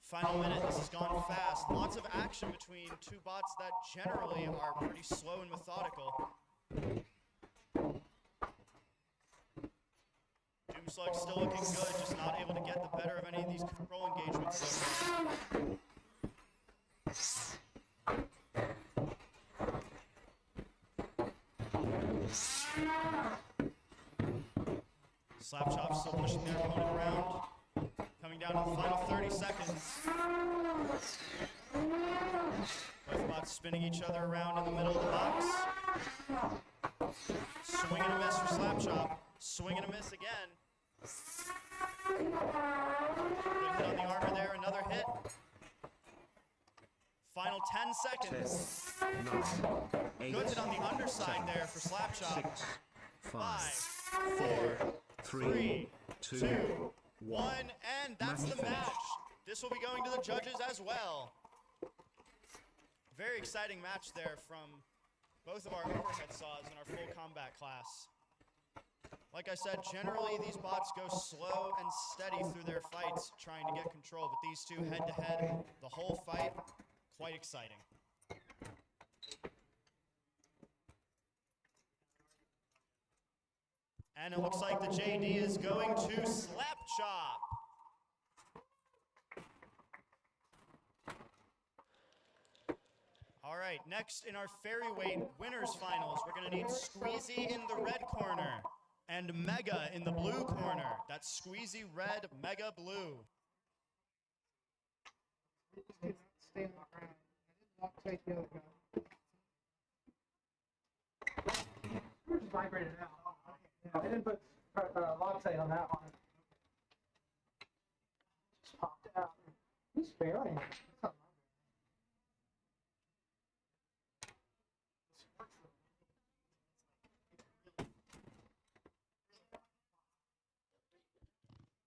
Final minute, this has gone fast. Lots of action between two bots that generally are pretty slow and methodical. Doomslug still looking good, just not able to get the better of any of these control engagements so far. Slapchop still pushing their opponent around. Coming down to the final 30 seconds. Both bots spinning each other around in the middle of the box. Swing and a miss for Slapchop. Swing and a miss again. Good hit on the armor there, another hit. Final 10 seconds. 9, 8, good hit on the underside there for Slapchop. 6, 5, 4, 3, 2, 1, and that's the match. This will be going to the judges as well. Very exciting match there from both of our overhead saws in our full combat class. Like I said, generally these bots go slow and steady through their fights trying to get control, but these two head-to-head, the whole fight, quite exciting. And it looks like the JD is going to Slapchop. All right, next in our Fairyweight winners finals, we're gonna need Squeezy in the red corner and Mega in the blue corner. That's Squeezy red, Mega blue. Stay on the ground. I didn't lock tight the other guy. We're just vibrated out. Yeah, I didn't put Loctite on that one. Just popped out. He's failing.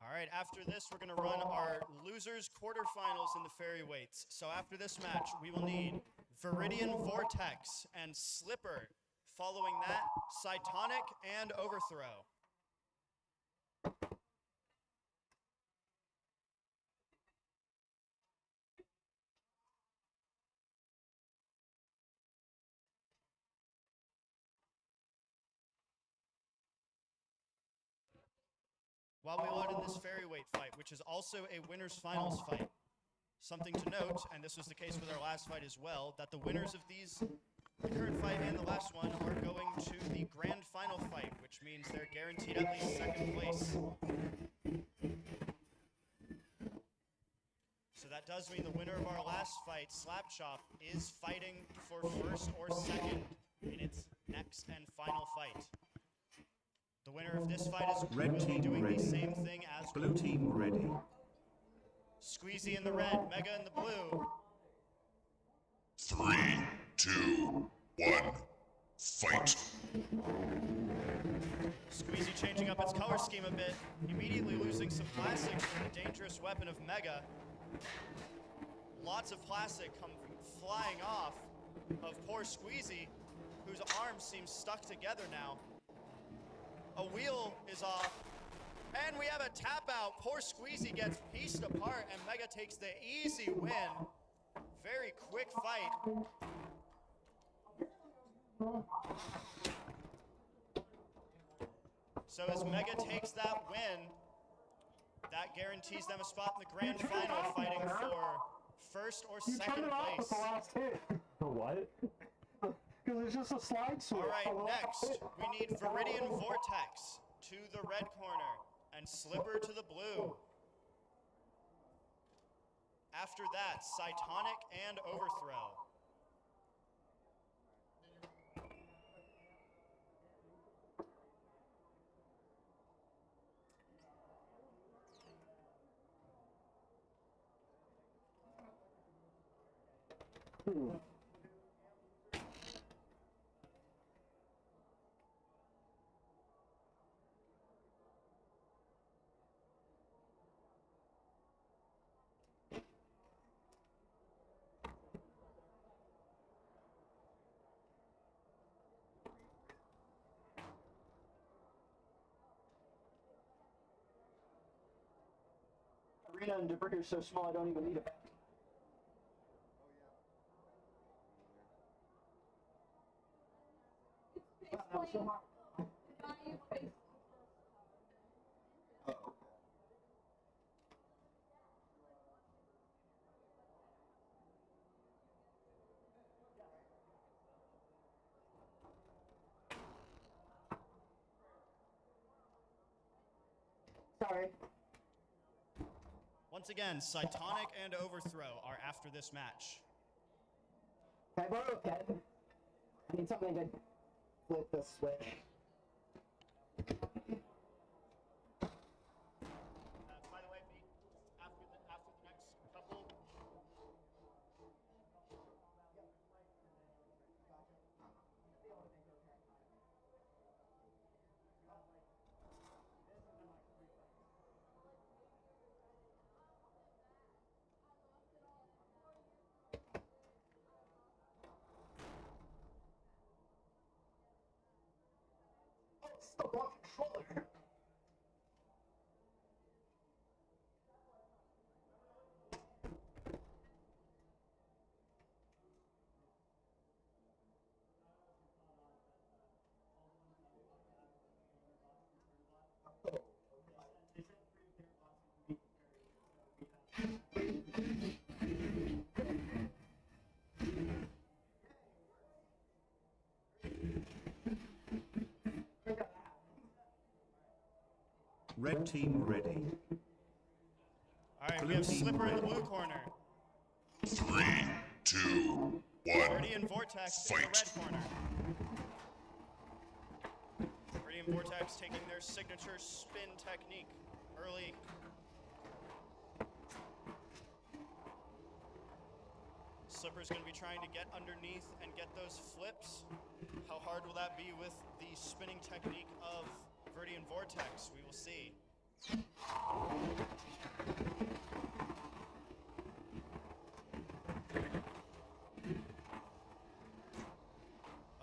All right, after this, we're going to run our losers quarterfinals in the Fairyweights. So after this match, we will need Viridian Vortex and Slipper. Following that, Cytonic and Overthrow. While we load in this Fairyweight fight, which is also a winners finals fight, something to note, and this was the case with our last fight as well, that the winners of these, the current fight and the last one, are going to the grand final fight, which means they're guaranteed at least second place. So that does mean the winner of our last fight, Slapchop, is fighting for first or second in its next and final fight. The winner of this fight is Red will be team doing ready. the same thing as Blue team ready. Squeezy in the red, Mega in the blue. 3, 2, 1, fight. Squeezy changing up its color scheme a bit, immediately losing some plastic from the dangerous weapon of Mega. Lots of plastic come flying off of poor Squeezy, whose arms seem stuck together now. A wheel is off. And we have a tap out. Poor Squeezy gets pieced apart, and Mega takes the easy win. Very quick fight. So as Mega takes that win, that guarantees them a spot in the grand final, fighting for first or second place. The last hit. The what? Because it's just a slide switch. All right, next we need Viridian Vortex to the red corner and Slipper to the blue. After that, Cytonic and Overthrow. Arena and debris are so small I don't even need a back. Wow, so hot. Sorry. Once again, Cytonic and Overthrow are after this match. Can I borrow a pen? I need something to flip the switch. By the way, Pete, after the next couple. The wrong controller. Red team ready. All right, we Blue have team Slipper in the ready. blue corner. 3, 2, 1. Viridian Vortex in the red corner. Viridian Vortex taking their signature spin technique early. Slipper's going to be trying to get underneath and get those flips. How hard will that be with the spinning technique of Viridian Vortex? We will see.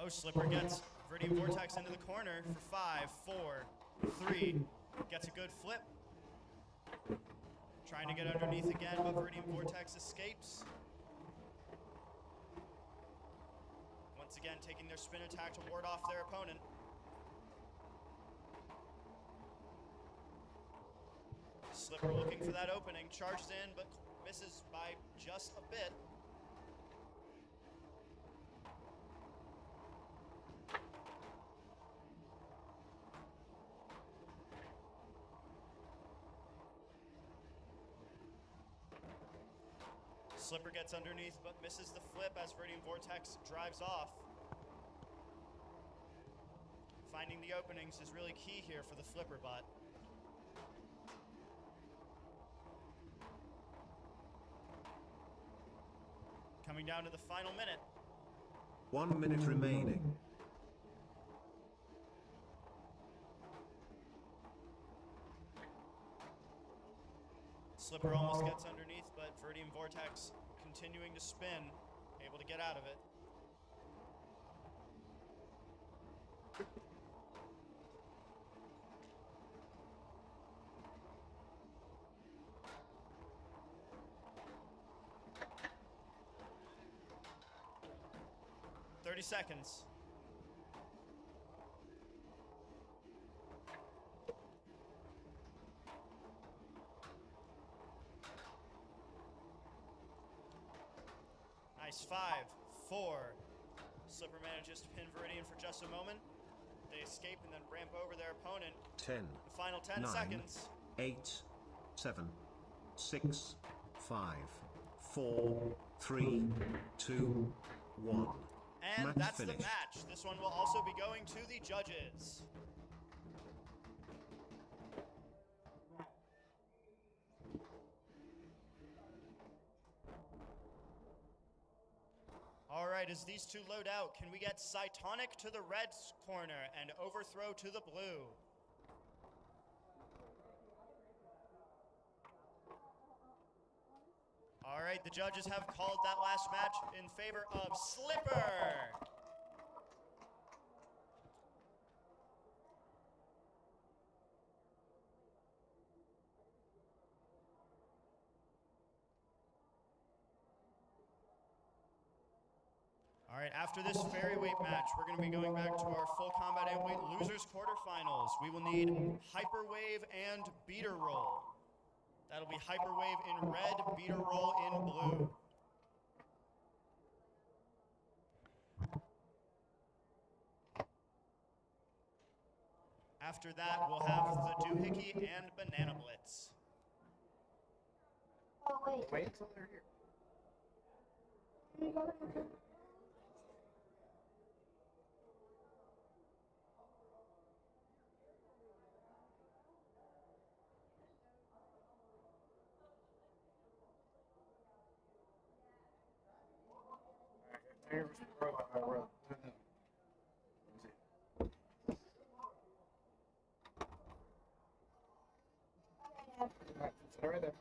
Oh, Slipper gets Viridian Vortex into the corner for 5, 4, 3. Gets a good flip. Trying to get underneath again, but Viridian Vortex escapes. Once again, taking their spin attack to ward off their opponent. Slipper looking for that opening, charges in, but misses by just a bit. Slipper gets underneath, but misses the flip as Viridian Vortex drives off. Finding the openings is really key here for the Flipper bot. Coming down to the final minute. 1 minute remaining. Slipper almost gets underneath, but Viridian Vortex continuing to spin, able to get out of it. 30 seconds. Nice. 5, 4. Slipper manages to pin Viridian for just a moment. They escape and then ramp over their opponent. 10. The final 10 9, seconds. 8, 7, 6, 5, 4, 3, 2, 1. And Match that's finished. the match. This one will also be going to the judges. All right, as these two load out, can we get Cytonic to the red corner and Overthrow to the blue? All right, the judges have called that last match in favor of Slipper. All right, after this Fairyweight match, we're going to be going back to our full combat Antweight losers quarterfinals. We will need HyperWave and Beeter roll. That'll be HyperWave in red, Beeter roll in blue. After that, we'll have the Doohickey and Banana Blitz. Oh, wait. Wait until they're here. Here's the pro I wrote. Right, sit right there.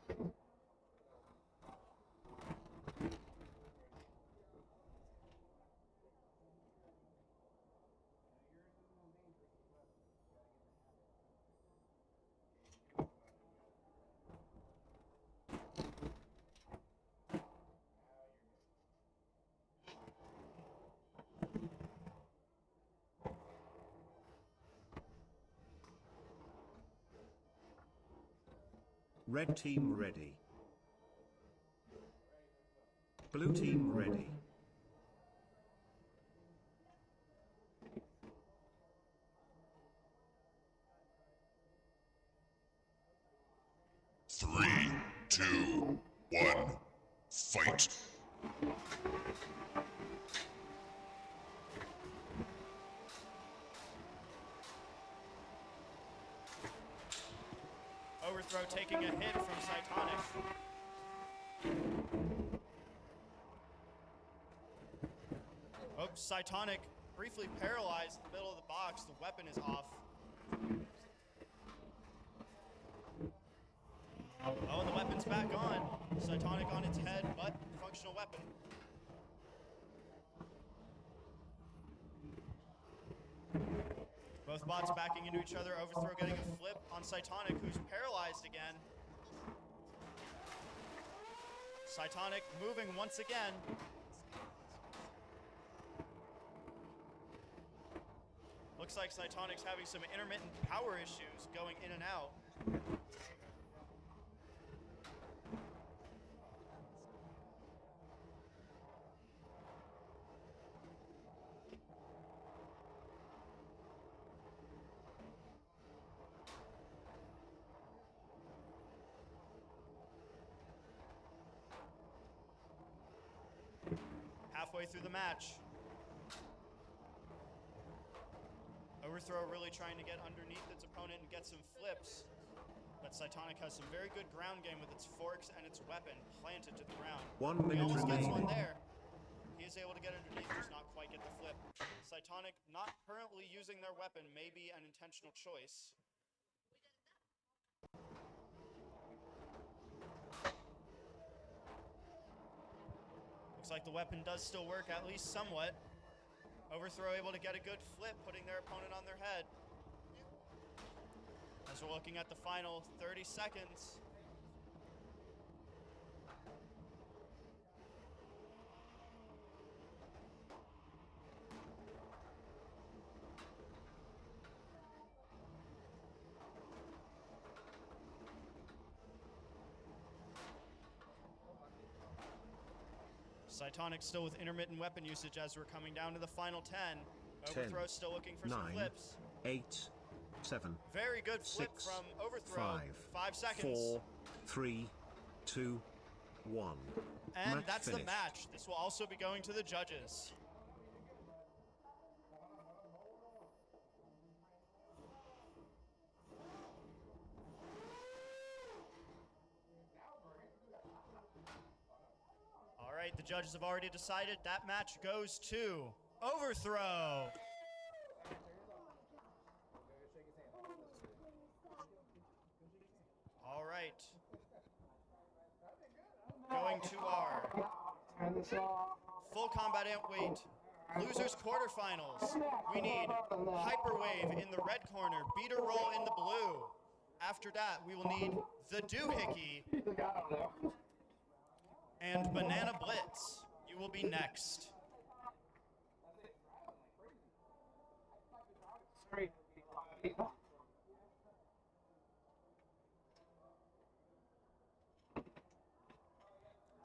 Red team ready. Blue team ready. Three, two, one, fight. Overthrow taking a hit from Cytonic. Oh, Cytonic briefly paralyzed in the middle of the box. The weapon is off. Oh, and the weapon's back on. Cytonic on its head, but functional weapon. Both bots backing into each other. Overthrow getting a flip on Cytonic, who's paralyzed again. Cytonic moving once again. Looks like Cytonic's having some intermittent power issues going in and out. Halfway through the match. Overthrow really trying to get underneath its opponent and get some flips. But Cytonic has some very good ground game with its forks and its weapon planted to the ground. 1 minute He almost gets one remaining. there. He is able to get underneath, just not quite get the flip. Cytonic not currently using their weapon may be an intentional choice. Looks like the weapon does still work, at least somewhat. Overthrow able to get a good flip, putting their opponent on their head. As we're looking at the final 30 seconds. Cytonic still with intermittent weapon usage as we're coming down to the final 10. 10, Overthrow still looking for some 9, flips. 8, 7. Very good flip 6, from Overthrow. 5 seconds. 4, 3, 2, 1. And Match that's finished. the match. This will also be going to the judges. All right, the judges have already decided that match goes to Overthrow. All right. Going to our full combat Antweight losers quarterfinals. We need HyperWave in the red corner, Beeter roll in the blue. After that, we will need the Doohickey and Banana Blitz. You will be next.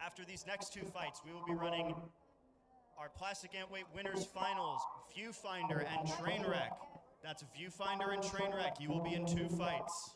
After these next two fights, we will be running our Plastic Antweight Winners Finals, Viewfinder and Trainwreck. That's Viewfinder and Trainwreck. You will be in 2 fights.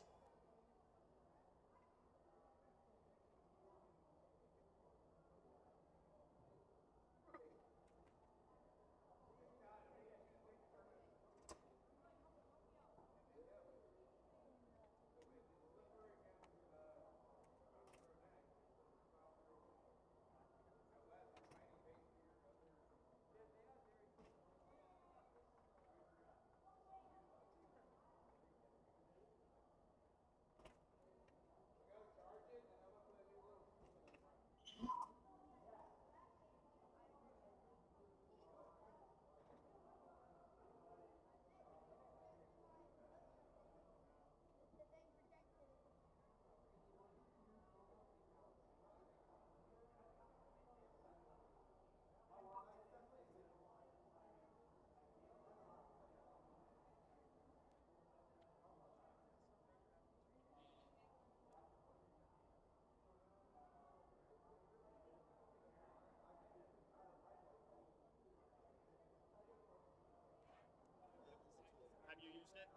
Have you used it?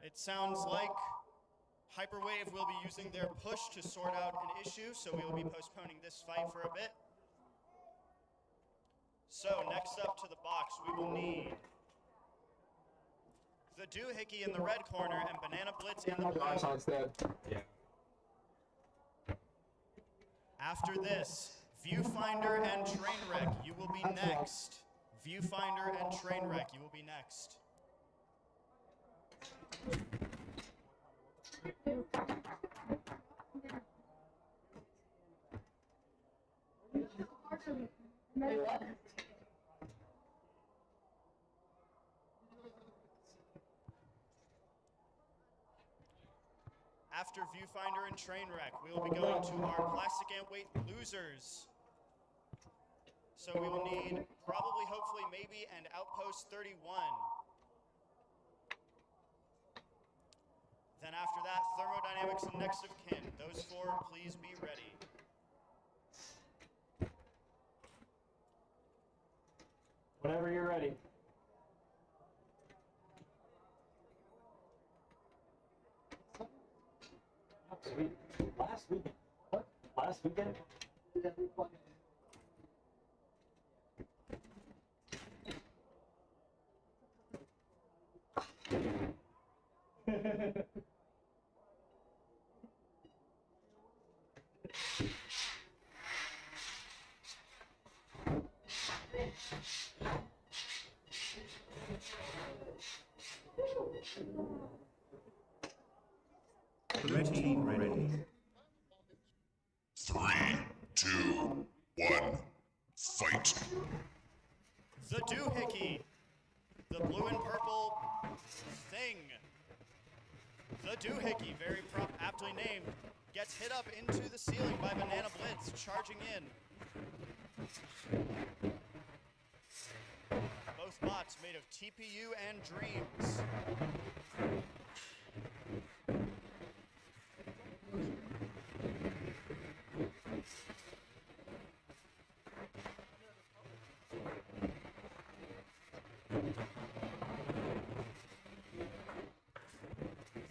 It sounds like HyperWave will be using their push to sort out an issue, so we will be postponing this fight for a bit. So next up to the box, we will need the Doohickey in the red corner and Banana Blitz in the blue. Yeah. After this, Viewfinder and Trainwreck, you will be next. Viewfinder and Trainwreck, you will be next. After Viewfinder and Trainwreck, we will be going to our Plastic Antweight losers. So we will need probably, hopefully, maybe, and Outpost 31. Then after that, Thermodynamics and Next of Kin. Those 4, please be ready. Whenever you're ready. Sweet. Last weekend. What? Last weekend? Red team ready. 3, 2, 1, fight. The Doohickey, the blue and purple thing. The Doohickey, very aptly named, gets hit up into the ceiling by Banana Blitz, charging in. Both bots made of TPU and dreams.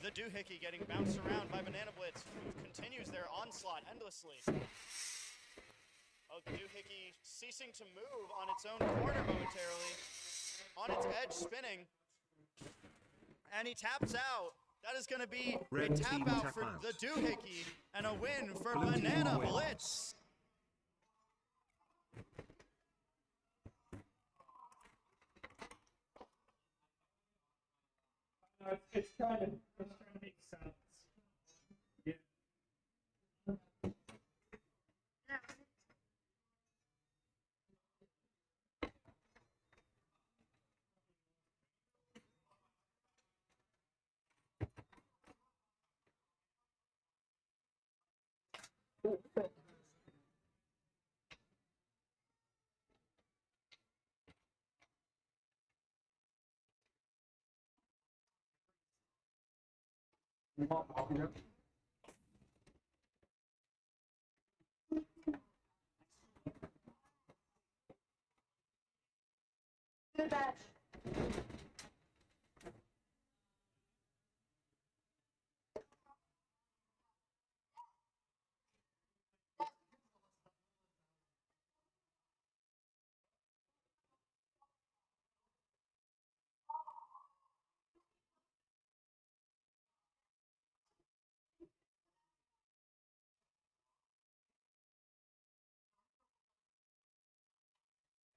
The doohickey getting bounced around by Banana Blitz, who continues their onslaught endlessly. Oh, the doohickey ceasing to move on its own corner momentarily. On its edge, spinning. And he taps out. That is going to be a tap out for the doohickey and a win for Banana Blitz. It's trying to make sense. Yeah. Do that.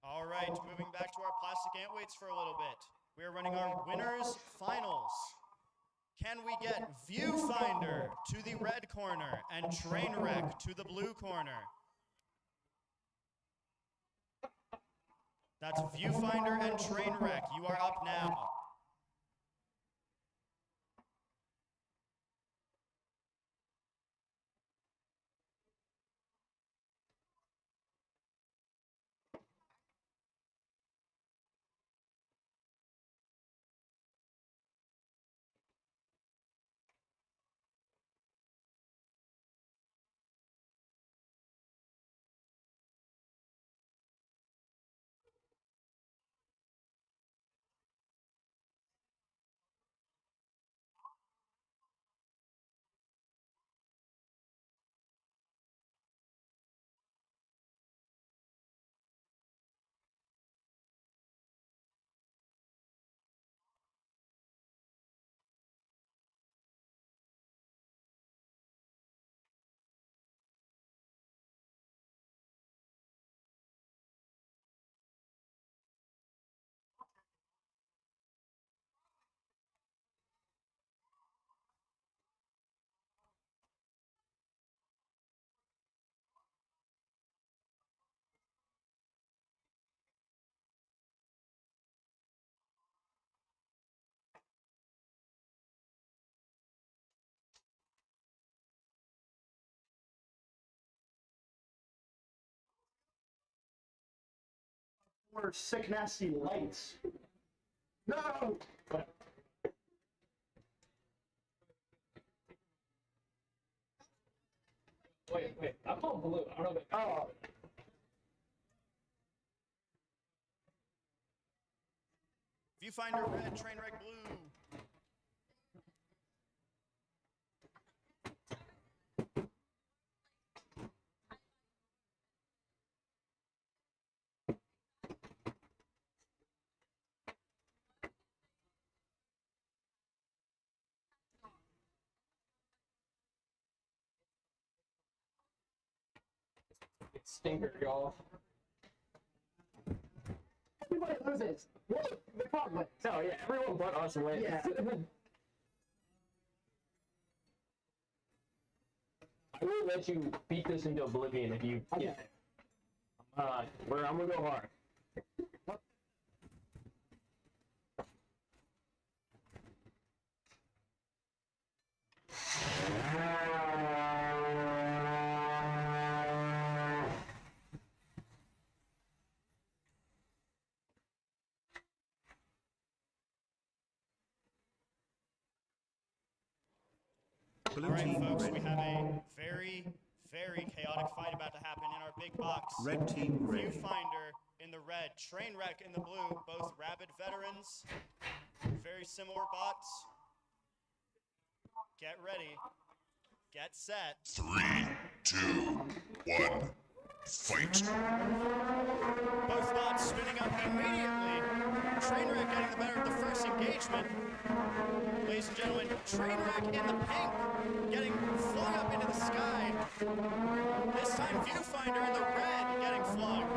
All right, moving back to our plastic antweights for a little bit. We are running our winners finals. Can we get Viewfinder to the red corner and Trainwreck to the blue corner? That's Viewfinder and Trainwreck. You are up now. Or sick nasty lights. No! Wait, I'm on blue. I don't know. Oh. Viewfinder red, Trainwreck blue. Stinker, y'all. Everybody loses. What? The problem. So yeah, everyone but us wins. Yeah. I will let you beat this into oblivion if you get it. I'm gonna go hard. All right, folks, we have a very, very chaotic fight about to happen in our big box. Red team ready. Viewfinder in the red, Trainwreck in the blue, both RABID veterans, very similar bots. Get ready, get set. 3, 2, 1, fight. Both bots spinning up immediately. Trainwreck getting the better of the first engagement. Ladies and gentlemen, Trainwreck in the pink, getting flung up into the sky. This time Viewfinder in the red getting flung.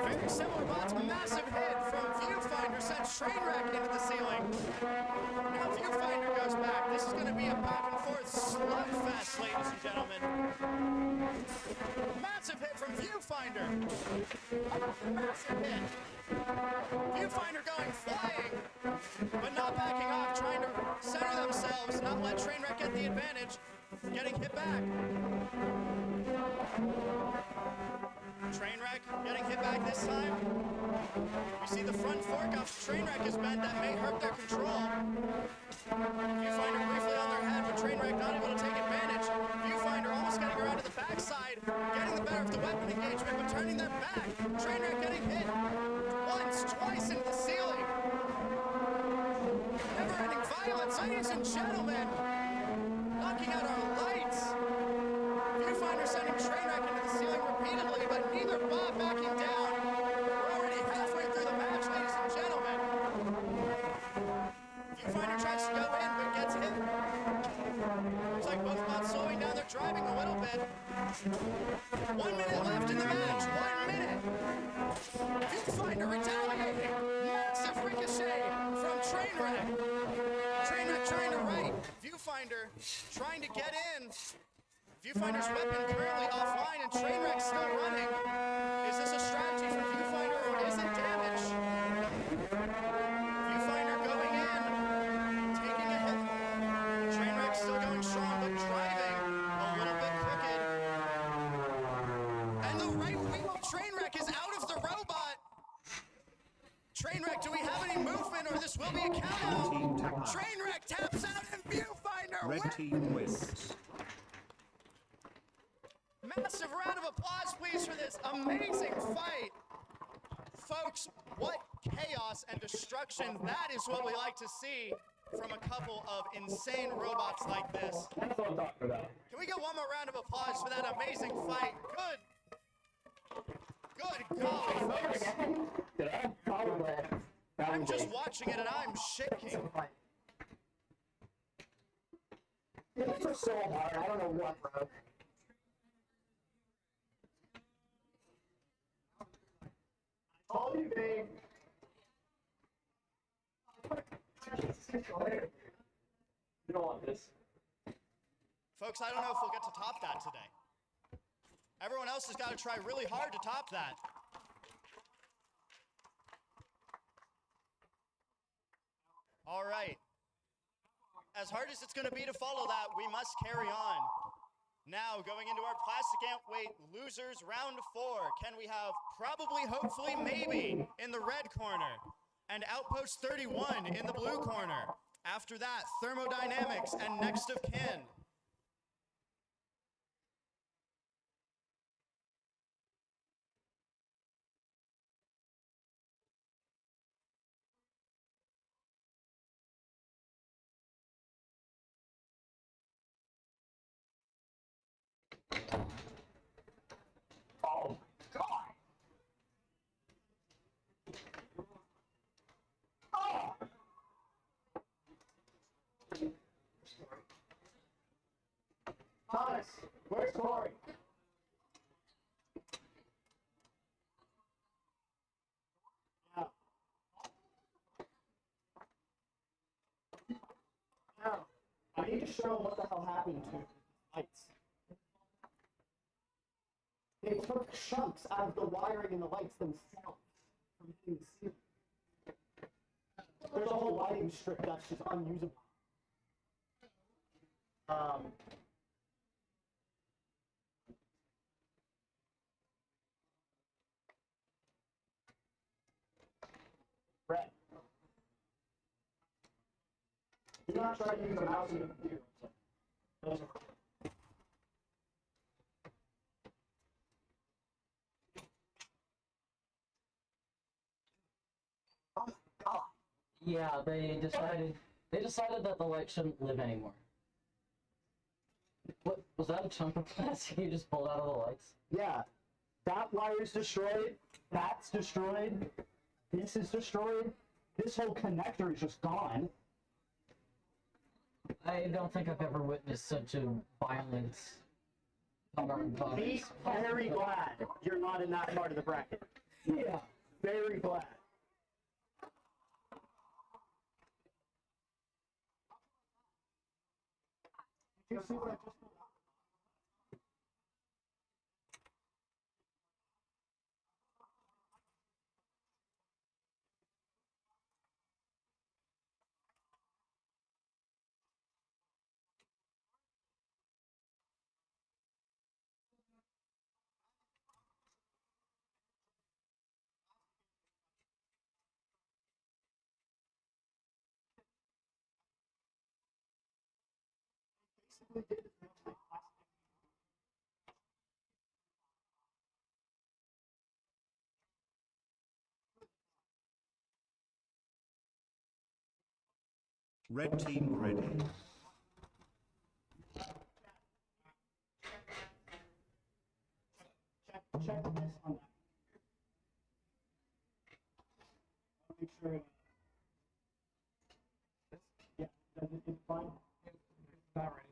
Very similar bots, massive hit from Viewfinder sends Trainwreck into the ceiling. Now Viewfinder goes back. This is going to be a back and forth slugfest, ladies and gentlemen. Massive hit from Viewfinder. Massive hit. Viewfinder going flying, but not backing off, trying to center themselves, not let Trainwreck get the advantage, getting hit back. Trainwreck getting hit back this time. We see the front fork of Trainwreck is bent, that may hurt their control. Viewfinder briefly on their head, but Trainwreck not able to take advantage. Viewfinder almost getting around to the backside, getting the better of the weapon engagement, but turning them back. Trainwreck getting hit once, twice into the ceiling. Never-ending violence, ladies and gentlemen. Knocking out our lights. Viewfinder sending Trainwreck into the ceiling repeatedly, but neither bot backing down. We're already halfway through the match, ladies and gentlemen. Viewfinder tries to go in, but gets hit. Looks like both bots slowing down their driving a little bit. 1 minute left in the match. 1 minute. Viewfinder retaliating. Massive ricochet from Trainwreck. Trainwreck trying to right. Viewfinder trying to get in. Viewfinder's weapon currently offline and Trainwreck still running. Is this a strategy for Viewfinder or is it damage? Viewfinder going in, taking a hit. Trainwreck still going strong but driving a little bit crooked. And the right wheel of Trainwreck is out of the robot. Trainwreck, do we have any movement or this will be a count out? Trainwreck taps out and Viewfinder Red wins. team wins. Massive round of applause, please, for this amazing fight. Folks, what chaos and destruction. That is what we like to see from a couple of insane robots like this. That's what I'm talking about. Can we get one more round of applause for that amazing fight? Good golly, folks. Did I? Probably. I'm just watching it and I'm shaking. These are so hard. I don't know what broke. All you big. You don't want this. Folks, I don't know if we'll get to top that today. Everyone else has got to try really hard to top that. All right. As hard as it's going to be to follow that, we must carry on. Now, going into our plastic Antweight losers round 4. Can we have probably, hopefully, maybe in the red corner and Outpost 31 in the blue corner. After that, Thermodynamics and Next of Kin. Oh my god! Oh! Thomas, where's Corey? Yeah. Now, I need to show what the hell happened to lights. They took chunks out of the wiring in the lights themselves from hitting the ceiling. There's a whole lighting strip that's just unusable. Red. Do not try to use a mouse in the computer. Those are Yeah, they decided that the light shouldn't live anymore. What was that, a chunk of plastic you just pulled out of the lights? Yeah. That wire's destroyed, that's destroyed, this is destroyed, this whole connector is just gone. I don't think I've ever witnessed such a violent Be very glad you're not in that part of the bracket. Yeah, very glad. Did you see what I just pulled out? Basically did is melt my plastic. Red team ready. Check this on that. Make sure yeah, does it's fine. It's not ready.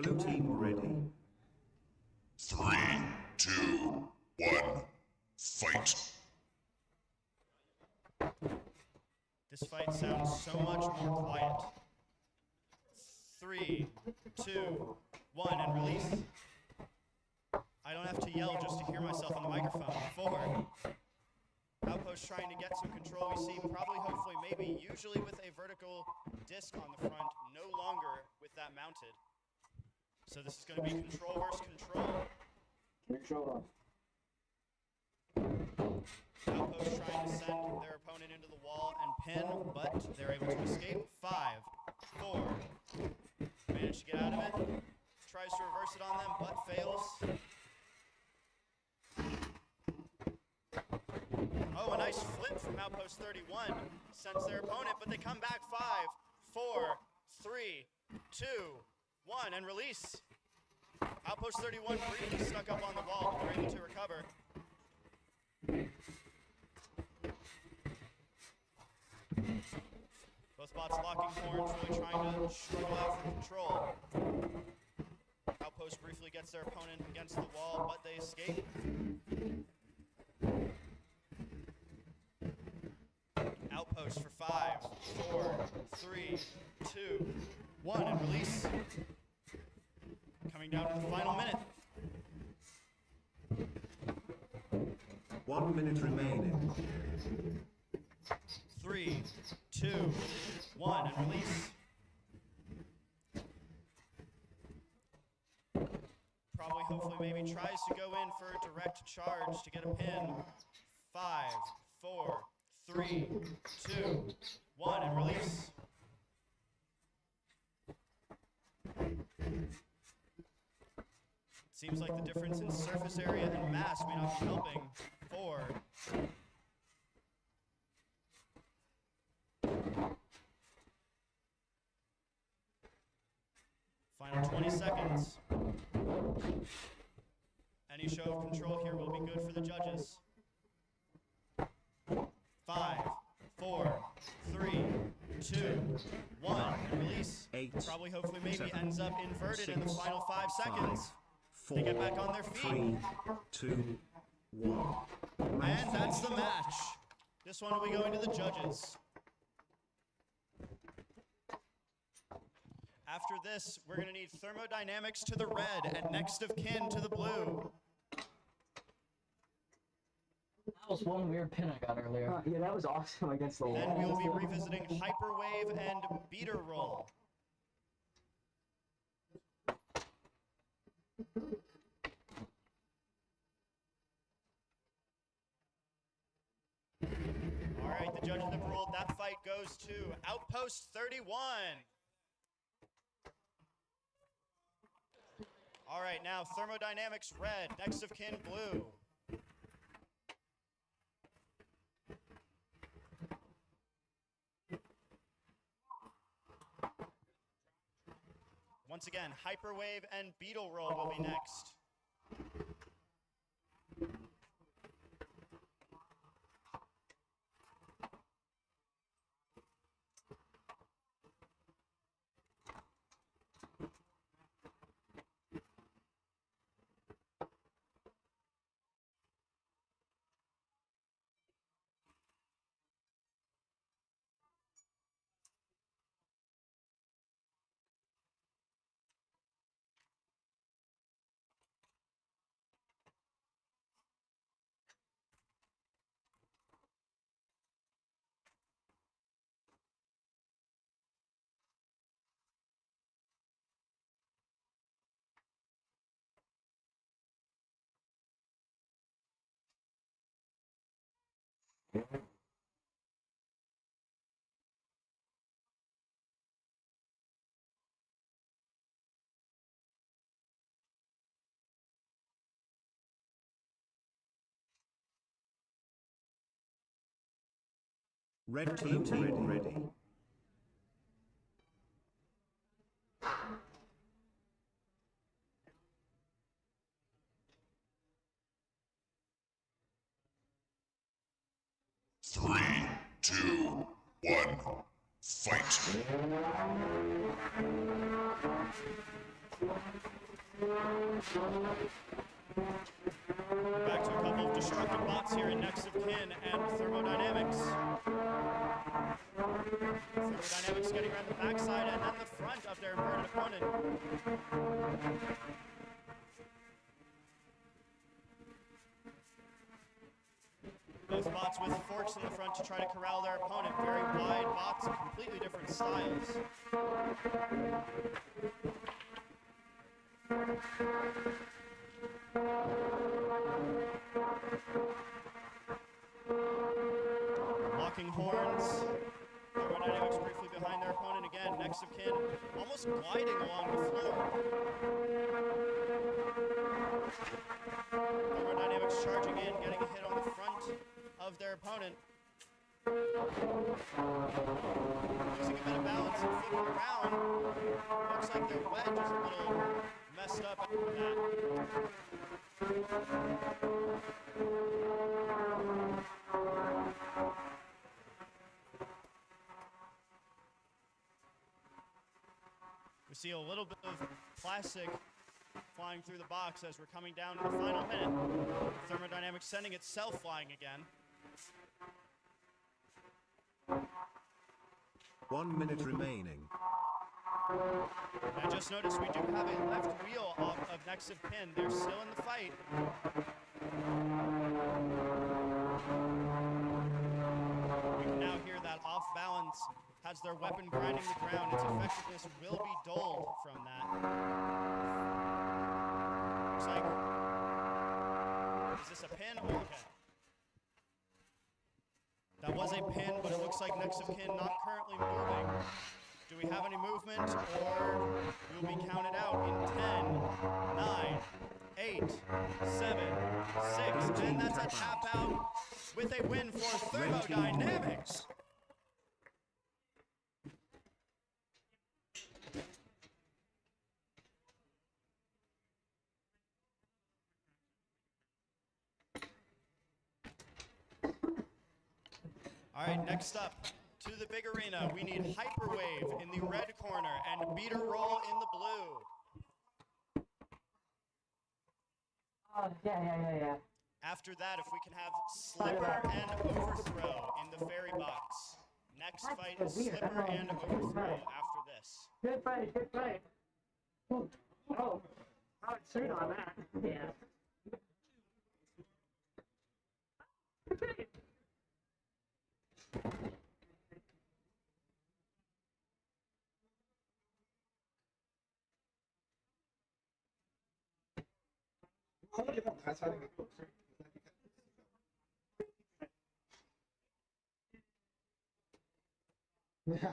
Blue team ready. 3, 2, 1, fight. This fight sounds so much more quiet. 3, 2, 1, and release. I don't have to yell just to hear myself on the microphone. 4. Outpost trying to get some control. We see probably, hopefully, maybe, usually with a vertical disc on the front, no longer with that mounted. So this is going to be control versus control. Control. Outpost trying to send their opponent into the wall and pin, but they're able to escape. 5, 4. Managed to get out of it. Tries to reverse it on them, but fails. Oh, a nice flip from Outpost 31. Sends their opponent, but they come back. 5, 4, 3, 2, 1, and release. Outpost 31 briefly stuck up on the wall, but they're able to recover. Both bots locking horns, really trying to struggle out for control. Outpost briefly gets their opponent against the wall, but they escape. Outpost for 5, 4, 3, 2, 1, and release. Coming down to the final minute. 1 minute remaining. 3, 2, 1, and release. Probably, hopefully, maybe tries to go in for a direct charge to get a pin. 5, 4, 3, 2, 1, and release. Seems like the difference in surface area and mass may not be helping. 4. Final 20 seconds. Any show of control here will be good for the judges. 5, 4, 3, 2, 1, and release. 8. Probably, hopefully, maybe 7, ends up inverted 6, in the final 5 seconds. 4, They get back on their feet. 3, 2, 1. And that's the match. This one will be going to the judges. After this, we're going to need thermodynamics to the red and next of kin to the blue. That was one weird pin I got earlier. Yeah, that was awesome against the wall. Then we'll be revisiting HyperWave and Beeter roll. All right, the judges have ruled that fight goes to Outpost 31. All right. right, now Thermodynamics red, next of kin blue. Once again, HyperWave and Beetle Roll will be next. Red team ready. Three, two, one, fight. Back to a couple of destructive bots here in next of kin and Thermodynamics. Thermodynamics getting around the backside and then the front of their inverted opponent. Both bots with forks in the front to try to corral their opponent. Very wide bots of completely different styles. Locking horns. Thermodynamics briefly behind their opponent again. Next of kin, almost gliding along the floor. Thermodynamics charging in, getting a hit on the front of their opponent. Losing a bit of balance and flipping around. Looks like their wedge is a little messed up after that. We see a little bit of plastic flying through the box as we're coming down to the final minute. Thermodynamics sending itself flying again. 1 minute remaining. I just noticed we do have a left wheel off of next of kin. They're still in the fight. We can now hear that off balance has their weapon grinding the ground. Its effectiveness will be dulled from that. Looks like, is this a pin? Okay. That was a pin, but it looks like next of kin not currently moving. Do we have any movement, or we'll be counted out in 10, 9, 8, 7, 6, and that's a tap out with a win for Thermodynamics. All right, next up to the big arena, we need HyperWave in the red corner and Beeter Roll in the blue. Yeah. After that, if we can have Slipper and Overthrow in the fairy box. Next fight is Slipper and Overthrow after this. Good fight. Oh, I would shoot on that. Yeah. Yeah.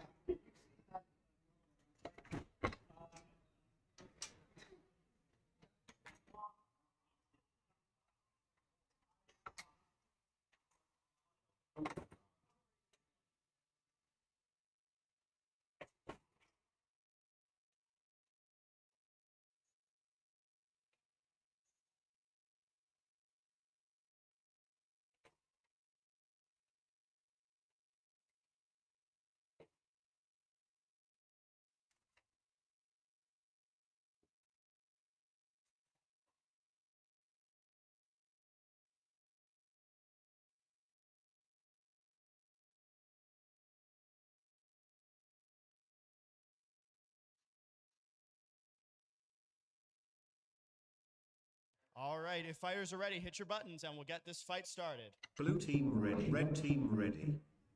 All right, if fighters are ready, hit your buttons and we'll get this fight started. Blue team ready. Red team ready.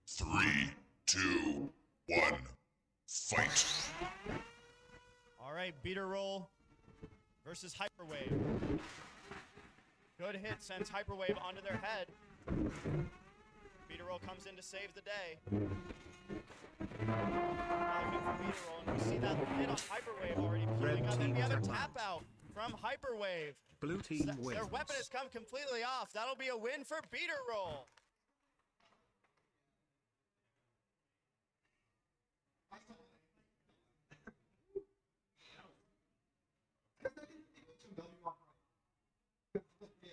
3, 2, 1, fight. All right, Beeter roll versus HyperWave. Good hit sends HyperWave onto their head. Beeter roll comes in to save the day. Another hit from Beeter roll, and we see that hit on HyperWave already peeling up, and we have a tap out from HyperWave. Blue team wins. Their weapon has come completely off. That'll be a win for Beeter roll.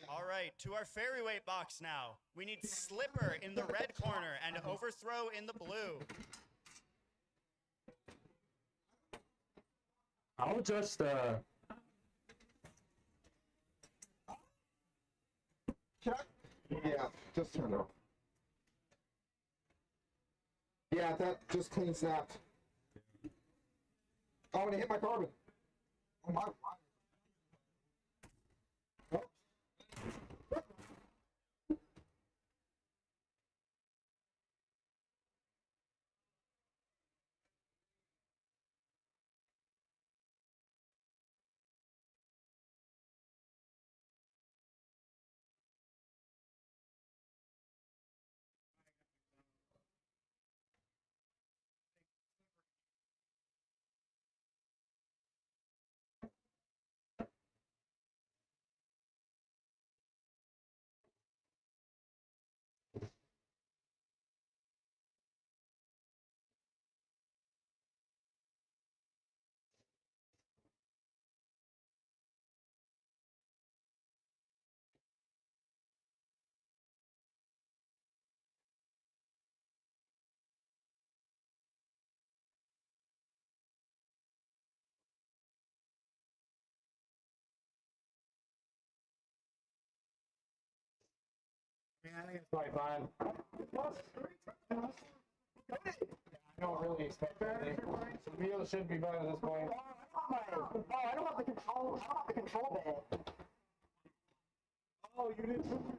All right, to our Fairyweight box now. We need Slipper in the red corner and Overthrow in the blue. I'll just, Yeah, just turn it off. Yeah, that just clean snapped. Oh, and it hit my carbon. Oh my. Oh. I think it's probably fine. I don't really expect anything. So the meal should be fine at this point. I don't have the control. I don't have the control bed. Oh, you didn't. Oh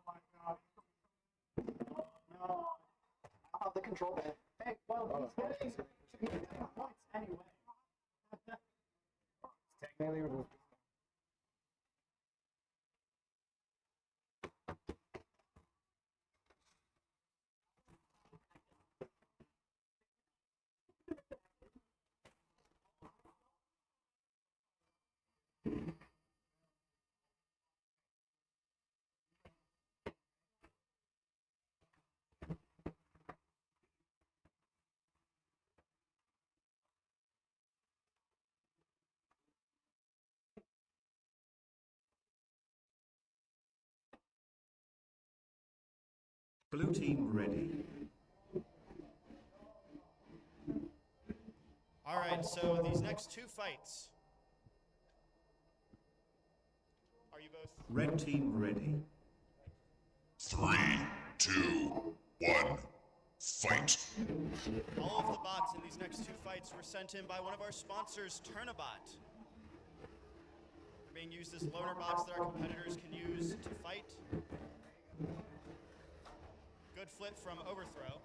my god. No. I don't have the control bed. Hey, well, he's getting points anyway. Technically, we're just... Blue team ready. All right, so these next two fights. Are you both? Red team ready. 3, 2, 1, fight. All of the bots in these next two fights were sent in by one of our sponsors, Turnabot. They're being used as loaner bots that our competitors can use to fight. Good flip from Overthrow.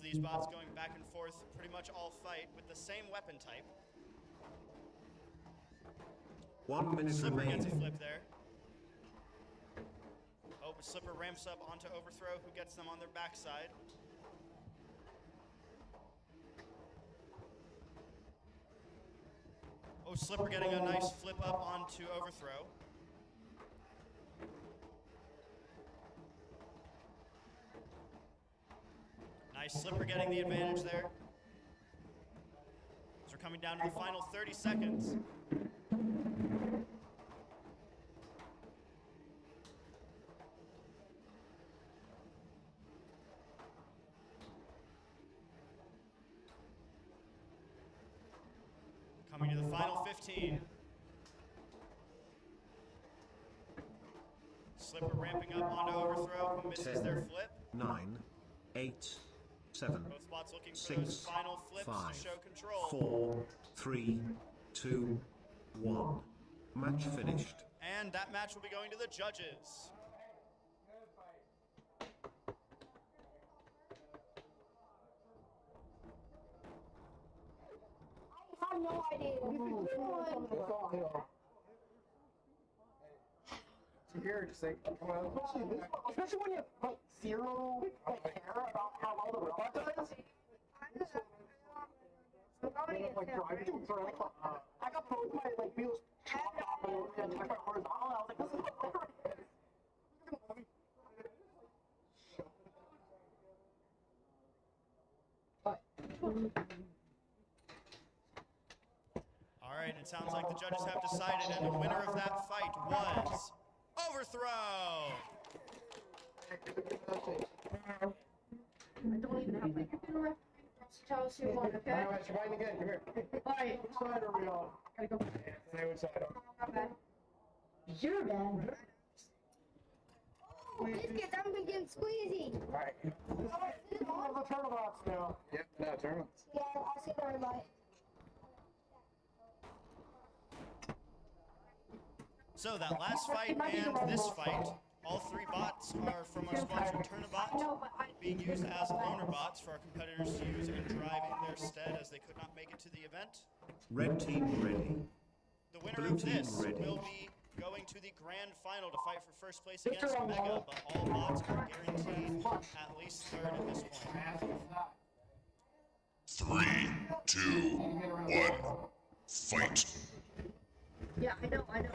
of these bots going back and forth pretty much all fight with the same weapon type. 1 minute Slipper gets a remaining. flip there. Oh, Slipper ramps up onto Overthrow, who gets them on their backside. Oh, Slipper getting a nice flip up onto Overthrow. Nice Slipper getting the advantage there. So we're coming down to the final 30 seconds. Coming to the final 15. Slipper ramping up onto Overthrow, who misses 10, their flip. 9, 8, 7, Both spots looking for 6, those final flips 5, to show control. 4, 3, 2, 1. Match finished. And that match will be going to the judges. I have no idea. Here, just like, come on. Especially when you have like zero care about how well the robot does. Like driving through, I got both my like wheels chopped off and my horizontal. I was like, this is hilarious. All right, it sounds like the judges have decided, and the winner of that fight was Overthrow. I don't even have my computer. Tell us who won, okay? Alright, you're fighting again. Come here. Alright. Which side are we on? Gotta go. Say which side. You're bad. Biscuits, I'm begin squeezy. Alright. This is all the turtlebots now. Yep, no, turtlebots. Yeah, I see the light. So that last fight and this fight, all three bots are from our sponsor Turnabot, being used as loaner bots for our competitors to use and drive in their stead as they could not make it to the event. Red team ready. The winner Blue of team this ready. will be going to the grand final to fight for first place against Mega, but all bots are guaranteed at least third at this point. 3, 2, 1, fight. Yeah, I know.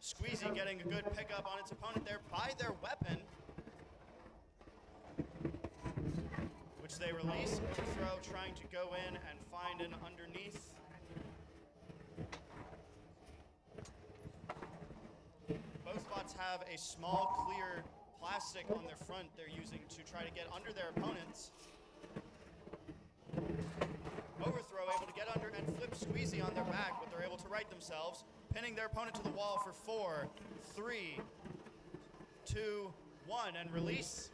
Squeezy getting a good pickup on its opponent there by their weapon, which they release. Overthrow trying to go in and find an underneath. Both bots have a small clear plastic on their front they're using to try to get under their opponents. Overthrow able to get under and flip Squeezy on their back, but they're able to right themselves, pinning their opponent to the wall for 4, 3, 2, 1, and release.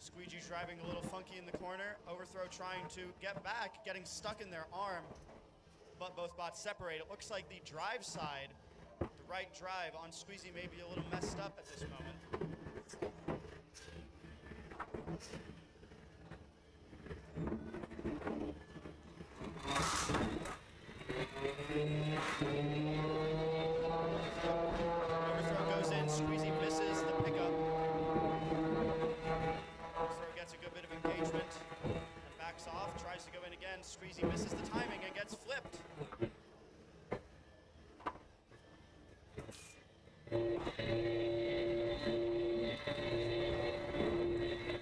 Squeegee's driving a little funky in the corner. Overthrow trying to get back, getting stuck in their arm, but both bots separate. It looks like the drive side, the right drive on Squeezy may be a little messed up at this moment. Overthrow goes in, Squeezy misses the pickup. Overthrow gets a good bit of engagement and backs off, tries to go in again. Squeezy misses the timing and gets flipped.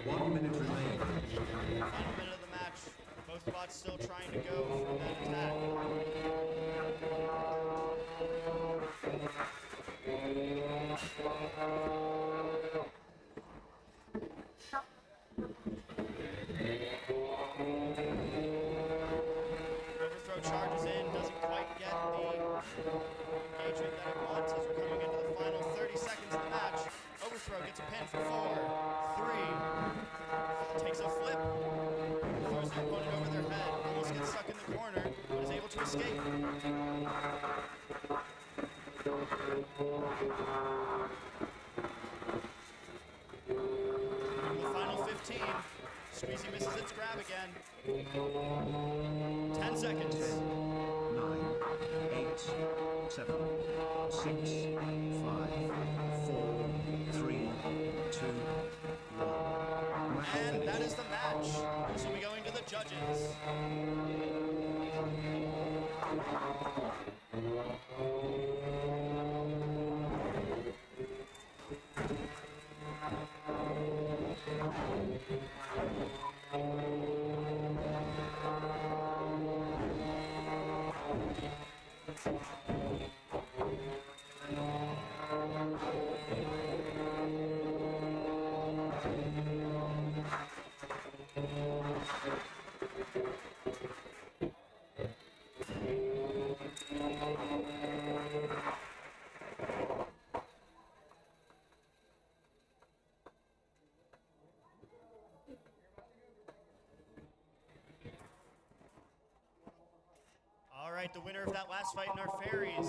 One minute remaining. Final minute of the match. Both bots still trying to go for that attack. Overthrow charges in, doesn't quite get the engagement that it wants as we're coming into the final 30 seconds of the match. Overthrow gets a pin for 4, 3, takes a flip, throws their opponent over their head, almost gets stuck in the corner, but is able to escape. The final 15. Squeezy misses its grab again. 10 seconds. 9, 8, 7, 6, 5, 4, 3, 2, 1. And that is the match. So we go into the judges. All right, the winner of that last fight in our fairies,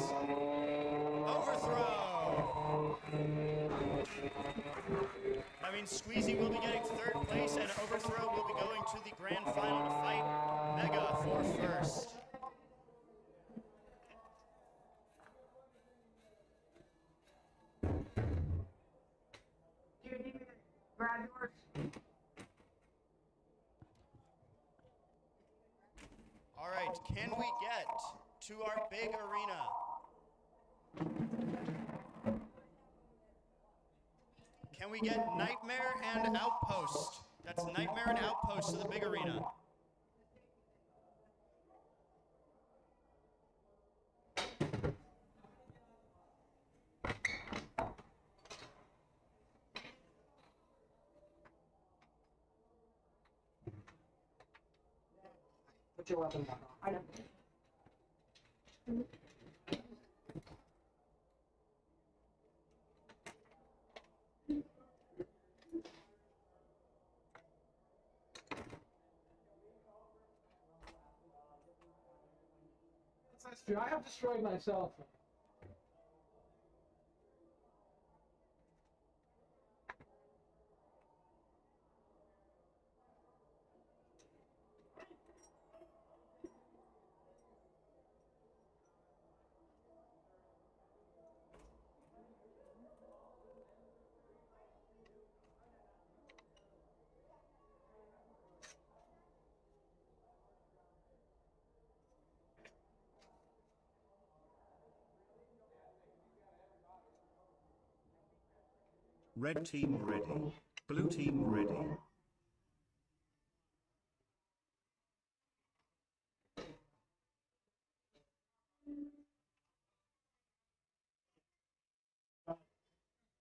Overthrow. That means Squeezy will be getting 3rd place, and Overthrow will be going to the grand final to fight Mega for 1st. Do you need me to grab yours? All right, can we get to our big arena? Can we get Knightmare and Outpost? That's Knightmare and Outpost to the big arena. Put your weapon back on. I know. That's true. I have destroyed myself. Red team ready. Blue team ready.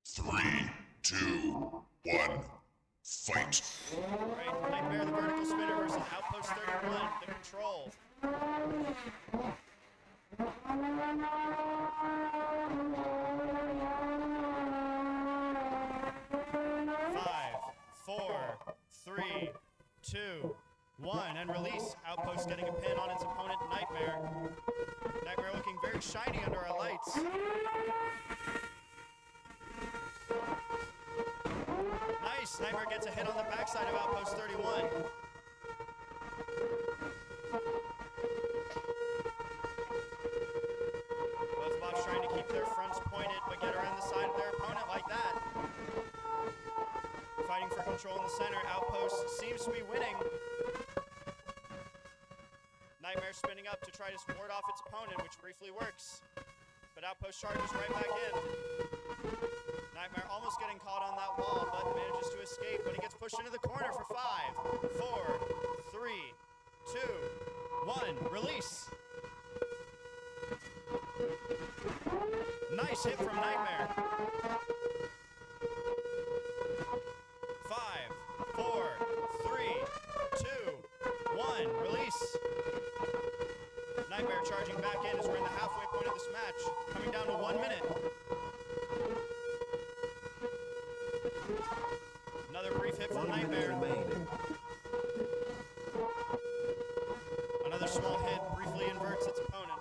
Three, two, one, fight. Right, Knightmare the vertical spinner versus Outpost 31, the control. 3, 2, 1, and release. Outpost getting a pin on its opponent, Knightmare. Knightmare looking very shiny under our lights. Nice, Knightmare gets a hit on the backside of Outpost 31. Both mobs trying to keep their fronts pointed, but get around the side of their opponent like that. Fighting for control in the center, Outpost seems to be winning. Knightmare spinning up to try to ward off its opponent, which briefly works. But Outpost charges right back in. Knightmare almost getting caught on that wall, but manages to escape, but he gets pushed into the corner for 5, 4, 3, 2, 1, release. Nice hit from Knightmare. 5, 4, 3, 2, 1, release. Knightmare charging back in as we're in the halfway point of this match, coming down to 1 minute. Another brief hit from Knightmare. Another small hit briefly inverts its opponent.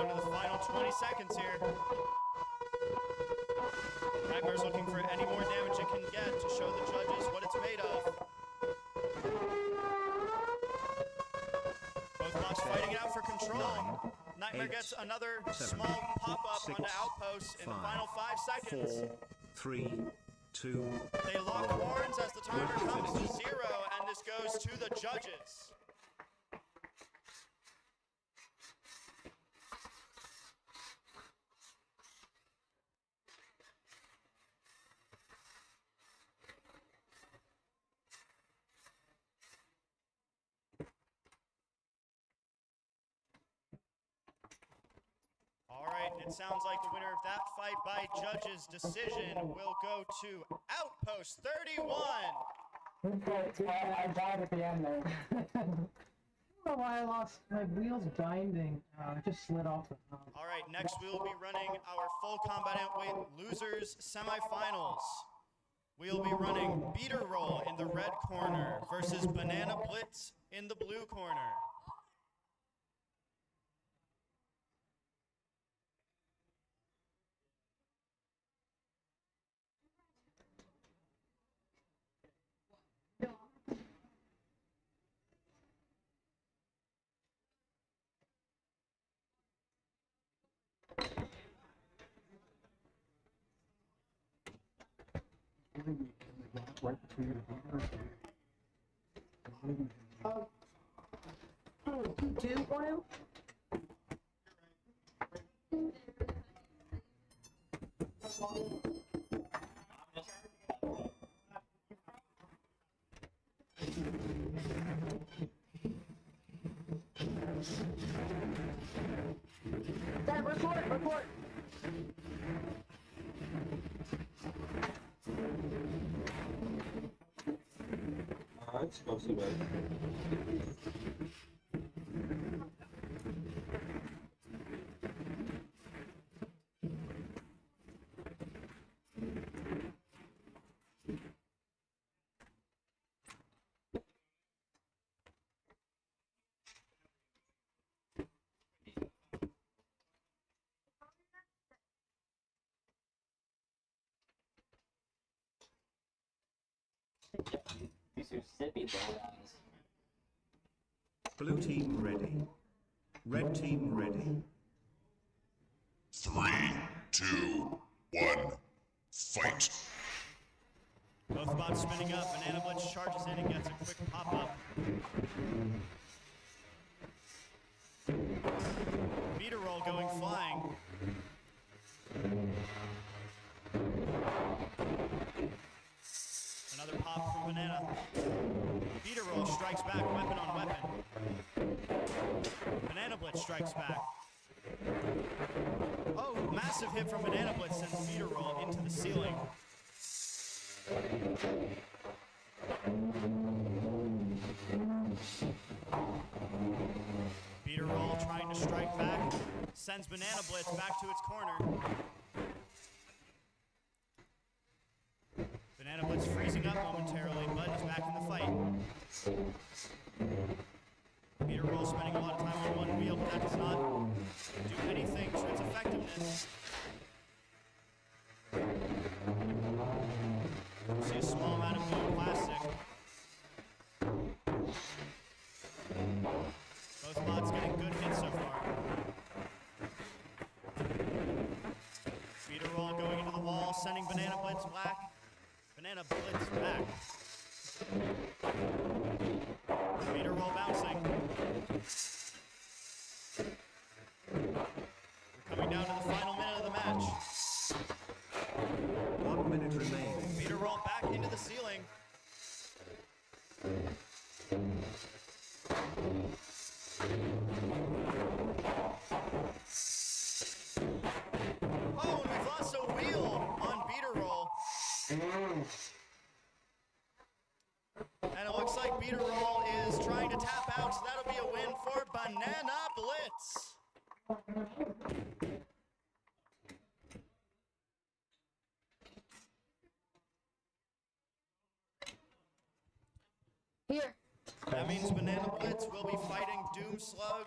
down to the final 20 seconds here. Knightmare's looking for any more damage it can get to show the judges what it's made of. Both bots fighting it out for control. Knightmare gets another small pop-up onto Outpost in the final 5 seconds. 4, 3, 2. They lock horns as the timer comes to 0, and this goes to the judges. It sounds like the winner of that fight by judges' decision will go to Outpost 31. I died at the end there. I don't know why I lost my wheels binding. It just slid off the top. All right, next we'll be running our full combat Antweight losers semifinals. We'll be running Beeter Roll in the red corner versus Banana Blitz in the blue corner. Right between your Do you want him? Dad, record! It's supposed to be. These are zippy lowdowns. Blue team ready. Red team ready. 3, 2, 1, fight. Both bots spinning up. Banana Blitz charges in and gets a quick pop-up. Beeter Roll going flying. Another pop from Banana. Beeter Roll strikes back, weapon on weapon. Banana Blitz strikes back. Oh, massive hit from Banana Blitz sends Beeter Roll into the ceiling. Beeter Roll trying to strike back, sends Banana Blitz back to its corner. Banana Blitz freezing up momentarily, but is back in the fight. Beeter Roll spending a lot of time on one wheel, but that does not do anything to its effectiveness. See a small amount of blue plastic. Both bots getting good hits so far. Beeter Roll going into the wall, sending Banana Blitz back. Banana Blitz back. Beeter Roll bouncing. We're coming down to the final minute of the match. 1 minute remaining. Beeter Roll back into the ceiling. Oh, and we've lost a wheel on Beeter Roll. And it looks like Beeter Roll is trying to tap out, so that'll be a win for Banana Blitz. Here. That means Banana Blitz will be fighting Doom Slug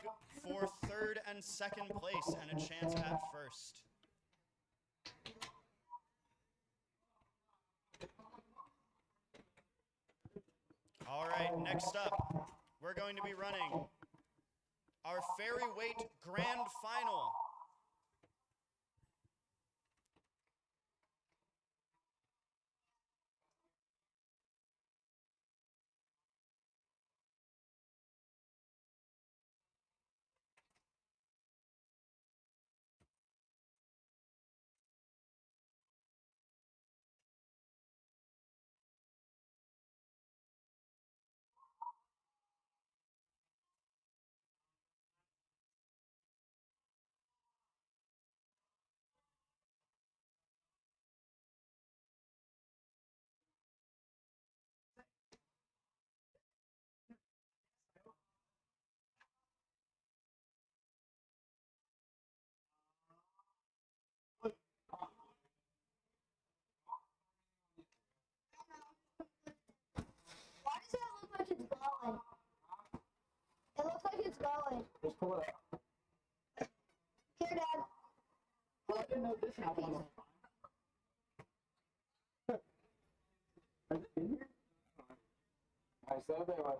for third and second place and a chance at first. All right, next up, we're going to be running our Fairyweight Grand Final. Why does that look like it's going? It looks like it's going. Just pull it up. Here, Dad. Well, I didn't know this happened. Is it in here? I said there was.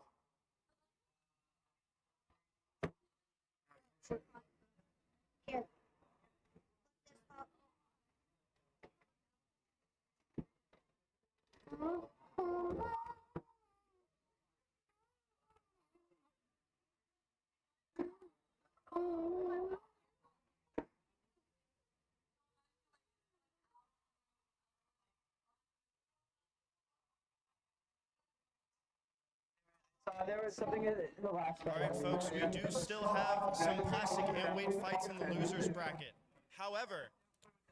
Here. There was something in the last one. All right, folks, we do still have some plastic Antweight fights in the losers bracket. However,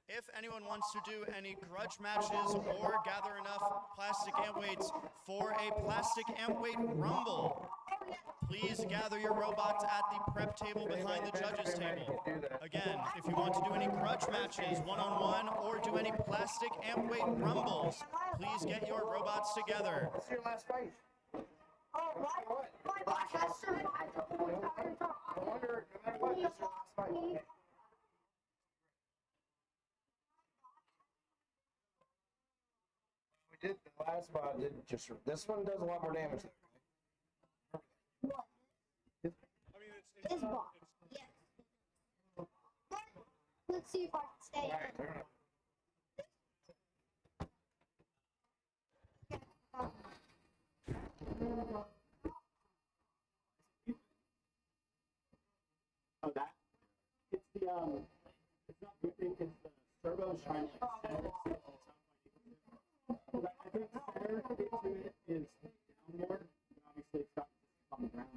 if anyone wants to do any grudge matches or gather enough plastic Antweights for a plastic Antweight rumble, please gather your robots at the prep table behind the judges table. Again, if you want to do any grudge matches one-on-one or do any plastic Antweight rumbles, please get your robots together. This is your last fight. Oh, what? My gosh, that's so No wonder, no matter what, this is your last fight. Okay. We did the last spot. Did just this one does a lot more damage. What? His ball. Yes. Let's see if I can stay in. Oh, that? It's the, it's not boosting, it's the turbo shine like I think the center to it is down more, and obviously it's got on the ground.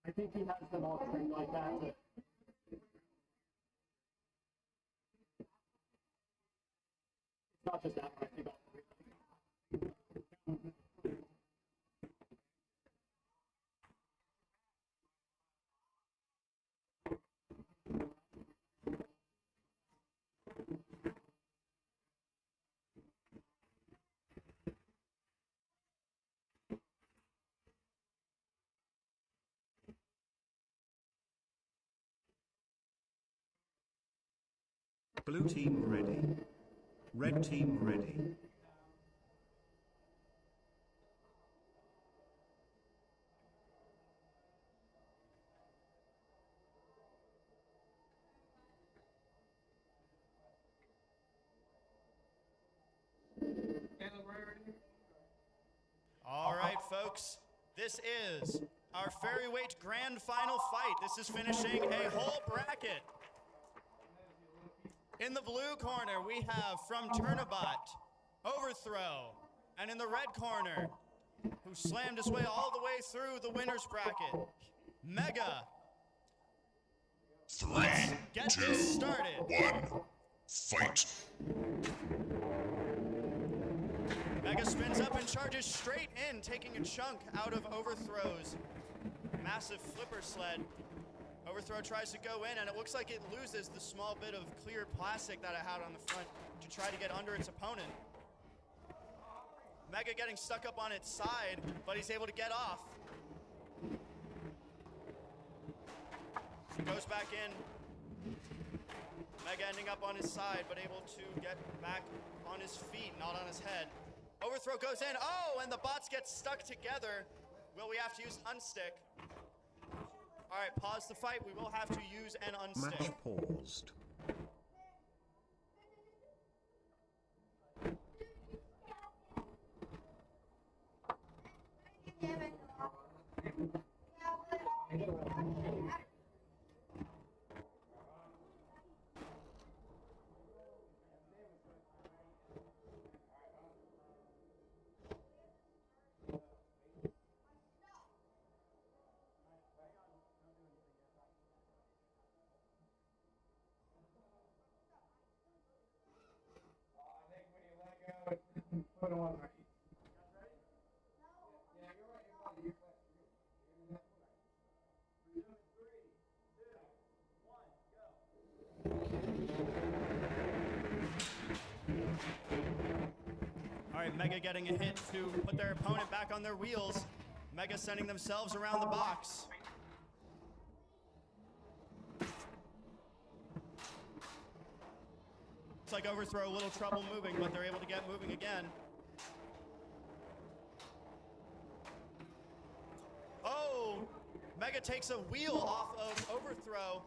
I think he has them all trained like that. It's not just that, but I think all three. Blue team ready. Red team ready. All right, folks, this is our Fairyweight Grand Final fight. This is finishing a whole bracket. In the blue corner, we have from Turnabout, Overthrow, and in the red corner, who slammed his way all the way through the winner's bracket, Mega. 3, Let's get 2, this started. 1, fight. Mega spins up and charges straight in, taking a chunk out of Overthrow's massive flipper sled. Overthrow tries to go in, and it looks like it loses the small bit of clear plastic that it had on the front to try to get under its opponent. Mega getting stuck up on its side, but he's able to get off. He goes back in. Mega ending up on his side, but able to get back on his feet, not on his head. Overthrow goes in. Oh, and the bots get stuck together. Will we have to use unstick? All right, pause the fight. We will have to use an unstick. Match paused. Put him on right. All right, Mega getting a hit to put their opponent back on their wheels. Mega sending themselves around the box. Looks like Overthrow a little trouble moving, but they're able to get moving again. Oh, Mega takes a wheel off of Overthrow.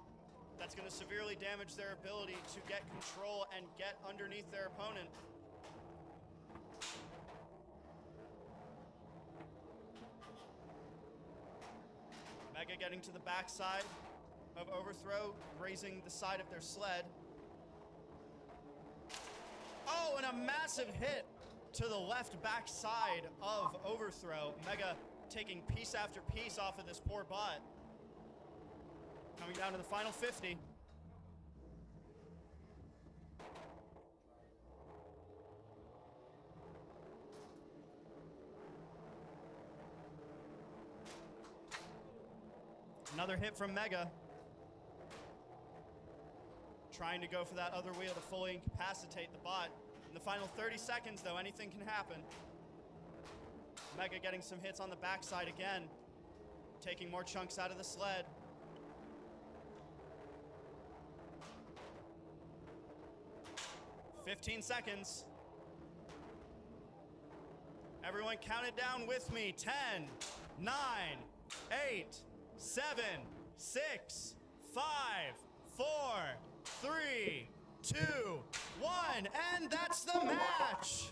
That's going to severely damage their ability to get control and get underneath their opponent. Mega getting to the backside of Overthrow, grazing the side of their sled. Oh, and a massive hit to the left backside of Overthrow. Mega taking piece after piece off of this poor bot. Coming down to the final 50. Another hit from Mega. Trying to go for that other wheel to fully incapacitate the bot. In the final 30 seconds, though, anything can happen. Mega getting some hits on the backside again. Taking more chunks out of the sled. "15 seconds. Everyone count it down with me. 10, 9, 8, 7, 6, 5, 4, 3, 2, 1, and that's the match!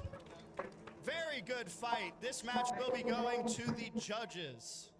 Very good fight. This match will be going to the judges.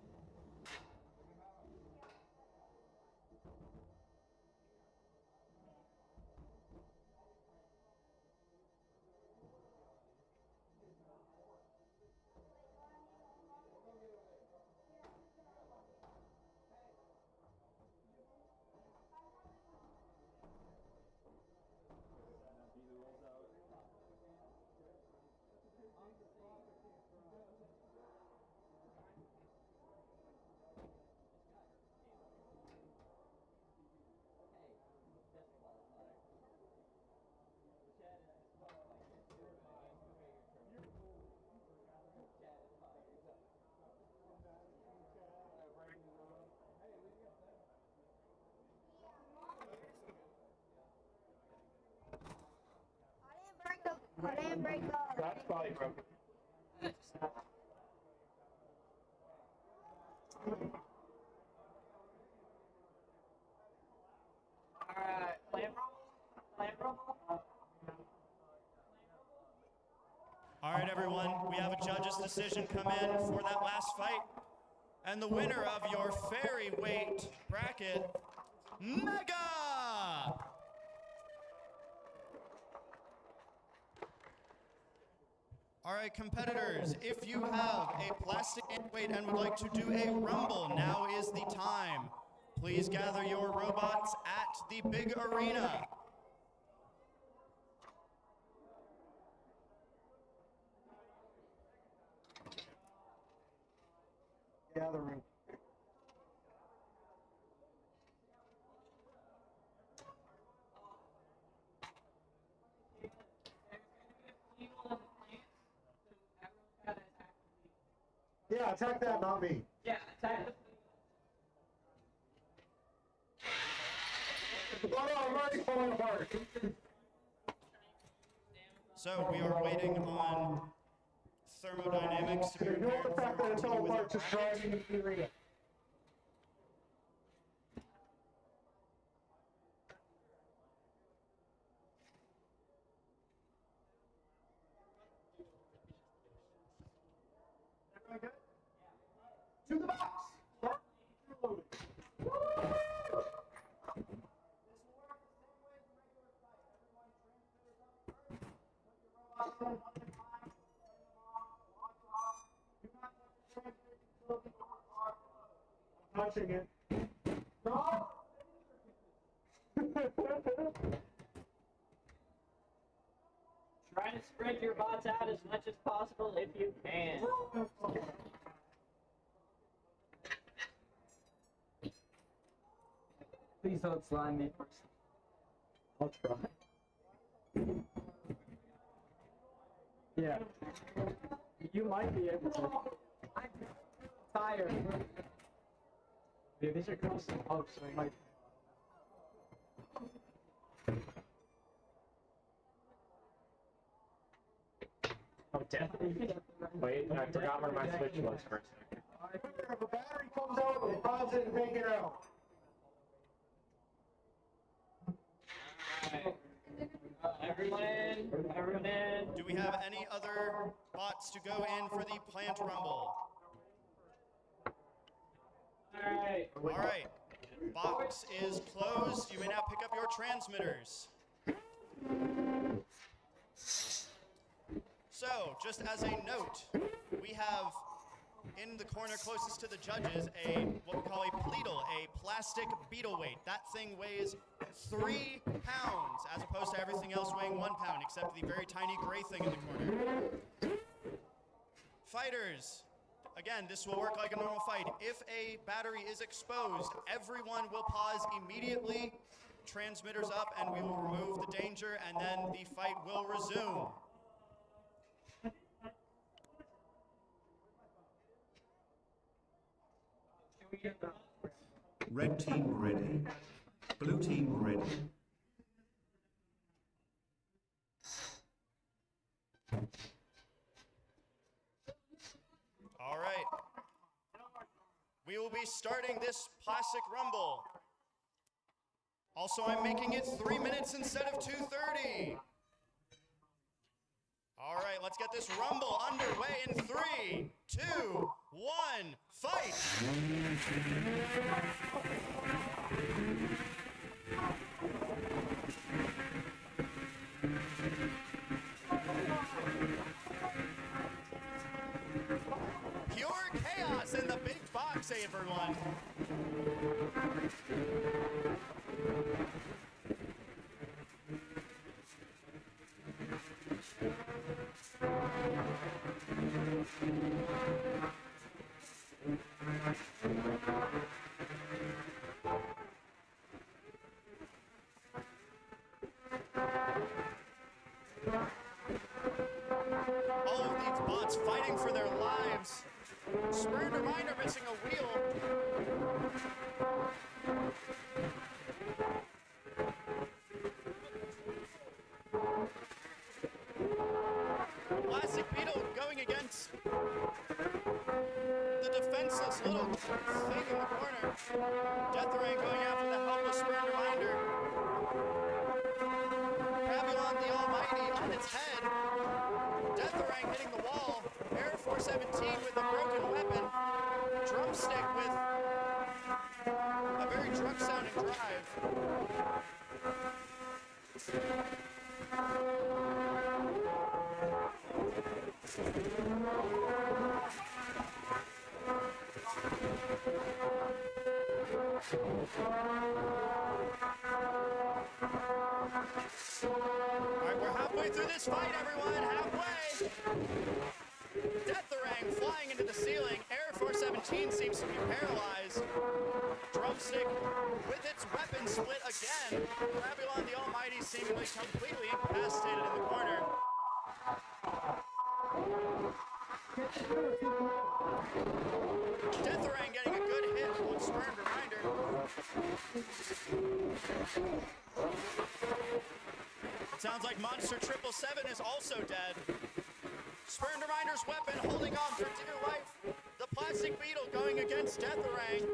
I didn't break the. That's probably broken. All right, everyone, we have a judge's decision come in for that last fight. And the winner of your Fairyweight bracket, Mega! All right, competitors, if you have a plastic Antweight and would like to do a rumble, now is the time. Please gather your robots at the big arena. Gathering. Yeah, attack that, not me. Yeah, attack the already falling apart. So we are waiting on thermodynamics to be Ignore repaired the before fact that we it's continue all with our apart, just bracket. trying to be real. Everyone good? To the box! Start reloading. This will work the same way as a regular fight. Everyone transmitters up first. Put your robots in one at a time. Turn them on. Lock off. Do not touch the transmitters until the doors are closed. I'm touching it. No! Try to spread your bots out as much as possible if you can. Please don't slime me. I'll try. Yeah. You might be able to. I'm tired. Yeah, these are custom hubs, so I might. Oh, definitely. Wait, I forgot where my switch was for a second. If a battery comes out, pause it and take it out. Everyone in. Everyone in. Do we have any other bots to go in for the plant rumble? Alright. Alright. Box is closed. You may now pick up your transmitters. So, just as a note, we have in the corner closest to the judges what we call a pleatle, a plastic beetle weight. That thing weighs 3 pounds, as opposed to everything else weighing 1 pound, except the very tiny gray thing in the corner. Fighters, again, this will work like a normal fight. If a battery is exposed, everyone will pause immediately, transmitters up, and we will remove the danger, and then the fight will resume. Red team ready. Blue team ready. All right. We will be starting this plastic rumble. Also, I'm making it 3 minutes instead of 2:30. All right, let's get this rumble underway in 3, 2, 1, fight! Pure chaos in the big box, everyone. All of these bots fighting for their lives. Spurned or mine are missing a wheel. Plastic Beetle going against the defenseless little thing in the corner. Deathray going after the helpless Spurned Reminder. Crabulon the Almighty on its head. Deathrang hitting the wall. Air 417 with a broken weapon. Drumstick with a very drunk-sounding drive. Alright, we're halfway through this fight, everyone. Halfway. Deathrang flying into the ceiling. Air 417 seems to be paralyzed. Drumstick with its weapon split again. Crabulon the Almighty seemingly completely incapacitated in the corner. Deathrang getting a good hit on Spurned Reminder. It sounds like Monster 777 is also dead. Spurned Reminder's weapon holding on for dear life. The Plastic Beetle going against Deatharang.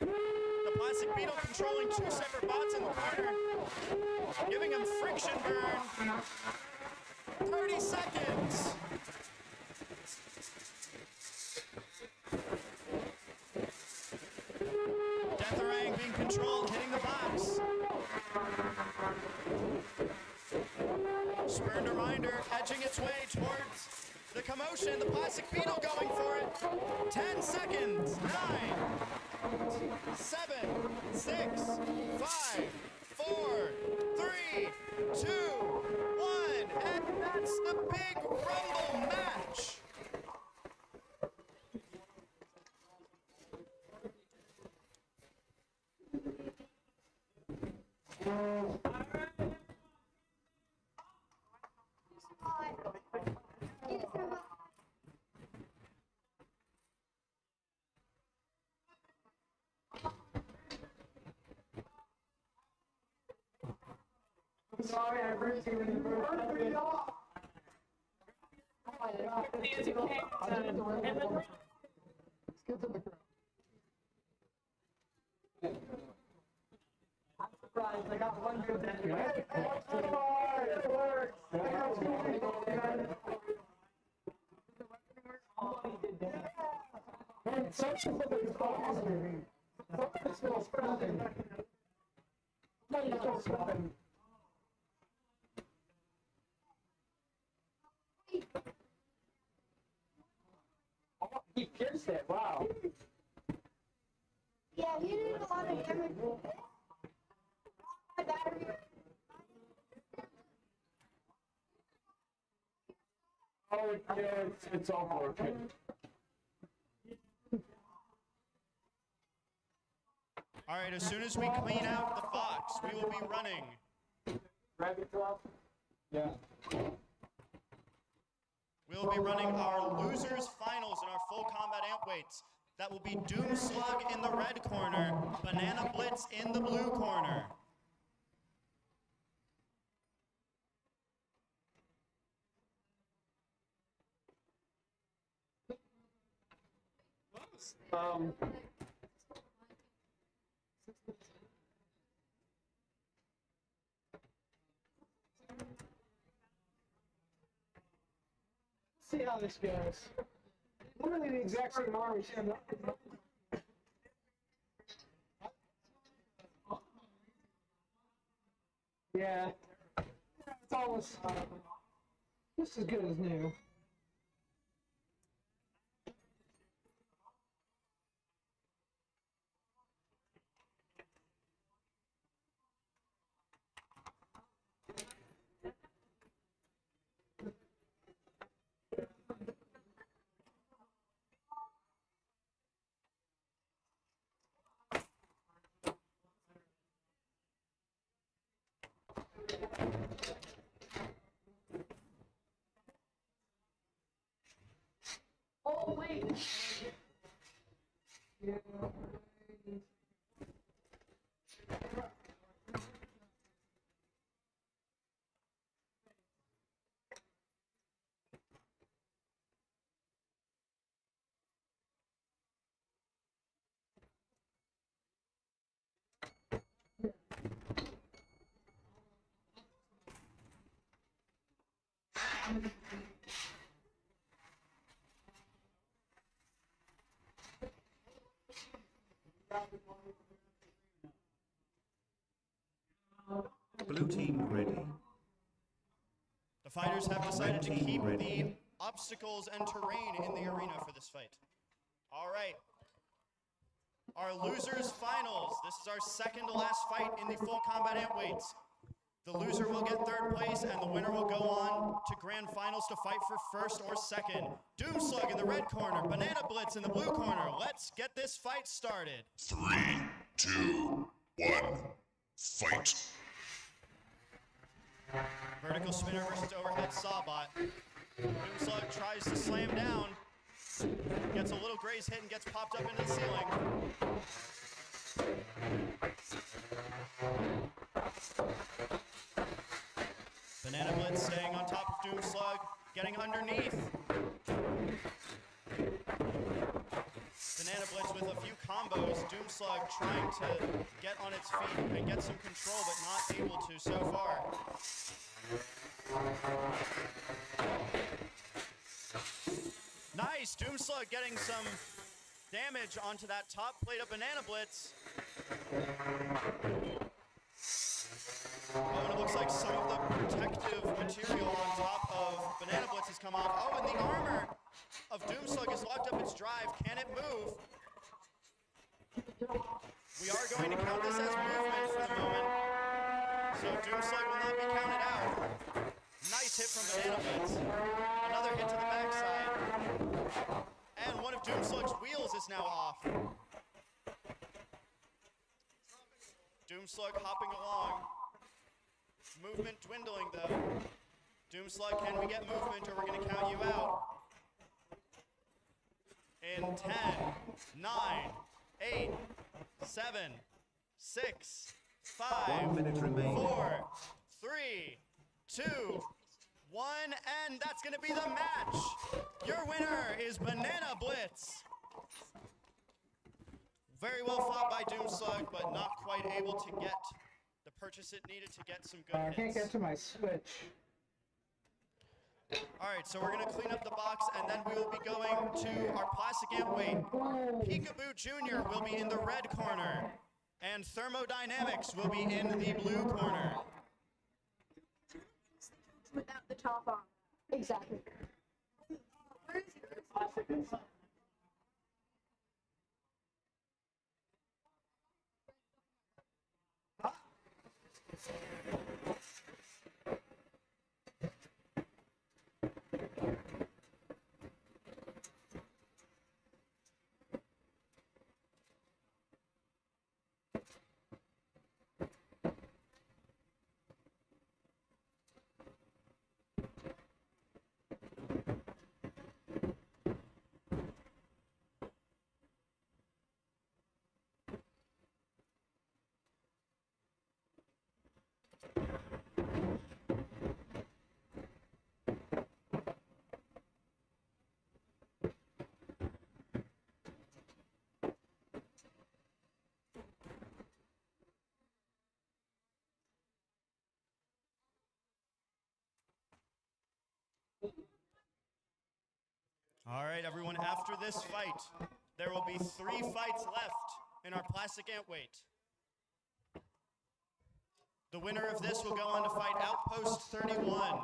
The Plastic Beetle controlling 2 separate bots in the corner, giving him friction burn. 30 seconds. Deatharang being controlled, hitting the box. Spurned Reminder edging its way towards the commotion. The Plastic Beetle going for it. 10 seconds. 9, 7, 6, 5, 4, 3, 2, 1. And that's the big Rumble match. Sorry, I ripped you in the first video. Let's get to the crowd. I'm surprised I got one good day. It works. Man, such a thing is awesome. Something smells spreading. Something smells spreading. He pierced it, wow. Yeah, he did a lot of damage. My battery. Oh, yeah, it's all broken. All right, as soon as we clean out the box, we will be running. Rabbit drop? Yeah. We'll be running our losers finals in our full combat amp weights. That will be Doom Slug in the red corner, Banana Blitz in the blue corner. See how this goes. Literally the exact same army. Yeah. It's almost just as good as new. Oh, wait. Yeah. Blue team ready. The fighters have decided to keep the obstacles and terrain in the arena for this fight. All right. Our losers finals. This is our second to last fight in the full combat amp weights. The loser will get third place and the winner will go on to grand finals to fight for first or second. Doom Slug in the red corner, Banana Blitz in the blue corner. Let's get this fight started. 3, 2, 1, fight. Vertical spinner versus overhead sawbot. Doom Slug tries to slam down. Gets a little graze hit and gets popped up into the ceiling. Banana Blitz staying on top of Doom Slug, getting underneath. Banana Blitz with a few combos. Doom Slug trying to get on its feet and get some control, but not able to so far. Nice! Doom Slug getting some damage onto that top plate of Banana Blitz. Oh, and it looks like some of the protective material on top of Banana Blitz has come off. Oh, and the armor of Doom Slug has locked up its drive. Can it move? We are going to count this as movement for the moment. So Doom Slug will not be counted out. Nice hit from Banana Blitz. Another hit to the backside. And one of Doom Slug's wheels is now off. Doom Slug hopping along. Movement dwindling though. Doom Slug, can we get movement or we're going to count you out? In 10, 9, 8, 7, 6, 5, 1 minute remaining. 4, 3, 2, 1, and that's going to be the match. Your winner is Banana Blitz. Very well fought by Doom Slug, but not quite able to get the purchase it needed to get some good hits. I can't get to my Switch. All right, so we're going to clean up the box, and then we will be going to our plastic Antweight. Peekaboo Jr. will be in the red corner, and Thermodynamics will be in the blue corner. Without the top on. Exactly. Where is yours? All right, everyone, after this fight, there will be 3 fights left in our plastic Antweight. The winner of this will go on to fight Outpost 31.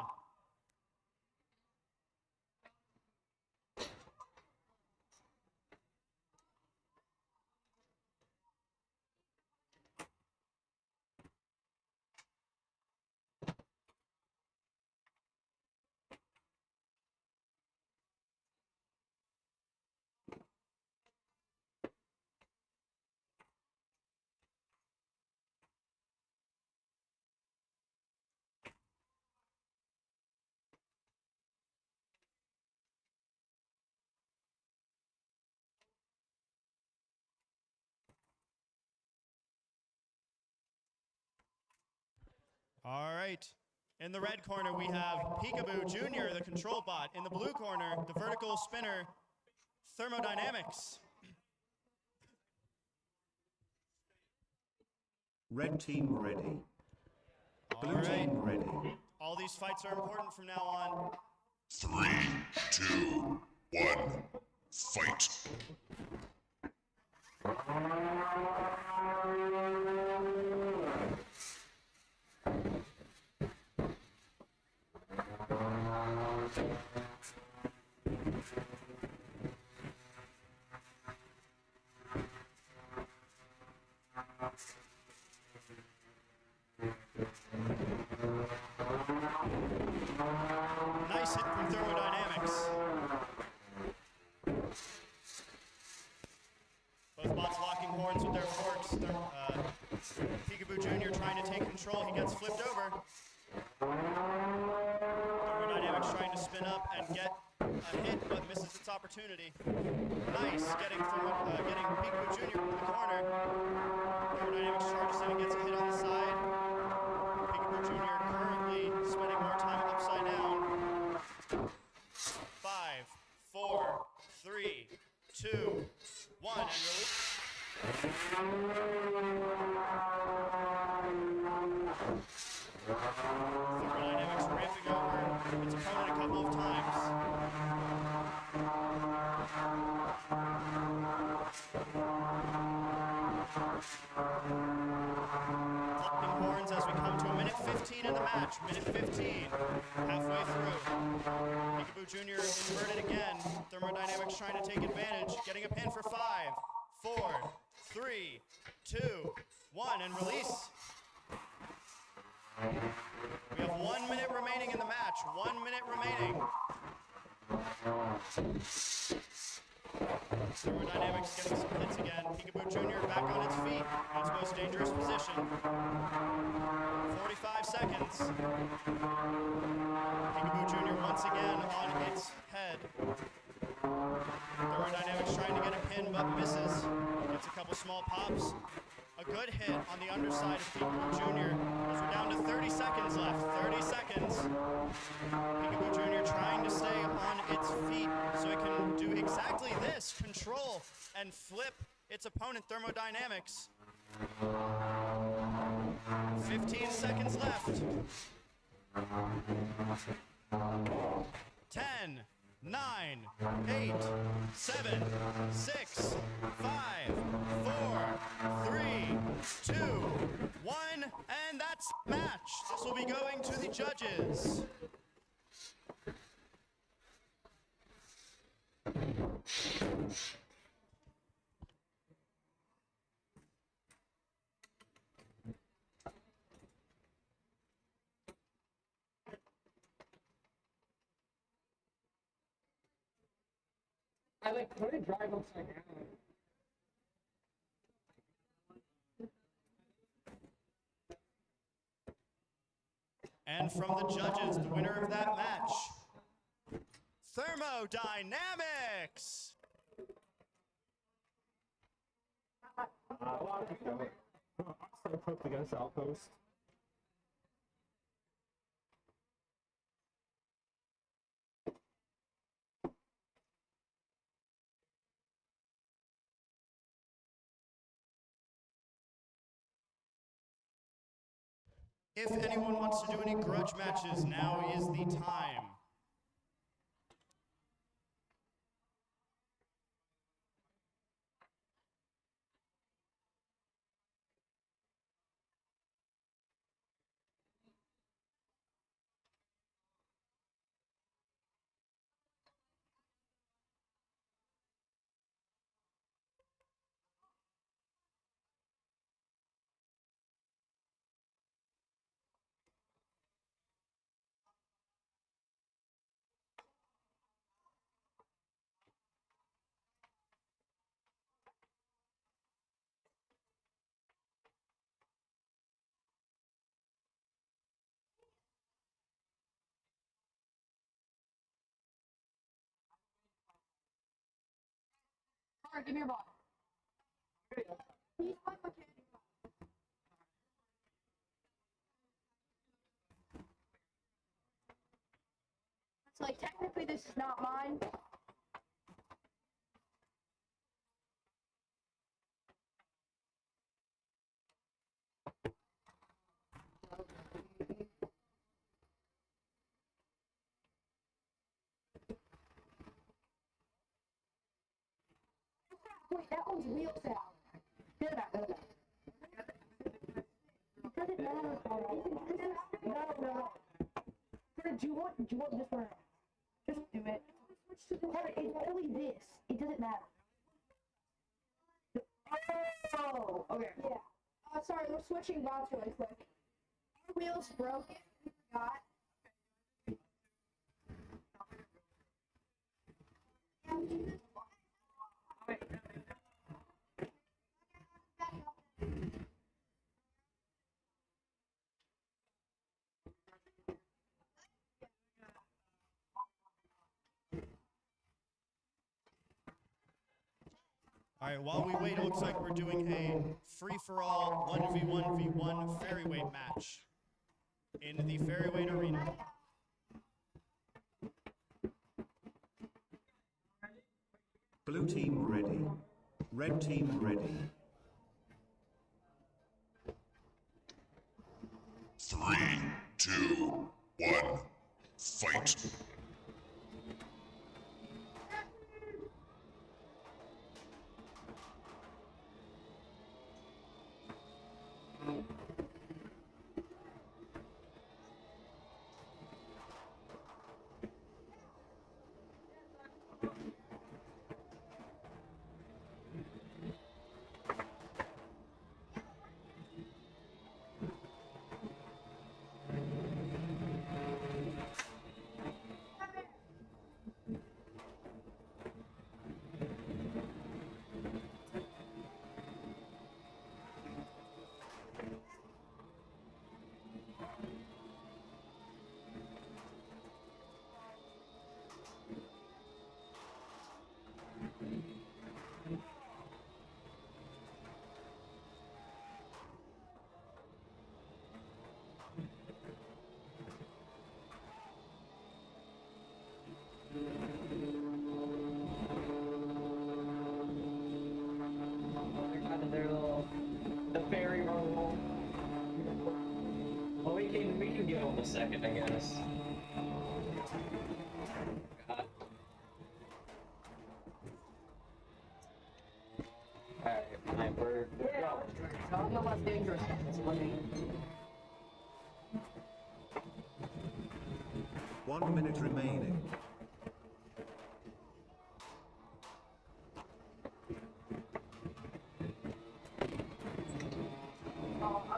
All right. In the red corner, we have Peekaboo Jr., the control bot. In the blue corner, the vertical spinner, Thermodynamics. Red team ready. Blue All right. team ready. All these fights are important from now on. 3, 2, 1, fight. Nice hit from Thermodynamics. Both bots locking horns with their forks. Peekaboo Jr. trying to take control. He gets flipped over. Thermodynamics trying to spin up and get A hit, but misses its opportunity. Nice, getting Peekaboo Jr. into the corner. Thermodynamics charges in and gets a hit on the side. Peekaboo Jr. currently spending more time upside down. 5, 4, 3, 2, 1, and release. Thermodynamics ramping over its opponent a couple of times. Collecting horns as we come to a minute 15 in the match. Minute 15, halfway through. Peekaboo Jr. inverted again. Thermodynamics trying to take advantage. Getting a pin for 5, 4, 3, 2, 1, and release. We have 1 minute remaining in the match. 1 minute remaining. Thermodynamics getting some hits again. Peekaboo Jr. back on its feet in its most dangerous position. 45 seconds. Peekaboo Jr. once again on its head. Thermodynamics trying to get a pin but misses. Gets a couple small pops. A good hit on the underside of Peekaboo Jr. as we're down to 30 seconds left. 30 seconds. Peekaboo Jr. trying to stay on its feet so it can do exactly this. Control and flip its opponent, Thermodynamics. 15 seconds left. 10, 9, 8, 7, 6, 5, 4, 3, 2, 1, and that's the match. This will be going to the judges. I like put it drive upside down. And from the judges, the winner of that match, Thermodynamics. Outpost against Outpost. If anyone wants to do any grudge matches, now is the time. Alright, give me your ball. He's like my candy ball. It's like, technically this is not mine. Wait, that one's wheels out. Get it out. It doesn't matter. No. Do you want this one? Just do it. It's only this. It doesn't matter. Oh, okay. Yeah. Sorry, we're switching bots really quick. Our wheels broken. We forgot. Alright, while we wait, it looks like we're doing a free-for-all 1v1v1 Fairyweight match in the Fairyweight Arena. Blue team ready. Red team ready. 3, 2, 1, fight. The fairy roll. Well, we can give them a second, I guess. Alright, we're going. Don't know what's dangerous. It's funny. 1 minute remaining.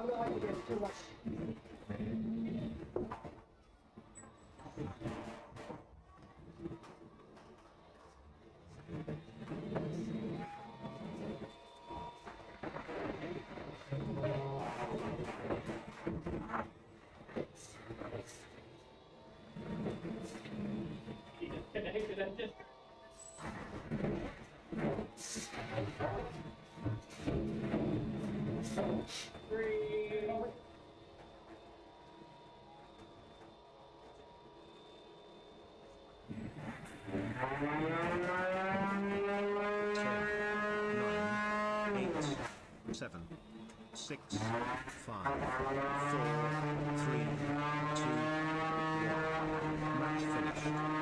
I'm gonna have to get too much. Seven, 6, 5, 4, 3, 2, 1. Match finished.